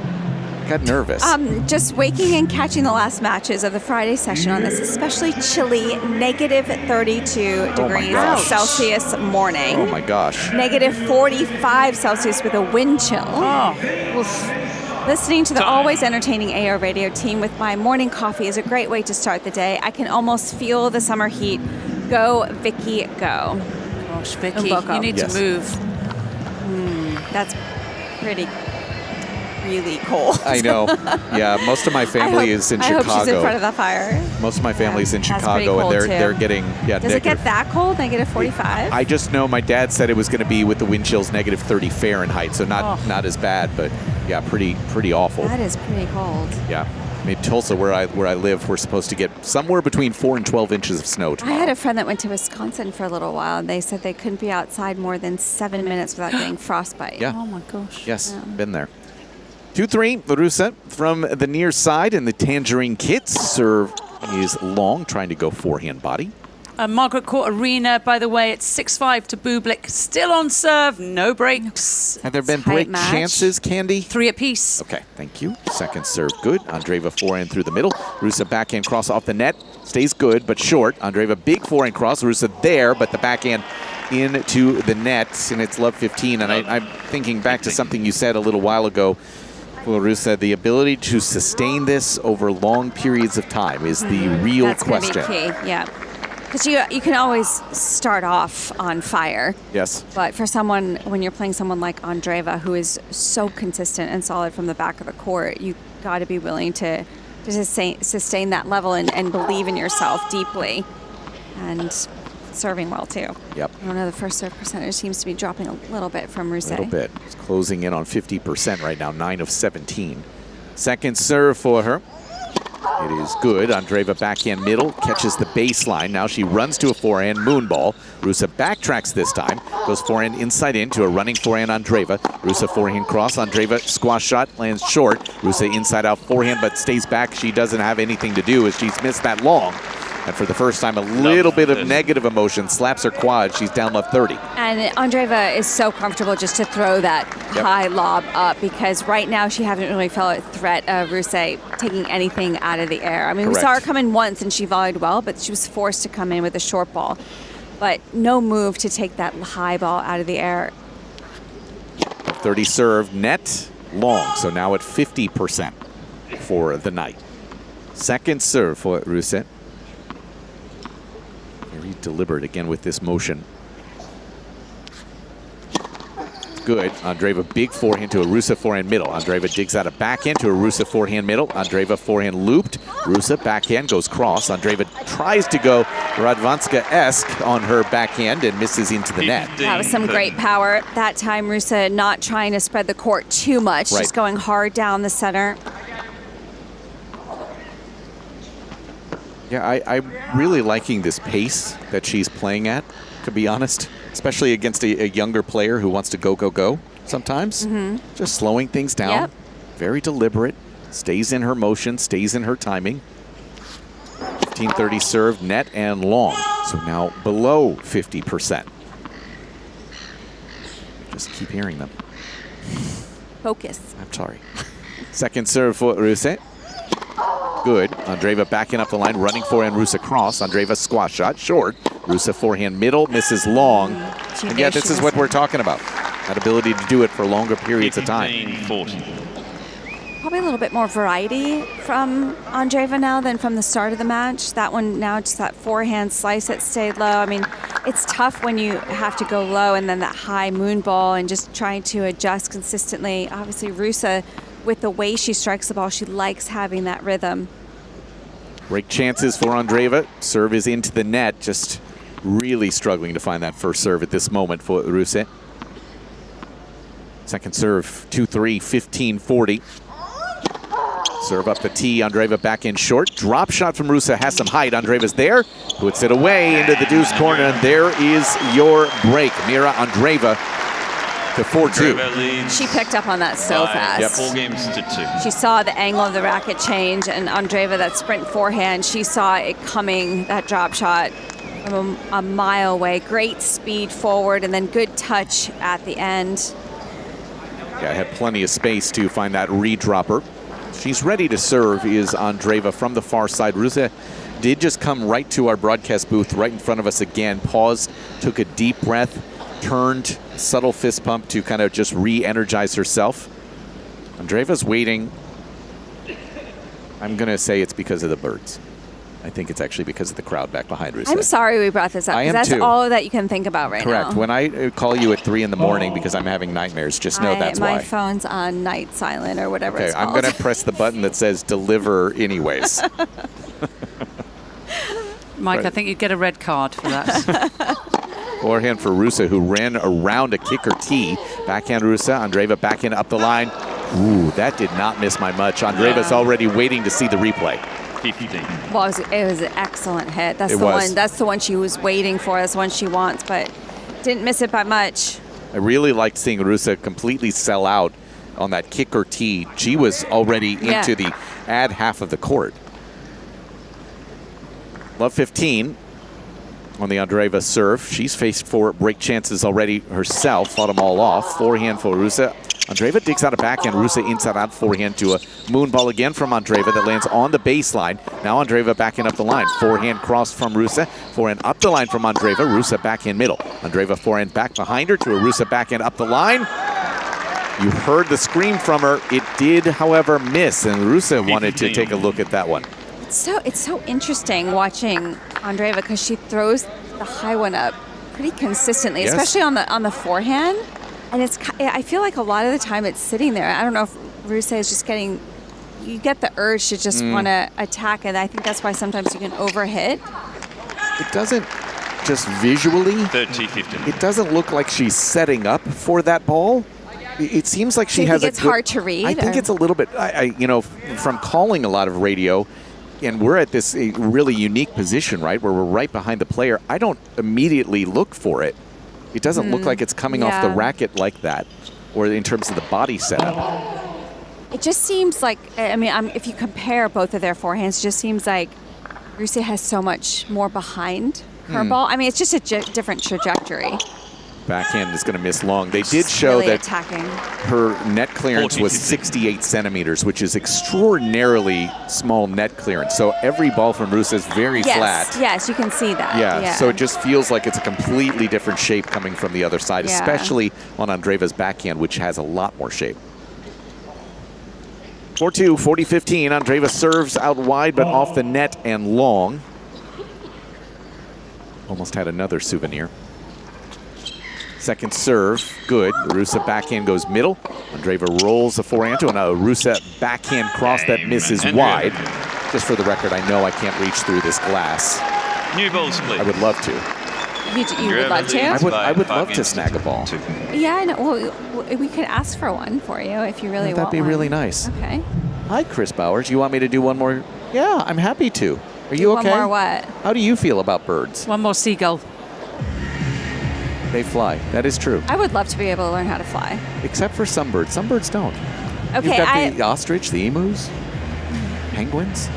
Got nervous. Just waking and catching the last matches of the Friday session on this especially chilly negative 32 degrees Celsius morning. Oh my gosh. Negative 45 Celsius with a wind chill. Listening to the always entertaining AO radio team with my morning coffee is a great way to start the day. I can almost feel the summer heat. Go, Vicky, go. Gosh, Vicky, you need to move. That's pretty really cold. I know. Yeah, most of my family is in Chicago. I hope she's in front of the fire. Most of my family's in Chicago, and they're getting Does it get that cold? Negative 45? I just know my dad said it was going to be with the wind chills negative 30 Fahrenheit, so not as bad, but yeah, pretty awful. That is pretty cold. Yeah. I mean, Tulsa, where I live, we're supposed to get somewhere between 4 and 12 inches of snow tomorrow. I had a friend that went to Wisconsin for a little while, and they said they couldn't be outside more than 7 minutes without getting frostbite. Yeah. Oh my gosh. Yes, been there. 2-3, Ruse from the near side, and the Tangerine Kids serve is long, trying to go forehand body. Margaret Court Arena, by the way, it's 6-5 to Bublik. Still on serve, no breaks. Have there been break chances, Candy? 3 apiece. Okay, thank you. Second serve good. Andreeva forehand through the middle. Ruse backhand cross off the net. Stays good, but short. Andreeva big forehand cross. Ruse there, but the backhand into the net, and it's love 15. And I'm thinking back to something you said a little while ago. Well, Ruse, the ability to sustain this over long periods of time is the real question. That's going to be key, yeah. Because you can always start off on fire. Yes. But for someone, when you're playing someone like Andreeva, who is so consistent and solid from the back of the court, you got to be willing to sustain that level and believe in yourself deeply. And serving well, too. Yep. I don't know, the first serve percentage seems to be dropping a little bit from Ruse. A little bit. It's closing in on 50% right now, 9 of 17. Second serve for her. It is good. Andreeva backhand middle, catches the baseline. Now she runs to a forehand moonball. Ruse backtracks this time. Goes forehand inside in to a running forehand Andreeva. Ruse forehand cross. Andreeva squash shot, lands short. Ruse inside out forehand, but stays back. She doesn't have anything to do as she's missed that long. And for the first time, a little bit of negative emotion. Slaps her quad. She's down love 30. And Andreeva is so comfortable just to throw that high lob up, because right now she hasn't really felt a threat of Ruse taking anything out of the air. I mean, we saw her come in once and she volleyed well, but she was forced to come in with a short ball. But no move to take that high ball out of the air. 30 serve, net, long. So now at 50% for the night. Second serve for Ruse. Very deliberate again with this motion. Good. Andreeva big forehand to a Ruse forehand middle. Andreeva digs out a backhand to a Ruse forehand middle. Andreeva forehand looped. Ruse backhand goes cross. Andreeva tries to go Radwanska-esque on her backhand and misses into the net. That was some great power. That time Ruse not trying to spread the court too much, just going hard down the center. Yeah, I'm really liking this pace that she's playing at, to be honest, especially against a younger player who wants to go sometimes. Just slowing things down. Very deliberate. Stays in her motion, stays in her timing. 15-30 serve, net and long. So now below 50%. Just keep hearing them. Focus. I'm sorry. Second serve for Ruse. Good. Andreeva backing up the line, running forehand Ruse cross. Andreeva squash shot, short. Ruse forehand middle, misses long. And yeah, this is what we're talking about. That ability to do it for longer periods of time. Probably a little bit more variety from Andreeva now than from the start of the match. That one now, just that forehand slice that stayed low. I mean, it's tough when you have to go low and then that high moon ball and just trying to adjust consistently. Obviously, Ruse, with the way she strikes the ball, she likes having that rhythm. Break chances for Andreeva. Serve is into the net. Just really struggling to find that first serve at this moment for Ruse. Second serve, 2-3, 15-40. Serve up the tee. Andreeva back in short. Drop shot from Ruse has some height. Andreeva's there. Puts it away into the deuce corner. And there is your break. Mirra Andreeva to 4-2. She picked up on that so fast. Yep. 4 games to 2. She saw the angle of the racket change, and Andreeva, that sprint forehand, she saw it coming, that drop shot from a mile away. Great speed forward, and then good touch at the end. Yeah, had plenty of space to find that redropper. She's ready to serve is Andreeva from the far side. Ruse did just come right to our broadcast booth right in front of us again, paused, took a deep breath, turned, subtle fist pump to kind of just re-energize herself. Andreeva's waiting. I'm going to say it's because of the birds. I think it's actually because of the crowd back behind Ruse. I'm sorry we brought this up, I am because that's too. all that you can think about right now. Correct. When I call you at 3 in the morning because I'm having nightmares, just know that's my why. phone's on night silent or whatever Okay, it's called. I'm going to press the button that says deliver anyways. Mike, Right. I think you'd get a red card for that. Forehand for Ruse, who ran around a kicker tee. Backhand Ruse, Andreeva backhand up the line. Ooh, that did not miss my much. Andreeva's already waiting to see the replay. 15. Well, it was an excellent hit. That's It the was. one. That's the one she was waiting for. That's the one she wants, but didn't miss it by much. I really liked seeing Ruse completely sell out on that kicker tee. She was already into the ad half of the court. Love 15 on the Andreeva serve. She's faced 4 break chances already herself. Fought them all off. Forehand for Ruse. Andreeva digs out a backhand. Ruse inside out forehand to a moon ball again from Andreeva that lands on the baseline. Now Andreeva backing up the line. Forehand cross from Ruse. Forehand up the line from Andreeva. Ruse backhand middle. Andreeva forehand back behind her to a Ruse backhand up the line. You heard the scream from her. It did, however, miss, and Ruse wanted to take a look at that one. It's so interesting watching Andreeva, because she throws the high one up pretty consistently, Yes. especially on the forehand. And I feel like a lot of the time it's sitting there. I don't know if Ruse is just getting, you get the urge to just want to attack, and I think that's why sometimes you can overhit. It doesn't just visually, 30-15. it doesn't look like she's setting up for that ball. It seems like she Do you has think a it's good, hard to read, I think or? it's a little bit, from calling a lot of radio, and we're at this really unique position, right, where we're right behind the player. I don't immediately look for it. It doesn't look like it's coming off the racket like that, or in terms of the body setup. It just seems like, I mean, if you compare both of their forehands, it just seems like Ruse has so much more behind her ball. I mean, it's just a different trajectory. Backhand is going to miss long. They did show really that attacking. her net clearance was 68 centimeters, which is extraordinarily small net clearance. So every ball from Ruse is very flat. Yes, you can see that. Yeah, so it just feels like it's a completely different shape coming from the other side, especially on Andreeva's backhand, which has a lot more shape. 4-2, 40-15. Andreeva serves out wide, but off the net and long. Almost had another souvenir. Second serve, good. Ruse backhand goes middle. Andreeva rolls the forehand to a Ruse backhand cross that misses wide. Just for the record, I know I can't reach through this glass. New ball split. I would love to. You would love to? I would love to snag a ball. Yeah, I know. Well, we could ask for one for you if you really want That'd be one. really nice. Okay. Hi, Chris Bowers. You want me to do one more? Yeah, I'm happy to. Are you okay? One more what? How do you feel about birds? One more seagull. They fly. That is true. I would love to be able to learn how to fly. Except for some birds. Some birds don't. Okay, You've got the ostrich, the emus, penguins.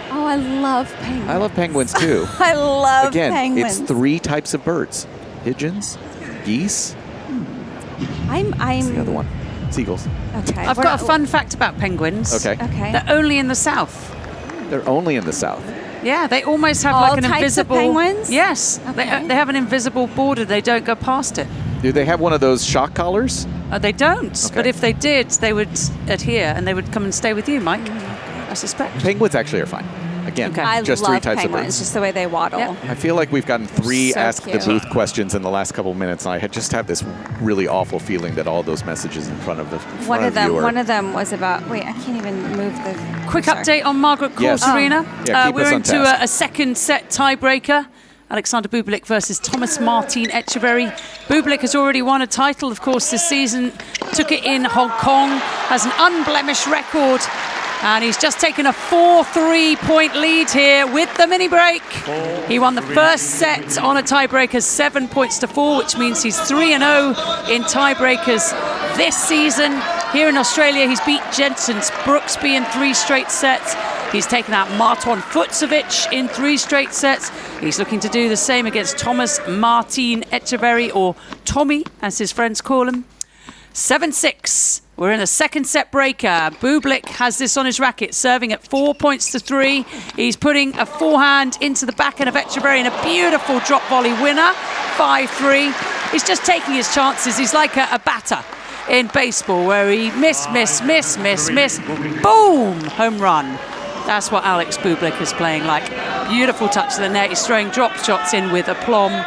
Oh, I love penguins. I love penguins too. I love Again, penguins. it's 3 types of birds. Pigeons, geese. What's the other one? Seagulls. Okay. I've got a fun fact about penguins. Okay. Okay. They're only in the south. They're only in the south. Yeah, they almost have All like an types of invisible. penguins? Yes, Okay. they have an invisible border. They don't go past it. Do they have one of those shock collars? They don't. Okay. But if they did, they would adhere and they would come and stay with you, Mike. I suspect. Penguins actually are fine. Again, I just love 3 types penguins, of birds. just the way they waddle. Yep. I feel like we've gotten 3 So Ask cute. the Booth questions in the last couple of minutes, and I just have this really awful feeling that all those messages in front of the One of them. you are, One of them was about. Wait, I can't even move the. Quick sorry. update on Margaret Court Yes. Arena. Yeah, keep us we're on into task. a second set tiebreaker. Alexander Bublik versus Thomas Martin Etcheverry. Bublik has already won a title, of course, this season. Took it in Hong Kong. Has an unblemished record. And he's just taken a 4-3 point lead here with the mini break. He won the first set on a tiebreaker, 7 points to 4, which means he's 3-0 in tiebreakers this season. Here in Australia, he's beat Jensen Brooksby in 3 straight sets. He's taken out Marton Fucsovic in 3 straight sets. He's looking to do the same against Thomas Martin Etcheverry, or Tommy, as his friends call him. 7-6. We're in a second set breaker. Bublik has this on his racket, serving at 4 points to 3. He's putting a forehand into the backhand of Etcheverry and a beautiful drop volley winner, 5-3. He's just taking his chances. He's like a batter in baseball where he miss, boom, home run. That's what Alex Bublik is playing like. Beautiful touch to the net. He's throwing drop shots in with aplomb.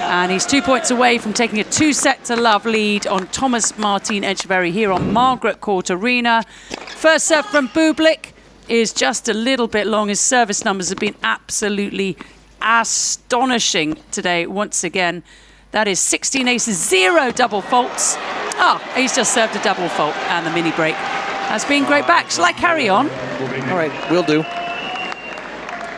And he's 2 points away from taking a 2-set-to-love lead on Thomas Martin Etcheverry here on Margaret Court Arena. First serve from Bublik is just a little bit long. His service numbers have been absolutely astonishing today once again. That is 16 aces, 0 double faults. He's just served a double fault, and the mini break has been great back. Shall I carry on? All right, will do.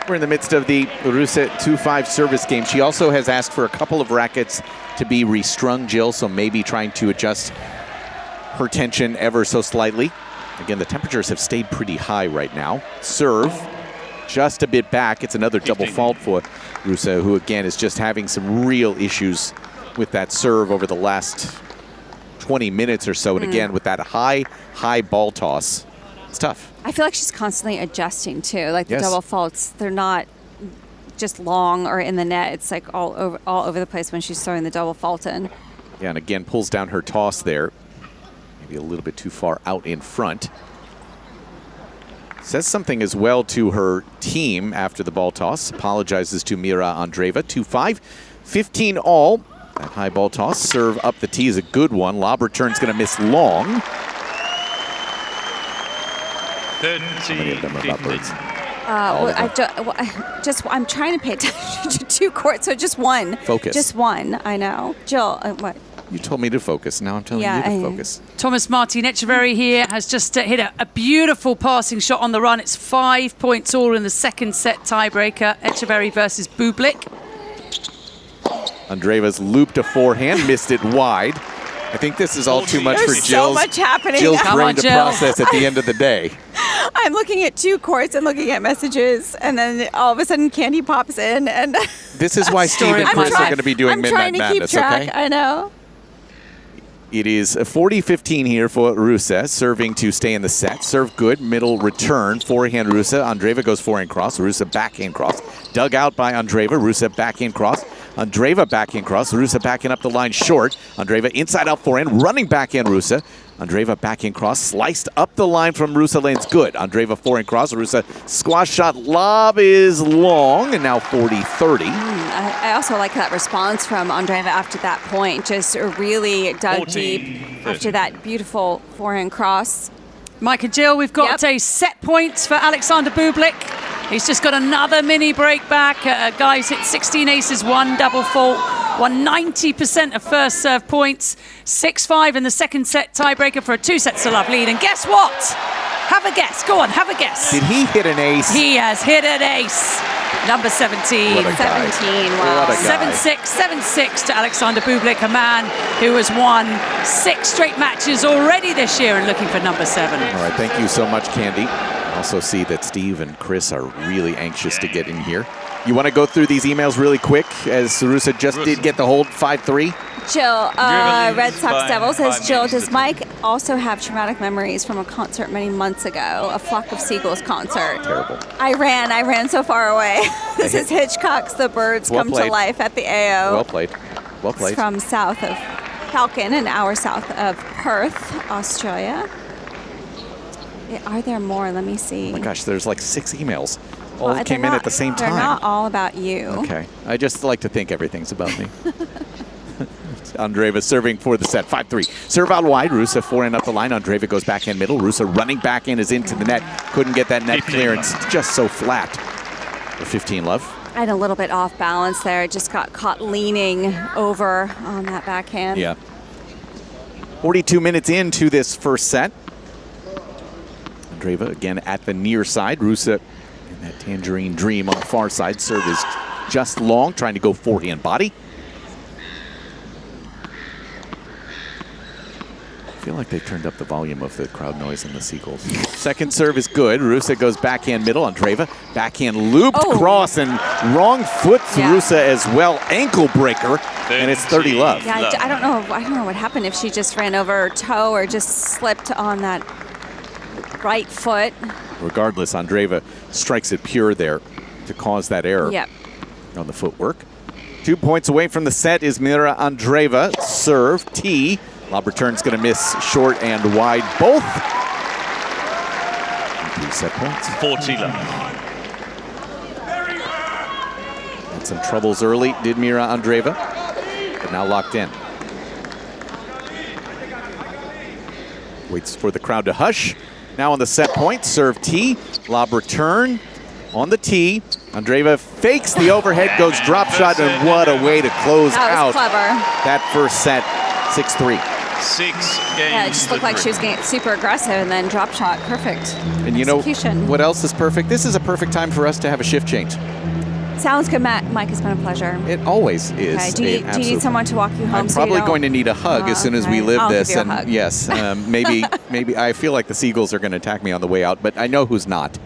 We're in the midst of the Ruse 2-5 service game. She also has asked for a couple of rackets to be restrung, Jill, so maybe trying to adjust her tension ever so slightly. Again, the temperatures have stayed pretty high right now. Serve just a bit back. It's another double fault for Ruse, who again is just having some real issues with that serve over the last 20 minutes or so. And again, with that high ball toss, it's tough. I feel like she's constantly adjusting too. Like the Yes. double faults, they're not just long or in the net. It's like all over the place when she's throwing the double fault in. Yeah, and again, pulls down her toss there. Maybe a little bit too far out in front. Says something as well to her team after the ball toss. Apologizes to Mirra Andreeva. 2-5, 15 all. That high ball toss, serve up the tee is a good one. Lob return's going to miss long. How many of them are about birds? I'm trying to pay attention to 2 courts, so just one. Focus. Just one, I know. Jill, what? You told me to focus. Now I'm telling you to focus. Thomas Martin Etcheverry here has just hit a beautiful passing shot on the run. It's 5 points all in the second set tiebreaker. Etcheverry versus Bublik. Andreeva's looped a forehand, missed it wide. I think this is all too much for There's Jill's, so much happening. Jill's brain to process at the end of the day. I'm looking at 2 courts and looking at messages, and then all of a sudden Candy pops in, and This is why Steve and Chris are going to be doing Midnight Madness, okay? I know. It is a 40-15 here for Ruse, serving to stay in the set. Serve good, middle return, forehand Ruse. Andreeva goes forehand cross, Ruse backhand cross. Dug out by Andreeva, Ruse backhand cross. Andreeva backhand cross, Ruse backing up the line short. Andreeva inside out forehand, running backhand Ruse. Andreeva backhand cross, sliced up the line from Ruse, lanes good. Andreeva forehand cross, Ruse squash shot, lob is long, and now 40-30. I also like that response from Andreeva after that point. Just really dug deep after that beautiful forehand cross. Mike and Jill, we've got a set point for Alexander Bublik. He's just got another mini break back. Guys hit 16 aces, 1 double fault, won 90% of first serve points. 6-5 in the second set tiebreaker for a 2-set-to-love lead. And guess what? Have a guess. Go on, have a guess. Did he hit an ace? He has hit an ace. Number 17. What a guy. 17, wow. What a guy. 7-6 to Alexander Bublik, a man who has won 6 straight matches already this year and looking for number 7. All right, thank you so much, Candy. I also see that Steve and Chris are really anxious to get in here. You want to go through these emails really quick, as Ruse just did get the hold 5-3? Jill, Red Sox Devil says, Jill, does Mike also have traumatic memories from a concert many months ago, a Flock of Seagulls concert? Terrible. I ran so far away. This is Hitchcock's The Birds Come to Life at the AO. Well played. Well played. It's from south of Falcon, an hour south of Perth, Australia. Are there more? Let me see. Oh my gosh, there's like 6 emails. All came in at the same time. They're not all about you. Okay. I just like to think everything's about me. Andreeva serving for the set. 5-3. Serve out wide. Ruse forehand up the line. Andreeva goes backhand middle. Ruse running backhand is into the net. Couldn't get that net clearance. Just so flat. For 15 love. I had a little bit off balance there. Just got caught leaning over on that backhand. Yeah. 42 minutes into this first set. Andreeva again at the near side. Ruse in that tangerine dream on the far side. Serve is just long, trying to go forehand body. I feel like they've turned up the volume of the crowd noise in the seagulls. Second serve is good. Ruse goes backhand middle. Andreeva backhand looped cross and wrong foot to Ruse as well. Ankle breaker, and it's 30 love. Yeah, I don't know what happened, if she just ran over her toe or just slipped on that right foot. Regardless, Andreeva strikes it pure there to cause that error on the footwork. 2 points away from the set is Mirra Andreeva. Serve, T. Lob return's going to miss short and wide both. 3 set points. 40 love. Had some troubles early, did Mirra Andreeva, but now locked in. Waits for the crowd to hush. Now on the set point, serve T. Lob return on the T. Andreeva fakes the overhead, goes drop shot, and what a way to close out that first set, 6-3. 6 games. Yeah, it just looked like she was getting super aggressive, and then drop shot, perfect. And you know what else is perfect? This is a perfect time for us to have a shift change. Sounds good, Mike. It's been a pleasure. It always is. Okay. Do you need someone to walk you home? I'm probably going to need a hug as soon as we live this. Give you a hug. Yes, maybe I feel like the seagulls are going to attack me on the way out, but I know who's not.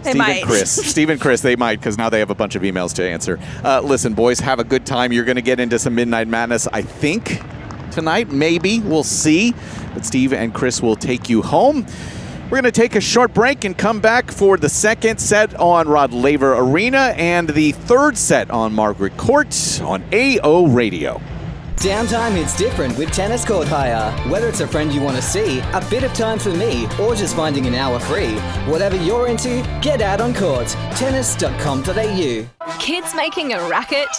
They might. Steve and Chris, they might, because now they have a bunch of emails to answer. Listen, boys, have a good time. You're going to get into some Midnight Madness, I think, tonight. Maybe. We'll see. But Steve and Chris will take you home. We're going to take a short break and come back for the second set on Rod Laver Arena and the third set on Margaret Court on AO Radio. Downtime hits different with Tennis Court Hire. Whether it's a friend you want to see, a bit of time for me, or just finding an hour free. Whatever you're into, get out on court. Tennis.com.au. Kids making a racket?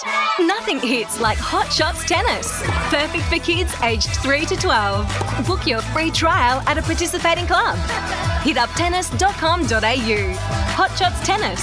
Nothing hits like Hot Shots Tennis. Perfect for kids aged 3 to 12. Book your free trial at a participating club. Hit up tennis.com.au. Hot Shots Tennis.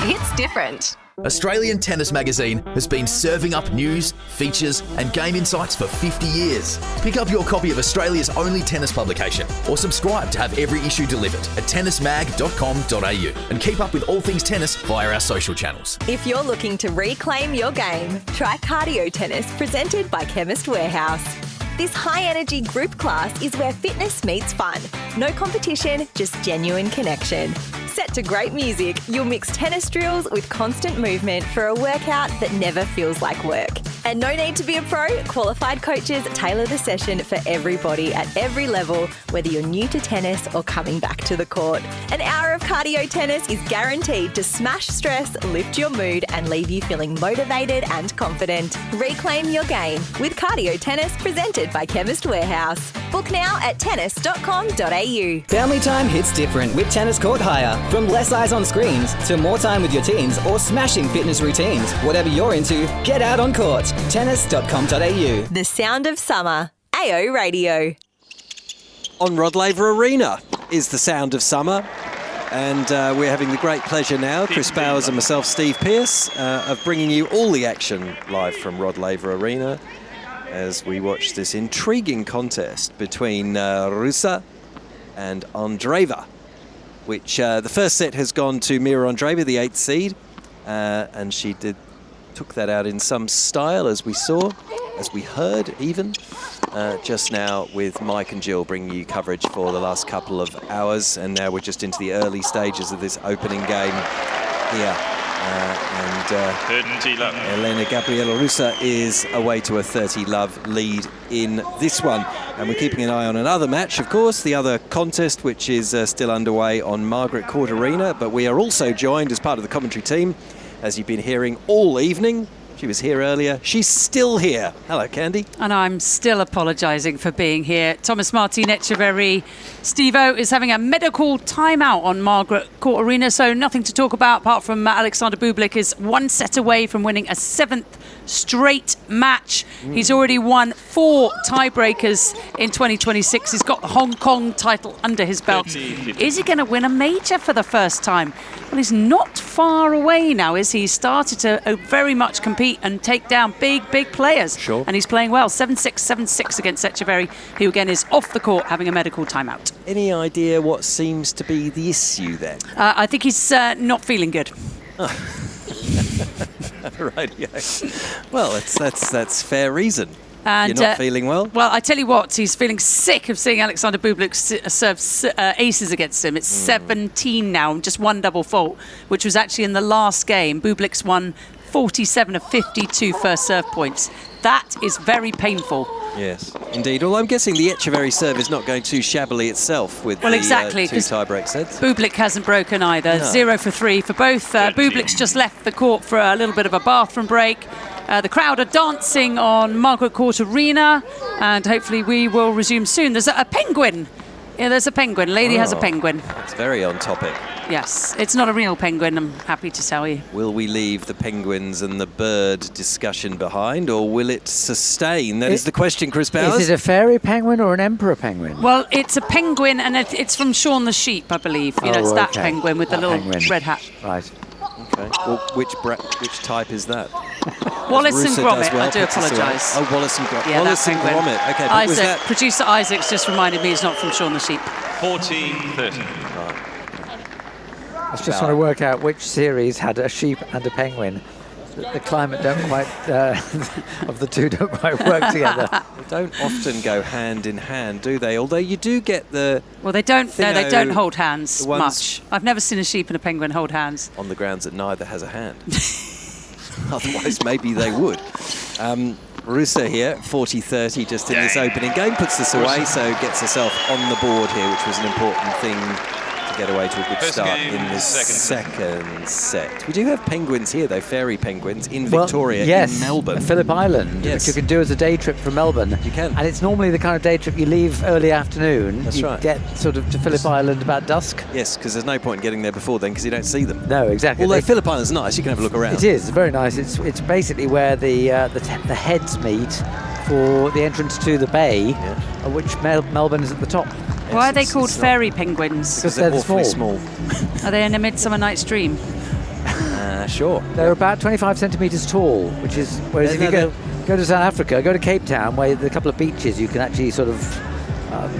It's different. Australian Tennis Magazine has been serving up news, features and game insights for 50 years. Pick up your copy of Australia's only tennis publication or subscribe to have every issue delivered at tennismag.com.au and keep up with all things tennis via our social channels. If you're looking to reclaim your game, try Cardio Tennis presented by Chemist Warehouse. This high-energy group class is where fitness meets fun. No competition, just genuine connection. Set to great music, you'll mix tennis drills with constant movement for a workout that never feels like work. And no need to be a pro, qualified coaches tailor the session for everybody at every level, whether you're new to tennis or coming back to the court. An hour of cardio tennis is guaranteed to smash stress, lift your mood and leave you feeling motivated and confident. Reclaim your game with Cardio Tennis presented by Chemist Warehouse. Book now at tennis.com.au. Family time hits different with Tennis Court Hire. From less eyes on screens to more time with your teens or smashing fitness routines. Whatever you're into, get out on court. Tennis.com.au. The sound of summer. AO Radio. On Rod Laver Arena is the sound of summer. And we're having the great pleasure now, Chris Bowers and myself, Steve Pearce, of bringing you all the action live from Rod Laver Arena as we watch this intriguing contest between Ruse and Andreeva, which the first set has gone to Mirra Andreeva, the 8th seed, and she took that out in some style, as we saw, as we heard even, just now with Mike and Jill bringing you coverage for the last couple of hours, and now we're just into the early stages of this opening game here. Elena-Gabriela Ruse is away to a 30-love lead in this one. And we're keeping an eye on another match, of course, the other contest, which is still underway on Margaret Court Arena. But we are also joined as part of the commentary team, as you've been hearing all evening. She was here earlier. She's still here. Hello, Candy. And I'm still apologising for being here. Thomas Martin Etcheverry. Steve-O is having a medical timeout on Margaret Court Arena, so nothing to talk about apart from Alexander Bublik is one set away from winning a 7th straight match. He's already won 4 tiebreakers in 2026. He's got the Hong Kong title under his belt. Is he going to win a major for the first time? Well, he's not far away now, is he? He's started to very much compete feet and take down big players. Sure. And he's playing well. 7-6, 7-6 against Echeverry, who again is off the court having a medical timeout. Any idea what seems to be the issue then? I think he's not feeling good. Right, yeah. Well, that's fair reason. And, you're not feeling well? Well, I tell you what, he's feeling sick of seeing Alexander Bublik serve aces against him. It's 17 now, just one double fault, which was actually in the last game. Bublik's won 47 of 52 first serve points. That is very painful. Yes, indeed. Although I'm guessing the Echeverry serve is not going too shabbily itself with exactly, the 2 tie-break sets. Bublik hasn't broken either. No. 0 for 3 for both. Bublik's just left the court for a little bit of a bathroom break. The crowd are dancing on Margaret Court Arena, and hopefully we will resume soon. There's a penguin. Yeah, there's a penguin. Lady has a penguin. It's very on topic. Yes, it's not a real penguin, I'm happy to tell you. Will we leave the penguins and the bird discussion behind, or will it sustain? That is the question, Chris Bowers. Is it a fairy penguin or an emperor penguin? Well, it's a penguin, and it's from Shaun the Sheep, I believe. You know, it's that penguin with the little red hat. Right. Okay. Well, which type is that? Wallace and Gromit. I do apologise. Oh, Wallace and Gromit. Yeah, Wallace and Gromit. Okay. Isaac, was that... Producer Isaac's just reminded me he's not from Shaun the Sheep. 40-30. I was just trying to work out which series had a sheep and a penguin. The climate don't quite of the two don't quite work together. They don't often go hand in hand, do they? Although you do get the they don't hold hands much. I've never seen a sheep and a penguin hold hands. On the grounds that neither has a hand. Otherwise, maybe they would. Ruse here, 40-30, just in this opening game, puts this away, so gets herself on the board here, which was an important thing to get away to a good start in this second set. We do have penguins here, though, fairy penguins, in Victoria, in Melbourne. Phillip Island, which you can do as a day trip from Melbourne. You can. And it's normally the kind of day trip you leave early afternoon. That's right. Get sort of to Phillip Island about dusk. Yes, because there's no point in getting there before then, because you don't see them. No, exactly. Although Phillip Island's nice, you can have a look around. It is very nice. It's basically where the heads meet for the entrance to the bay, which Melbourne is at the top. Why are they called fairy penguins? Because they're small. Are they in A Midsummer Night's Dream? Sure. They're about 25 centimetres tall, which is... Whereas if you go to South Africa, go to Cape Town, where there are a couple of beaches, you can actually sort of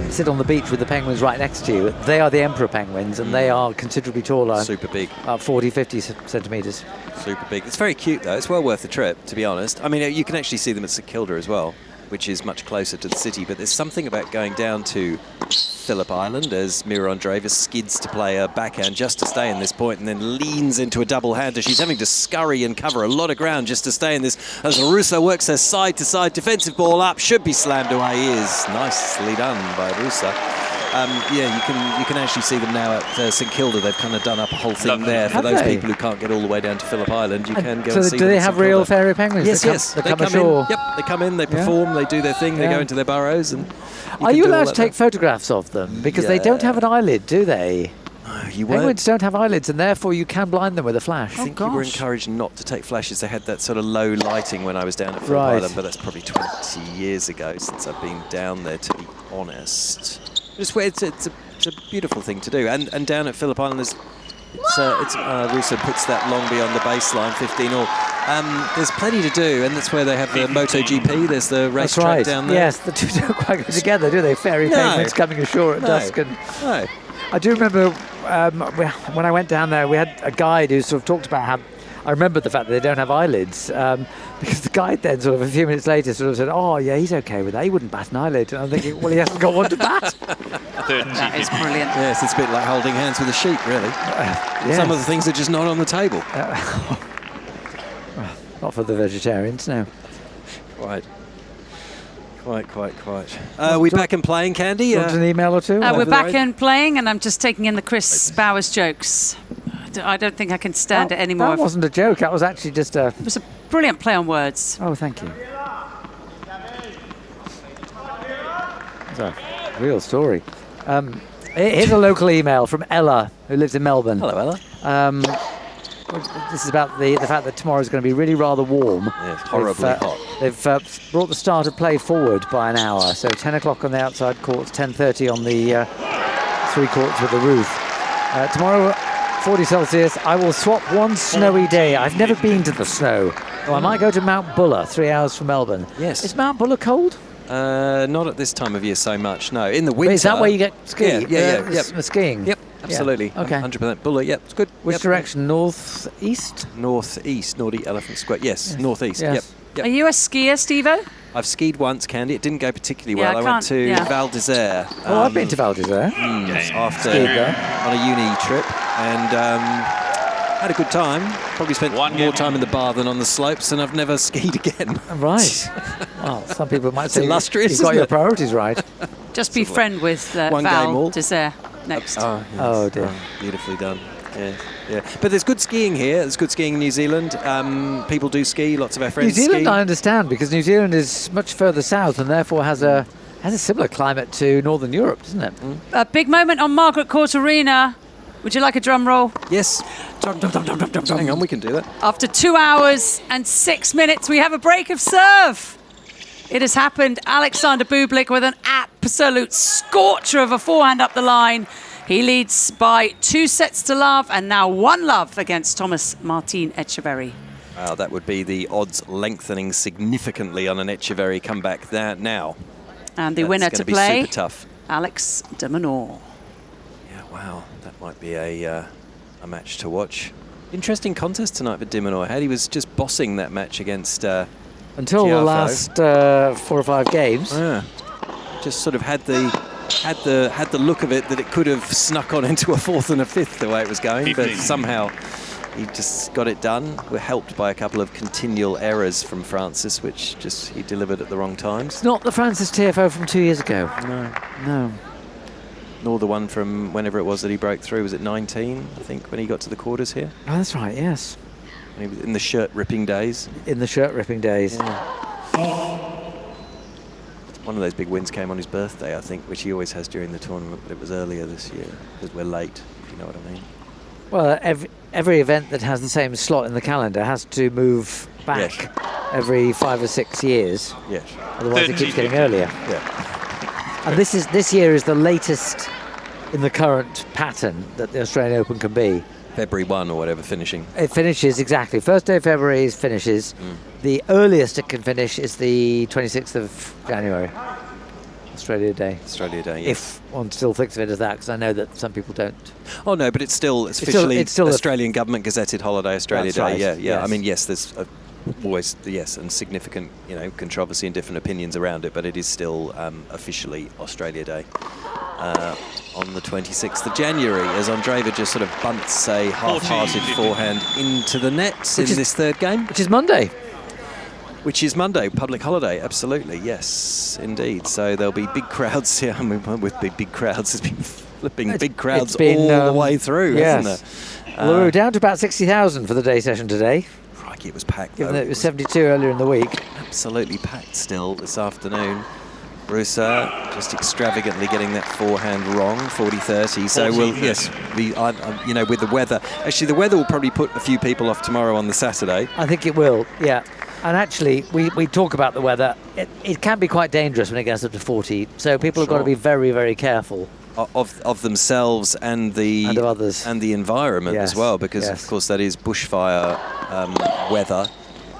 sit on the beach with the penguins right next to you. They are the emperor penguins, and they are considerably taller. Super big. 40, 50 centimetres. Super big. It's very cute, though. It's well worth the trip, to be honest. I mean, you can actually see them at St Kilda as well, which is much closer to the city, but there's something about going down to Phillip Island as Mirra Andreeva skids to play a backhand just to stay in this point and then leans into a double-hander. She's having to scurry and cover a lot of ground just to stay in this as Ruse works her side-to-side defensive ball up. Should be slammed away. Is nicely done by Ruse. You can actually see them now at St Kilda. They've kind of done up a whole thing there for those people who can't get all the way down to Phillip Island. You can go and see them. Do they have real fairy penguins? Yes. They come ashore. in. Yep, they come in, they perform, they do their thing, they go into their burrows. And are you allowed to take photographs of them? Because they don't have an eyelid, do they? Penguins don't have eyelids, and therefore you can blind them with a flash. I think you were encouraged not to take flashes. They had that sort of low lighting when I was down at Phillip Island, but that's probably 20 years ago since I've been down there, to be honest. It's a beautiful thing to do, and down at Phillip Island Ruse puts that long beyond the baseline, 15 all. There's plenty to do, and that's where they have the MotoGP. There's the racetrack down there. Yes, the two don't quite go together, do they? Fairy penguins coming ashore at dusk. No. I do remember when I went down there, we had a guide who sort of talked about how. I remember the fact that they don't have eyelids, because the guide then sort of a few minutes later sort of said, "Oh yeah, he's okay with that. He wouldn't bat an eyelid." And I'm thinking, well, he hasn't got one to bat. That is brilliant. Yes, it's a bit like holding hands with a sheep, really. Some of the things are just not on the table. Not for the vegetarians, no. Quite. Are we back and playing, Candy? Do you want an email or two? We're back and playing, and I'm just taking in the Chris Bowers jokes. I don't think I can stand it anymore. That wasn't a joke. That was actually just a... It was a brilliant play on words. Oh, thank you. It's a real story. Here's a local email from Ella, who lives in Melbourne. Hello, Ella. This is about the fact that tomorrow is going to be really rather warm. Yes, horribly hot. They've brought the start of play forward by an hour. So 10 o'clock on the outside courts, 10:30 on the three courts with the roof. Tomorrow, 40 Celsius. I will swap one snowy day. I've never been to the snow. Oh, I might go to Mount Buller, 3 hours from Melbourne. Yes. Is Mount Buller cold? Not at this time of year so much, no. In the winter... Wait, is that where you get skiing? Yep. Skiing? Yep, absolutely. Yeah. Okay. 100% Buller, yep, it's good. Which direction? North-east? North-east, Nordy Elephant Square. Yes, north-east, Yes. Yep. Are you a skier, Steve-O? I've skied once, Candy. It didn't go particularly Yeah, well. I I went to can't- yeah. Val d'Isère. Oh, I've been to Val d'Isère. After Skied there. on a uni trip, and had a good time. Probably spent more time in the bar than on the slopes, and I've never skied again. Right. Well, some people might say illustrious, you've got isn't your it? priorities right. Just be friend with One game Val all. d'Isère next. Oh, dear. Beautifully done. Yeah. But there's good skiing here. There's good skiing in New Zealand. People do ski. Lots of our New friends Zealand, ski. I understand, because New Zealand is much further south and therefore has a similar climate to Northern Europe, doesn't it? A big moment on Margaret Court Arena. Would you like a drum roll? Yes. Hang on, we can do that. After 2 hours and 6 minutes, we have a break of serve. It has happened. Alexander Bublik with an absolute scorcher of a forehand up the line. He leads by 2-0 and now 1-0 against Thomas Martin Etcheverry. Wow, that would be the odds lengthening significantly on an Etcheverry comeback there now. And the That's winner gonna to be play, super tough. Alex de Minaur. Yeah, wow, that might be a match to watch. Interesting contest tonight for de Minaur. He was just bossing that match against Until the Tiafoe. last 4 or 5 games. Yeah. Just sort of had the look of it that it could have snuck on into a 4th and a 5th the way it was going, but somehow he just got it done. We're helped by a couple of continual errors from Francis, which just he delivered at the wrong times. It's not the Francis Tiafoe from 2 years ago. No. Nor the one from whenever it was that he broke through. Was it 19, I think, when he got to the quarters here? Oh, that's right, yes. When he was in the shirt-ripping days. In the shirt-ripping days. One of those big wins came on his birthday, I think, which he always has during the tournament, but it was earlier this year, because we're late, if you know what I mean. Well, every event that has the same slot in the calendar has to move back every 5 or 6 years. Yes. Otherwise it keeps getting earlier. Yeah. And this year is the latest in the current pattern that the Australian Open can be. February 1 or whatever, finishing. It finishes, exactly. First day of February finishes. The earliest it can finish is the 26th of January. Australia Day. Australia Day, yes. If one still thinks of it as that, because I know that some people don't. Oh, no, but it's officially Australian Government Gazetted Holiday, Australia That's Day. right, Yeah. yes. I mean, yes, there's always, and significant, controversy and different opinions around it, but it is still officially Australia Day. On the 26th of January, as Andreeva just sort of bunts a half-hearted forehand into the nets in this third game. Which is Monday. Which is Monday, public holiday, absolutely, yes, indeed. So there'll be big crowds here. I mean, with big crowds, there's been flipping big crowds all the way through, hasn't there? Well, we were down to about 60,000 for the day session today. Crikey, it was packed, Given though. that it was 72 earlier in the week. Absolutely packed still this afternoon. Ruse just extravagantly getting that forehand wrong, 40-30. So with the weather. Actually, the weather will probably put a few people off tomorrow on the Saturday. I think it will, yeah. And actually, we talk about the weather. It can be quite dangerous when it gets up to 40. So people have got to be very, very careful. Of themselves and of others and the environment as well, because of course that is bushfire weather.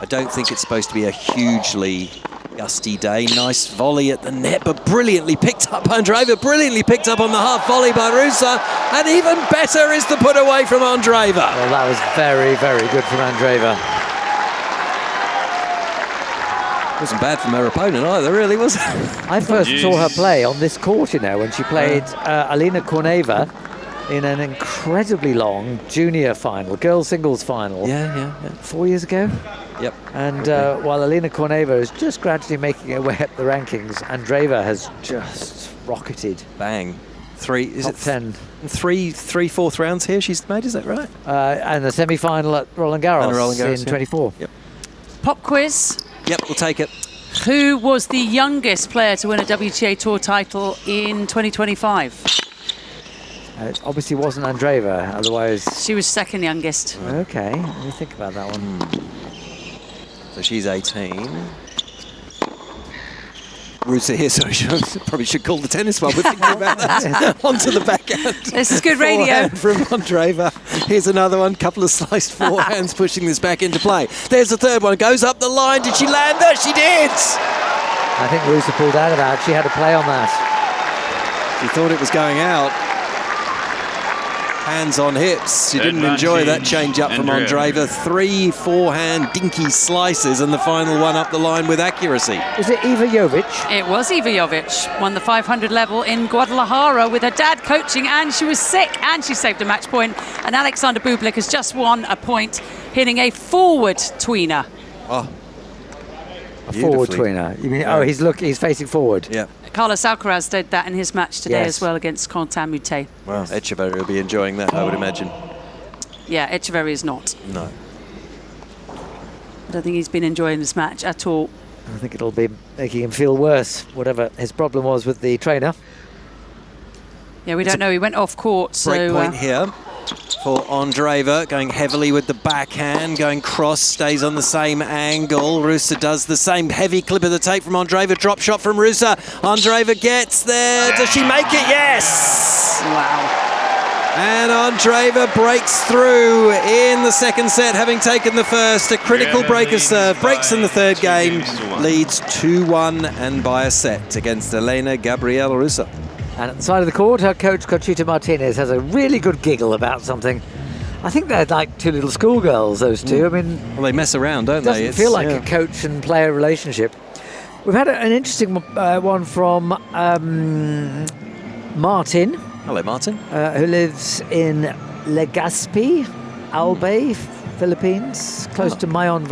I don't think it's supposed to be a hugely gusty day. Nice volley at the net, but brilliantly picked up. Andreeva brilliantly picked up on the half volley by Ruse, and even better is the put away from Andreeva. Well, that was very, very good from Andreeva. Wasn't bad from her opponent either, really, was it? I first saw her play on this court, when she played Elena-Gabriela in an incredibly long junior final, girls singles final. Yeah. 4 years ago. Yep. And while Elena-Gabriela is just gradually making her way up the rankings, Andreeva has just rocketed. Bang. Top 10. Three fourth rounds here she's made, is that right? And the semi-final at Roland Garros in 24. Yep. Pop quiz. Yep, we'll take it. Who was the youngest player to win a WTA Tour title in 2025? It obviously wasn't Andreeva, otherwise... She was second youngest. Okay, let me think about that one. So she's 18. Ruse here, so probably should call the tennis one. We're thinking about that. Onto the backhand. This is good radio. From Andreeva. Here's another one. Couple of sliced forehands pushing this back into play. There's the third one. Goes up the line. Did she land there? She did. I think Ruse pulled out of that. She had a play on that. She thought it was going out. Hands on hips. She didn't enjoy that change up from Andreeva. 3 forehand dinky slices and the final one up the line with accuracy. Was it Eva Jovic? It was Eva Jovic. Won the 500 level in Guadalajara with her dad coaching, and she was sick, and she saved a match point. And Alexander Bublik has just won a point, hitting a forward tweener. Oh. A forward tweener. You mean? Yeah. Oh, he's facing forward. Yeah. Carlos Alcaraz did that in his match today as well against Quentin Moutet. Well, Echeverry will be enjoying that, I would imagine. Yeah, Echeverry is not. No. I don't think he's been enjoying this match at all. I think it'll be making him feel worse, whatever his problem was with the trainer. Yeah, we don't know. He went off court. Break point here for Andreeva, going heavily with the backhand, going cross, stays on the same angle. Ruse does the same. Heavy clip of the tape from Andreeva. Drop shot from Ruse. Andreeva gets there. Does she make it? Yes! Wow. And Andreeva breaks through in the second set, having taken the first. A critical break of serve. Breaks in the third game. Leads 2-1 and by a set against Elena-Gabriela Ruse. And at the side of the court, her coach, Conchita Martinez, has a really good giggle about something. I think they're like two little schoolgirls, those two. I mean, well, they mess around, don't they? It doesn't feel like a coach and player relationship. We've had an interesting one from Martin. Hello, Martin. Who lives in Legazpi, Albay, Philippines, close to Mayon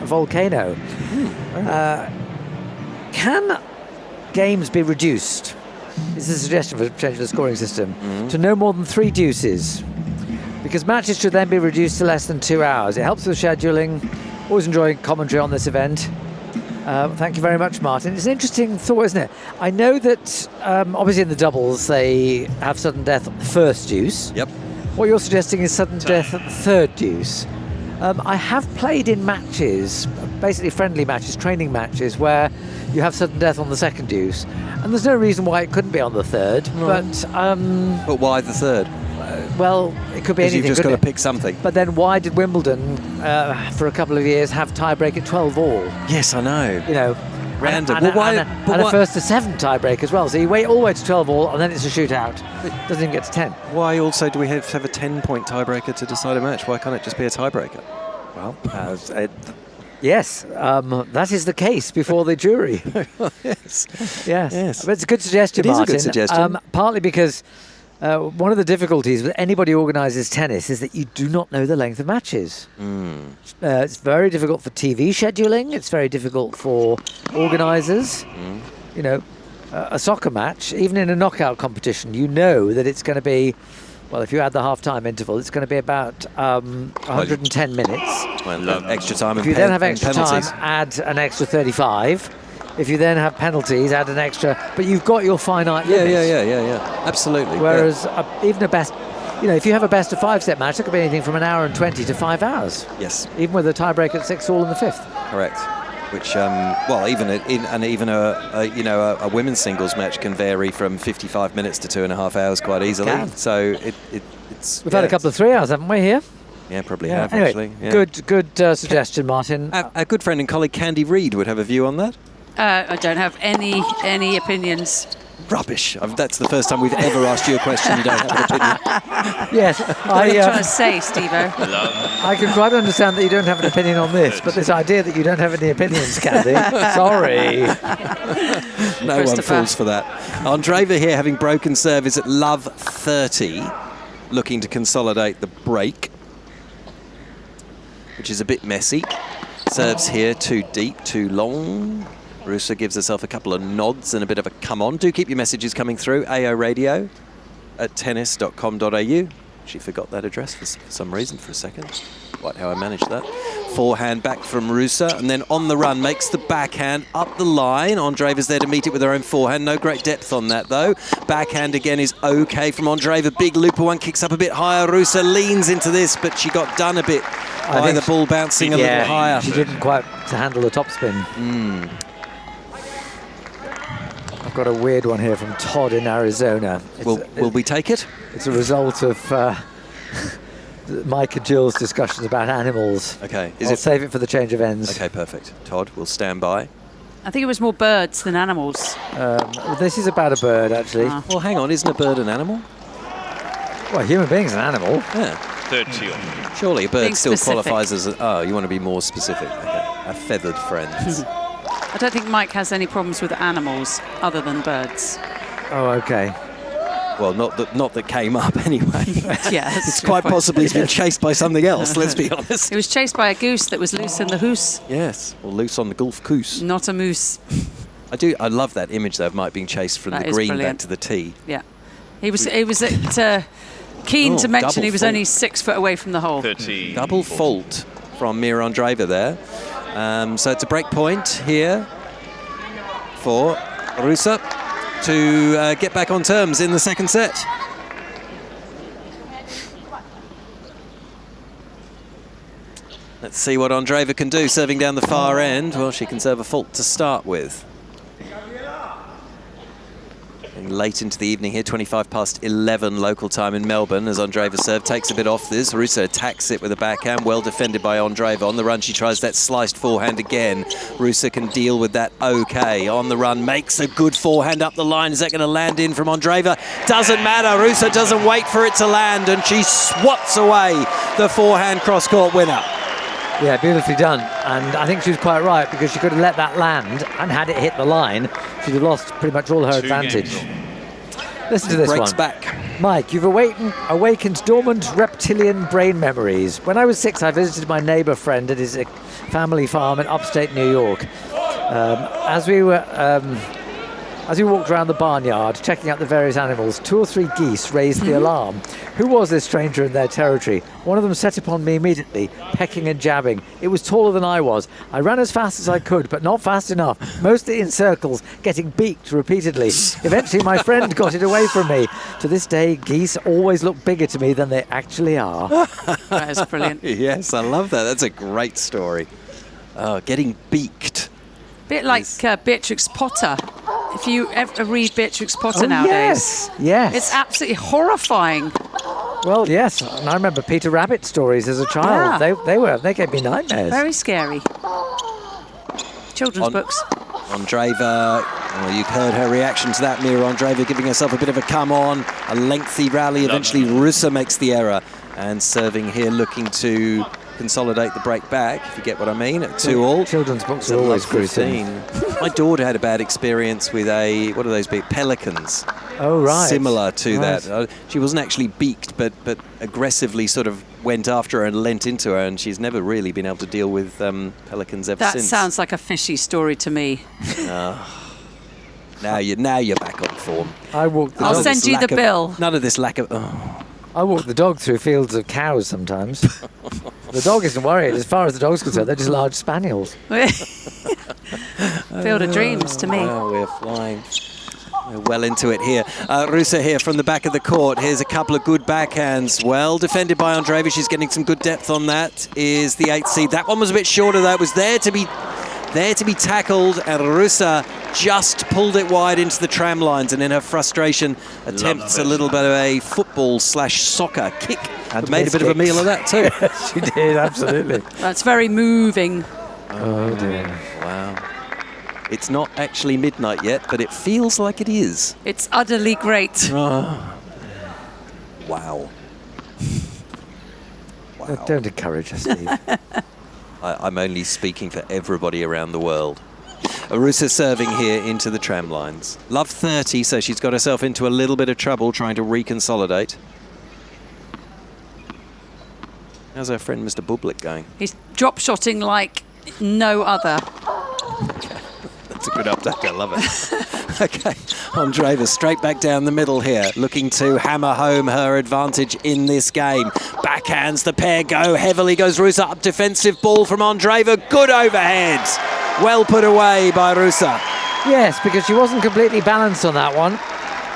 volcano. Can games be reduced? This is a suggestion for changing the scoring system to no more than 3 deuces, because matches should then be reduced to less than 2 hours. It helps with scheduling. Always enjoying commentary on this event. Thank you very much, Martin. It's an interesting thought, isn't it? I know that obviously in the doubles they have sudden death at the first deuce. Yep. What you're suggesting is sudden death at the third deuce. I have played in matches, basically friendly matches, training matches, where you have sudden death on the second deuce, and there's no reason why it couldn't be on the third. But why the third? Well, it could be anything. You've just got to pick something. But then why did Wimbledon, for a couple of years, have tiebreak at 12 all? Yes, I know. You know, random. And a first to 7 tiebreak as well. So you wait all the way to 12 all, and then it's a shootout. It doesn't even get to 10. Why also do we have to have a 10-point tiebreaker to decide a match? Why can't it just be a tiebreaker? Well, yes, that is the case before the jury. Yes. But it's a good suggestion, It is Martin. a good suggestion. Partly because one of the difficulties with anybody who organises tennis is that you do not know the length of matches. It's very difficult for TV scheduling. It's very difficult for organisers. You know, a soccer match, even in a knockout competition, you know that it's going to be, well, if you add the half-time interval, it's going to be about 110 minutes. Well, extra time. If you then have extra penalties. time, add an extra 35. If you then have penalties, add an extra. But you've got your finite limits. Yeah. Absolutely. Whereas even a best, if you have a best of 5 set match, it could be anything from 1 hour and 20 to 5 hours. Yes. Even with a tiebreak at 6 all in the 5th. Correct. Which, even a women's singles match can vary from 55 minutes to 2.5 hours quite easily. So it's. We've had a couple of 3 hours, haven't we, here? Yeah, probably have, anyway, actually. Yeah. Good suggestion, Martin. Our good friend and colleague Candy Reid would have a view on that. I don't have any opinions. Rubbish. That's the first time we've ever asked you a question you don't have an opinion. Yes. What are you trying to say, Steve-O? I can quite understand that you don't have an opinion on this, but this idea that you don't have any opinions, Candy, sorry. No one falls for that. Andreeva here having broken service at love 30, looking to consolidate the break, which is a bit messy. Serves here too deep, too long. Ruse gives herself a couple of nods and a bit of a come on. Do keep your messages coming through. AO Radio at tennis.com.au. She forgot that address for some reason for a second. Quite how I managed that. Forehand back from Ruse, and then on the run makes the backhand up the line. Andreeva's there to meet it with her own forehand. No great depth on that though. Backhand again is okay from Andreeva. Big looper one kicks up a bit higher. Ruse leans into this, but she got done a bit by the ball bouncing a little higher. She didn't quite handle the topspin. got a weird one here from Todd in Arizona. Will we take it? It's a result of Mike and Jill's discussions about animals. Okay. I'll save it for the change of ends. Okay, perfect. Todd, we'll stand by. I think it was more birds than animals. This is about a bird, actually. Well, hang on. Isn't a bird an animal? Well, a human being's an animal. Yeah. Third teal. Surely a bird Being still specific. qualifies as you want to be more specific. Okay. A feathered friend. I don't think Mike has any problems with animals other than birds. Oh, okay. Well, not that came up anyway. Yeah, It's quite possibly he's been chased by something else, let's be honest. He was chased by a goose that was loose in the hoose. Yes, or loose on the Gulf Coos. Not a moose. I love that image though of Mike being chased from That the is green brilliant. back to the tee. Yeah. He was keen to mention double he was fault. only 6 foot away from the hole. 30. Double fault from Mirra Andreeva there. So it's a break point here for Ruse to get back on terms in the second set. Let's see what Andreeva can do, serving down the far end. Well, she can serve a fault to start with. And late into the evening here, 25 past 11 local time in Melbourne, as Andreeva serve takes a bit off this. Ruse attacks it with a backhand, well defended by Andreeva. On the run, she tries that sliced forehand again. Ruse can deal with that okay. On the run, makes a good forehand up the line. Is that going to land in from Andreeva? Doesn't matter. Ruse doesn't wait for it to land, and she swats away the forehand cross-court winner. Yeah, beautifully done. And I think she was quite right, because she could have let that land, and had it hit the line, she'd have lost pretty much all her advantage. Listen to this Breaks one. back. Mike, you've awakened dormant reptilian brain memories. When I was 6, I visited my neighbour friend at his family farm in upstate New York. As we walked around the barnyard, checking out the various animals, 2 or 3 geese raised the alarm. Who was this stranger in their territory? One of them set upon me immediately, pecking and jabbing. It was taller than I was. I ran as fast as I could, but not fast enough, mostly in circles, getting beaked repeatedly. Eventually, my friend got it away from me. To this day, geese always look bigger to me than they actually are. That is brilliant. Yes, I love that. That's a great story. Getting beaked. Bit like Beatrix Potter. If you ever read Beatrix Potter nowadays. Yes. It's absolutely horrifying. Well, yes. And I remember Peter Rabbit stories as a child. Yeah. They gave me nightmares. Very scary. Children's books. Andreeva, you've heard her reaction to that. Mirra Andreeva giving herself a bit of a come on. A lengthy rally. Eventually, Ruse makes the error. And serving here, looking to consolidate the break back, if you get what I mean, at 2-all. Children's books are always gruesome. My daughter had a bad experience with what are those big pelicans? Oh, right. Similar to Right. that. She wasn't actually beaked, but aggressively sort of went after her and leant into her, and she's never really been able to deal with pelicans ever That since. sounds like a fishy story to me. Now you're back on form. I'll send you the bill. None of this lack of... I walk the dog through fields of cows sometimes. The dog isn't worried. As far as the dog's concerned, they're just large spaniels. Field of dreams to me. Well, we're flying. We're well into it here. Ruse here from the back of the court. Here's a couple of good backhands. Well defended by Andreeva. She's getting some good depth on that. Is the 8th seed. That one was a bit shorter, though. It was there to be tackled, and Ruse just pulled it wide into the tram lines, and in her frustration attempts a little bit of a football/soccer kick. And made a bit of a meal of that too. She did, absolutely. That's very moving. Oh dear. Wow. It's not actually midnight yet, but it feels like it is. It's utterly great. Wow. Don't encourage her, Steve. I'm only speaking for everybody around the world. Ruse serving here into the tram lines. Love 30, so she's got herself into a little bit of trouble trying to reconsolidate. How's her friend Mr. Bublik going? He's drop-shotting like no other. That's a good update, I love it. Okay, Andreeva straight back down the middle here, looking to hammer home her advantage in this game. Backhands, the pair go, heavily goes Ruse up, defensive ball from Andreeva, good overhead. Well put away by Ruse. Yes, because she wasn't completely balanced on that one.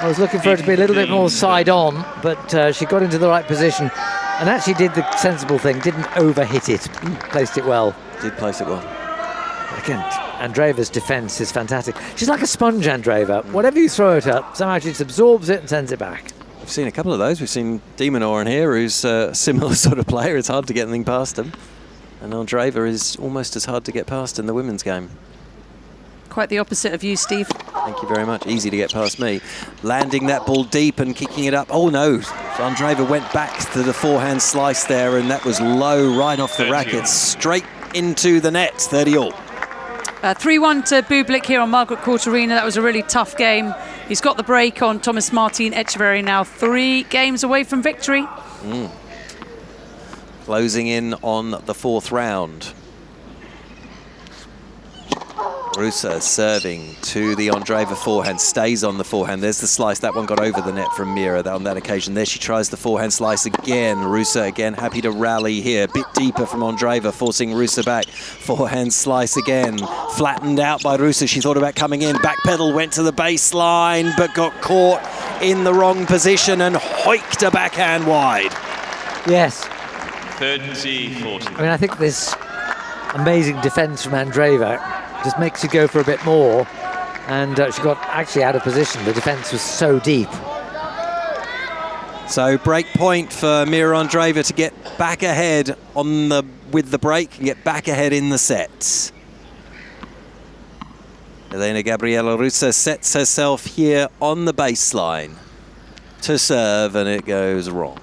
I was looking for her to be a little bit more side-on, but she got into the right position and actually did the sensible thing, didn't overhit it, placed it well. Did place it well. Again, Andreeva's defence is fantastic. She's like a sponge, Andreeva. Whatever you throw at her, somehow she just absorbs it and sends it back. We've seen a couple of those. We've seen Minaur in here, who's a similar sort of player. It's hard to get anything past him. And Andreeva is almost as hard to get past in the women's game. Quite the opposite of you, Steve. Thank you very much. Easy to get past me. Landing that ball deep and kicking it up. Oh, no. Andreeva went back to the forehand slice there, and that was low right off the racket, straight into the net. 30-all. 3-1 to Bublik here on Margaret Court Arena. That was a really tough game. He's got the break on Thomas Martin Echeverry now. 3 games away from victory. Closing in on the 4th round. Ruse serving to the Andreeva forehand, stays on the forehand. There's the slice. That one got over the net from Mirra on that occasion. There she tries the forehand slice again. Ruse again happy to rally here. Bit deeper from Andreeva, forcing Ruse back. Forehand slice again. Flattened out by Ruse. She thought about coming in. Back pedal went to the baseline, but got caught in the wrong position and hoiked a backhand wide. Yes. 30-40. I mean, I think this amazing defence from Andreeva just makes you go for a bit more, and she got actually out of position. The defence was so deep. So break point for Mirra Andreeva to get back ahead with the break and get back ahead in the set. Elena-Gabriela Ruse sets herself here on the baseline to serve, and it goes wrong.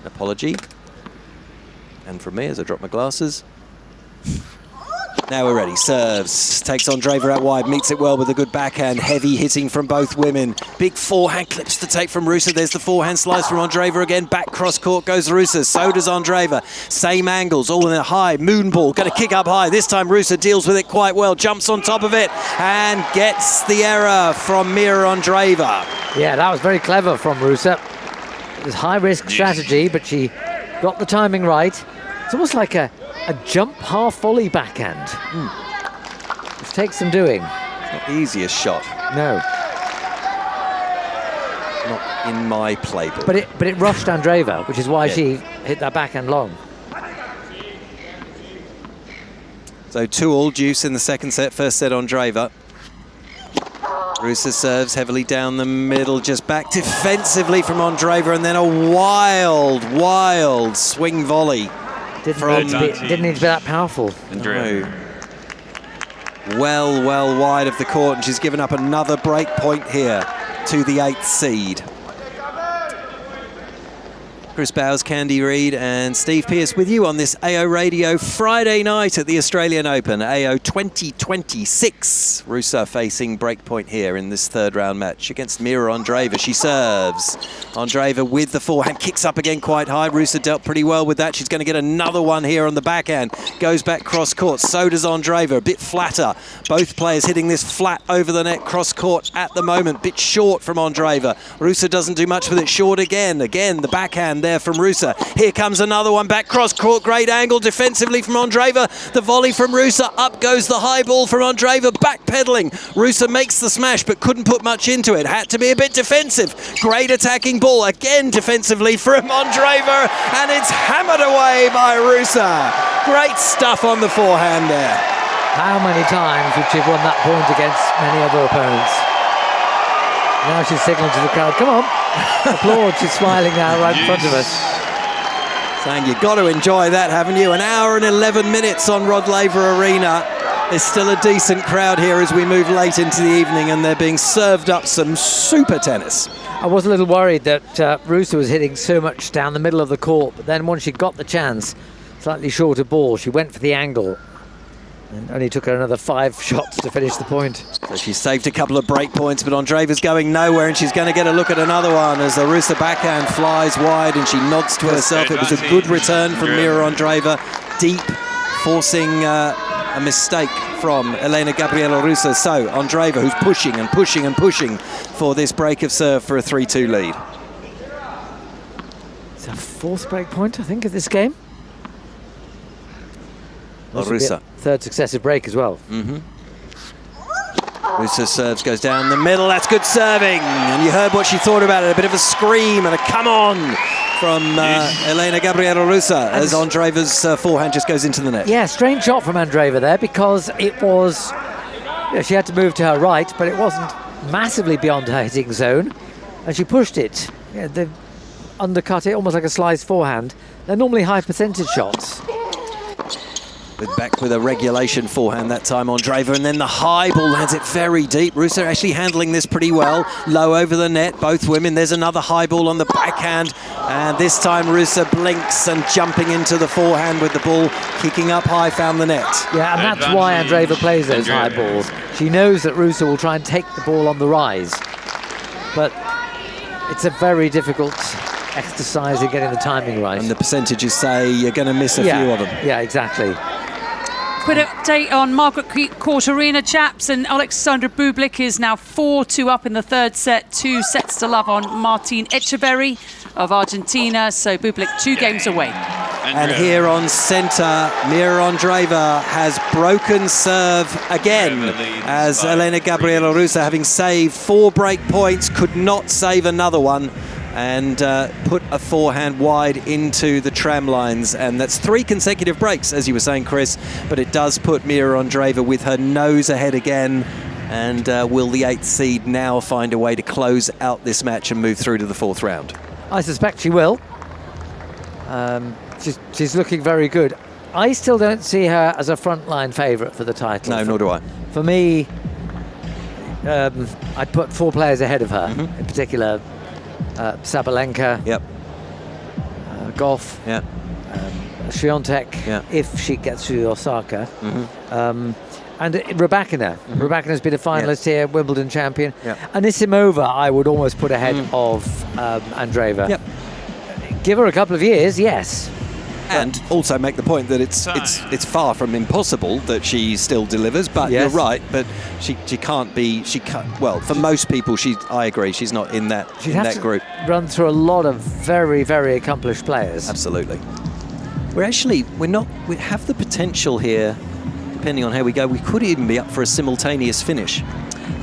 Apology. And from me as I drop my glasses. Now we're ready. Serves. Takes Andreeva out wide. Meets it well with a good backhand. Heavy hitting from both women. Big forehand clips to take from Ruse. There's the forehand slice from Andreeva again. Back cross court goes Ruse. So does Andreeva. Same angles. All in a high. Moon ball. Going to kick up high. This time Ruse deals with it quite well. Jumps on top of it and gets the error from Mirra Andreeva. Yeah, that was very clever from Ruse. It was high-risk strategy, but she got the timing right. It's almost like a jump half volley backhand. Which takes some doing. It's not the easiest shot. No. Not in my playbook. But it rushed Andreeva, which is why she hit that backhand long. So 2-all deuce in the second set. First set Andreeva. Ruse serves heavily down the middle, just back defensively from Andreeva, and then a wild swing volley. Didn't need to be that powerful. No. Well wide of the court, and she's given up another break point here to the 8th seed. Chris Bowes, Candy Reid and Steve Pearce with you on this AO Radio Friday night at the Australian Open, AO 2026. Ruse facing breakpoint here in this 3rd round match against Mirra Andreeva. She serves. Andreeva with the forehand, kicks up again quite high. Ruse dealt pretty well with that. She's going to get another one here on the backhand. Goes back cross court. So does Andreeva, a bit flatter. Both players hitting this flat over the net cross court at the moment. Bit short from Andreeva. Ruse doesn't do much with it. Short again. Again, the backhand there from Ruse. Here comes another one back cross court. Great angle defensively from Andreeva. The volley from Ruse. Up goes the high ball from Andreeva. Backpedaling. Ruse makes the smash but couldn't put much into it. Had to be a bit defensive. Great attacking ball again defensively from Andreeva, and it's hammered away by Ruse. Great stuff on the forehand there. How many times would she have won that point against many other opponents? Now she's signaling to the crowd, come on. Applaud, she's smiling now right in front of us. Saying you've got to enjoy that, haven't you? An hour and 11 minutes on Rod Laver Arena. There's still a decent crowd here as we move late into the evening, and they're being served up some super tennis. I was a little worried that Ruse was hitting so much down the middle of the court, but then once she got the chance, slightly shorter ball, she went for the angle. And only took her another 5 shots to finish the point. So she saved a couple of break points, but Andreeva's going nowhere, and she's going to get a look at another one as the Ruse backhand flies wide, and she nods to herself. It was a good return from Mirra Andreeva, deep, forcing a mistake from Elena-Gabriela Ruse. So Andreeva, who's pushing and pushing and pushing for this break of serve for a 3-2 lead. It's a 4th break point, I think, of this game. Ruse. 3rd successive break as well. Ruse serves, goes down the middle. That's good serving. And you heard what she thought about it. A bit of a scream and a come on from Elena-Gabriela Ruse as Andreeva's forehand just goes into the net. Yeah, strange shot from Andreeva there because it was... she had to move to her right, but it wasn't massively beyond her hitting zone. And she pushed it. Yeah, they undercut it, almost like a slice forehand. They're normally high percentage shots. Back with a regulation forehand that time, Andreeva, and then the high ball lands it very deep. Ruse actually handling this pretty well. Low over the net, both women. There's another high ball on the backhand, and this time Ruse blinks and jumping into the forehand with the ball, kicking up high, found the net. Yeah, and that's why Andreeva plays those high balls. She knows that Ruse will try and take the ball on the rise. But it's a very difficult exercise in getting the timing right. And the percentages say you're going to miss a few of them. Yeah, exactly. Quick update on Margaret Court Arena, chaps, and Alexandra Bublik is now 4-2 up in the third set, 2 sets to love on Martín Echeverry of Argentina, so Bublik 2 games away. And here on centre, Mirra Andreeva has broken serve again as Elena-Gabriela Ruse, having saved 4 break points, could not save another one, and put a forehand wide into the tram lines. And that's 3 consecutive breaks, as you were saying, Chris, but it does put Mirra Andreeva with her nose ahead again. And will the 8th seed now find a way to close out this match and move through to the 4th round? I suspect she will. She's looking very good. I still don't see her as a frontline favourite for the title. No, nor do I. For me, I'd put 4 players ahead of her, in particular Sabalenka, Goff, Swiatek, if she gets through Osaka, and Rybakina. Rybakina's been a finalist here, Wimbledon champion. Anisimova, I would almost put ahead of Andreeva. Give her a couple of years, yes. And also make the point that it's far from impossible that she still delivers, but you're right, but she can't be, well, for most people, I agree, she's not in that group. Run through a lot of very, very accomplished players. Absolutely. We have the potential here, depending on how we go, we could even be up for a simultaneous finish.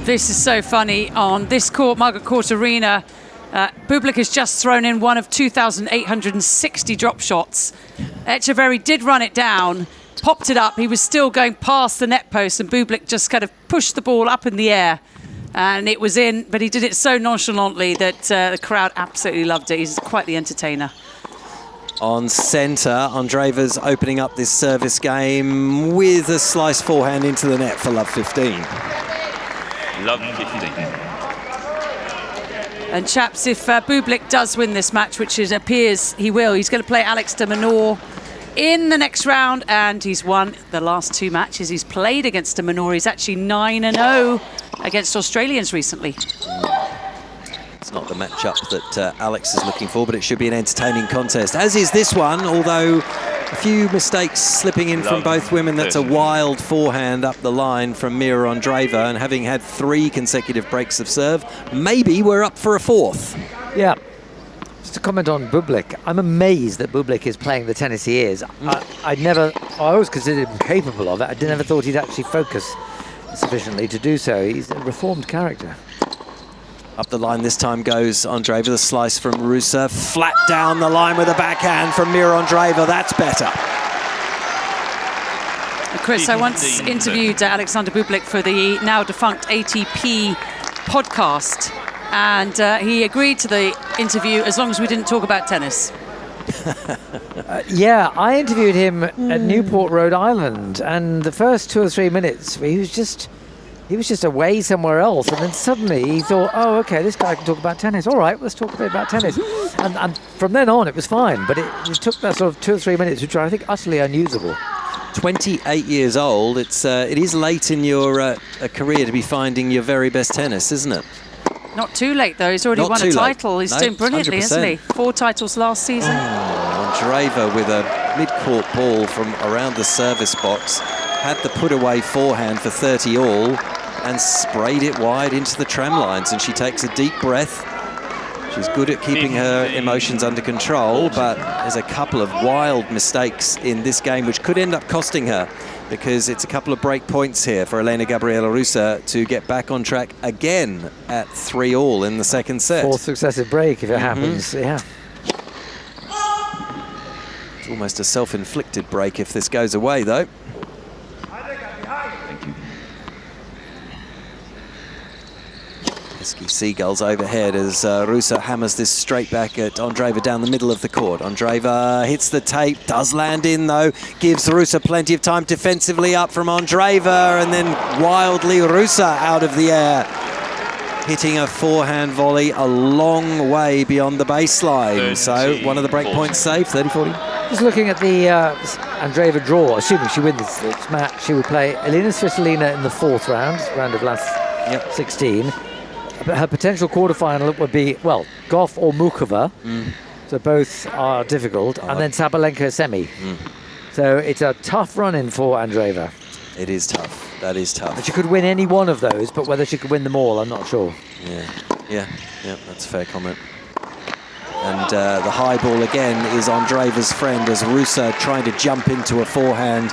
This is so funny. On this court, Margaret Court Arena, Bublik has just thrown in one of 2,860 drop shots. Echeverry did run it down, popped it up. He was still going past the net post, and Bublik just kind of pushed the ball up in the air. And it was in, but he did it so nonchalantly that the crowd absolutely loved it. He's quite the entertainer. On centre, Andreeva's opening up this service game with a slice forehand into the net for love 15. Love 15. And chaps, if Bublik does win this match, which it appears he will, he's going to play Alex de Minaur in the next round, and he's won the last 2 matches he's played against de Minaur. He's actually 9-0 against Australians recently. It's not the matchup that Alex is looking for, but it should be an entertaining contest, as is this one, although a few mistakes slipping in from both women. That's a wild forehand up the line from Mirra Andreeva, and having had 3 consecutive breaks of serve, maybe we're up for a 4th. Yeah. Just to comment on Bublik, I'm amazed that Bublik is playing the tennis he is. I always considered him capable of it. I never thought he'd actually focus sufficiently to do so. He's a reformed character. Up the line this time goes Andreeva, the slice from Ruse, flat down the line with a backhand from Mirra Andreeva. That's better. Chris, I once interviewed Alexander Bublik for the now defunct ATP podcast, and he agreed to the interview as long as we didn't talk about tennis. Yeah, I interviewed him at Newport, Rhode Island, and the first 2 or 3 minutes, he was just away somewhere else, and then suddenly he thought, oh, okay, this guy can talk about tennis. All right, let's talk a bit about tennis. and from then on, it was fine, but it took that sort of 2 or 3 minutes, which are, I think, utterly unusable. 28 years old, it is late in your career to be finding your very best tennis, isn't it? Not too late, though. He's already won a title. He's doing brilliantly, 100%. Isn't he? 4 titles last season. Andreeva with a mid-court ball from around the service box, had the put-away forehand for 30 all, and sprayed it wide into the tram lines, and she takes a deep breath. She's good at keeping her emotions under control, but there's a couple of wild mistakes in this game which could end up costing her, because it's a couple of break points here for Elena-Gabriela Ruse to get back on track again at 3 all in the second set. 4th successive break if it happens, yeah. almost a self-inflicted break if this goes away, though. Pesky seagulls overhead as Ruse hammers this straight back at Andreeva down the middle of the court. Andreeva hits the tape, does land in though, gives Ruse plenty of time defensively up from Andreeva, and then wildly Ruse out of the air, hitting a forehand volley a long way beyond the baseline. So one of the break points saved, 30-40. Just looking at the Andreeva draw, assuming she wins this match, she would play Elena Svitolina in the 4th round of last 16. But her potential quarterfinal would be, well, Goff or Mukova. So both are difficult. And then Sabalenka semi. So it's a tough run-in for Andreeva. It is tough. That is tough. But she could win any one of those, but whether she could win them all, I'm not sure. Yeah, that's a fair comment. And the high ball again is Andreeva's friend as Ruse, trying to jump into a forehand,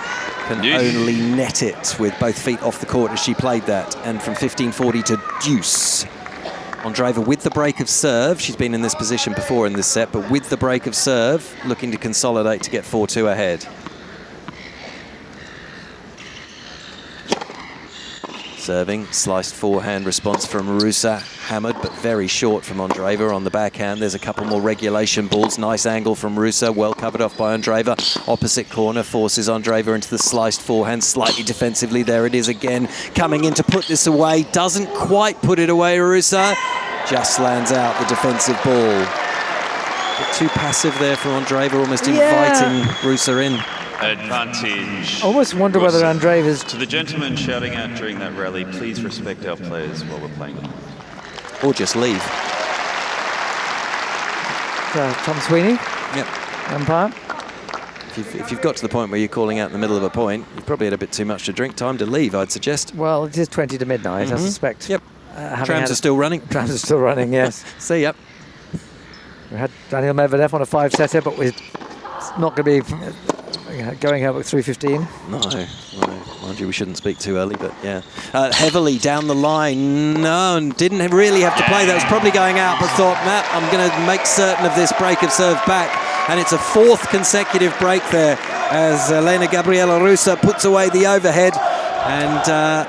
can only net it with both feet off the court as she played that. And from 15-40 to deuce. Andreeva with the break of serve. She's been in this position before in this set, but with the break of serve, looking to consolidate to get 4-2 ahead. Serving, sliced forehand response from Ruse, hammered but very short from Andreeva on the backhand. There's a couple more regulation balls. Nice angle from Ruse, well covered off by Andreeva. Opposite corner forces Andreeva into the sliced forehand, slightly defensively. There it is again, coming in to put this away. Doesn't quite put it away, Ruse. Just lands out the defensive ball. A bit too passive there from Andreeva, almost inviting Ruse in. Advantage. I almost wonder whether Andreeva's... To the gentleman shouting out during that rally, please respect our players while we're playing them. Or just leave. Tom Sweeney? Yep. Umpire? If you've got to the point where you're calling out in the middle of a point, you've probably had a bit too much to drink. Time to leave, I'd suggest. Well, it is 20 to midnight, I suspect. Yep. Trams are still running. Trams are still running, yes. See ya. We had Daniel Medvedev on a 5-setter, but it's not going to be going out at 3:15. No. Mind you, we shouldn't speak too early, but yeah. Heavily down the line. No, and didn't really have to play. That was probably going out, but thought, Matt, I'm going to make certain of this break of serve back. And it's a 4th consecutive break there as Elena-Gabriela Ruse puts away the overhead. And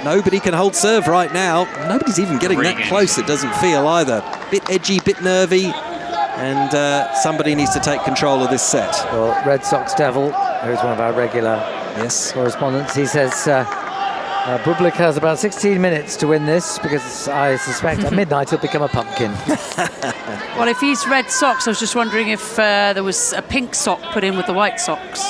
nobody can hold serve right now. Nobody's even getting that close, it doesn't feel either. Bit edgy, bit nervy. And somebody needs to take control of this set. Well, Red Sox Devil, who's one of our regular correspondents, he says Bublik has about 16 minutes to win this because I suspect at midnight he'll become a pumpkin. Well, if he's Red Sox, I was just wondering if there was a pink sock put in with the white socks.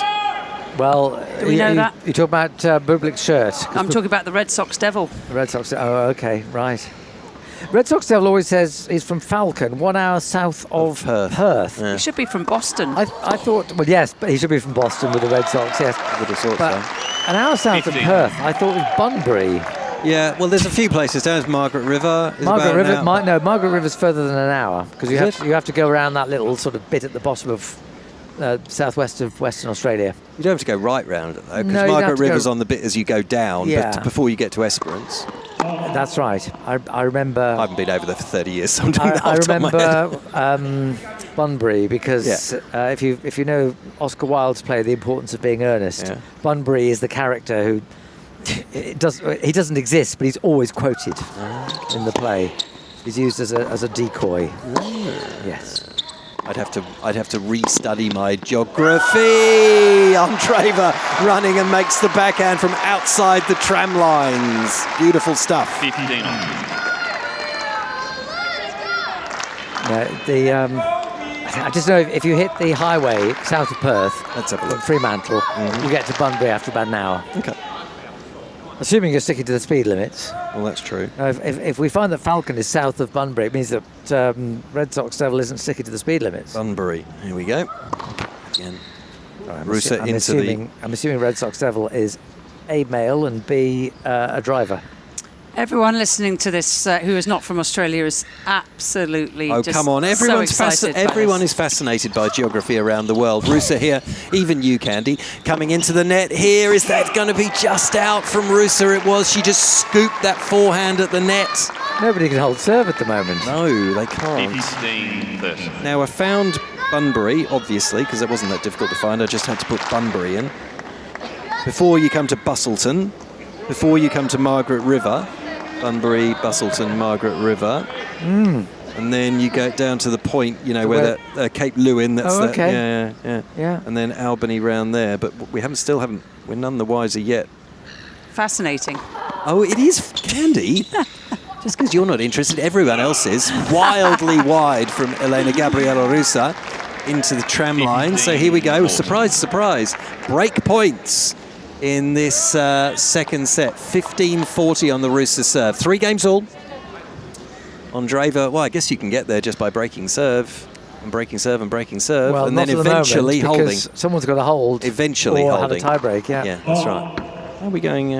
Well, do we know that? You talk about Bublik's shirt. I'm talking about the Red Sox Devil. The Red Sox, oh, okay, right. Red Sox Devil always says he's from Falcon, 1 hour south of Perth. Yeah. He should be from Boston. I thought, well, yes, but he should be from Boston with the Red Sox, yes. I would have thought so. An hour south of Perth, I thought it was Bunbury. Yeah, well, there's a few places. There's Margaret River. Margaret River's further than an hour because you have to go around that little sort of bit at the bottom of southwest of Western Australia. You don't have to go right round it though, because Margaret River's on the bit as you go down, but before you get to Esperance. That's right. I remember. I haven't been over there for 30 years, so I'm doing that I off the top of my remember Bunbury because if you know Oscar Wilde's play The Importance of Being Earnest, Bunbury is the character who he doesn't exist, but he's always quoted in the play. He's used as a decoy. Yes. I'd have to restudy my geography. Andreeva running and makes the backhand from outside the tram lines. Beautiful stuff. 15 on. I just know if you hit the highway south of Perth, let's have a look. Fremantle, you get to Bunbury after about an hour. Okay. Assuming you're sticking to the speed limits. Well, that's true. If we find that Falcon is south of Bunbury, it means that Red Sox Devil isn't sticking to the speed limits. Bunbury. Here we go. Again. I'm assuming Red Sox Devil is A, male, and B, a driver. Everyone listening to this who is not from Australia is absolutely just come on. Everyone is fascinated by geography around the world. Ruse here, even you, Candy. Coming into the net here. Is that going to be just out from Ruse? It was. She just scooped that forehand at the net. Nobody can hold serve at the moment. No, they can't. 15-30. Now, I found Bunbury, obviously, because it wasn't that difficult to find. I just had to put Bunbury in. Before you come to Bustleton, before you come to Margaret River, Bunbury, Bustleton, Margaret River. And then you go down to the point, you know, where that Cape Lewin, that's okay. yeah. And then Albany round there, but we're none the wiser yet. Fascinating. Oh, it is, Candy. Just because you're not interested, everyone else is. Wildly wide from Elena-Gabriela Ruse into the tram line. So here we go. Surprise, surprise. Break points in this second set. 15-40 on the Ruse serve. 3 games all. Andreeva, well, I guess you can get there just by breaking serve and breaking serve and breaking serve, well, and then eventually holding. Someone's got to hold. Eventually or holding. have a tie-break, yeah. Yeah, that's right. Are we going?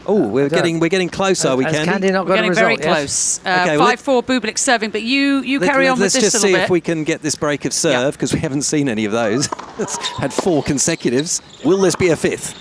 We're getting close. Are we, Candy? Candy not got We're getting a result, very close. Okay, 5-4 Bublik serving, but you carry on with this a little bit. Let's just see if we can get this break of serve, because we haven't seen any of those. It's had 4 consecutives. Will this be a 5th?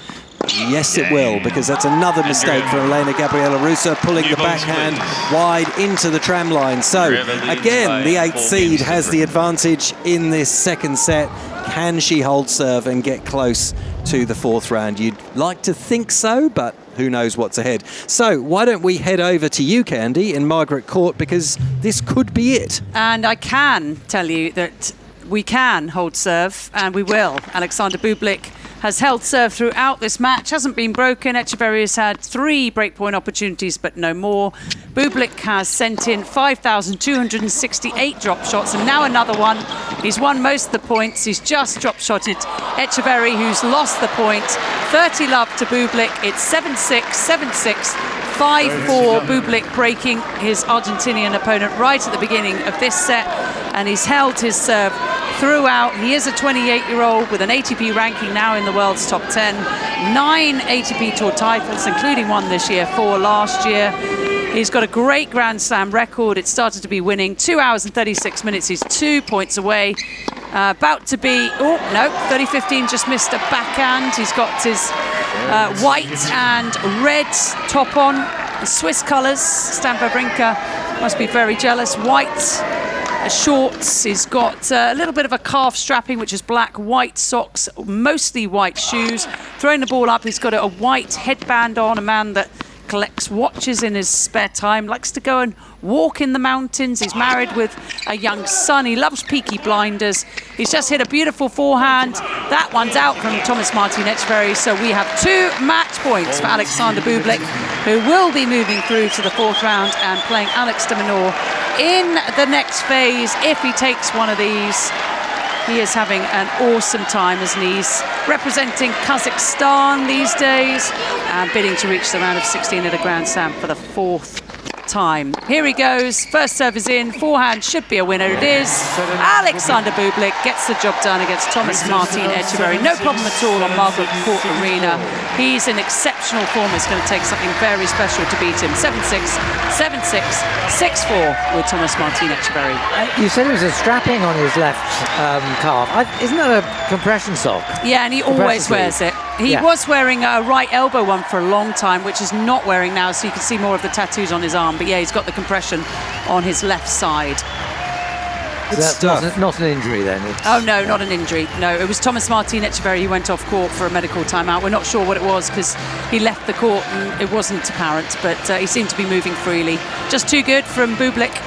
Yes, it will, because that's another mistake from Elena-Gabriela Ruse, pulling the backhand wide into the tram line. So, again, the 8th seed has the advantage in this second set. Can she hold serve and get close to the 4th round? You'd like to think so, but who knows what's ahead. So, why don't we head over to you, Candy, in Margaret Court, because this could be it. And I can tell you that we can hold serve, and we will. Alexander Bublik has held serve throughout this match, hasn't been broken. Etcheverry has had 3 breakpoint opportunities, but no more. Bublik has sent in 5,268 drop shots, and now another one. He's won most of the points. He's just drop shotted Etcheverry, who's lost the point. 30 love to Bublik. It's 7-6, 7-6. 5-4, Bublik breaking his Argentinian opponent right at the beginning of this set, and he's held his serve throughout. He is a 28-year-old with an ATP ranking now in the world's top 10, 9 ATP Tour titles, including 1 this year, 4 last year. He's got a great Grand Slam record. It started to be winning 2 hours and 36 minutes. He's 2 points away. About to be, 30-15 just missed a backhand. He's got his white and red top on, Swiss colours. Stan Wawrinka must be very jealous. White shorts. He's got a little bit of a calf strapping, which is black, white socks, mostly white shoes. Throwing the ball up, he's got a white headband on, a man that collects watches in his spare time, likes to go and walk in the mountains. He's married with a young son. He loves Peaky Blinders. He's just hit a beautiful forehand. That one's out from Thomas Martin Etcheverry. So we have 2 match points for Alexander Bublik, who will be moving through to the 4th round and playing Alex de Minaur in the next phase. If he takes one of these, he is having an awesome time, isn't he? He's representing Kazakhstan these days and bidding to reach the round of 16 at a Grand Slam for the 4th time. Here he goes. First serve is in. Forehand should be a winner. It is. Alexander Bublik gets the job done against Thomas Martin Etcheverry. No problem at all on Margaret Court Arena. He's in exceptional form. It's going to take something very special to beat him. 7-6, 7-6, 6-4 with Thomas Martin Etcheverry. You said it was a strapping on his left calf. Isn't that a compression sock? Yeah, and he always wears it. He was wearing a right elbow one for a long time, which is not wearing now, so you can see more of the tattoos on his arm. But yeah, he's got the compression on his left side. So that's not an injury then? Oh, no, not an injury. No, it was Thomas Martin Etcheverry. He went off court for a medical timeout. We're not sure what it was because he left the court and it wasn't apparent, but he seemed to be moving freely. Just too good from Bublik.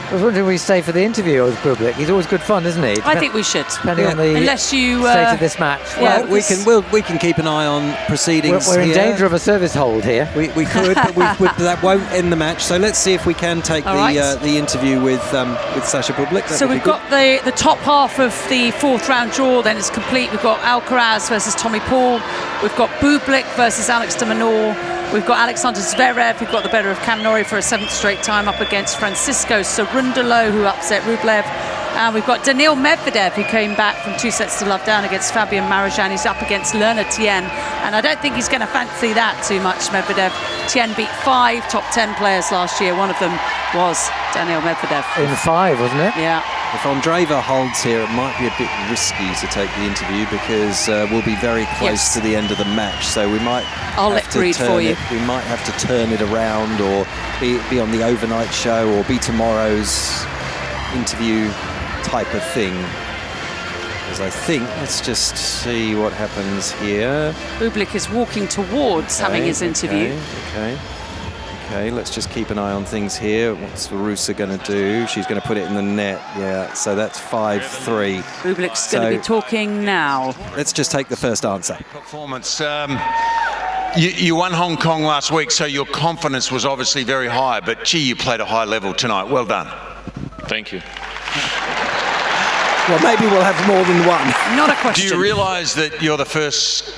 I was wondering if we stay for the interview with Bublik. He's always good fun, isn't he? I think we should. Depending on the unless you state of this match. Well, we can keep an eye on proceedings. We're in danger of a service hold here. We could, but that won't end the match. So let's see if we can take the interview with Sasha Bublik. So we've got the top half of the 4th round draw. Then is complete. We've got Alcaraz versus Tommy Paul. We've got Bublik versus Alex de Minaur. We've got Alexander Zverev, who got the better of Cam Norrie for a 7th straight time up against Francisco Cerundolo, who upset Rublev. And we've got Daniil Medvedev, who came back from 2-0 down against Fabian Marozsan. He's up against Lerner Tien. And I don't think he's going to fancy that too much, Medvedev. Tien beat 5 top 10 players last year. One of them was Daniil Medvedev. In 5, wasn't it? Yeah. If Andreeva holds here, it might be a bit risky to take the interview because we'll be very close to the end of the match. So we might we might have to turn it around, or be on the overnight show, or be tomorrow's interview type of thing. Because I think, let's just see what happens here. Bublik is walking towards having his interview. Okay, let's just keep an eye on things here. What's Ruse going to do? She's going to put it in the net. Yeah, so that's 5-3. Bublik's going to be talking now. Let's just take the first answer. Performance. You won Hong Kong last week, so your confidence was obviously very high, but gee, you played a high level tonight. Well done. Thank you. Well, maybe we'll have more than one. Not a question. Do you realise that you're the first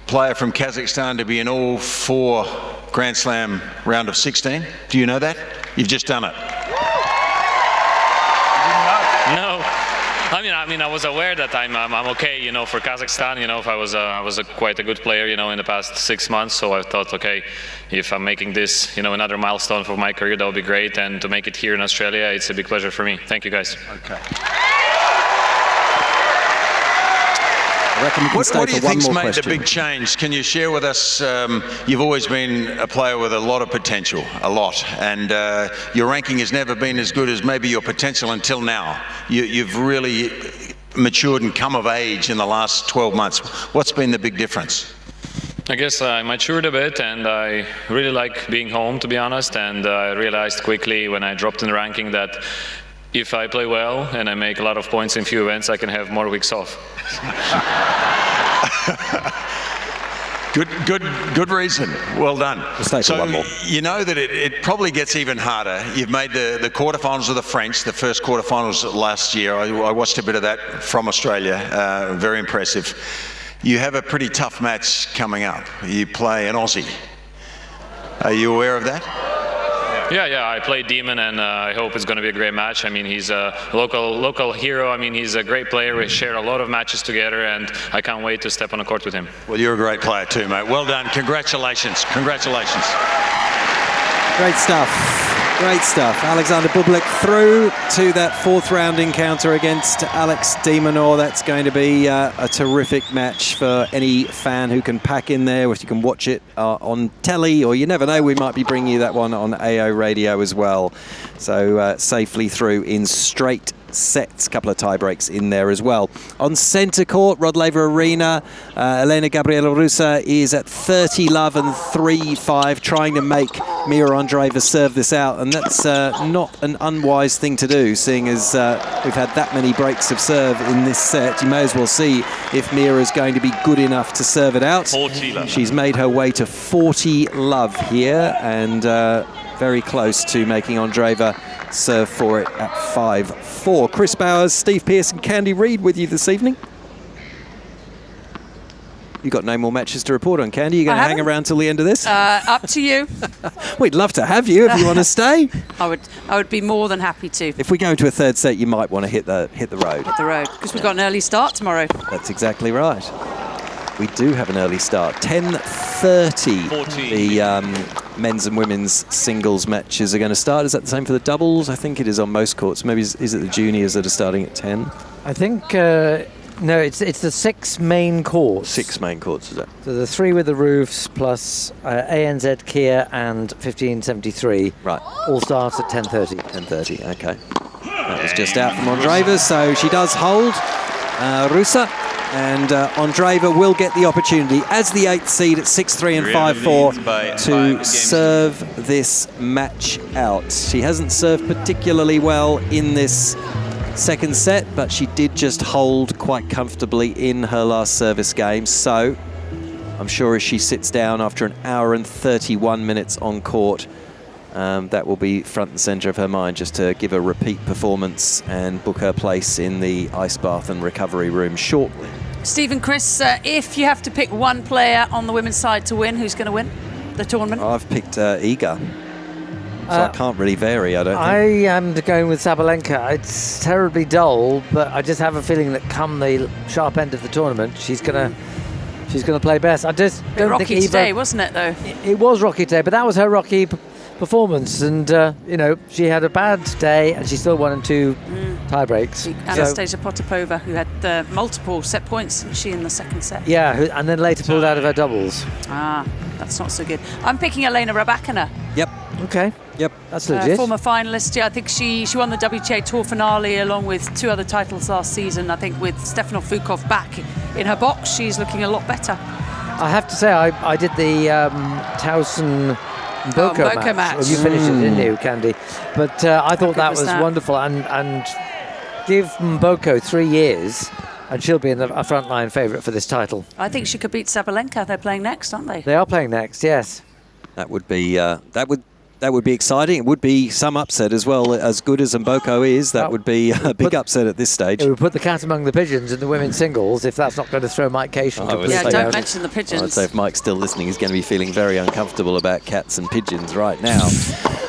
player from Kazakhstan to be in all 4 Grand Slam round of 16? Do you know that? You've just done it. No. I mean, I was aware that I'm okay, you know, for Kazakhstan. You know, if I was quite a good player, you know, in the past 6 months. So I thought, okay, if I'm making this, you know, another milestone for my career, that would be great. And to make it here in Australia, it's a big pleasure for me. Thank you, guys. Okay. What do you think's made the big change? Can you share with us? You've always been a player with a lot of potential, and your ranking has never been as good as maybe your potential until now. You've really matured and come of age in the last 12 months. What's been the big difference? I guess I matured a bit, and I really like being home, to be honest. And I realized quickly when I dropped in the ranking that if I play well and I make a lot of points in few events, I can have more weeks off. Good reason. Well done. Let's take one more. You know that it probably gets even harder. You've made the quarterfinals of the French, the first quarterfinals last year. I watched a bit of that from Australia. Very impressive. You have a pretty tough match coming up. You play an Aussie. Are you aware of that? Yeah, I played Demon, and I hope it's going to be a great match. I mean, he's a local hero. I mean, he's a great player. We share a lot of matches together, and I can't wait to step on the court with him. Well, you're a great player too, mate. Well done. Congratulations. Congratulations. Great stuff. Great stuff. Alexander Bublik through to that 4th round encounter against Alex de Minaur. That's going to be a terrific match for any fan who can pack in there, if you can watch it on telly, or you never know, we might be bringing you that one on AO Radio as well. So safely through in straight sets, a couple of tie breaks in there as well. On centre court, Rod Laver Arena, Elena-Gabriela Ruse is at 30-love and 3-5, trying to make Mirra Andreeva serve this out, and that's not an unwise thing to do, seeing as we've had that many breaks of serve in this set. You may as well see if Mirra is going to be good enough to serve it out. 40-love. She's made her way to 40-love here, and very close to making Andreeva serve for it at 5-4. Chris Bowers, Steve Pearce and Candy Reid with you this evening. You've got no more matches to report on, Candy. You're going to hang around till the end of this? Up to you. We'd love to have you if you want to stay. I would be more than happy to. If we go into a third set, you might want to hit the road. Hit the road, because we've got an early start tomorrow. That's exactly right. We do have an early start. 10:30. The men's and women's singles matches are going to start. Is that the same for the doubles? I think it is on most courts. Maybe is it the juniors that are starting at 10? I think no. It's the 6 main courts. 6 main courts, is it? So the 3 with the roofs plus ANZ Kia and 1573. Right. All start at 10:30. 10:30. Okay. That was just out from Andreeva, so she does hold Ruse. And Andreeva will get the opportunity as the 8th seed at 6-3 and 5-4 to serve this match out. She hasn't served particularly well in this second set, but she did just hold quite comfortably in her last service game. So I'm sure as she sits down after an hour and 31 minutes on court, that will be front and centre of her mind, just to give a repeat performance and book her place in the ice bath and recovery room shortly. Steve and Chris, if you have to pick one player on the women's side to win, who's going to win the tournament? I've picked Iga, so I can't really vary, I don't think. I am going with Sabalenka. It's terribly dull, but I just have a feeling that come the sharp end of the tournament, she's going to play best. I just don't think rocky today, wasn't it, though? It was rocky today, but that was her rocky performance, and she had a bad day and she still won in 2 tie breaks. Anastasia Potapova, who had multiple set points, she in the second set. Yeah, and then later pulled out of her doubles. That's not so good. I'm picking Elena Rybakina. Yep. Okay. Yep. That's legit. Former finalist. Yeah, I think she won the WTA Tour finale along with 2 other titles last season. I think with Stefano Fukov back in her box, she's looking a lot better. I have to say, I did the Towson Mboko match. Well, you finished it, didn't you, Candy? But I thought that was wonderful. And give Mboko 3 years, and she'll be a frontline favourite for this title. I think she could beat Sabalenka. They're playing next, aren't they? They are playing next, yes. That would be that would be exciting. It would be some upset as well. As good as Mboko is, that would be a big upset at this stage. It would put the cat among the pigeons in the women's singles if that's not going to throw Mike Cation completely out. Don't mention the pigeons. I'd say if Mike's still listening, he's going to be feeling very uncomfortable about cats and pigeons right now.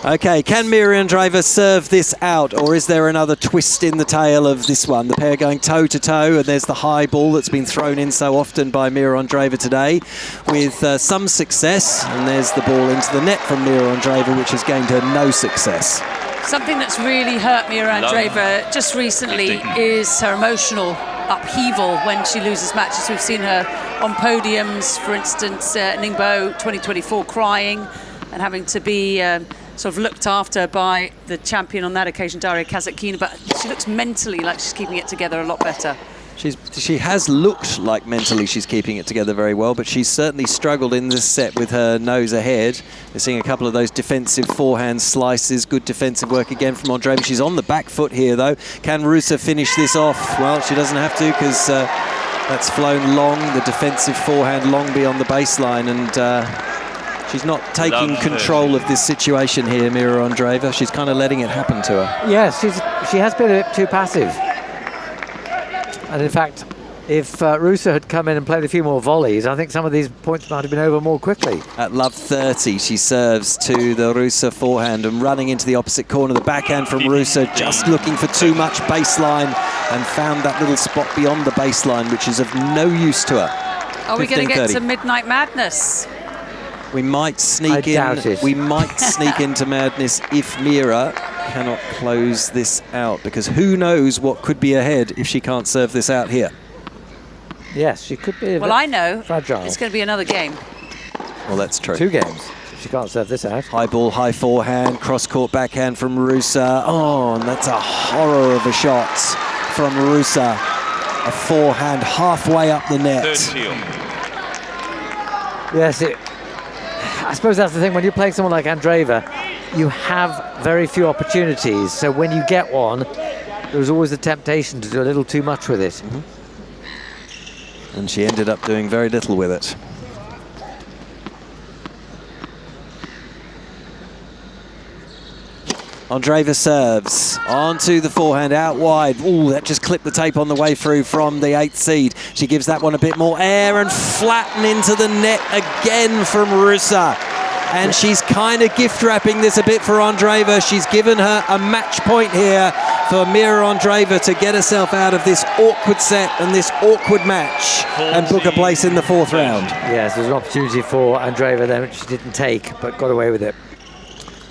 Okay, can Mirra Andreeva serve this out, or is there another twist in the tail of this one? The pair going toe-to-toe, and there's the high ball that's been thrown in so often by Mirra Andreeva today with some success, and there's the ball into the net from Mirra Andreeva, which has gained her no success. Something that's really hurt Mirra Andreeva just recently is her emotional upheaval when she loses matches. We've seen her on podiums, for instance, Ningbo 2024 crying and having to be sort of looked after by the champion on that occasion, Daria Kasatkina, but she looks mentally like she's keeping it together a lot better. She has looked like mentally she's keeping it together very well, but she's certainly struggled in this set with her nose ahead. We're seeing a couple of those defensive forehand slices. Good defensive work again from Andreeva. She's on the back foot here, though. Can Ruse finish this off? Well, she doesn't have to, because that's flown long, the defensive forehand long beyond the baseline, and she's not taking control of this situation here, Mirra Andreeva. She's kind of letting it happen to her. Yes, she has been a bit too passive. And in fact, if Ruse had come in and played a few more volleys, I think some of these points might have been over more quickly. At love 30, she serves to the Ruse forehand and running into the opposite corner. The backhand from Ruse, just looking for too much baseline, and found that little spot beyond the baseline, which is of no use to her. Are we going to get to Midnight Madness? We might sneak in. We might sneak into madness if Mirra cannot close this out, because who knows what could be ahead if she can't serve this out here. Yes, she could be. Well, I know. Fragile. It's going to be another game. Well, that's true. 2 games. She can't serve this out. High ball, high forehand, cross-court backhand from Ruse. Oh, and that's a horror of a shot from Ruse. A forehand halfway up the net. Yes, I suppose that's the thing. When you're playing someone like Andreeva, you have very few opportunities. So when you get one, there's always the temptation to do a little too much with it. And she ended up doing very little with it. Andreeva serves onto the forehand, out wide. Ooh, that just clipped the tape on the way through from the 8th seed. She gives that one a bit more air and flatten into the net again from Ruse. And she's kind of gift wrapping this a bit for Andreeva. She's given her a match point here for Mirra Andreeva to get herself out of this awkward set and this awkward match and book a place in the 4th round. Yes, there's an opportunity for Andreeva there, which she didn't take, but got away with it.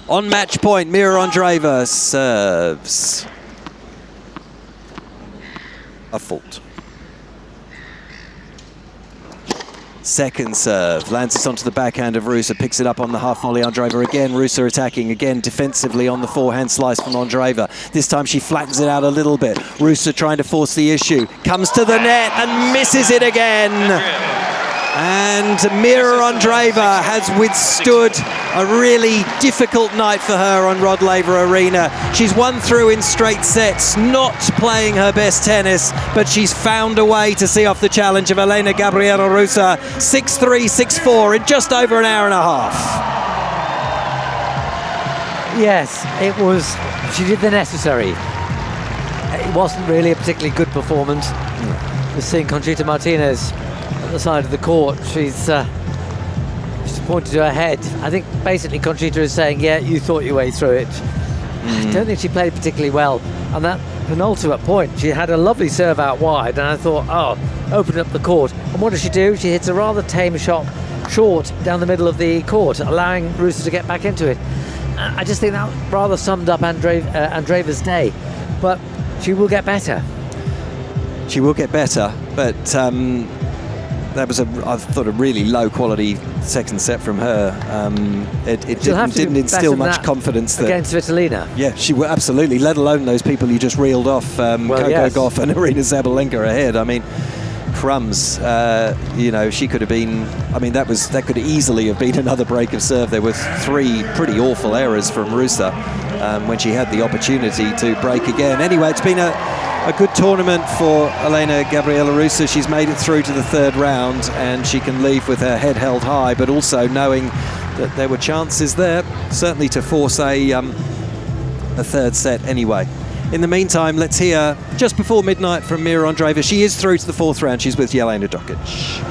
On match point, Mirra Andreeva serves a fault. Second serve, lands this onto the backhand of Ruse, picks it up on the half volley. Andreeva again, Ruse attacking again defensively on the forehand slice from Andreeva. This time she flattens it out a little bit. Ruse trying to force the issue, comes to the net and misses it again. And Mirra Andreeva has withstood a really difficult night for her on Rod Laver Arena. She's won through in straight sets, not playing her best tennis, but she's found a way to see off the challenge of Elena-Gabriela Ruse, 6-3, 6-4 in just over an hour and a half. Yes, it was. She did the necessary. It wasn't really a particularly good performance. We're seeing Conchita Martinez at the side of the court. She's pointed to her head. I think basically Conchita is saying, yeah, you thought your way through it. I don't think she played particularly well. And that penultimate point, she had a lovely serve out wide, and I thought, oh, open up the court. And what does she do? She hits a rather tame shot short down the middle of the court, allowing Ruse to get back into it. I just think that rather summed up Andreeva's day. But she will get better. She will get better, but that was I thought a really low quality second set from her. It didn't instill much confidence against Svitolina. Yeah, she will absolutely. Let alone those people you just reeled off, Coco Gauff and Arina Sabalenka ahead. I mean, crumbs. She could have been. I mean, that could easily have been another break of serve. There were 3 pretty awful errors from Ruse when she had the opportunity to break again. Anyway, it's been a good tournament for Elena-Gabriela Ruse. She's made it through to the 3rd round, and she can leave with her head held high, but also knowing that there were chances there, certainly to force a 3rd set anyway. In the meantime, let's hear just before midnight from Mirra Andreeva. She is through to the 4th round. She's with Jelena Dokic.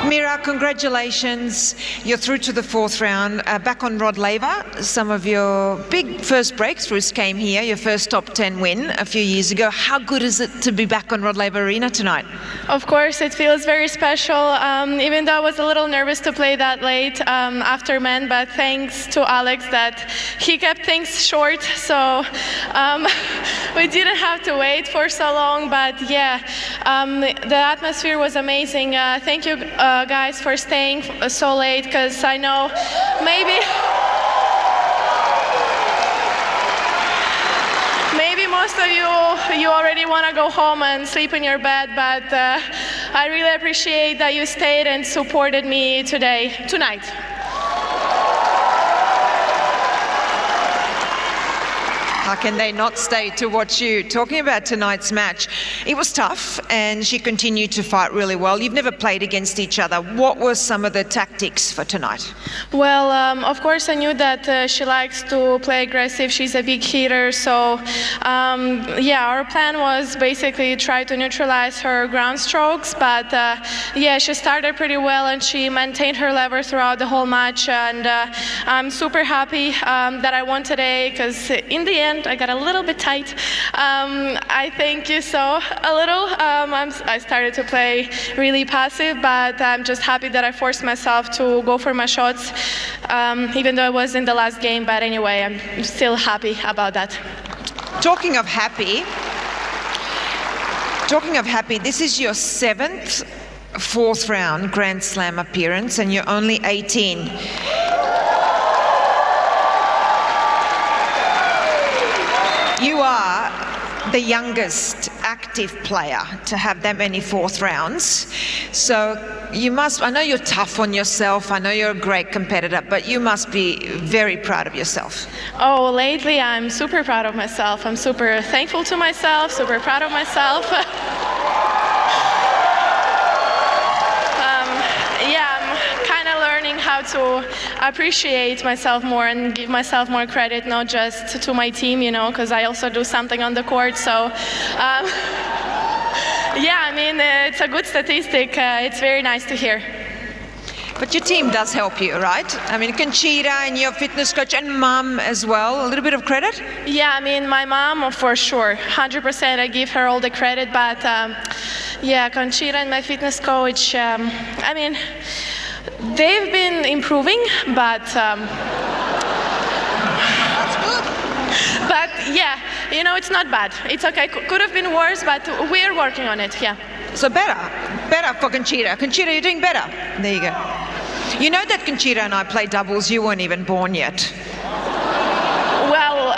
Mirra, congratulations. You're through to the 4th round. Back on Rod Laver, some of your big first breakthroughs came here, your first top 10 win a few years ago. How good is it to be back on Rod Laver Arena tonight? Of course, it feels very special, even though I was a little nervous to play that late after men, but thanks to Alex that he kept things short, so we didn't have to wait for so long, but yeah, the atmosphere was amazing. Thank you guys for staying so late, because I know maybe most of you already want to go home and sleep in your bed, but I really appreciate that you stayed and supported me tonight. How can they not stay to watch you? Talking about tonight's match, it was tough and she continued to fight really well. You've never played against each other. What were some of the tactics for tonight? Well, of course I knew that she likes to play aggressive. She's a big hitter, so yeah, our plan was basically try to neutralize her ground strokes, but yeah, she started pretty well and she maintained her level throughout the whole match, and I'm super happy that I won today, because in the end I got a little bit tight. I think you saw a little. I started to play really passive, but I'm just happy that I forced myself to go for my shots, even though it was in the last game. But anyway, I'm still happy about that. Talking of happy, this is your 7th 4th round Grand Slam appearance and you're only 18. You are the youngest active player to have that many 4th rounds. So you must, I know you're tough on yourself, I know you're a great competitor, but you must be very proud of yourself. Oh, lately I'm super proud of myself. I'm super thankful to myself, super proud of myself. Yeah, I'm kind of learning how to appreciate myself more and give myself more credit, not just to my team, you know, because I also do something on the court. So yeah, I mean, it's a good statistic. It's very nice to hear. But your team does help you, right? I mean, Conchita and your fitness coach and mum as well. A little bit of credit? Yeah, I mean, my mom, for sure. 100% I give her all the credit. But yeah, Conchita and my fitness coach, I mean, they've been improving, but that's good. But yeah, you know, it's not bad. It's okay. Could have been worse, but we're working on it, yeah. So better for Conchita. Conchita, you're doing better. There you go. You know that Conchita and I play doubles, you weren't even born yet. Well,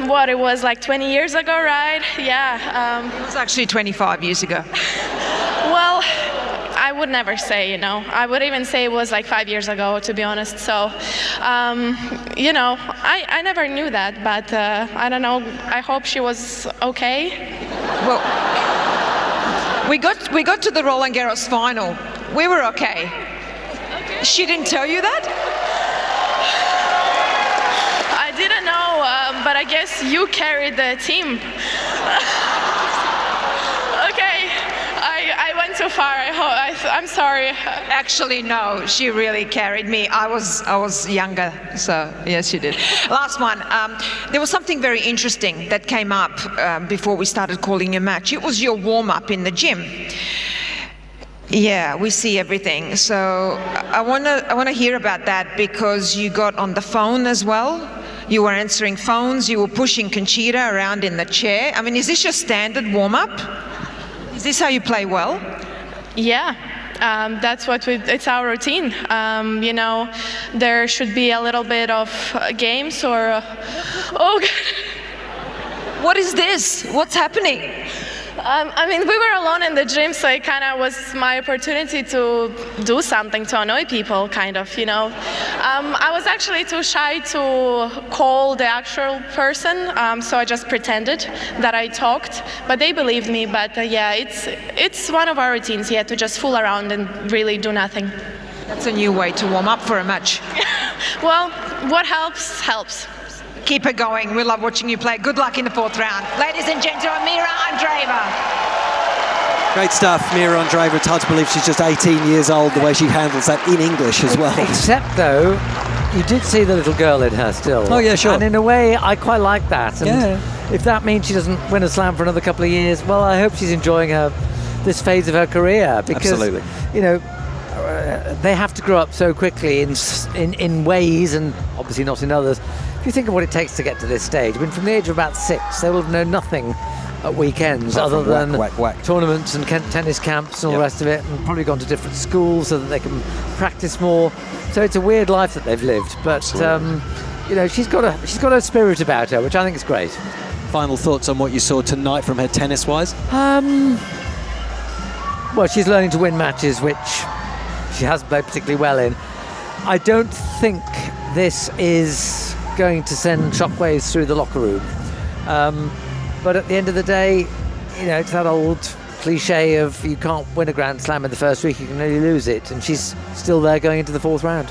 what, it was like 20 years ago, right? Yeah. It was actually 25 years ago. Well, I would never say, you know. I would even say it was like 5 years ago, to be honest. So, you know, I never knew that, but I don't know. I hope she was okay. Well, we got to the Roland Garros final. We were okay. She didn't tell you that? I didn't know, but I guess you carried the team. Okay, I went too far. I'm sorry. Actually, no, she really carried me. I was younger, so yes, she did. Last one. There was something very interesting that came up before we started calling your match. It was your warm-up in the gym. Yeah, we see everything. So I wanna hear about that, because you got on the phone as well. You were answering phones. You were pushing Conchita around in the chair. I mean, is this your standard warm-up? Is this how you play well? Yeah. That's what it's our routine. You know, there should be a little bit of games or oh God. What is this? What's happening? I mean, we were alone in the gym, so it kind of was my opportunity to do something to annoy people, kind of, you know. I was actually too shy to call the actual person, so I just pretended that I talked, but they believed me. But yeah, it's one of our routines, yeah, to just fool around and really do nothing. That's a new way to warm up for a match. Well, what helps, helps. Keep it going. We love watching you play. Good luck in the fourth round. Ladies and gentlemen, Mirra Andreeva. Great stuff, Mirra Andreeva. It's hard to believe she's just 18 years old, the way she handles that in English as well. Except, though, you did see the little girl in her still. Oh, yeah, sure. And in a way, I quite like that. And if that means she doesn't win a slam for another couple of years, well, I hope she's enjoying this phase of her career. Because, absolutely. You know, they have to grow up so quickly in ways, and obviously not in others. If you think of what it takes to get to this stage, I mean, from the age of about 6, they will have known nothing at weekends other than whack. tournaments and tennis camps and all the rest of it, and probably gone to different schools so that they can practice more. So it's a weird life that they've lived, but you know, she's got a spirit about her, which I think is great. Final thoughts on what you saw tonight from her tennis-wise? Well, she's learning to win matches, which she hasn't played particularly well in. I don't think this is going to send shockwaves through the locker room. But at the end of the day, you know, it's that old cliche of you can't win a Grand Slam in the first week, you can only lose it. And she's still there going into the fourth round.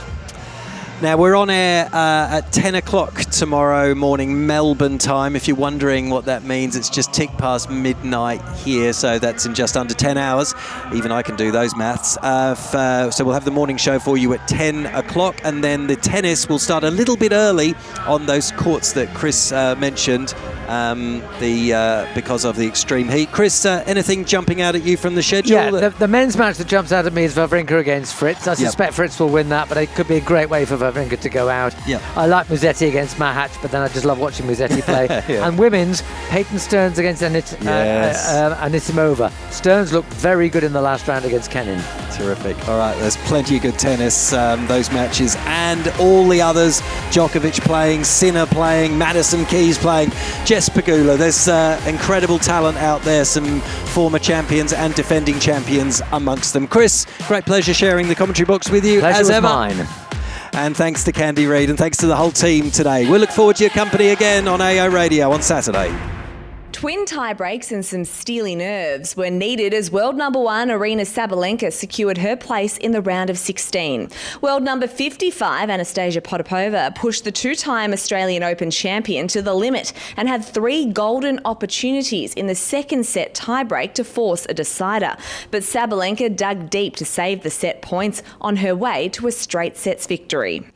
Now, we're on air at 10 o'clock tomorrow morning, Melbourne time. If you're wondering what that means, it's just tick past midnight here, so that's in just under 10 hours. Even I can do those maths. So we'll have the morning show for you at 10 o'clock, and then the tennis will start a little bit early on those courts that Chris mentioned because of the extreme heat. Chris, anything jumping out at you from the schedule? Yeah, the men's match that jumps out at me is Wawrinka against Fritz. I suspect Fritz will win that, but it could be a great way for Wawrinka to go out. I like Musetti against Mahatch, but then I just love watching Musetti play. And women's, Peyton Stearns against Anisimova. Stearns looked very good in the last round against Cain. Terrific. All right, there's plenty of good tennis, those matches, and all the others. Djokovic playing, Sinner playing, Madison Keys playing, Jess Pegula. There's incredible talent out there, some former champions and defending champions amongst them. Chris, great pleasure sharing the commentary box with you. Pleasure as was ever. Mine. And thanks to Candy Reid, and thanks to the whole team today. We'll look forward to your company again on AO Radio on Saturday. Twin tie breaks and some steely nerves were needed as world number 1 Aryna Sabalenka secured her place in the round of 16. World number 55 Anastasia Potapova pushed the 2-time Australian Open champion to the limit and had 3 golden opportunities in the second set tiebreak to force a decider. But Sabalenka dug deep to save the set points on her way to a straight sets victory.